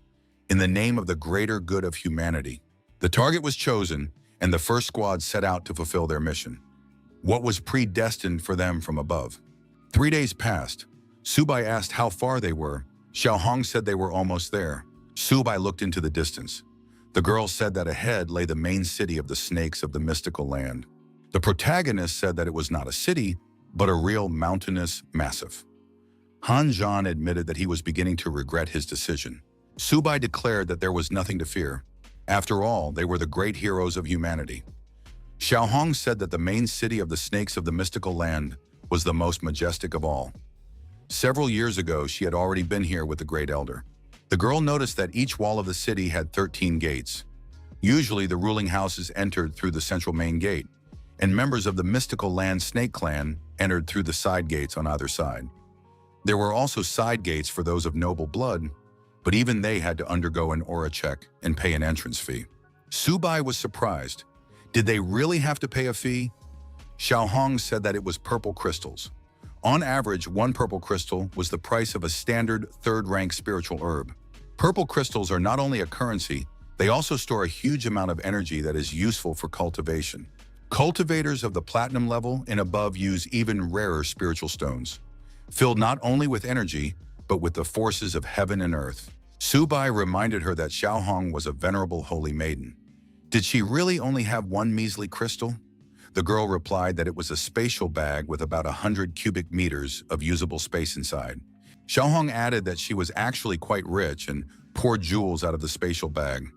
in the name of the greater good of humanity. The target was chosen, and the first squad set out to fulfill their mission. What was predestined for them from above. 3 days passed. Subai asked how far they were. Xiaohong said they were almost there. Subai looked into the distance. The girl said that ahead lay the main city of the snakes of the mystical land. The protagonist said that it was not a city, but a real mountainous massif. Hanjan admitted that he was beginning to regret his decision. Subai declared that there was nothing to fear. After all, they were the great heroes of humanity. Xiaohong said that the main city of the snakes of the mystical land was the most majestic of all. Several years ago, she had already been here with the Great Elder. The girl noticed that each wall of the city had 13 gates. Usually, the ruling houses entered through the central main gate, and members of the mystical land snake clan entered through the side gates on either side. There were also side gates for those of noble blood, but even they had to undergo an aura check and pay an entrance fee. Subai was surprised. Did they really have to pay a fee? Xiaohong said that it was purple crystals. On average, one purple crystal was the price of a standard third-rank spiritual herb. Purple crystals are not only a currency, they also store a huge amount of energy that is useful for cultivation. Cultivators of the platinum level and above use even rarer spiritual stones, filled not only with energy, but with the forces of heaven and earth. Subai reminded her that Xiaohong was a venerable holy maiden. Did she really only have one measly crystal? The girl replied that it was a spatial bag with about 100 cubic meters of usable space inside. Xiaohong added that she was actually quite rich and poured jewels out of the spatial bag.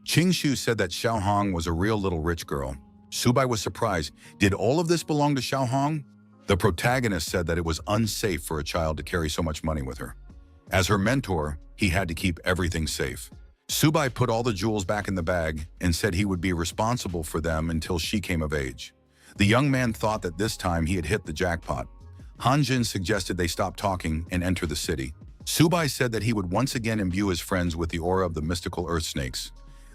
Qingshu said that Xiaohong was a real little rich girl. Subai was surprised. Did all of this belong to Xiaohong? The protagonist said that it was unsafe for a child to carry so much money with her. As her mentor, he had to keep everything safe. Subai put all the jewels back in the bag and said he would be responsible for them until she came of age. The young man thought that this time he had hit the jackpot. Hanjin suggested they stop talking and enter the city. Subai said that he would once again imbue his friends with the aura of the mystical earth snakes.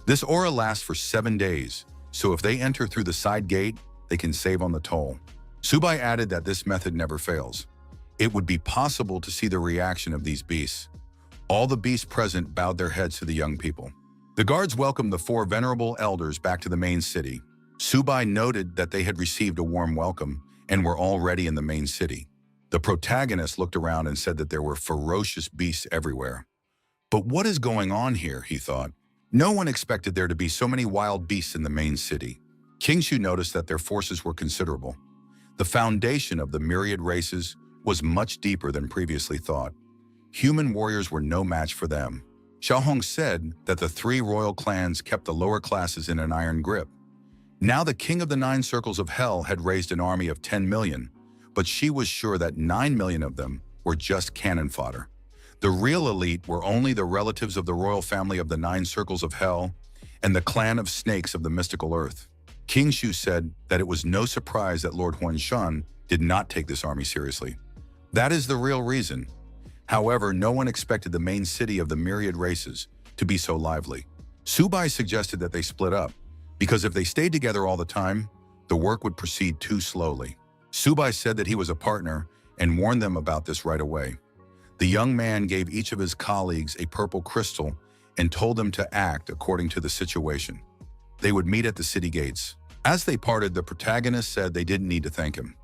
This aura lasts for 7 days, so if they enter through the side gate, they can save on the toll. Subai added that this method never fails. It would be possible to see the reaction of these beasts. All the beasts present bowed their heads to the young people. The guards welcomed the 4 venerable elders back to the main city. Subai noted that they had received a warm welcome and were already in the main city. The protagonist looked around and said that there were ferocious beasts everywhere. But what is going on here, he thought. No one expected there to be so many wild beasts in the main city. Qingshu noticed that their forces were considerable. The foundation of the myriad races was much deeper than previously thought. Human warriors were no match for them. Xiaohong said that the 3 royal clans kept the lower classes in an iron grip. Now the king of the 9 circles of hell had raised an army of 10 million, but she was sure that 9 million of them were just cannon fodder. The real elite were only the relatives of the royal family of the 9 circles of hell and the clan of snakes of the mystical earth. Qingshu said that it was no surprise that Lord Huanshan did not take this army seriously. That is the real reason. However, no one expected the main city of the myriad races to be so lively. Subai suggested that they split up, because if they stayed together all the time, the work would proceed too slowly. Subai said that he was a partner and warned them about this right away. The young man gave each of his colleagues a purple crystal and told them to act according to the situation. They would meet at the city gates. As they parted, the protagonist said they didn't need to thank him.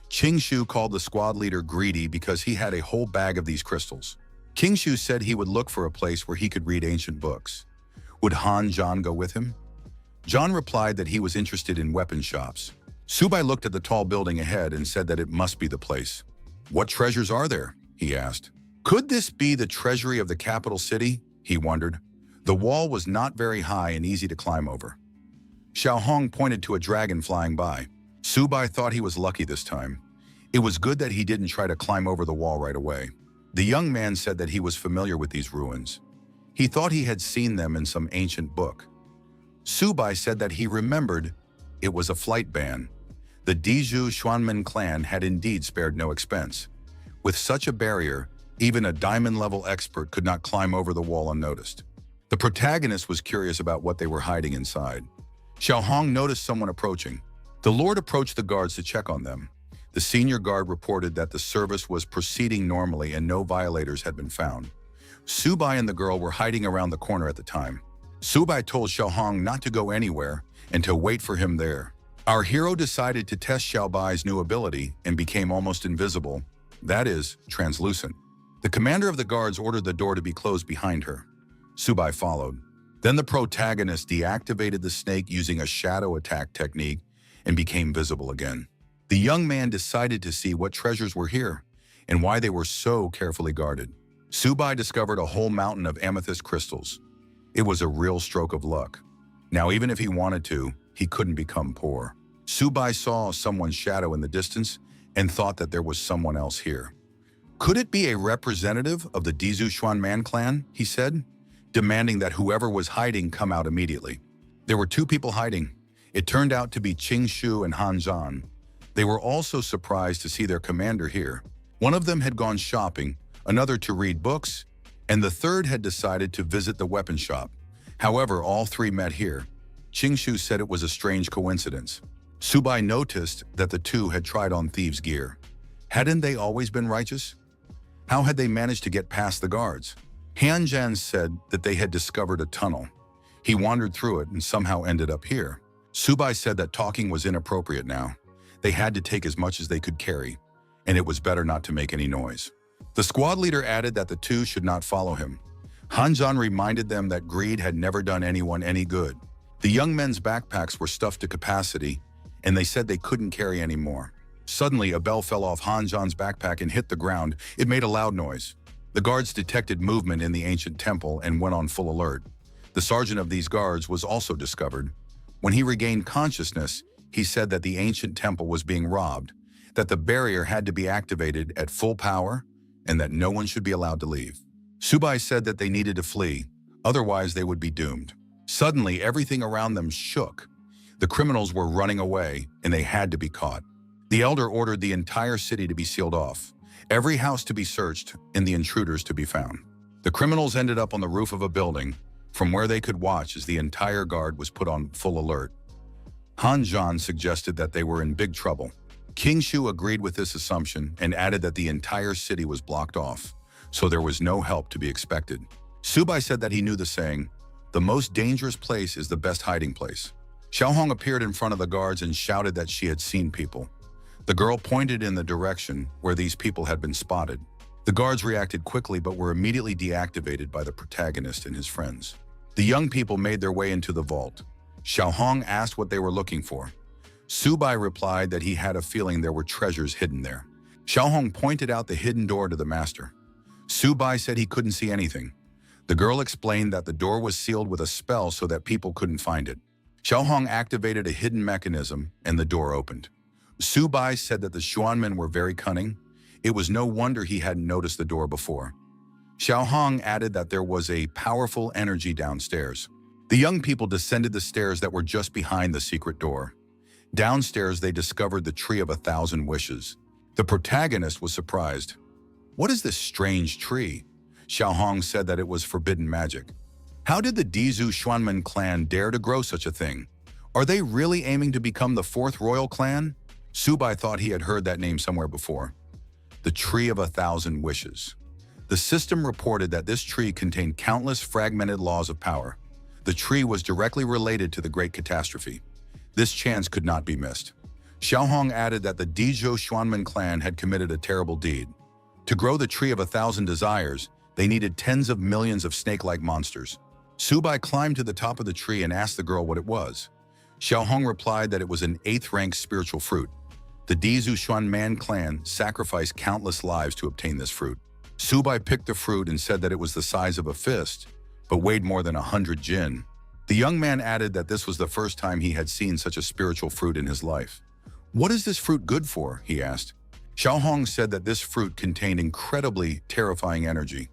Qingshu called the squad leader greedy because he had a whole bag of these crystals. Qingshu said he would look for a place where he could read ancient books. Would Han Zhan go with him? John replied that he was interested in weapon shops. Subai looked at the tall building ahead and said that it must be the place. What treasures are there? He asked. Could this be the treasury of the capital city? He wondered. The wall was not very high and easy to climb over. Xiao Hong pointed to a dragon flying by. Subai thought he was lucky this time. It was good that he didn't try to climb over the wall right away. The young man said that he was familiar with these ruins. He thought he had seen them in some ancient book. Subai said that he remembered it was a flight ban. The Dizhu Xuanmen clan had indeed spared no expense. With such a barrier, even a diamond-level expert could not climb over the wall unnoticed. The protagonist was curious about what they were hiding inside. Xiao Hong noticed someone approaching. The Lord approached the guards to check on them. The senior guard reported that the service was proceeding normally and no violators had been found. Subai and the girl were hiding around the corner at the time. Subai told Xiao Hong not to go anywhere and to wait for him there. Our hero decided to test Xiao Bai's new ability and became almost invisible, that is, translucent. The commander of the guards ordered the door to be closed behind her. Subai followed. Then the protagonist deactivated the snake using a shadow attack technique and became visible again. The young man decided to see what treasures were here and why they were so carefully guarded. Subai discovered a whole mountain of amethyst crystals. It was a real stroke of luck. Now, even if he wanted to, he couldn't become poor. Subai saw someone's shadow in the distance and thought that there was someone else here. Could it be a representative of the Dizhu Xuanman clan, he said, demanding that whoever was hiding come out immediately. There were two people hiding. It turned out to be Qingshu and Han Zhan. They were also surprised to see their commander here. One of them had gone shopping, another to read books, and the third had decided to visit the weapon shop. However, all three met here. Qingshu said it was a strange coincidence. Subai noticed that the two had tried on thieves' gear. Hadn't they always been righteous? How had they managed to get past the guards? Han Zhan said that they had discovered a tunnel. He wandered through it and somehow ended up here. Subai said that talking was inappropriate now. They had to take as much as they could carry, and it was better not to make any noise. The squad leader added that the two should not follow him. Han Zhan reminded them that greed had never done anyone any good. The young men's backpacks were stuffed to capacity, and they said they couldn't carry any more. Suddenly, a bell fell off Han Zhan's backpack and hit the ground. It made a loud noise. The guards detected movement in the ancient temple and went on full alert. The sergeant of these guards was also discovered. When he regained consciousness, he said that the ancient temple was being robbed, that the barrier had to be activated at full power, and that no one should be allowed to leave. Subai said that they needed to flee, otherwise they would be doomed. Suddenly, everything around them shook. The criminals were running away, and they had to be caught. The elder ordered the entire city to be sealed off, every house to be searched, and the intruders to be found. The criminals ended up on the roof of a building, from where they could watch as the entire guard was put on full alert. Han Zhan suggested that they were in big trouble. Qingshu agreed with this assumption and added that the entire city was blocked off, so there was no help to be expected. Subai said that he knew the saying, "The most dangerous place is the best hiding place." Xiao Hong appeared in front of the guards and shouted that she had seen people. The girl pointed in the direction where these people had been spotted. The guards reacted quickly but were immediately deactivated by the protagonist and his friends. The young people made their way into the vault. Xiao Hong asked what they were looking for. Subai replied that he had a feeling there were treasures hidden there. Xiao Hong pointed out the hidden door to the master. Subai said he couldn't see anything. The girl explained that the door was sealed with a spell so that people couldn't find it. Xiao Hong activated a hidden mechanism and the door opened. Subai said that the Xuanmen were very cunning. It was no wonder he hadn't noticed the door before. Xiao Hong added that there was a powerful energy downstairs. The young people descended the stairs that were just behind the secret door. Downstairs, they discovered the Tree of 1,000 Wishes. The protagonist was surprised. "What is this strange tree?" Xiao Hong said that it was forbidden magic. How did the Dizhu Xuanmen clan dare to grow such a thing? Are they really aiming to become the fourth royal clan? Subai thought he had heard that name somewhere before. The Tree of 1,000 Wishes. The system reported that this tree contained countless fragmented laws of power. The tree was directly related to the Great Catastrophe. This chance could not be missed. Xiao Hong added that the Dezhou Xuanmen clan had committed a terrible deed. To grow the Tree of 1,000 Desires, they needed tens of millions of snake-like monsters. Subai climbed to the top of the tree and asked the girl what it was. Xiao Hong replied that it was an 8th-rank spiritual fruit. The Dezhou Xuanmen clan sacrificed countless lives to obtain this fruit. Subai picked the fruit and said that it was the size of a fist, but weighed more than 100 jin. The young man added that this was the first time he had seen such a spiritual fruit in his life. "What is this fruit good for?" he asked. Xiao Hong said that this fruit contained incredibly terrifying energy.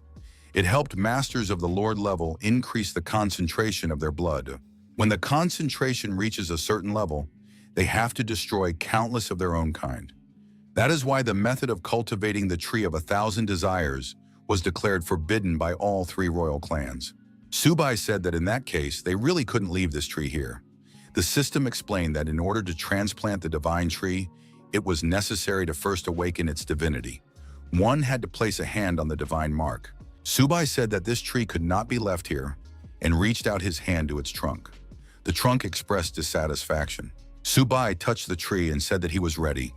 It helped masters of the Lord level increase the concentration of their blood. When the concentration reaches a certain level, they have to destroy countless of their own kind. That is why the method of cultivating the Tree of 1,000 Desires was declared forbidden by all 3 royal clans. Subai said that in that case, they really couldn't leave this tree here. The system explained that in order to transplant the divine tree, it was necessary to first awaken its divinity. One had to place a hand on the divine mark. Subai said that this tree could not be left here and reached out his hand to its trunk. The trunk expressed dissatisfaction. Subai touched the tree and said that he was ready.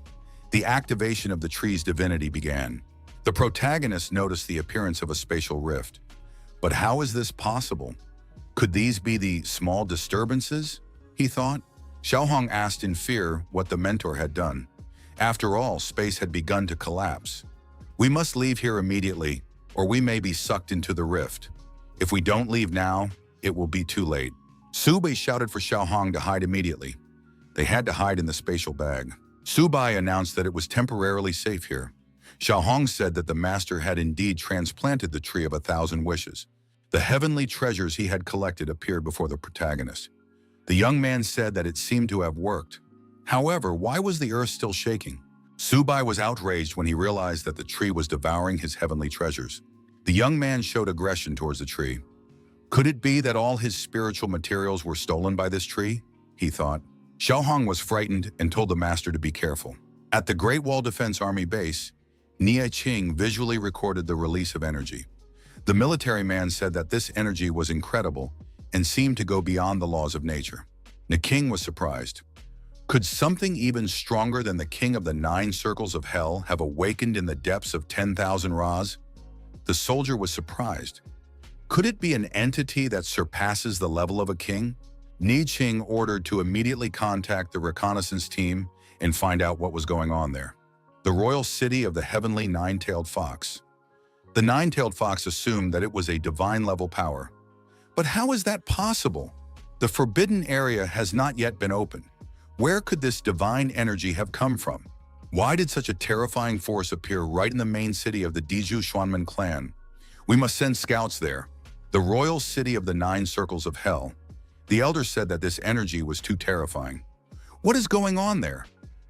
The activation of the tree's divinity began. The protagonist noticed the appearance of a spatial rift. But how is this possible? Could these be the small disturbances? He thought. Xiao Hong asked in fear what the mentor had done. After all, space had begun to collapse. "We must leave here immediately, or we may be sucked into the rift. If we don't leave now, it will be too late." Subai shouted for Xiao Hong to hide immediately. They had to hide in the spatial bag. Subai announced that it was temporarily safe here. Xiao Hong said that the master had indeed transplanted the Tree of 1,000 Wishes. The heavenly treasures he had collected appeared before the protagonist. The young man said that it seemed to have worked. However, why was the earth still shaking? Subai was outraged when he realized that the tree was devouring his heavenly treasures. The young man showed aggression towards the tree. Could it be that all his spiritual materials were stolen by this tree? He thought. Xiao Hong was frightened and told the master to be careful. At the Great Wall Defense Army base, Nie Qing visually recorded the release of energy. The military man said that this energy was incredible and seemed to go beyond the laws of nature. The king was surprised. Could something even stronger than the king of the 9 circles of hell have awakened in the depths of 10,000 Ras? The soldier was surprised. Could it be an entity that surpasses the level of a king? Nie Qing ordered to immediately contact the reconnaissance team and find out what was going on there. The royal city of the heavenly 9-tailed fox. The 9-tailed fox assumed that it was a divine-level power. But how is that possible? The forbidden area has not yet been opened. Where could this divine energy have come from? Why did such a terrifying force appear right in the main city of the Dezhou Xuanmen clan? We must send scouts there. The royal city of the 9 circles of hell. The elder said that this energy was too terrifying. What is going on there?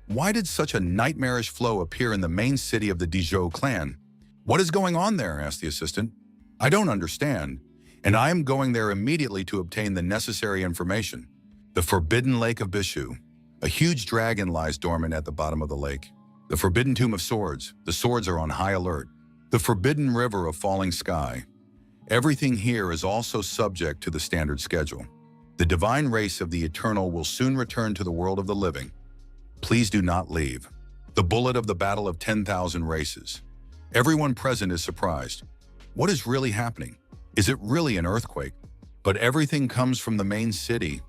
Why did such a nightmarish flow appear in the main city of the Dezhou clan? What is going on there? Asked the assistant. I don't understand, and I am going there immediately to obtain the necessary information. The Forbidden Lake of Bishu. A huge dragon lies dormant at the bottom of the lake. The Forbidden Tomb of Swords. The swords are on high alert. The Forbidden River of Falling Sky. Everything here is also subject to the standard schedule. The divine race of the Eternal will soon return to the world of the living. Please do not leave. The bullet of the battle of 10,000 races. Everyone present is surprised. What is really happening? Is it really an earthquake? But everything comes from the main city.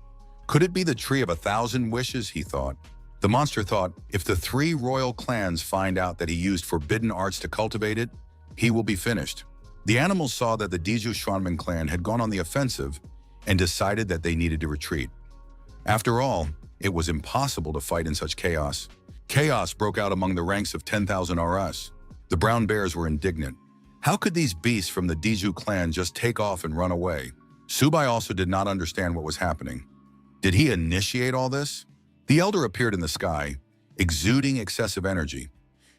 Could it be the Tree of 1,000 Wishes, he thought. The monster thought, if the 3 royal clans find out that he used forbidden arts to cultivate it, he will be finished. The animals saw that the Dezhou Xuanmen clan had gone on the offensive and decided that they needed to retreat. After all, it was impossible to fight in such chaos. Chaos broke out among the ranks of 10,000 RS. The brown bears were indignant. How could these beasts from the Dezhou clan just take off and run away? Subai also did not understand what was happening. Did he initiate all this? The elder appeared in the sky, exuding excessive energy.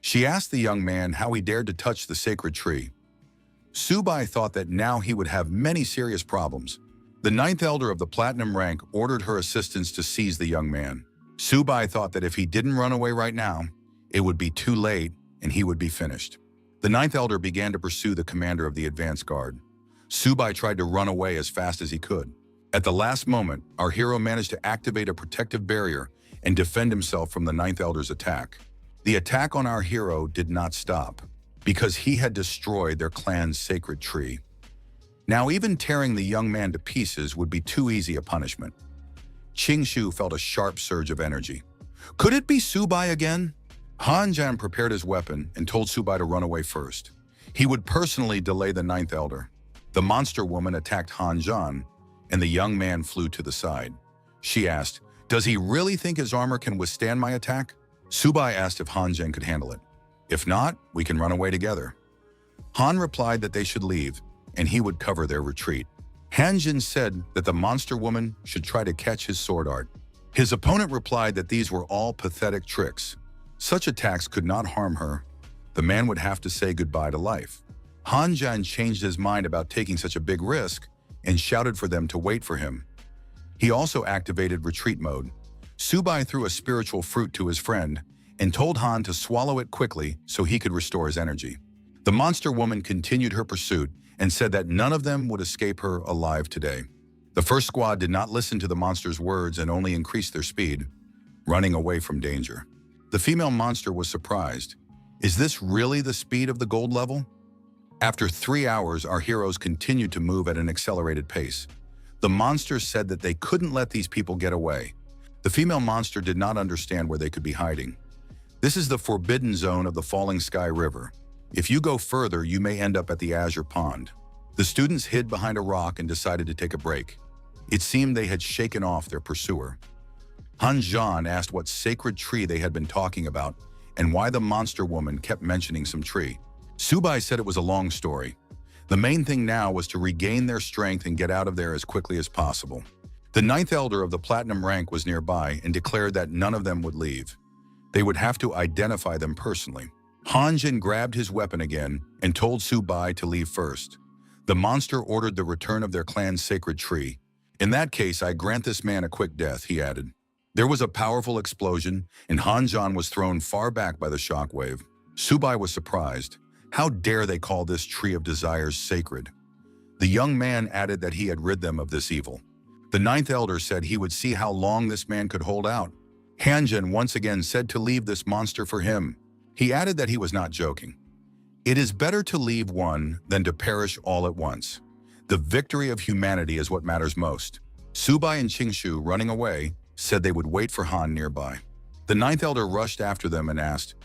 She asked the young man how he dared to touch the sacred tree. Subai thought that now he would have many serious problems. The 9th elder of the platinum rank ordered her assistants to seize the young man. Subai thought that if he didn't run away right now, it would be too late and he would be finished. The ninth elder began to pursue the commander of the advance guard. Subai tried to run away as fast as he could. At the last moment, our hero managed to activate a protective barrier and defend himself from the ninth elder's attack. The attack on our hero did not stop, because he had destroyed their clan's sacred tree. Now even tearing the young man to pieces would be too easy a punishment. Qingshu felt a sharp surge of energy. Could it be Subai again? Han Jan prepared his weapon and told Subai to run away first. He would personally delay the ninth elder. The monster woman attacked Han Jan, and the young man flew to the side. She asked, "Does he really think his armor can withstand my attack?" Subai asked if Han Jan could handle it. "If not, we can run away together." Han replied that they should leave, and he would cover their retreat. Han Jin said that the monster woman should try to catch his sword art. His opponent replied that these were all pathetic tricks. Such attacks could not harm her. The man would have to say goodbye to life. Han Jan changed his mind about taking such a big risk and shouted for them to wait for him. He also activated retreat mode. Subai threw a spiritual fruit to his friend and told Han to swallow it quickly so he could restore his energy. The monster woman continued her pursuit and said that none of them would escape her alive today. The first squad did not listen to the monster's words and only increased their speed, running away from danger. The female monster was surprised. Is this really the speed of the gold level? After 3 hours, our heroes continued to move at an accelerated pace. The monsters said that they couldn't let these people get away. The female monster did not understand where they could be hiding. This is the forbidden zone of the Falling Sky River. If you go further, you may end up at the Azure Pond. The students hid behind a rock and decided to take a break. It seemed they had shaken off their pursuer. Han Zhan asked what sacred tree they had been talking about and why the monster woman kept mentioning some tree. Subai said it was a long story. The main thing now was to regain their strength and get out of there as quickly as possible. The ninth elder of the platinum rank was nearby and declared that none of them would leave. They would have to identify them personally. Han Jin grabbed his weapon again and told Subai to leave first. The monster ordered the return of their clan's sacred tree. "In that case, I grant this man a quick death," he added. There was a powerful explosion, and Han Zhan was thrown far back by the shockwave. Subai was surprised. How dare they call this tree of desires sacred? The young man added that he had rid them of this evil. The ninth elder said he would see how long this man could hold out. Han Jin once again said to leave this monster for him. He added that he was not joking. It is better to leave one than to perish all at once. The victory of humanity is what matters most. Subai and Qingshu, running away, said they would wait for Han nearby. The ninth elder rushed after them and asked,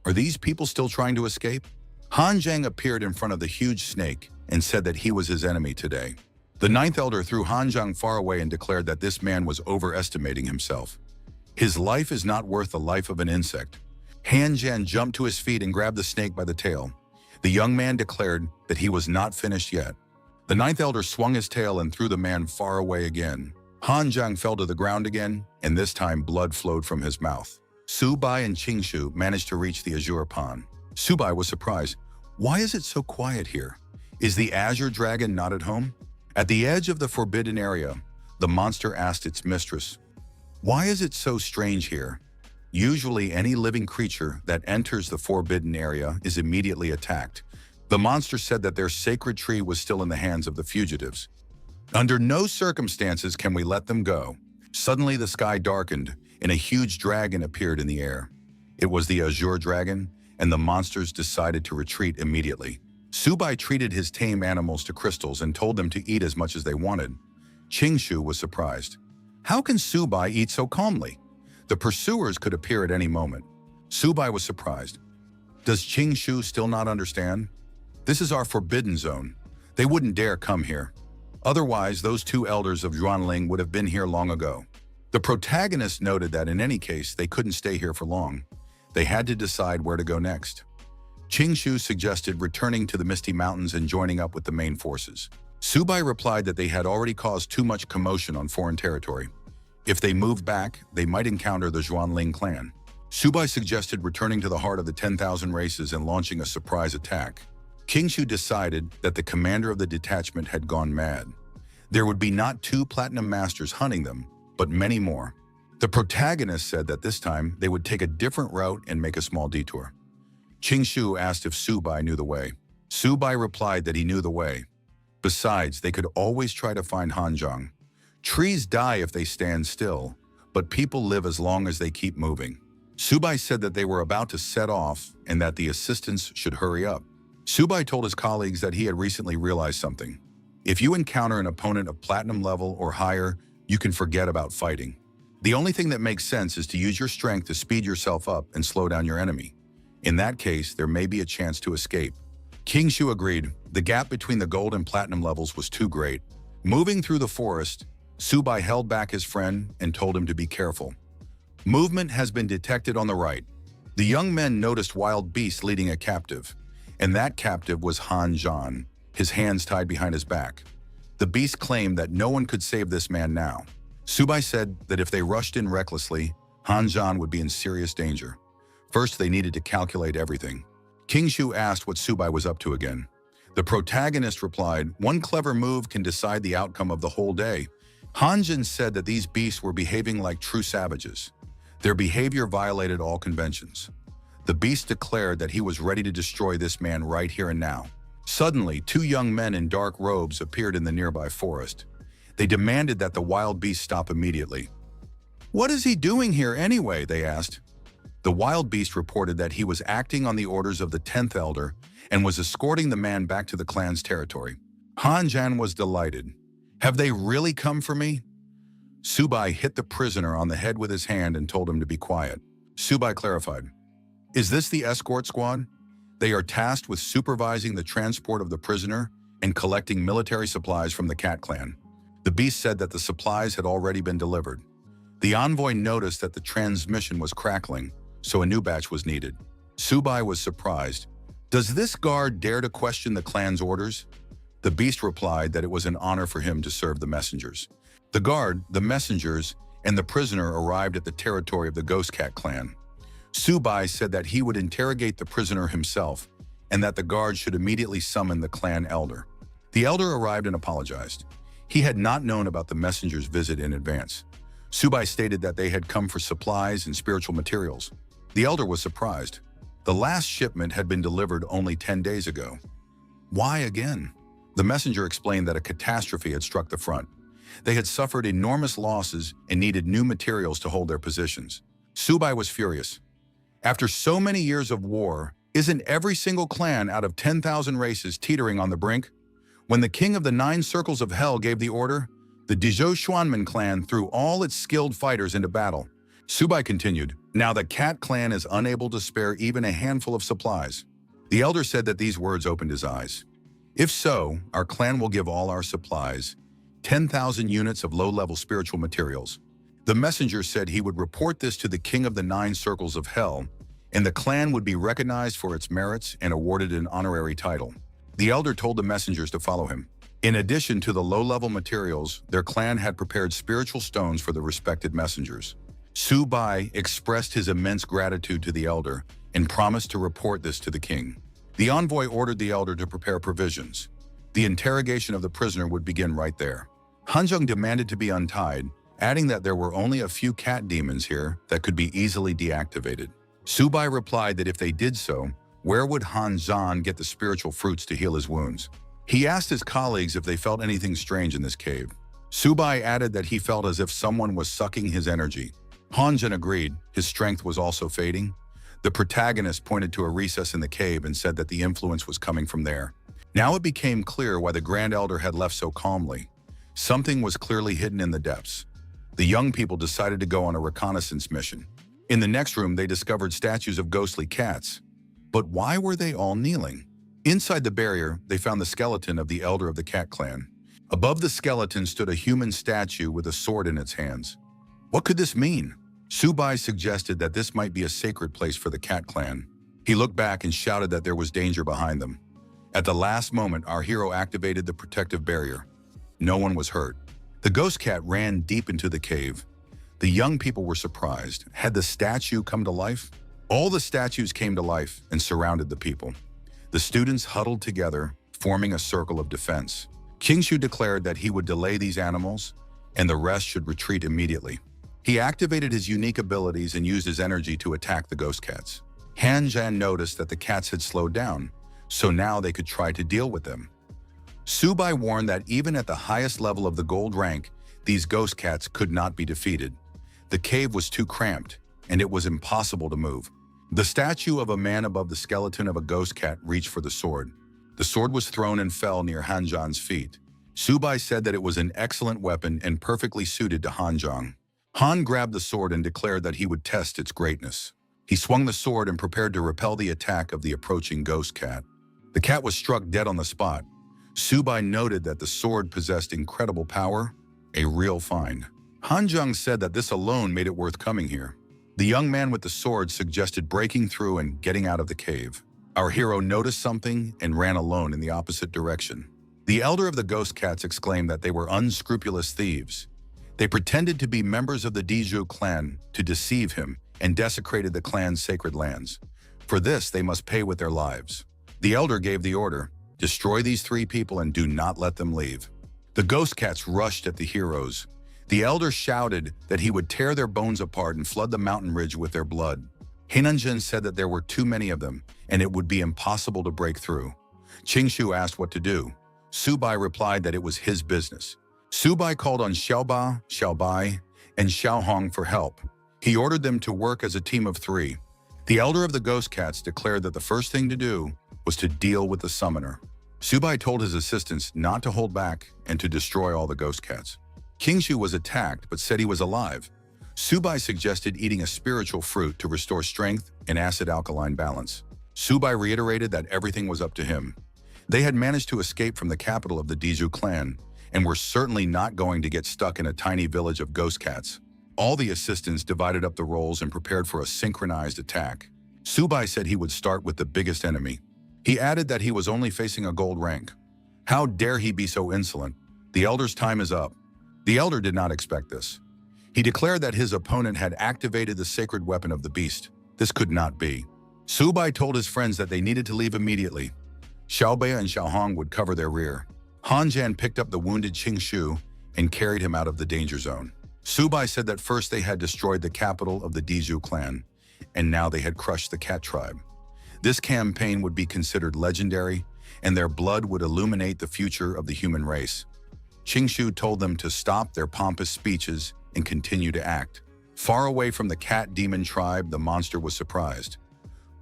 "Are these people still trying to escape?" Han Zhang appeared in front of the huge snake and said that he was his enemy today. The ninth elder threw Han Zhang far away and declared that this man was overestimating himself. His life is not worth the life of an insect. Han Zhan jumped to his feet and grabbed the snake by the tail. The young man declared that he was not finished yet. The ninth elder swung his tail and threw the man far away again. Han Zhang fell to the ground again, and this time blood flowed from his mouth. Subai and Qingshu managed to reach the Azure Pond. Subai was surprised. Why is it so quiet here? Is the Azure Dragon not at home? At the edge of the forbidden area, the monster asked its mistress, "Why is it so strange here?" Usually, any living creature that enters the forbidden area is immediately attacked. The monster said that their sacred tree was still in the hands of the fugitives. Under no circumstances can we let them go. Suddenly, the sky darkened, and a huge dragon appeared in the air. It was the Azure Dragon, and the monsters decided to retreat immediately. Subai treated his tame animals to crystals and told them to eat as much as they wanted. Qingshu was surprised. How can Subai eat so calmly? The pursuers could appear at any moment. Subai was surprised. Does Qingshu still not understand? This is our forbidden zone. They wouldn't dare come here. Otherwise, those two elders of Zhuanling would have been here long ago. The protagonist noted that in any case, they couldn't stay here for long. They had to decide where to go next. Qingshu suggested returning to the Misty Mountains and joining up with the main forces. Subai replied that they had already caused too much commotion on foreign territory. If they moved back, they might encounter the Zhuanling clan. Subai suggested returning to the heart of the 10,000 races and launching a surprise attack. Qingshu decided that the commander of the detachment had gone mad. There would be not 2 platinum masters hunting them, but many more. The protagonist said that this time they would take a different route and make a small detour. Qingshu asked if Subai knew the way. Subai replied that he knew the way. Besides, they could always try to find Hanzhong. Trees die if they stand still, but people live as long as they keep moving. Subai said that they were about to set off and that the assistants should hurry up. Subai told his colleagues that he had recently realized something. If you encounter an opponent of platinum level or higher, you can forget about fighting. The only thing that makes sense is to use your strength to speed yourself up and slow down your enemy. In that case, there may be a chance to escape. Qingshu agreed. The gap between the gold and platinum levels was too great. Moving through the forest, Subai held back his friend and told him to be careful. Movement has been detected on the right. The young men noticed wild beasts leading a captive, and that captive was Han Zhan, his hands tied behind his back. The beast claimed that no one could save this man now. Subai said that if they rushed in recklessly, Han Zhan would be in serious danger. First, they needed to calculate everything. Qingshu asked what Subai was up to again. The protagonist replied, "One clever move can decide the outcome of the whole day." Hanjin said that these beasts were behaving like true savages. Their behavior violated all conventions. The beast declared that he was ready to destroy this man right here and now. Suddenly, two young men in dark robes appeared in the nearby forest. They demanded that the wild beast stop immediately. "What is he doing here anyway?" they asked. The wild beast reported that he was acting on the orders of the 10th elder and was escorting the man back to the clan's territory. Han Zhan was delighted. "Have they really come for me?" Subai hit the prisoner on the head with his hand and told him to be quiet. Subai clarified, "Is this the escort squad? They are tasked with supervising the transport of the prisoner and collecting military supplies from the Cat clan." The beast said that the supplies had already been delivered. The envoy noticed that the transmission was crackling, so a new batch was needed. Subai was surprised. "Does this guard dare to question the clan's orders?" The beast replied that it was an honor for him to serve the messengers. The guard, the messengers, and the prisoner arrived at the territory of the Ghost Cat clan. Subai said that he would interrogate the prisoner himself and that the guard should immediately summon the clan elder. The elder arrived and apologized. He had not known about the messenger's visit in advance. Subai stated that they had come for supplies and spiritual materials. The elder was surprised. The last shipment had been delivered only 10 days ago. Why again? The messenger explained that a catastrophe had struck the front. They had suffered enormous losses and needed new materials to hold their positions. Subai was furious. After so many years of war, isn't every single clan out of 10,000 races teetering on the brink? When the king of the 9 circles of hell gave the order, the Dezhou Xuanmen clan threw all its skilled fighters into battle. Subai continued, "Now the Cat clan is unable to spare even a handful of supplies." The elder said that these words opened his eyes. "If so, our clan will give all our supplies, 10,000 units of low-level spiritual materials." The messenger said he would report this to the king of the 9 circles of hell, and the clan would be recognized for its merits and awarded an honorary title. The elder told the messengers to follow him. In addition to the low-level materials, their clan had prepared spiritual stones for the respected messengers. Subai expressed his immense gratitude to the elder and promised to report this to the king. The envoy ordered the elder to prepare provisions. The interrogation of the prisoner would begin right there. Hanzhong demanded to be untied, adding that there were only a few cat demons here that could be easily deactivated. Subai replied that if they did so, where would Han Zhan get the spiritual fruits to heal his wounds? He asked his colleagues if they felt anything strange in this cave. Subai added that he felt as if someone was sucking his energy. Hanjin agreed. His strength was also fading. The protagonist pointed to a recess in the cave and said that the influence was coming from there. Now it became clear why the Grand Elder had left so calmly. Something was clearly hidden in the depths. The young people decided to go on a reconnaissance mission. In the next room, they discovered statues of ghostly cats. But why were they all kneeling? Inside the barrier, they found the skeleton of the elder of the Cat clan. Above the skeleton stood a human statue with a sword in its hands. What could this mean? Subai suggested that this might be a sacred place for the Cat clan. He looked back and shouted that there was danger behind them. At the last moment, our hero activated the protective barrier. No one was hurt. The ghost cat ran deep into the cave. The young people were surprised. Had the statue come to life? All the statues came to life and surrounded the people. The students huddled together, forming a circle of defense. Qingshu declared that he would delay these animals, and the rest should retreat immediately. He activated his unique abilities and used his energy to attack the ghost cats. Han Zhan noticed that the cats had slowed down, so now they could try to deal with them. Subai warned that even at the highest level of the gold rank, these ghost cats could not be defeated. The cave was too cramped, and it was impossible to move. The statue of a man above the skeleton of a ghost cat reached for the sword. The sword was thrown and fell near Han Zhan's feet. Subai said that it was an excellent weapon and perfectly suited to Han Zhang. Han grabbed the sword and declared that he would test its greatness. He swung the sword and prepared to repel the attack of the approaching ghost cat. The cat was struck dead on the spot. Subai noted that the sword possessed incredible power, a real find. Han Zhang said that this alone made it worth coming here. The young man with the sword suggested breaking through and getting out of the cave. Our hero noticed something and ran alone in the opposite direction. The elder of the ghost cats exclaimed that they were unscrupulous thieves. They pretended to be members of the Dizhu clan to deceive him and desecrated the clan's sacred lands. For this, they must pay with their lives. The elder gave the order, destroy these 3 people and do not let them leave. The ghost cats rushed at the heroes. The elder shouted that he would tear their bones apart and flood the mountain ridge with their blood. Hinanjin said that there were too many of them and it would be impossible to break through. Qingshu asked what to do. Subai replied that it was his business. Subai called on Xiaoba, Xiaobai, and Xiaohong for help. He ordered them to work as a team of 3. The elder of the ghost cats declared that the first thing to do was to deal with the summoner. Subai told his assistants not to hold back and to destroy all the ghost cats. Qingshu was attacked but said he was alive. Subai suggested eating a spiritual fruit to restore strength and acid-alkaline balance. Subai reiterated that everything was up to him. They had managed to escape from the capital of the Dizhu clan and were certainly not going to get stuck in a tiny village of ghost cats. All the assistants divided up the roles and prepared for a synchronized attack. Subai said he would start with the biggest enemy. He added that he was only facing a gold rank. How dare he be so insolent? The elder's time is up. The elder did not expect this. He declared that his opponent had activated the sacred weapon of the beast. This could not be. Subai told his friends that they needed to leave immediately. Xiaobei and Xiaohong would cover their rear. Han Zhan picked up the wounded Qingshu and carried him out of the danger zone. Subai said that first they had destroyed the capital of the Dizhu clan, and now they had crushed the cat tribe. This campaign would be considered legendary, and their blood would illuminate the future of the human race. Qingshu told them to stop their pompous speeches and continue to act. Far away from the cat demon tribe, the monster was surprised.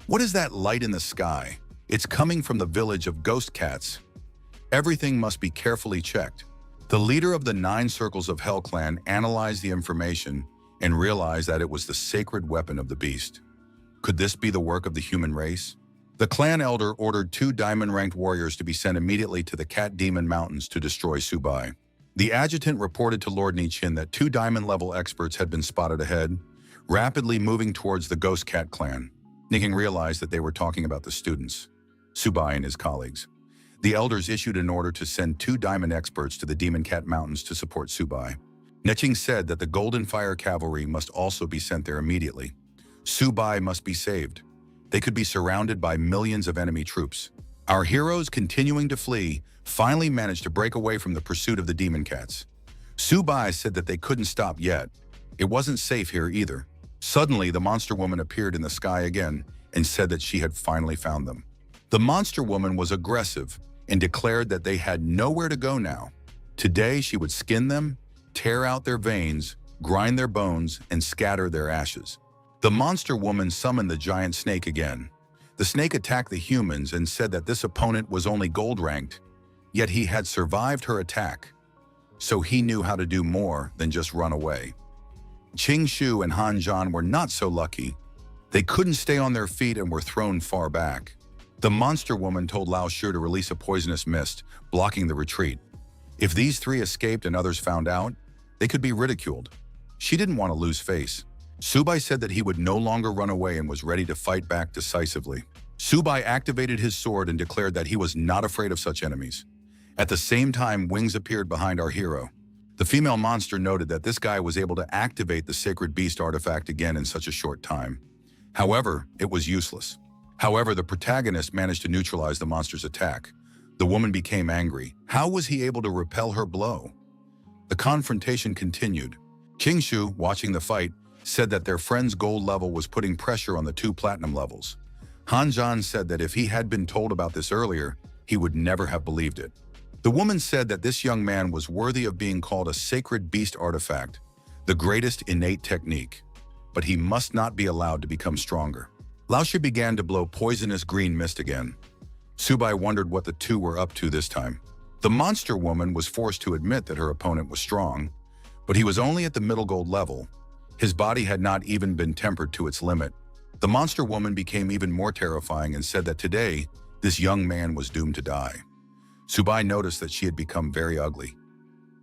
What is that light in the sky? It's coming from the village of ghost cats. Everything must be carefully checked. The leader of the 9 Circles of Hell clan analyzed the information and realized that it was the sacred weapon of the beast. Could this be the work of the human race? The clan elder ordered 2 diamond-ranked warriors to be sent immediately to the Cat Demon Mountains to destroy Subai. The adjutant reported to Lord Nichin that 2 diamond-level experts had been spotted ahead, rapidly moving towards the Ghost Cat clan. Niking realized that they were talking about the students, Subai and his colleagues. The elders issued an order to send 2 diamond experts to the Demon Cat Mountains to support Subai. Niching said that the Golden Fire Cavalry must also be sent there immediately. Subai must be saved. They could be surrounded by millions of enemy troops. Our heroes, continuing to flee, finally managed to break away from the pursuit of the demon cats. Subai said that they couldn't stop yet. It wasn't safe here either. Suddenly, the monster woman appeared in the sky again and said that she had finally found them. The monster woman was aggressive and declared that they had nowhere to go now. Today, she would skin them, tear out their veins, grind their bones, and scatter their ashes. The monster woman summoned the giant snake again. The snake attacked the humans and said that this opponent was only gold-ranked, yet he had survived her attack, so he knew how to do more than just run away. Qingshu and Han Zhan were not so lucky. They couldn't stay on their feet and were thrown far back. The monster woman told Lao Shu to release a poisonous mist, blocking the retreat. If these 3 escaped and others found out, they could be ridiculed. She didn't want to lose face. Subai said that he would no longer run away and was ready to fight back decisively. Subai activated his sword and declared that he was not afraid of such enemies. At the same time, wings appeared behind our hero. The female monster noted that this guy was able to activate the sacred beast artifact again in such a short time. However, it was useless. However, the protagonist managed to neutralize the monster's attack. The woman became angry. How was he able to repel her blow? The confrontation continued. Qingshu, watching the fight, said that their friend's gold level was putting pressure on the two platinum levels. Han Zhan said that if he had been told about this earlier, he would never have believed it. The woman said that this young man was worthy of being called a sacred beast artifact, the greatest innate technique, but he must not be allowed to become stronger. Laoshi began to blow poisonous green mist again. Subai wondered what the two were up to this time. The monster woman was forced to admit that her opponent was strong, but he was only at the middle gold level. His body had not even been tempered to its limit. The monster woman became even more terrifying and said that today, this young man was doomed to die. Subai noticed that she had become very ugly.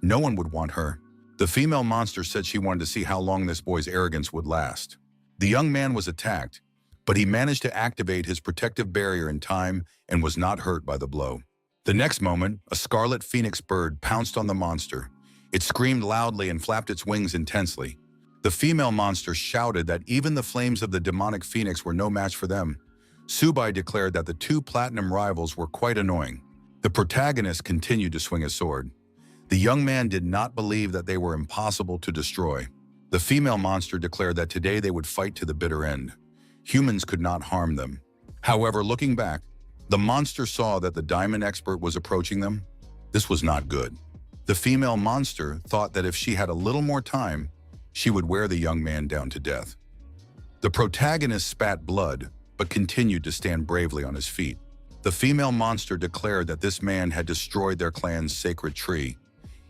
No one would want her. The female monster said she wanted to see how long this boy's arrogance would last. The young man was attacked, but he managed to activate his protective barrier in time and was not hurt by the blow. The next moment, a scarlet phoenix bird pounced on the monster. It screamed loudly and flapped its wings intensely. The female monster shouted that even the flames of the demonic phoenix were no match for them. Subai declared that the two platinum rivals were quite annoying. The protagonist continued to swing his sword. The young man did not believe that they were impossible to destroy. The female monster declared that today they would fight to the bitter end. Humans could not harm them. However, looking back, the monster saw that the diamond expert was approaching them. This was not good. The female monster thought that if she had a little more time, she would wear the young man down to death. The protagonist spat blood, but continued to stand bravely on his feet. The female monster declared that this man had destroyed their clan's sacred tree.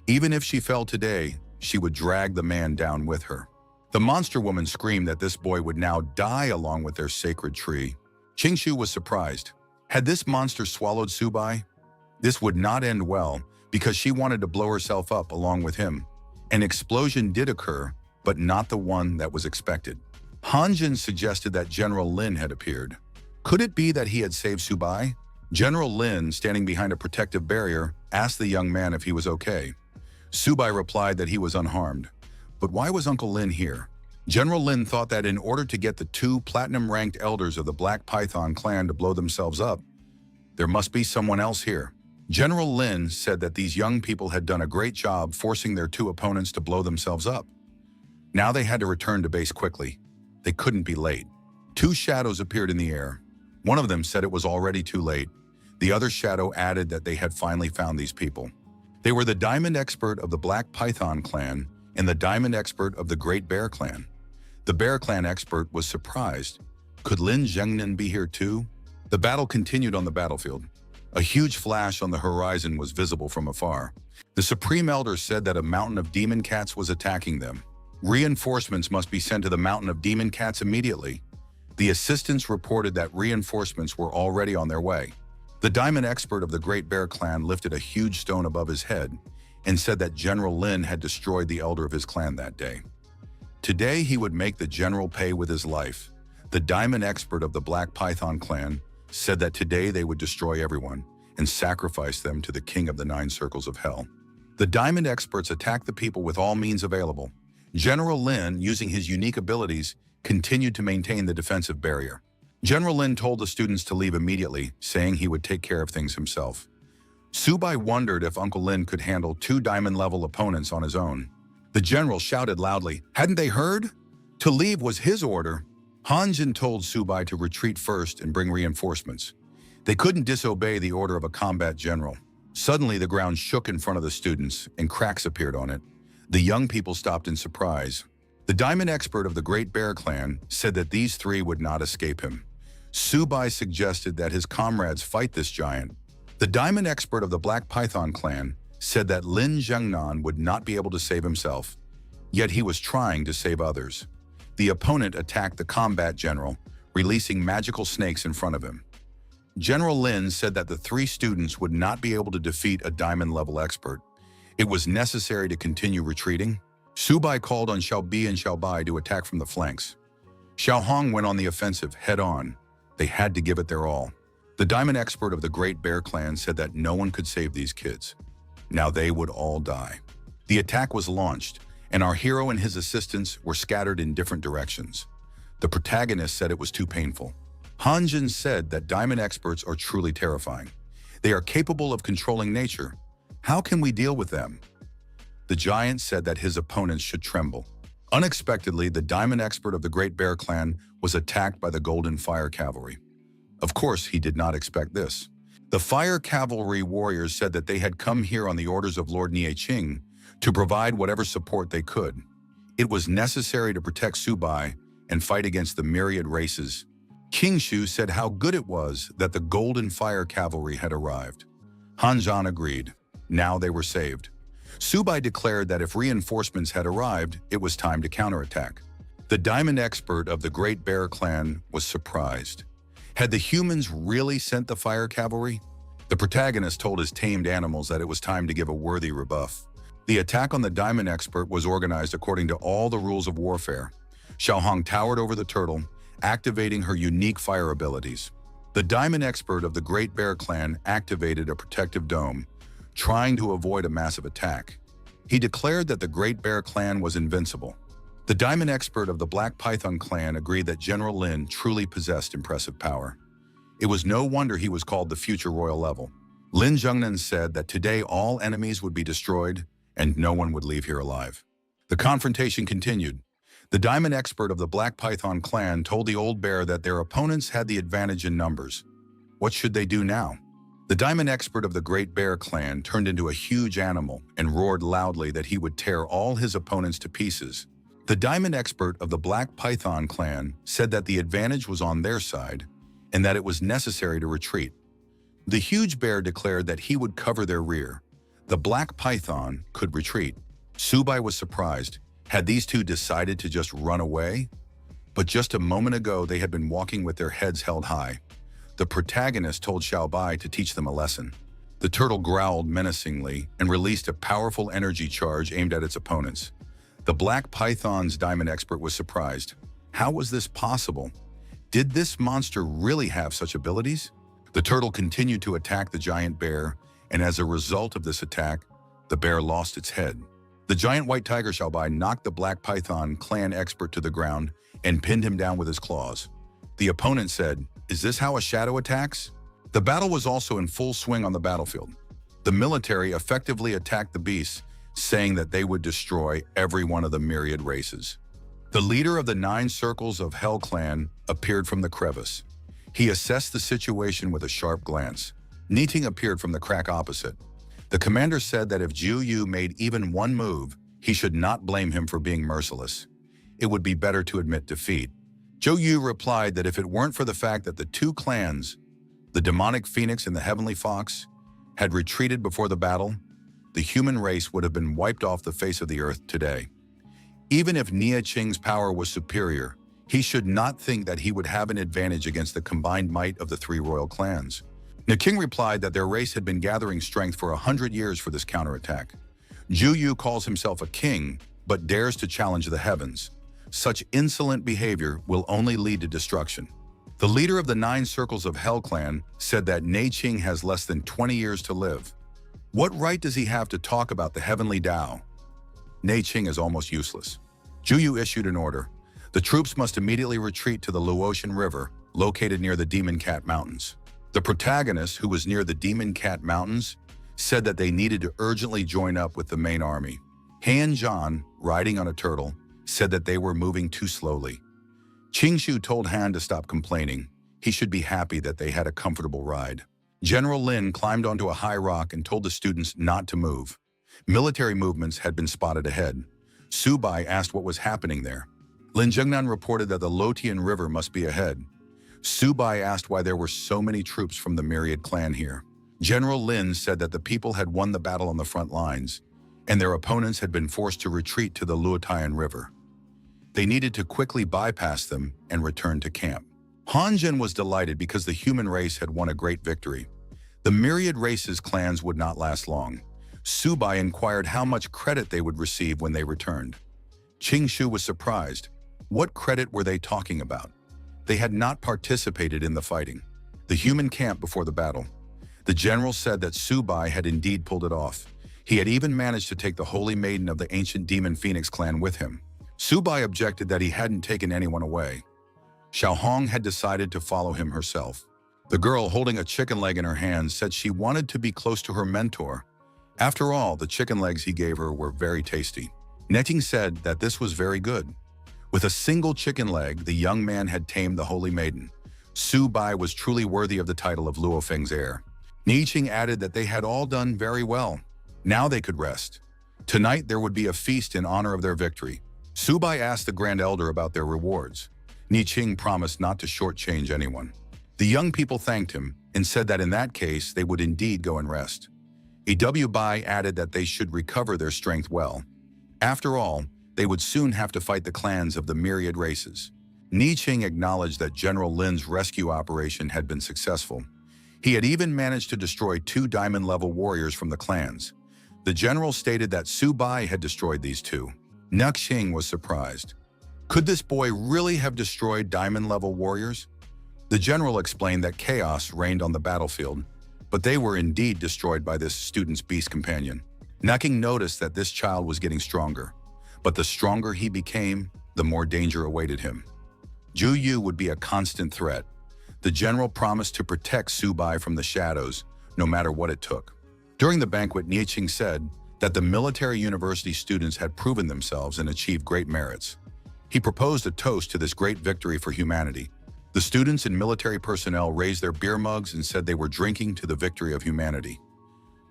Even if she fell today, she would drag the man down with her. The monster woman screamed that this boy would now die along with their sacred tree. Qingshu was surprised. Had this monster swallowed Subai? This would not end well, because she wanted to blow herself up along with him. An explosion did occur, but not the one that was expected. Hanjin suggested that General Lin had appeared. Could it be that he had saved Subai? General Lin, standing behind a protective barrier, asked the young man if he was okay. Subai replied that he was unharmed. But why was Uncle Lin here? General Lin thought that in order to get the two platinum-ranked elders of the Black Python clan to blow themselves up, there must be someone else here. General Lin said that these young people had done a great job forcing their two opponents to blow themselves up. Now they had to return to base quickly. They couldn't be late. Two shadows appeared in the air. One of them said it was already too late. The other shadow added that they had finally found these people. They were the Diamond Expert of the Black Python clan and the Diamond Expert of the Great Bear clan. The Bear clan expert was surprised. Could Lin Zhengnan be here too? The battle continued on the battlefield. A huge flash on the horizon was visible from afar. The Supreme Elder said that a mountain of demon cats was attacking them. Reinforcements must be sent to the mountain of demon cats immediately. The assistants reported that reinforcements were already on their way. The Diamond Expert of the Great Bear clan lifted a huge stone above his head and said that General Lin had destroyed the elder of his clan that day. Today he would make the general pay with his life. The Diamond Expert of the Black Python clan said that today they would destroy everyone and sacrifice them to the King of the Nine Circles of Hell. The Diamond Experts attacked the people with all means available. General Lin, using his unique abilities, continued to maintain the defensive barrier. General Lin told the students to leave immediately, saying he would take care of things himself. Subai wondered if Uncle Lin could handle two diamond-level opponents on his own. The general shouted loudly, "Hadn't they heard?" To leave was his order. Hanjin told Subai to retreat first and bring reinforcements. They couldn't disobey the order of a combat general. Suddenly, the ground shook in front of the students, and cracks appeared on it. The young people stopped in surprise. The Diamond Expert of the Great Bear clan said that these three would not escape him. Subai suggested that his comrades fight this giant. The Diamond Expert of the Black Python clan said that Lin Zhengnan would not be able to save himself, yet he was trying to save others. The opponent attacked the combat general, releasing magical snakes in front of him. General Lin said that the three students would not be able to defeat a diamond-level expert. It was necessary to continue retreating. Subai called on Xiao Bi and Xiao Bai to attack from the flanks. Xiao Hong went on the offensive head-on. They had to give it their all. The Diamond Expert of the Great Bear clan said that no one could save these kids. Now they would all die. The attack was launched, and our hero and his assistants were scattered in different directions. The protagonist said it was too painful. Hanjin said that Diamond Experts are truly terrifying. They are capable of controlling nature. How can we deal with them? The giant said that his opponents should tremble. Unexpectedly, the diamond expert of the Great Bear Clan was attacked by the Golden Fire Cavalry. Of course, he did not expect this. The Fire Cavalry warriors said that they had come here on the orders of Lord Nie Qing to provide whatever support they could. It was necessary to protect Subai and fight against the myriad races. King Shu said how good it was that the Golden Fire Cavalry had arrived. Han Zhan agreed. Now they were saved. Subai declared that if reinforcements had arrived, it was time to counterattack. The diamond expert of the Great Bear Clan was surprised. Had the humans really sent the fire cavalry? The protagonist told his tamed animals that it was time to give a worthy rebuff. The attack on the diamond expert was organized according to all the rules of warfare. Xiaohong towered over the turtle, activating her unique fire abilities. The diamond expert of the Great Bear Clan activated a protective dome, trying to avoid a massive attack. He declared that the Great Bear Clan was invincible. The diamond expert of the Black Python Clan agreed that General Lin truly possessed impressive power. It was no wonder he was called the future royal level. Lin Zhengnan said that today all enemies would be destroyed and no one would leave here alive. The confrontation continued. The diamond expert of the Black Python Clan told the old bear that their opponents had the advantage in numbers. What should they do now? The diamond expert of the Great Bear Clan turned into a huge animal and roared loudly that he would tear all his opponents to pieces. The diamond expert of the Black Python Clan said that the advantage was on their side and that it was necessary to retreat. The huge bear declared that he would cover their rear. The Black Python could retreat. Subai was surprised. Had these two decided to just run away? But just a moment ago, they had been walking with their heads held high. The protagonist told Xiaobai to teach them a lesson. The turtle growled menacingly and released a powerful energy charge aimed at its opponents. The Black Python's diamond expert was surprised. How was this possible? Did this monster really have such abilities? The turtle continued to attack the giant bear, and as a result of this attack, the bear lost its head. The giant white tiger Xiaobai knocked the Black Python Clan expert to the ground and pinned him down with his claws. The opponent said, "Is this how a shadow attacks?" The battle was also in full swing on the battlefield. The military effectively attacked the beasts, saying that they would destroy every one of the myriad races. The leader of the 9 Circles of Hell clan appeared from the crevice. He assessed the situation with a sharp glance. Niting appeared from the crack opposite. The commander said that if Zhu Yu made even one move, he should not blame him for being merciless. It would be better to admit defeat. Zhou Yu replied that if it weren't for the fact that the 2 clans, the demonic phoenix and the heavenly fox, had retreated before the battle, the human race would have been wiped off the face of the earth today. Even if Nie Qing's power was superior, he should not think that he would have an advantage against the combined might of the 3 royal clans. The king replied that their race had been gathering strength for 100 years for this counterattack. Zhu Yu calls himself a king, but dares to challenge the heavens. Such insolent behavior will only lead to destruction. The leader of the 9 Circles of Hell clan said that Nie Qing has less than 20 years to live. What right does he have to talk about the heavenly Tao? Nie Qing is almost useless. Zhu Yu issued an order. The troops must immediately retreat to the Luotian River, located near the Demon Cat Mountains. The protagonist, who was near the Demon Cat Mountains, said that they needed to urgently join up with the main army. Han Zhan, riding on a turtle, said that they were moving too slowly. Qing Shu told Han to stop complaining. He should be happy that they had a comfortable ride. General Lin climbed onto a high rock and told the students not to move. Military movements had been spotted ahead. Subai asked what was happening there. Lin Zhengnan reported that the Luotian River must be ahead. Subai asked why there were so many troops from the myriad clan here. General Lin said that the people had won the battle on the front lines, and their opponents had been forced to retreat to the Luotian River. They needed to quickly bypass them and return to camp. Han Zhen was delighted because the human race had won a great victory. The myriad races clans would not last long. Subai inquired how much credit they would receive when they returned. Qing Shu was surprised. What credit were they talking about? They had not participated in the fighting. The human camp before the battle. The general said that Subai had indeed pulled it off. He had even managed to take the holy maiden of the ancient demon phoenix clan with him. Subai objected that he hadn't taken anyone away. Xiaohong had decided to follow him herself. The girl, holding a chicken leg in her hands, said she wanted to be close to her mentor. After all, the chicken legs he gave her were very tasty. Neting said that this was very good. With a single chicken leg, the young man had tamed the holy maiden. Su Bai was truly worthy of the title of Luo Feng's heir. Ni Qing added that they had all done very well. Now they could rest. Tonight there would be a feast in honor of their victory. Su Bai asked the Grand Elder about their rewards. Ni Qing promised not to shortchange anyone. The young people thanked him and said that in that case they would indeed go and rest. A.W. Bai added that they should recover their strength well. After all, they would soon have to fight the clans of the myriad races. Ni Qing acknowledged that General Lin's rescue operation had been successful. He had even managed to destroy 2 diamond-level warriors from the clans. The general stated that Su Bai had destroyed these 2. Nu Qing was surprised. Could this boy really have destroyed diamond-level warriors? The general explained that chaos reigned on the battlefield, but they were indeed destroyed by this student's beast companion. Nu Qing noticed that this child was getting stronger, but the stronger he became, the more danger awaited him. Zhu Yu would be a constant threat. The general promised to protect Su Bai from the shadows, no matter what it took. During the banquet, Ni Qing said that the military university students had proven themselves and achieved great merits. He proposed a toast to this great victory for humanity. The students and military personnel raised their beer mugs and said they were drinking to the victory of humanity.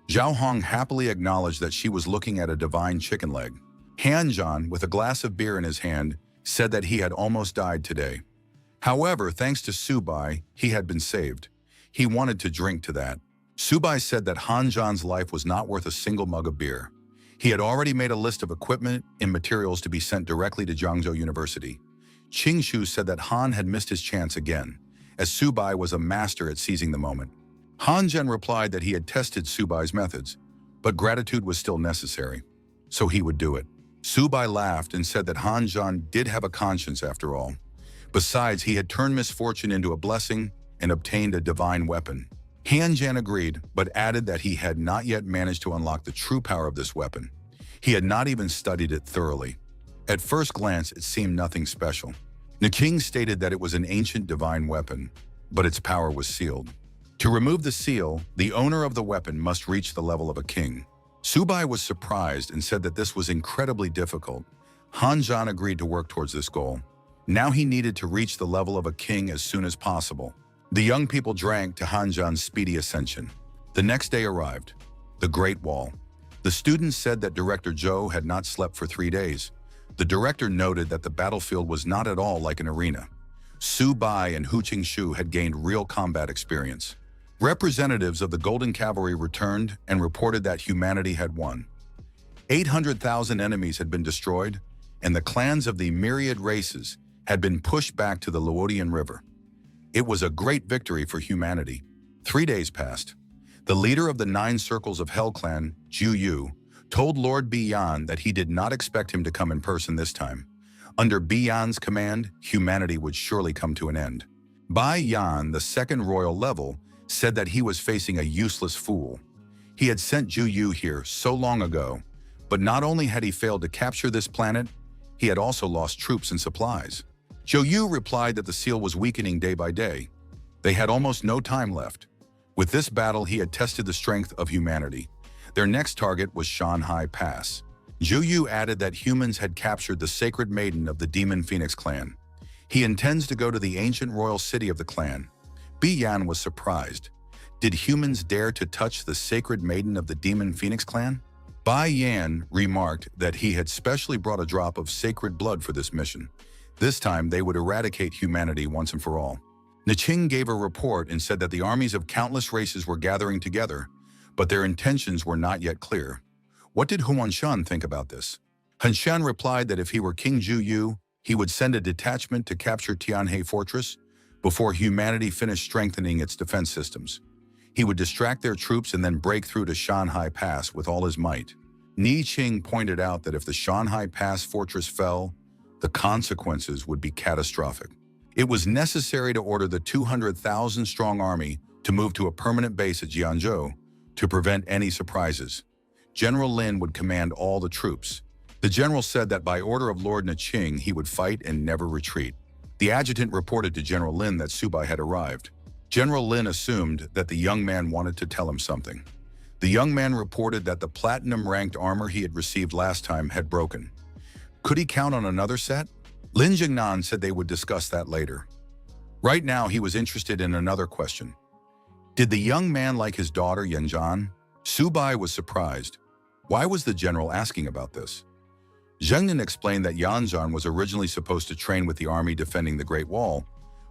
Zhao Hong happily acknowledged that she was looking at a divine chicken leg. Han Zhan, with a glass of beer in his hand, said that he had almost died today. However, thanks to Su Bai, he had been saved. He wanted to drink to that. Su Bai said that Han Zhan's life was not worth a single mug of beer. He had already made a list of equipment and materials to be sent directly to Jiangzhou University. Qing Shu said that Han had missed his chance again, as Su Bai was a master at seizing the moment. Han Zhen replied that he had tested Su Bai's methods, but gratitude was still necessary, so he would do it. Su Bai laughed and said that Han Zhan did have a conscience after all. Besides, he had turned misfortune into a blessing and obtained a divine weapon. Han Zhan agreed, but added that he had not yet managed to unlock the true power of this weapon. He had not even studied it thoroughly. At first glance, it seemed nothing special. Nu Qing stated that it was an ancient divine weapon, but its power was sealed. To remove the seal, the owner of the weapon must reach the level of a king. Su Bai was surprised and said that this was incredibly difficult. Han Zhan agreed to work towards this goal. Now he needed to reach the level of a king as soon as possible. The young people drank to Han Zhan's speedy ascension. The next day arrived, the Great Wall. The students said that Director Zhou had not slept for 3 days. The director noted that the battlefield was not at all like an arena. Su Bai and Hu Qingshu had gained real combat experience. Representatives of the Golden Cavalry returned and reported that humanity had won. 800,000 enemies had been destroyed, and the clans of the myriad races had been pushed back to the Luodian River. It was a great victory for humanity. 3 days passed. The leader of the 9 Circles of Hell clan, Zhu Yu, told Lord Biyan that he did not expect him to come in person this time. Under Biyan's command, humanity would surely come to an end. Bai Yan, the 2nd royal level, said that he was facing a useless fool. He had sent Zhu Yu here so long ago, but not only had he failed to capture this planet, he had also lost troops and supplies. Zhou Yu replied that the seal was weakening day by day. They had almost no time left. With this battle, he had tested the strength of humanity. Their next target was Shanhai Pass. Zhu Yu added that humans had captured the sacred maiden of the Demon Phoenix clan. He intends to go to the ancient royal city of the clan. Biyan was surprised. Did humans dare to touch the sacred maiden of the Demon Phoenix clan? Bai Yan remarked that he had specially brought a drop of sacred blood for this mission. This time, they would eradicate humanity once and for all. Nu Qing gave a report and said that the armies of countless races were gathering together, but their intentions were not yet clear. What did Huanshan think about this? Hanshan replied that if he were King Zhu Yu, he would send a detachment to capture Tianhe Fortress before humanity finished strengthening its defense systems. He would distract their troops and then break through to Shanhai Pass with all his might. Ni Qing pointed out that if the Shanhai Pass fortress fell, the consequences would be catastrophic. It was necessary to order the 200,000-strong army to move to a permanent base at Jiangzhou to prevent any surprises. General Lin would command all the troops. The general said that by order of Lord Nu Qing, he would fight and never retreat. The adjutant reported to General Lin that Su Bai had arrived. General Lin assumed that the young man wanted to tell him something. The young man reported that the platinum-ranked armor he had received last time had broken. Could he count on another set? Lin Jingnan said they would discuss that later. Right now, he was interested in another question. Did the young man like his daughter, Yanzhan? Su Bai was surprised. Why was the general asking about this? Zheng Nan explained that Yanzhan was originally supposed to train with the army defending the Great Wall,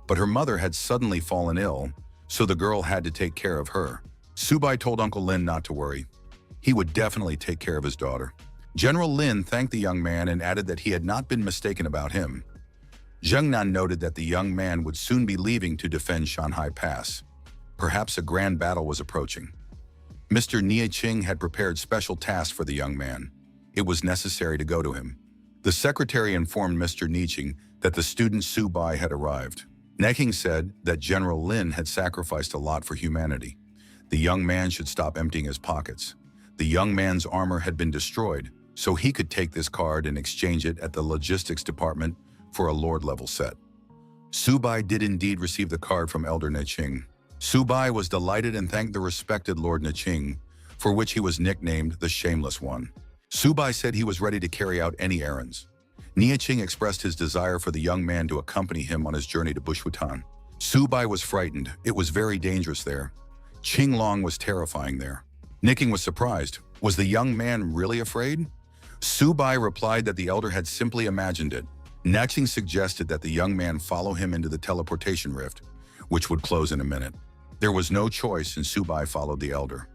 but her mother had suddenly fallen ill, so the girl had to take care of her. Su Bai told Uncle Lin not to worry. He would definitely take care of his daughter. General Lin thanked the young man and added that he had not been mistaken about him. Zheng Nan noted that the young man would soon be leaving to defend Shanhai Pass. Perhaps a grand battle was approaching. Mr. Nie Qing had prepared special tasks for the young man. It was necessary to go to him. The secretary informed Mr. Nie Qing that the student Su Bai had arrived. Neking said that General Lin had sacrificed a lot for humanity. The young man should stop emptying his pockets. The young man's armor had been destroyed, so he could take this card and exchange it at the logistics department for a Lord-level set. Su Bai did indeed receive the card from Elder Nie Qing. Su Bai was delighted and thanked the respected Lord Nie Qing, for which he was nicknamed the Shameless One. Su Bai said he was ready to carry out any errands. Nie Qing expressed his desire for the young man to accompany him on his journey to Bushutan. Su Bai was frightened. It was very dangerous there. Qing Long was terrifying there. Nicking was surprised. Was the young man really afraid? Su Bai replied that the elder had simply imagined it. Nexing suggested that the young man follow him into the teleportation rift, which would close in a minute. There was no choice and Su Bai followed the elder.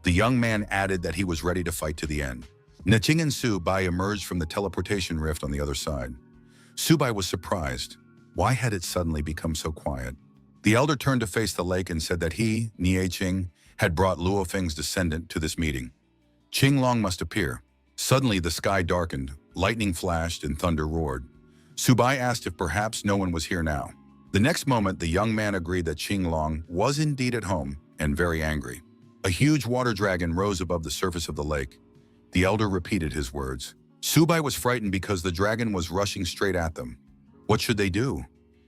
The young man added that he was ready to fight to the end. Neching and Su Bai emerged from the teleportation rift on the other side. Su Bai was surprised. Why had it suddenly become so quiet? The elder turned to face the lake and said that he, Nie Qing, had brought Luo Feng's descendant to this meeting. Qing Long must appear. Suddenly the sky darkened, lightning flashed and thunder roared. Su Bai asked if perhaps no one was here now. The next moment, the young man agreed that Qing Long was indeed at home and very angry. A huge water dragon rose above the surface of the lake. The elder repeated his words. Su Bai was frightened because the dragon was rushing straight at them. What should they do?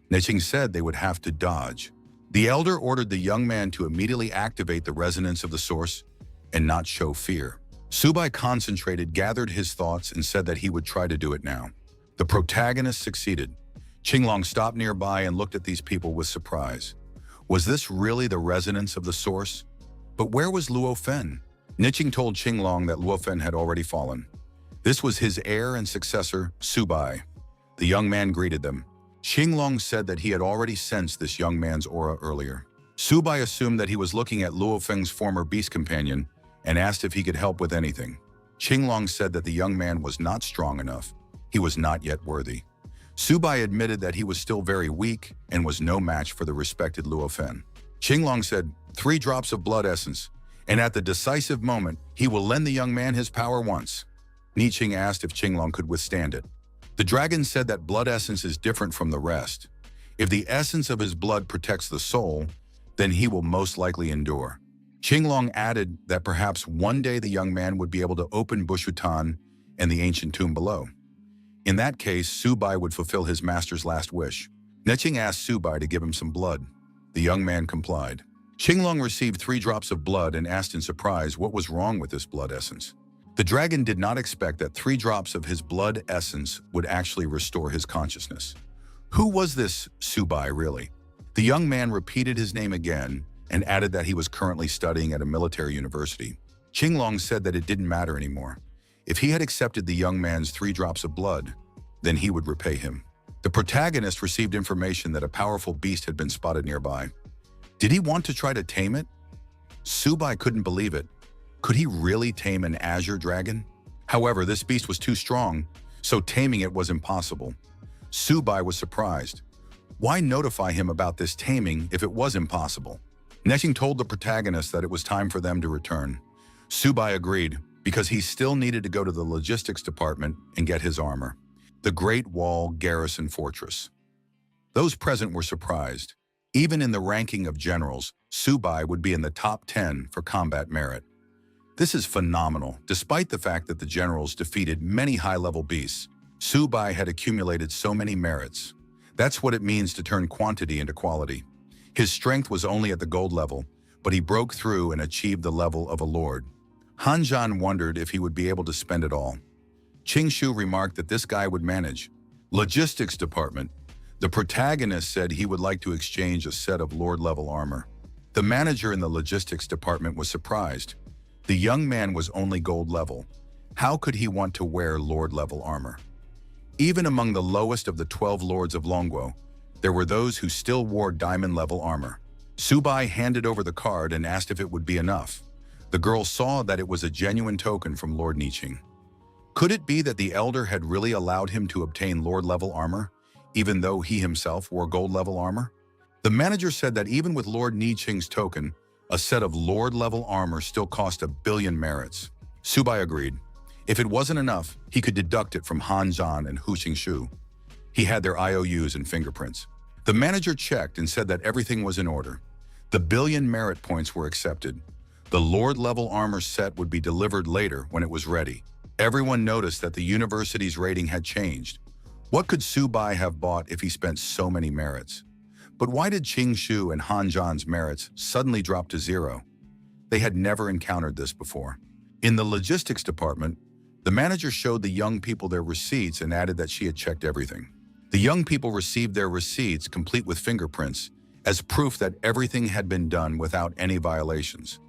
Neching said they would have to dodge. The elder ordered the young man to immediately activate the resonance of the source and not show fear. Su Bai concentrated, gathered his thoughts, and said that he would try to do it now. The protagonist succeeded. Qing Long stopped nearby and looked at these people with surprise. Was this really the resonance of the source? But where was Luo Fen? Niching told Qing Long that Luo Fen had already fallen. This was his heir and successor, Su Bai. The young man greeted them. Qing Long said that he had already sensed this young man's aura earlier. Su Bai assumed that he was looking at Luo Feng's former beast companion and asked if he could help with anything. Qing Long said that the young man was not strong enough. He was not yet worthy. Su Bai admitted that he was still very weak and was no match for the respected Luo Fen. Qing Long said, 3 drops of blood essence, and at the decisive moment, he will lend the young man his power once. Nie Qing asked if Qing Long could withstand it. The dragon said that blood essence is different from the rest. If the essence of his blood protects the soul, then he will most likely endure. Qing Long added that perhaps one day the young man would be able to open Bushutan and the ancient tomb below. In that case, Su Bai would fulfill his master's last wish. Neching asked Su Bai to give him some blood. The young man complied. Qing Long received 3 drops of blood and asked in surprise what was wrong with this blood essence. The dragon did not expect that 3 drops of his blood essence would actually restore his consciousness. Who was this Su Bai really? The young man repeated his name again and added that he was currently studying at a military university. Qing Long said that it didn't matter anymore. If he had accepted the young man's 3 drops of blood, then he would repay him. The protagonist received information that a powerful beast had been spotted nearby. Did he want to try to tame it? Su Bai couldn't believe it. Could he really tame an azure dragon? However, this beast was too strong, so taming it was impossible. Su Bai was surprised. Why notify him about this taming if it was impossible? Neching told the protagonist that it was time for them to return. Su Bai agreed, because he still needed to go to the logistics department and get his armor. The Great Wall Garrison Fortress. Those present were surprised. Even in the ranking of generals, Su Bai would be in the top 10 for combat merit. This is phenomenal. Despite the fact that the generals defeated many high-level beasts, Su Bai had accumulated so many merits. That's what it means to turn quantity into quality. His strength was only at the gold level, but he broke through and achieved the level of a lord. Han Zhan wondered if he would be able to spend it all. Shu remarked that this guy would manage. Logistics department. The protagonist said he would like to exchange a set of Lord-level armor. The manager in the logistics department was surprised. The young man was only gold level. How could he want to wear Lord-level armor? Even among the lowest of the 12 lords of Longguo, there were those who still wore diamond-level armor. Subai handed over the card and asked if it would be enough. The girl saw that it was a genuine token from Lord Niqing. Could it be that the elder had really allowed him to obtain Lord-level armor, even though he himself wore gold-level armor? The manager said that even with Lord Niqing's token, a set of Lord-level armor still cost 1 billion merits. Subai agreed. If it wasn't enough, he could deduct it from Han Zhan and Hu Xingshu. He had their IOUs and fingerprints. The manager checked and said that everything was in order. The 1 billion merit points were accepted. The Lord-level armor set would be delivered later when it was ready. Everyone noticed that the university's rating had changed. What could Subai have bought if he spent so many merits? But why did Shu and Han Zhan's merits suddenly drop to 0? They had never encountered this before. In the logistics department, the manager showed the young people their receipts and added that she had checked everything. The young people received their receipts complete with fingerprints as proof that everything had been done without any violations.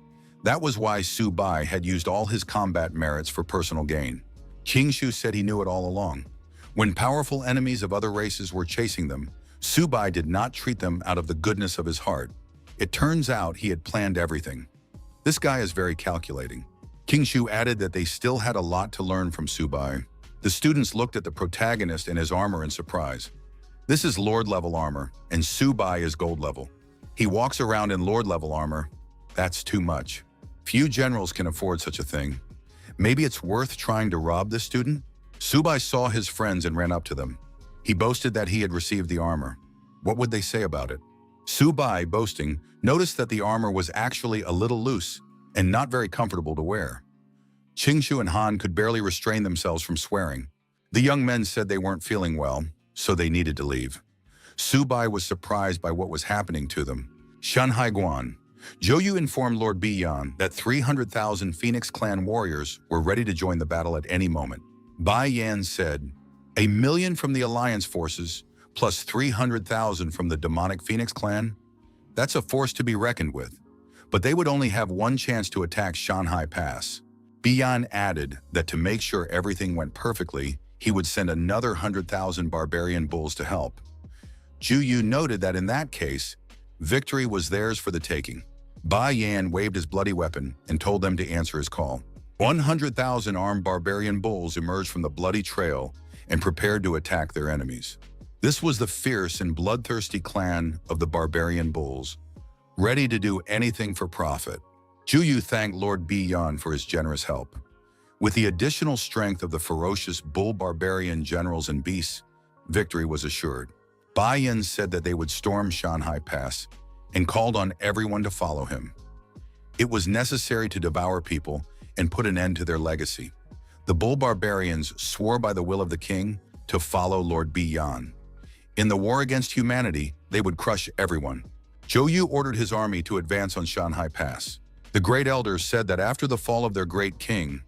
That was why Subai had used all his combat merits for personal gain. Shu said he knew it all along. When powerful enemies of other races were chasing them, Subai did not treat them out of the goodness of his heart. It turns out he had planned everything. This guy is very calculating. Shu added that they still had a lot to learn from Subai. The students looked at the protagonist and his armor in surprise. This is Lord-level armor, and Subai is gold level. He walks around in Lord-level armor. That's too much. Few generals can afford such a thing. Maybe it's worth trying to rob this student? Subai saw his friends and ran up to them. He boasted that he had received the armor. What would they say about it? Subai, boasting, noticed that the armor was actually a little loose and not very comfortable to wear. Shu and Han could barely restrain themselves from swearing. The young men said they weren't feeling well, so they needed to leave. Subai was surprised by what was happening to them. Shanhai Guan. Zhou informed Lord Biyan that 300,000 Phoenix Clan warriors were ready to join the battle at any moment. Bai Yan said, 1 million from the Alliance forces, plus 300,000 from the demonic Phoenix Clan? That's a force to be reckoned with. But they would only have one chance to attack Shanhai Pass. Biyan added that to make sure everything went perfectly, he would send another 100,000 barbarian bulls to help. Zhu Yu noted that in that case, victory was theirs for the taking. Bai Yan waved his bloody weapon and told them to answer his call. 100,000 armed barbarian bulls emerged from the bloody trail and prepared to attack their enemies. This was the fierce and bloodthirsty clan of the barbarian bulls, ready to do anything for profit. Zhu Yu thanked Lord Biyan for his generous help. With the additional strength of the ferocious bull barbarian generals and beasts, victory was assured. Bai Yan said that they would storm Shanhai Pass and called on everyone to follow him. It was necessary to devour people and put an end to their legacy. The bull barbarians swore by the will of the king to follow Lord Biyan. In the war against humanity, they would crush everyone. Zhou Yu ordered his army to advance on Shanhai Pass. The great elders said that after the fall of their great king,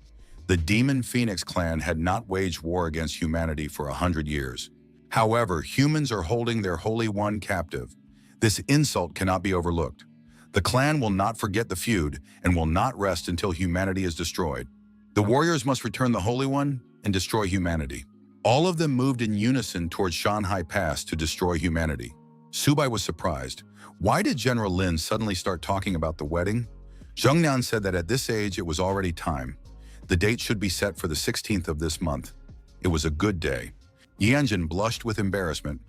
the Demon Phoenix clan had not waged war against humanity for 100 years. However, humans are holding their Holy One captive. This insult cannot be overlooked. The clan will not forget the feud and will not rest until humanity is destroyed. The warriors must return the Holy One and destroy humanity. All of them moved in unison towards Shanhai Pass to destroy humanity. Subai was surprised. Why did General Lin suddenly start talking about the wedding? Zhengnan said that at this age it was already time. The date should be set for the 16th of this month. It was a good day. Yanjin blushed with embarrassment,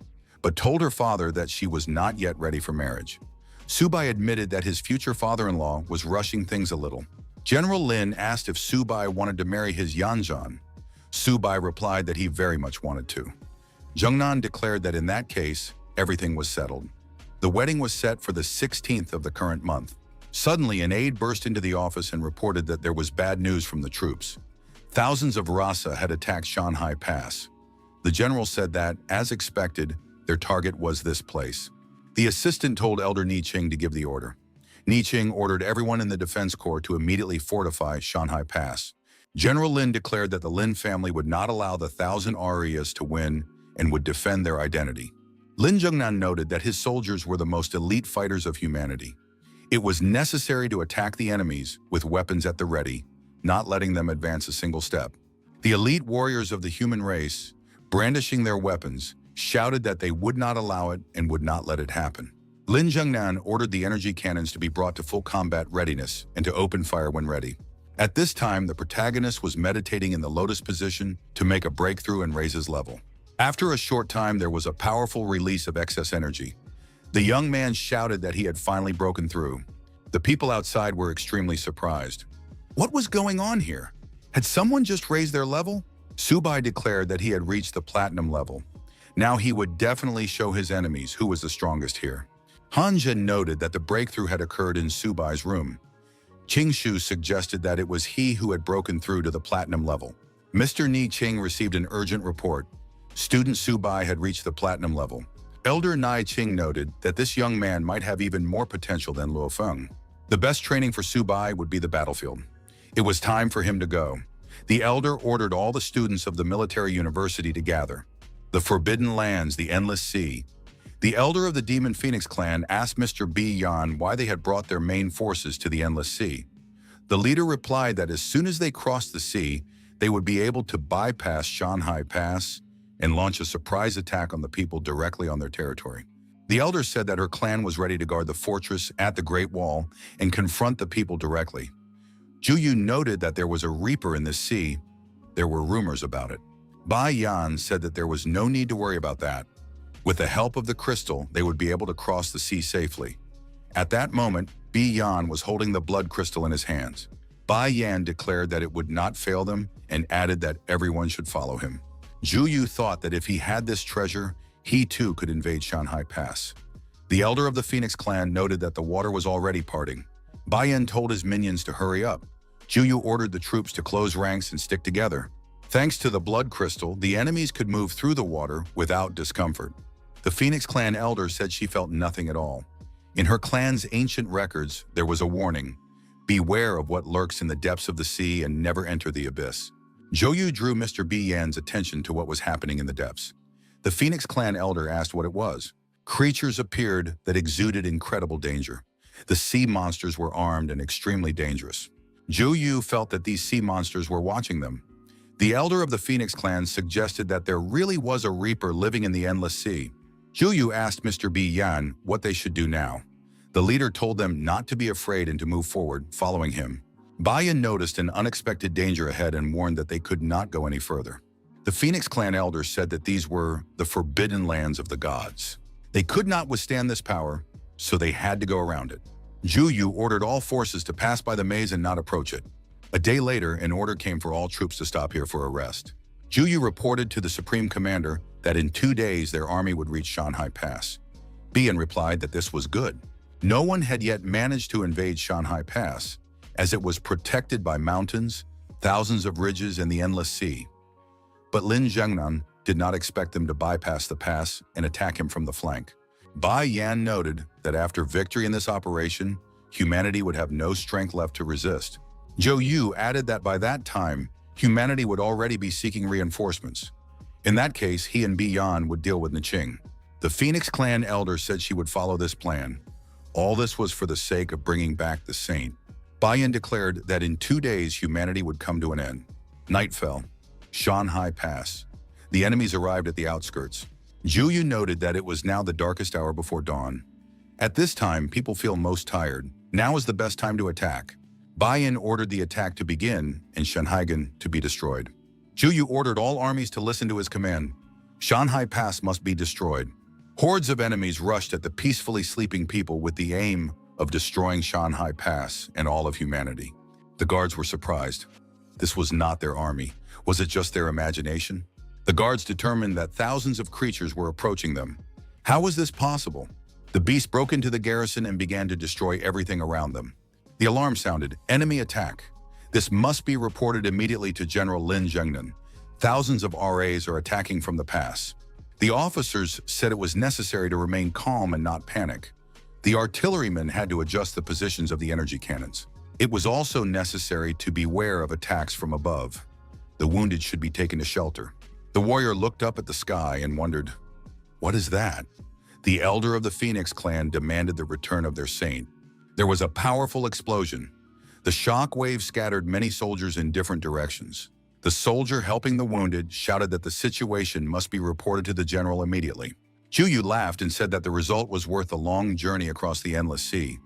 but told her father that she was not yet ready for marriage. Subai admitted that his future father-in-law was rushing things a little. General Lin asked if Subai wanted to marry his Yanzhan. Subai replied that he very much wanted to. Zhengnan declared that in that case, everything was settled. The wedding was set for the 16th of the current month. Suddenly, an aide burst into the office and reported that there was bad news from the troops. Thousands of Rasa had attacked Shanhai Pass. The general said that, as expected, their target was this place. The assistant told Elder Niqing to give the order. Niqing ordered everyone in the defense corps to immediately fortify Shanhai Pass. General Lin declared that the Lin family would not allow the 1,000 Arias to win and would defend their identity. Lin Zhengnan noted that his soldiers were the most elite fighters of humanity. It was necessary to attack the enemies with weapons at the ready, not letting them advance a single step. The elite warriors of the human race, brandishing their weapons, shouted that they would not allow it and would not let it happen. Lin Zhengnan ordered the energy cannons to be brought to full combat readiness and to open fire when ready. At this time, the protagonist was meditating in the lotus position to make a breakthrough and raise his level. After a short time, there was a powerful release of excess energy. The young man shouted that he had finally broken through. The people outside were extremely surprised. What was going on here? Had someone just raised their level? Subai declared that he had reached the platinum level. Now he would definitely show his enemies who was the strongest here. Han Zhen noted that the breakthrough had occurred in Subai's room. Qingshu suggested that it was he who had broken through to the platinum level. Mr. Ni Qing received an urgent report. Student Subai had reached the platinum level. Elder Nai Qing noted that this young man might have even more potential than Luo Feng. The best training for Subai would be the battlefield. It was time for him to go. The elder ordered all the students of the military university to gather. The Forbidden Lands, the Endless Sea. The elder of the Demon Phoenix clan asked Mr. B. Yan why they had brought their main forces to the Endless Sea. The leader replied that as soon as they crossed the sea, they would be able to bypass Shanghai Pass and launch a surprise attack on the people directly on their territory. The elder said that her clan was ready to guard the fortress at the Great Wall and confront the people directly. Zhu Yu noted that there was a reaper in the sea. There were rumors about it. Bai Yan said that there was no need to worry about that. With the help of the crystal, they would be able to cross the sea safely. At that moment, Bi Yan was holding the blood crystal in his hands. Bai Yan declared that it would not fail them and added that everyone should follow him. Zhu Yu thought that if he had this treasure, he too could invade Shanghai Pass. The elder of the Phoenix clan noted that the water was already parting. Bai Yan told his minions to hurry up. Zhu Yu ordered the troops to close ranks and stick together. Thanks to the blood crystal, the enemies could move through the water without discomfort. The Phoenix clan elder said she felt nothing at all. In her clan's ancient records, there was a warning. Beware of what lurks in the depths of the sea and never enter the abyss. Zhou Yu drew Mr. B Yan's attention to what was happening in the depths. The Phoenix clan elder asked what it was. Creatures appeared that exuded incredible danger. The sea monsters were armed and extremely dangerous. Zhou Yu felt that these sea monsters were watching them. The elder of the Phoenix clan suggested that there really was a reaper living in the endless sea. Zhou Yu asked Mr. B Yan what they should do now. The leader told them not to be afraid and to move forward, following him. Bai Yan noticed an unexpected danger ahead and warned that they could not go any further. The Phoenix clan elders said that these were the forbidden lands of the gods. They could not withstand this power, so they had to go around it. Zhu Yu ordered all forces to pass by the maze and not approach it. A day later, an order came for all troops to stop here for a rest. Zhu Yu reported to the Supreme Commander that in 2 days their army would reach Shanghai Pass. Bian replied that this was good. No one had yet managed to invade Shanghai Pass, as it was protected by mountains, thousands of ridges, and the endless sea. But Lin Zhengnan did not expect them to bypass the pass and attack him from the flank. Bai Yan noted that after victory in this operation, humanity would have no strength left to resist. Zhou Yu added that by that time, humanity would already be seeking reinforcements. In that case, he and Bi Yan would deal with Niqing. The Phoenix clan elder said she would follow this plan. All this was for the sake of bringing back the saint. Bai Yan declared that in 2 days humanity would come to an end. Night fell. Shanghai Pass. The enemies arrived at the outskirts. Zhu Yu noted that it was now the darkest hour before dawn. At this time, people feel most tired. Now is the best time to attack. Bai Yan ordered the attack to begin and Shanhaigan to be destroyed. Zhu Yu ordered all armies to listen to his command. Shanghai Pass must be destroyed. Hordes of enemies rushed at the peacefully sleeping people with the aim of destroying Shanghai Pass and all of humanity. The guards were surprised. This was not their army. Was it just their imagination? The guards determined that thousands of creatures were approaching them. How was this possible? The beast broke into the garrison and began to destroy everything around them. The alarm sounded, enemy attack. This must be reported immediately to General Lin Zhengnan. Thousands of RAs are attacking from the pass. The officers said it was necessary to remain calm and not panic. The artillerymen had to adjust the positions of the energy cannons. It was also necessary to beware of attacks from above. The wounded should be taken to shelter. The warrior looked up at the sky and wondered, "What is that?" The elder of the Phoenix clan demanded the return of their saint. There was a powerful explosion. The shock wave scattered many soldiers in different directions. The soldier helping the wounded shouted that the situation must be reported to the general immediately. Juyu laughed and said that the result was worth the long journey across the endless sea.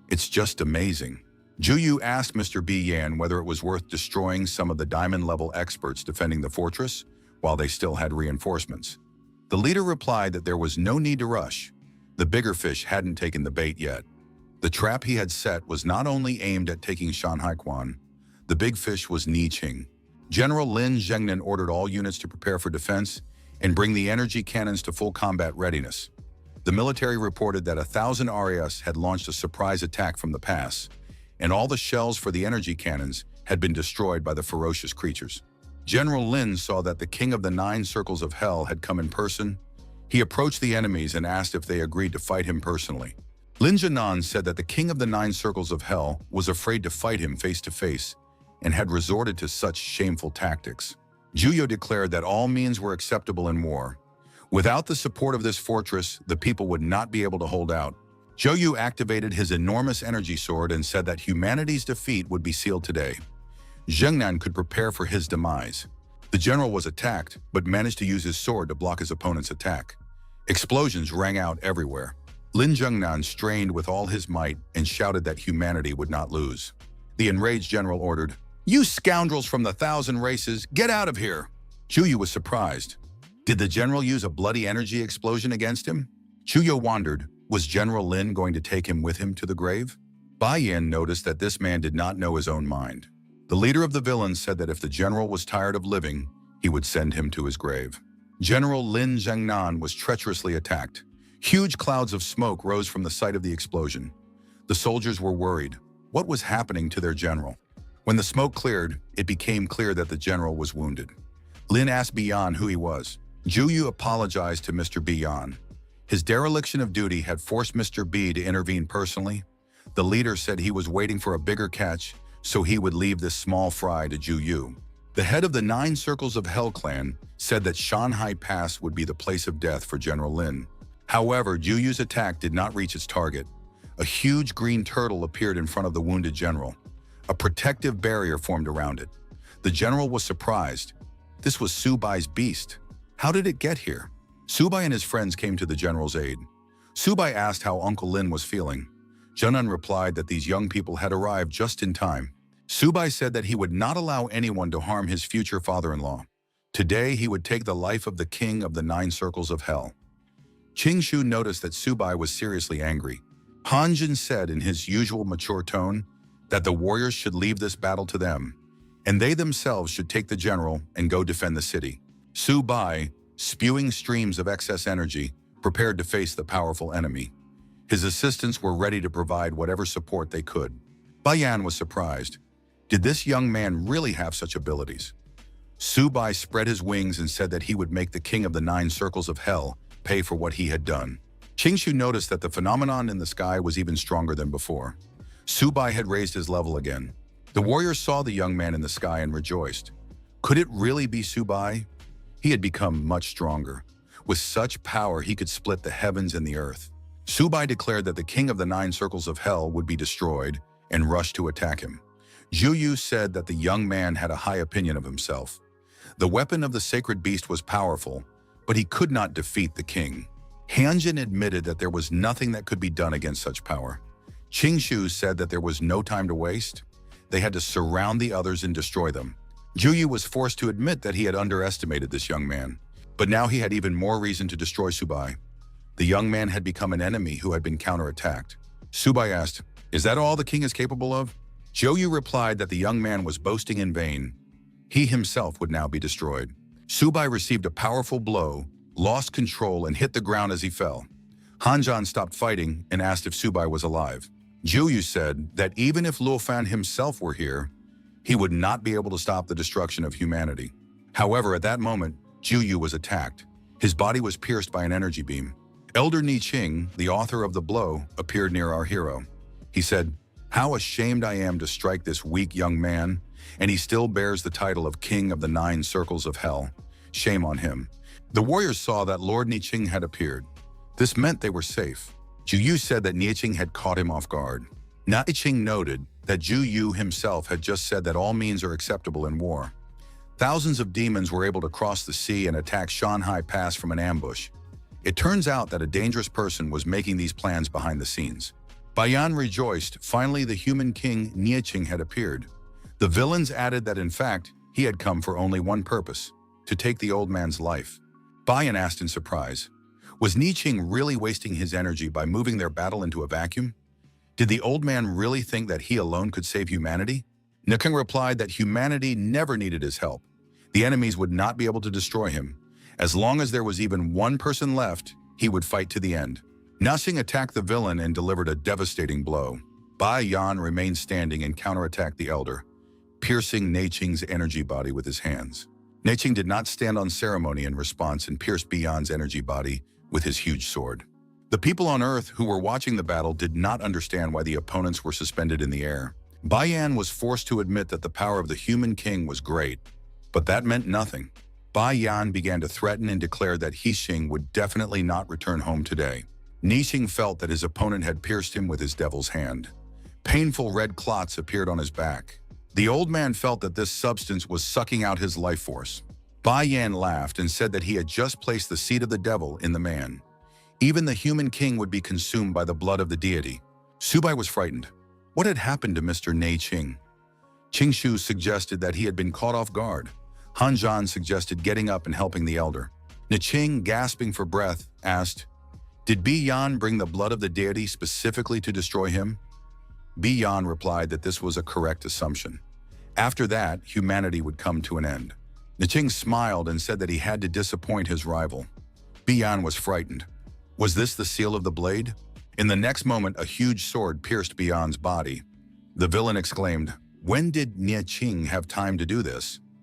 "It's just amazing." Juyu asked Mr. B. Yan whether it was worth destroying some of the diamond-level experts defending the fortress while they still had reinforcements. The leader replied that there was no need to rush. The bigger fish hadn't taken the bait yet. The trap he had set was not only aimed at taking Shanhaiguan. The big fish was Ni Qing. General Lin Zhengnan ordered all units to prepare for defense and bring the energy cannons to full combat readiness. The military reported that 1,000 RAS had launched a surprise attack from the pass, and all the shells for the energy cannons had been destroyed by the ferocious creatures. General Lin saw that the King of the Nine Circles of Hell had come in person. He approached the enemies and asked if they agreed to fight him personally. Lin Zhenan said that the King of the Nine Circles of Hell was afraid to fight him face to face and had resorted to such shameful tactics. Juyo declared that all means were acceptable in war. Without the support of this fortress, the people would not be able to hold out. Zhou activated his enormous energy sword and said that humanity's defeat would be sealed today. Zhengnan could prepare for his demise. The general was attacked, but managed to use his sword to block his opponent's attack. Explosions rang out everywhere. Lin Zhengnan strained with all his might and shouted that humanity would not lose. The enraged general ordered, "You scoundrels from the 1,000 races, get out of here!" Chuyu was surprised. Did the general use a bloody energy explosion against him? Chuyo wondered, was General Lin going to take him with him to the grave? Bai Yan noticed that this man did not know his own mind. The leader of the villains said that if the general was tired of living, he would send him to his grave. General Lin Zhengnan was treacherously attacked. Huge clouds of smoke rose from the site of the explosion. The soldiers were worried. What was happening to their general? When the smoke cleared, it became clear that the general was wounded. Lin asked Bian who he was. Juyu apologized to Mr. Bian. His dereliction of duty had forced Mr. B to intervene personally. The leader said he was waiting for a bigger catch, so he would leave this small fry to Juyu. The head of the Nine Circles of Hell clan said that Shanhai Pass would be the place of death for General Lin. However, Juyu's attack did not reach its target. A huge green turtle appeared in front of the wounded general. A protective barrier formed around it. The general was surprised. This was Subai's beast. How did it get here? Subai and his friends came to the general's aid. Subai asked how Uncle Lin was feeling. Zhenan replied that these young people had arrived just in time. Subai said that he would not allow anyone to harm his future father-in-law. Today, he would take the life of the king of the Nine Circles of Hell. Qingshu noticed that Subai was seriously angry. Hanjin said in his usual mature tone that the warriors should leave this battle to them, and they themselves should take the general and go defend the city. Subai, spewing streams of excess energy, prepared to face the powerful enemy. His assistants were ready to provide whatever support they could. Bayan was surprised. Did this young man really have such abilities? Subai spread his wings and said that he would make the king of the Nine Circles of Hell pay for what he had done. Qingshu noticed that the phenomenon in the sky was even stronger than before. Subai had raised his level again. The warriors saw the young man in the sky and rejoiced. Could it really be Subai? He had become much stronger. With such power, he could split the heavens and the earth. Subai declared that the king of the Nine Circles of Hell would be destroyed and rushed to attack him. Juyu said that the young man had a high opinion of himself. The weapon of the sacred beast was powerful, but he could not defeat the king. Hanjin admitted that there was nothing that could be done against such power. Qingshu said that there was no time to waste. They had to surround the others and destroy them. Juyu was forced to admit that he had underestimated this young man, but now he had even more reason to destroy Subai. The young man had become an enemy who had been counterattacked. Subai asked, "Is that all the king is capable of?" Juyu replied that the young man was boasting in vain. He himself would now be destroyed. Subai received a powerful blow, lost control, and hit the ground as he fell. Hanjan stopped fighting and asked if Subai was alive. Juyu said that even if Luofan himself were here, he would not be able to stop the destruction of humanity. However, at that moment, Juyu was attacked. His body was pierced by an energy beam. Elder Ni Qing, the author of the blow, appeared near our hero. He said, How ashamed I am to strike this weak young man, and he still bears the title of King of the 9 Circles of Hell. Shame on him. The warriors saw that Lord Niqing had appeared. This meant they were safe. Zhu Yu said that Niqing had caught him off guard. Niqing noted that Zhu Yu himself had just said that all means are acceptable in war. Thousands of demons were able to cross the sea and attack Shanghai Pass from an ambush. It turns out that a dangerous person was making these plans behind the scenes. Bayan rejoiced. Finally, the human king Niqing had appeared. The villains added that in fact, he had come for only one purpose, to take the old man's life. Bayan asked in surprise, was Niqing really wasting his energy by moving their battle into a vacuum? Did the old man really think that he alone could save humanity? Niqing replied that humanity never needed his help. The enemies would not be able to destroy him. As long as there was even one person left, he would fight to the end. Niqing attacked the villain and delivered a devastating blow. Bai Yan remained standing and counterattacked the elder, piercing Niqing's energy body with his hands. Niqing did not stand on ceremony in response and pierced Bai Yan's energy body with his huge sword. The people on Earth who were watching the battle did not understand why the opponents were suspended in the air. Bai Yan was forced to admit that the power of the human king was great, but that meant nothing. Bai Yan began to threaten and declared that Hixing would definitely not return home today. Niqing felt that his opponent had pierced him with his devil's hand. Painful red clots appeared on his back. The old man felt that this substance was sucking out his life force. Bai Yan laughed and said that he had just placed the seed of the devil in the man. Even the human king would be consumed by the blood of the deity. Subai was frightened. What had happened to Mr. Niqing? Qingshu suggested that he had been caught off guard. Han Zhan suggested getting up and helping the elder. Niqing, gasping for breath, asked, did Bi Yan bring the blood of the deity specifically to destroy him? Bi Yan replied that this was a correct assumption. After that, humanity would come to an end. Niqing smiled and said that he had to disappoint his rival. Bi Yan was frightened. Was this the seal of the blade? In the next moment, a huge sword pierced Bi Yan's body. The villain exclaimed, when did Niqing have time to do this?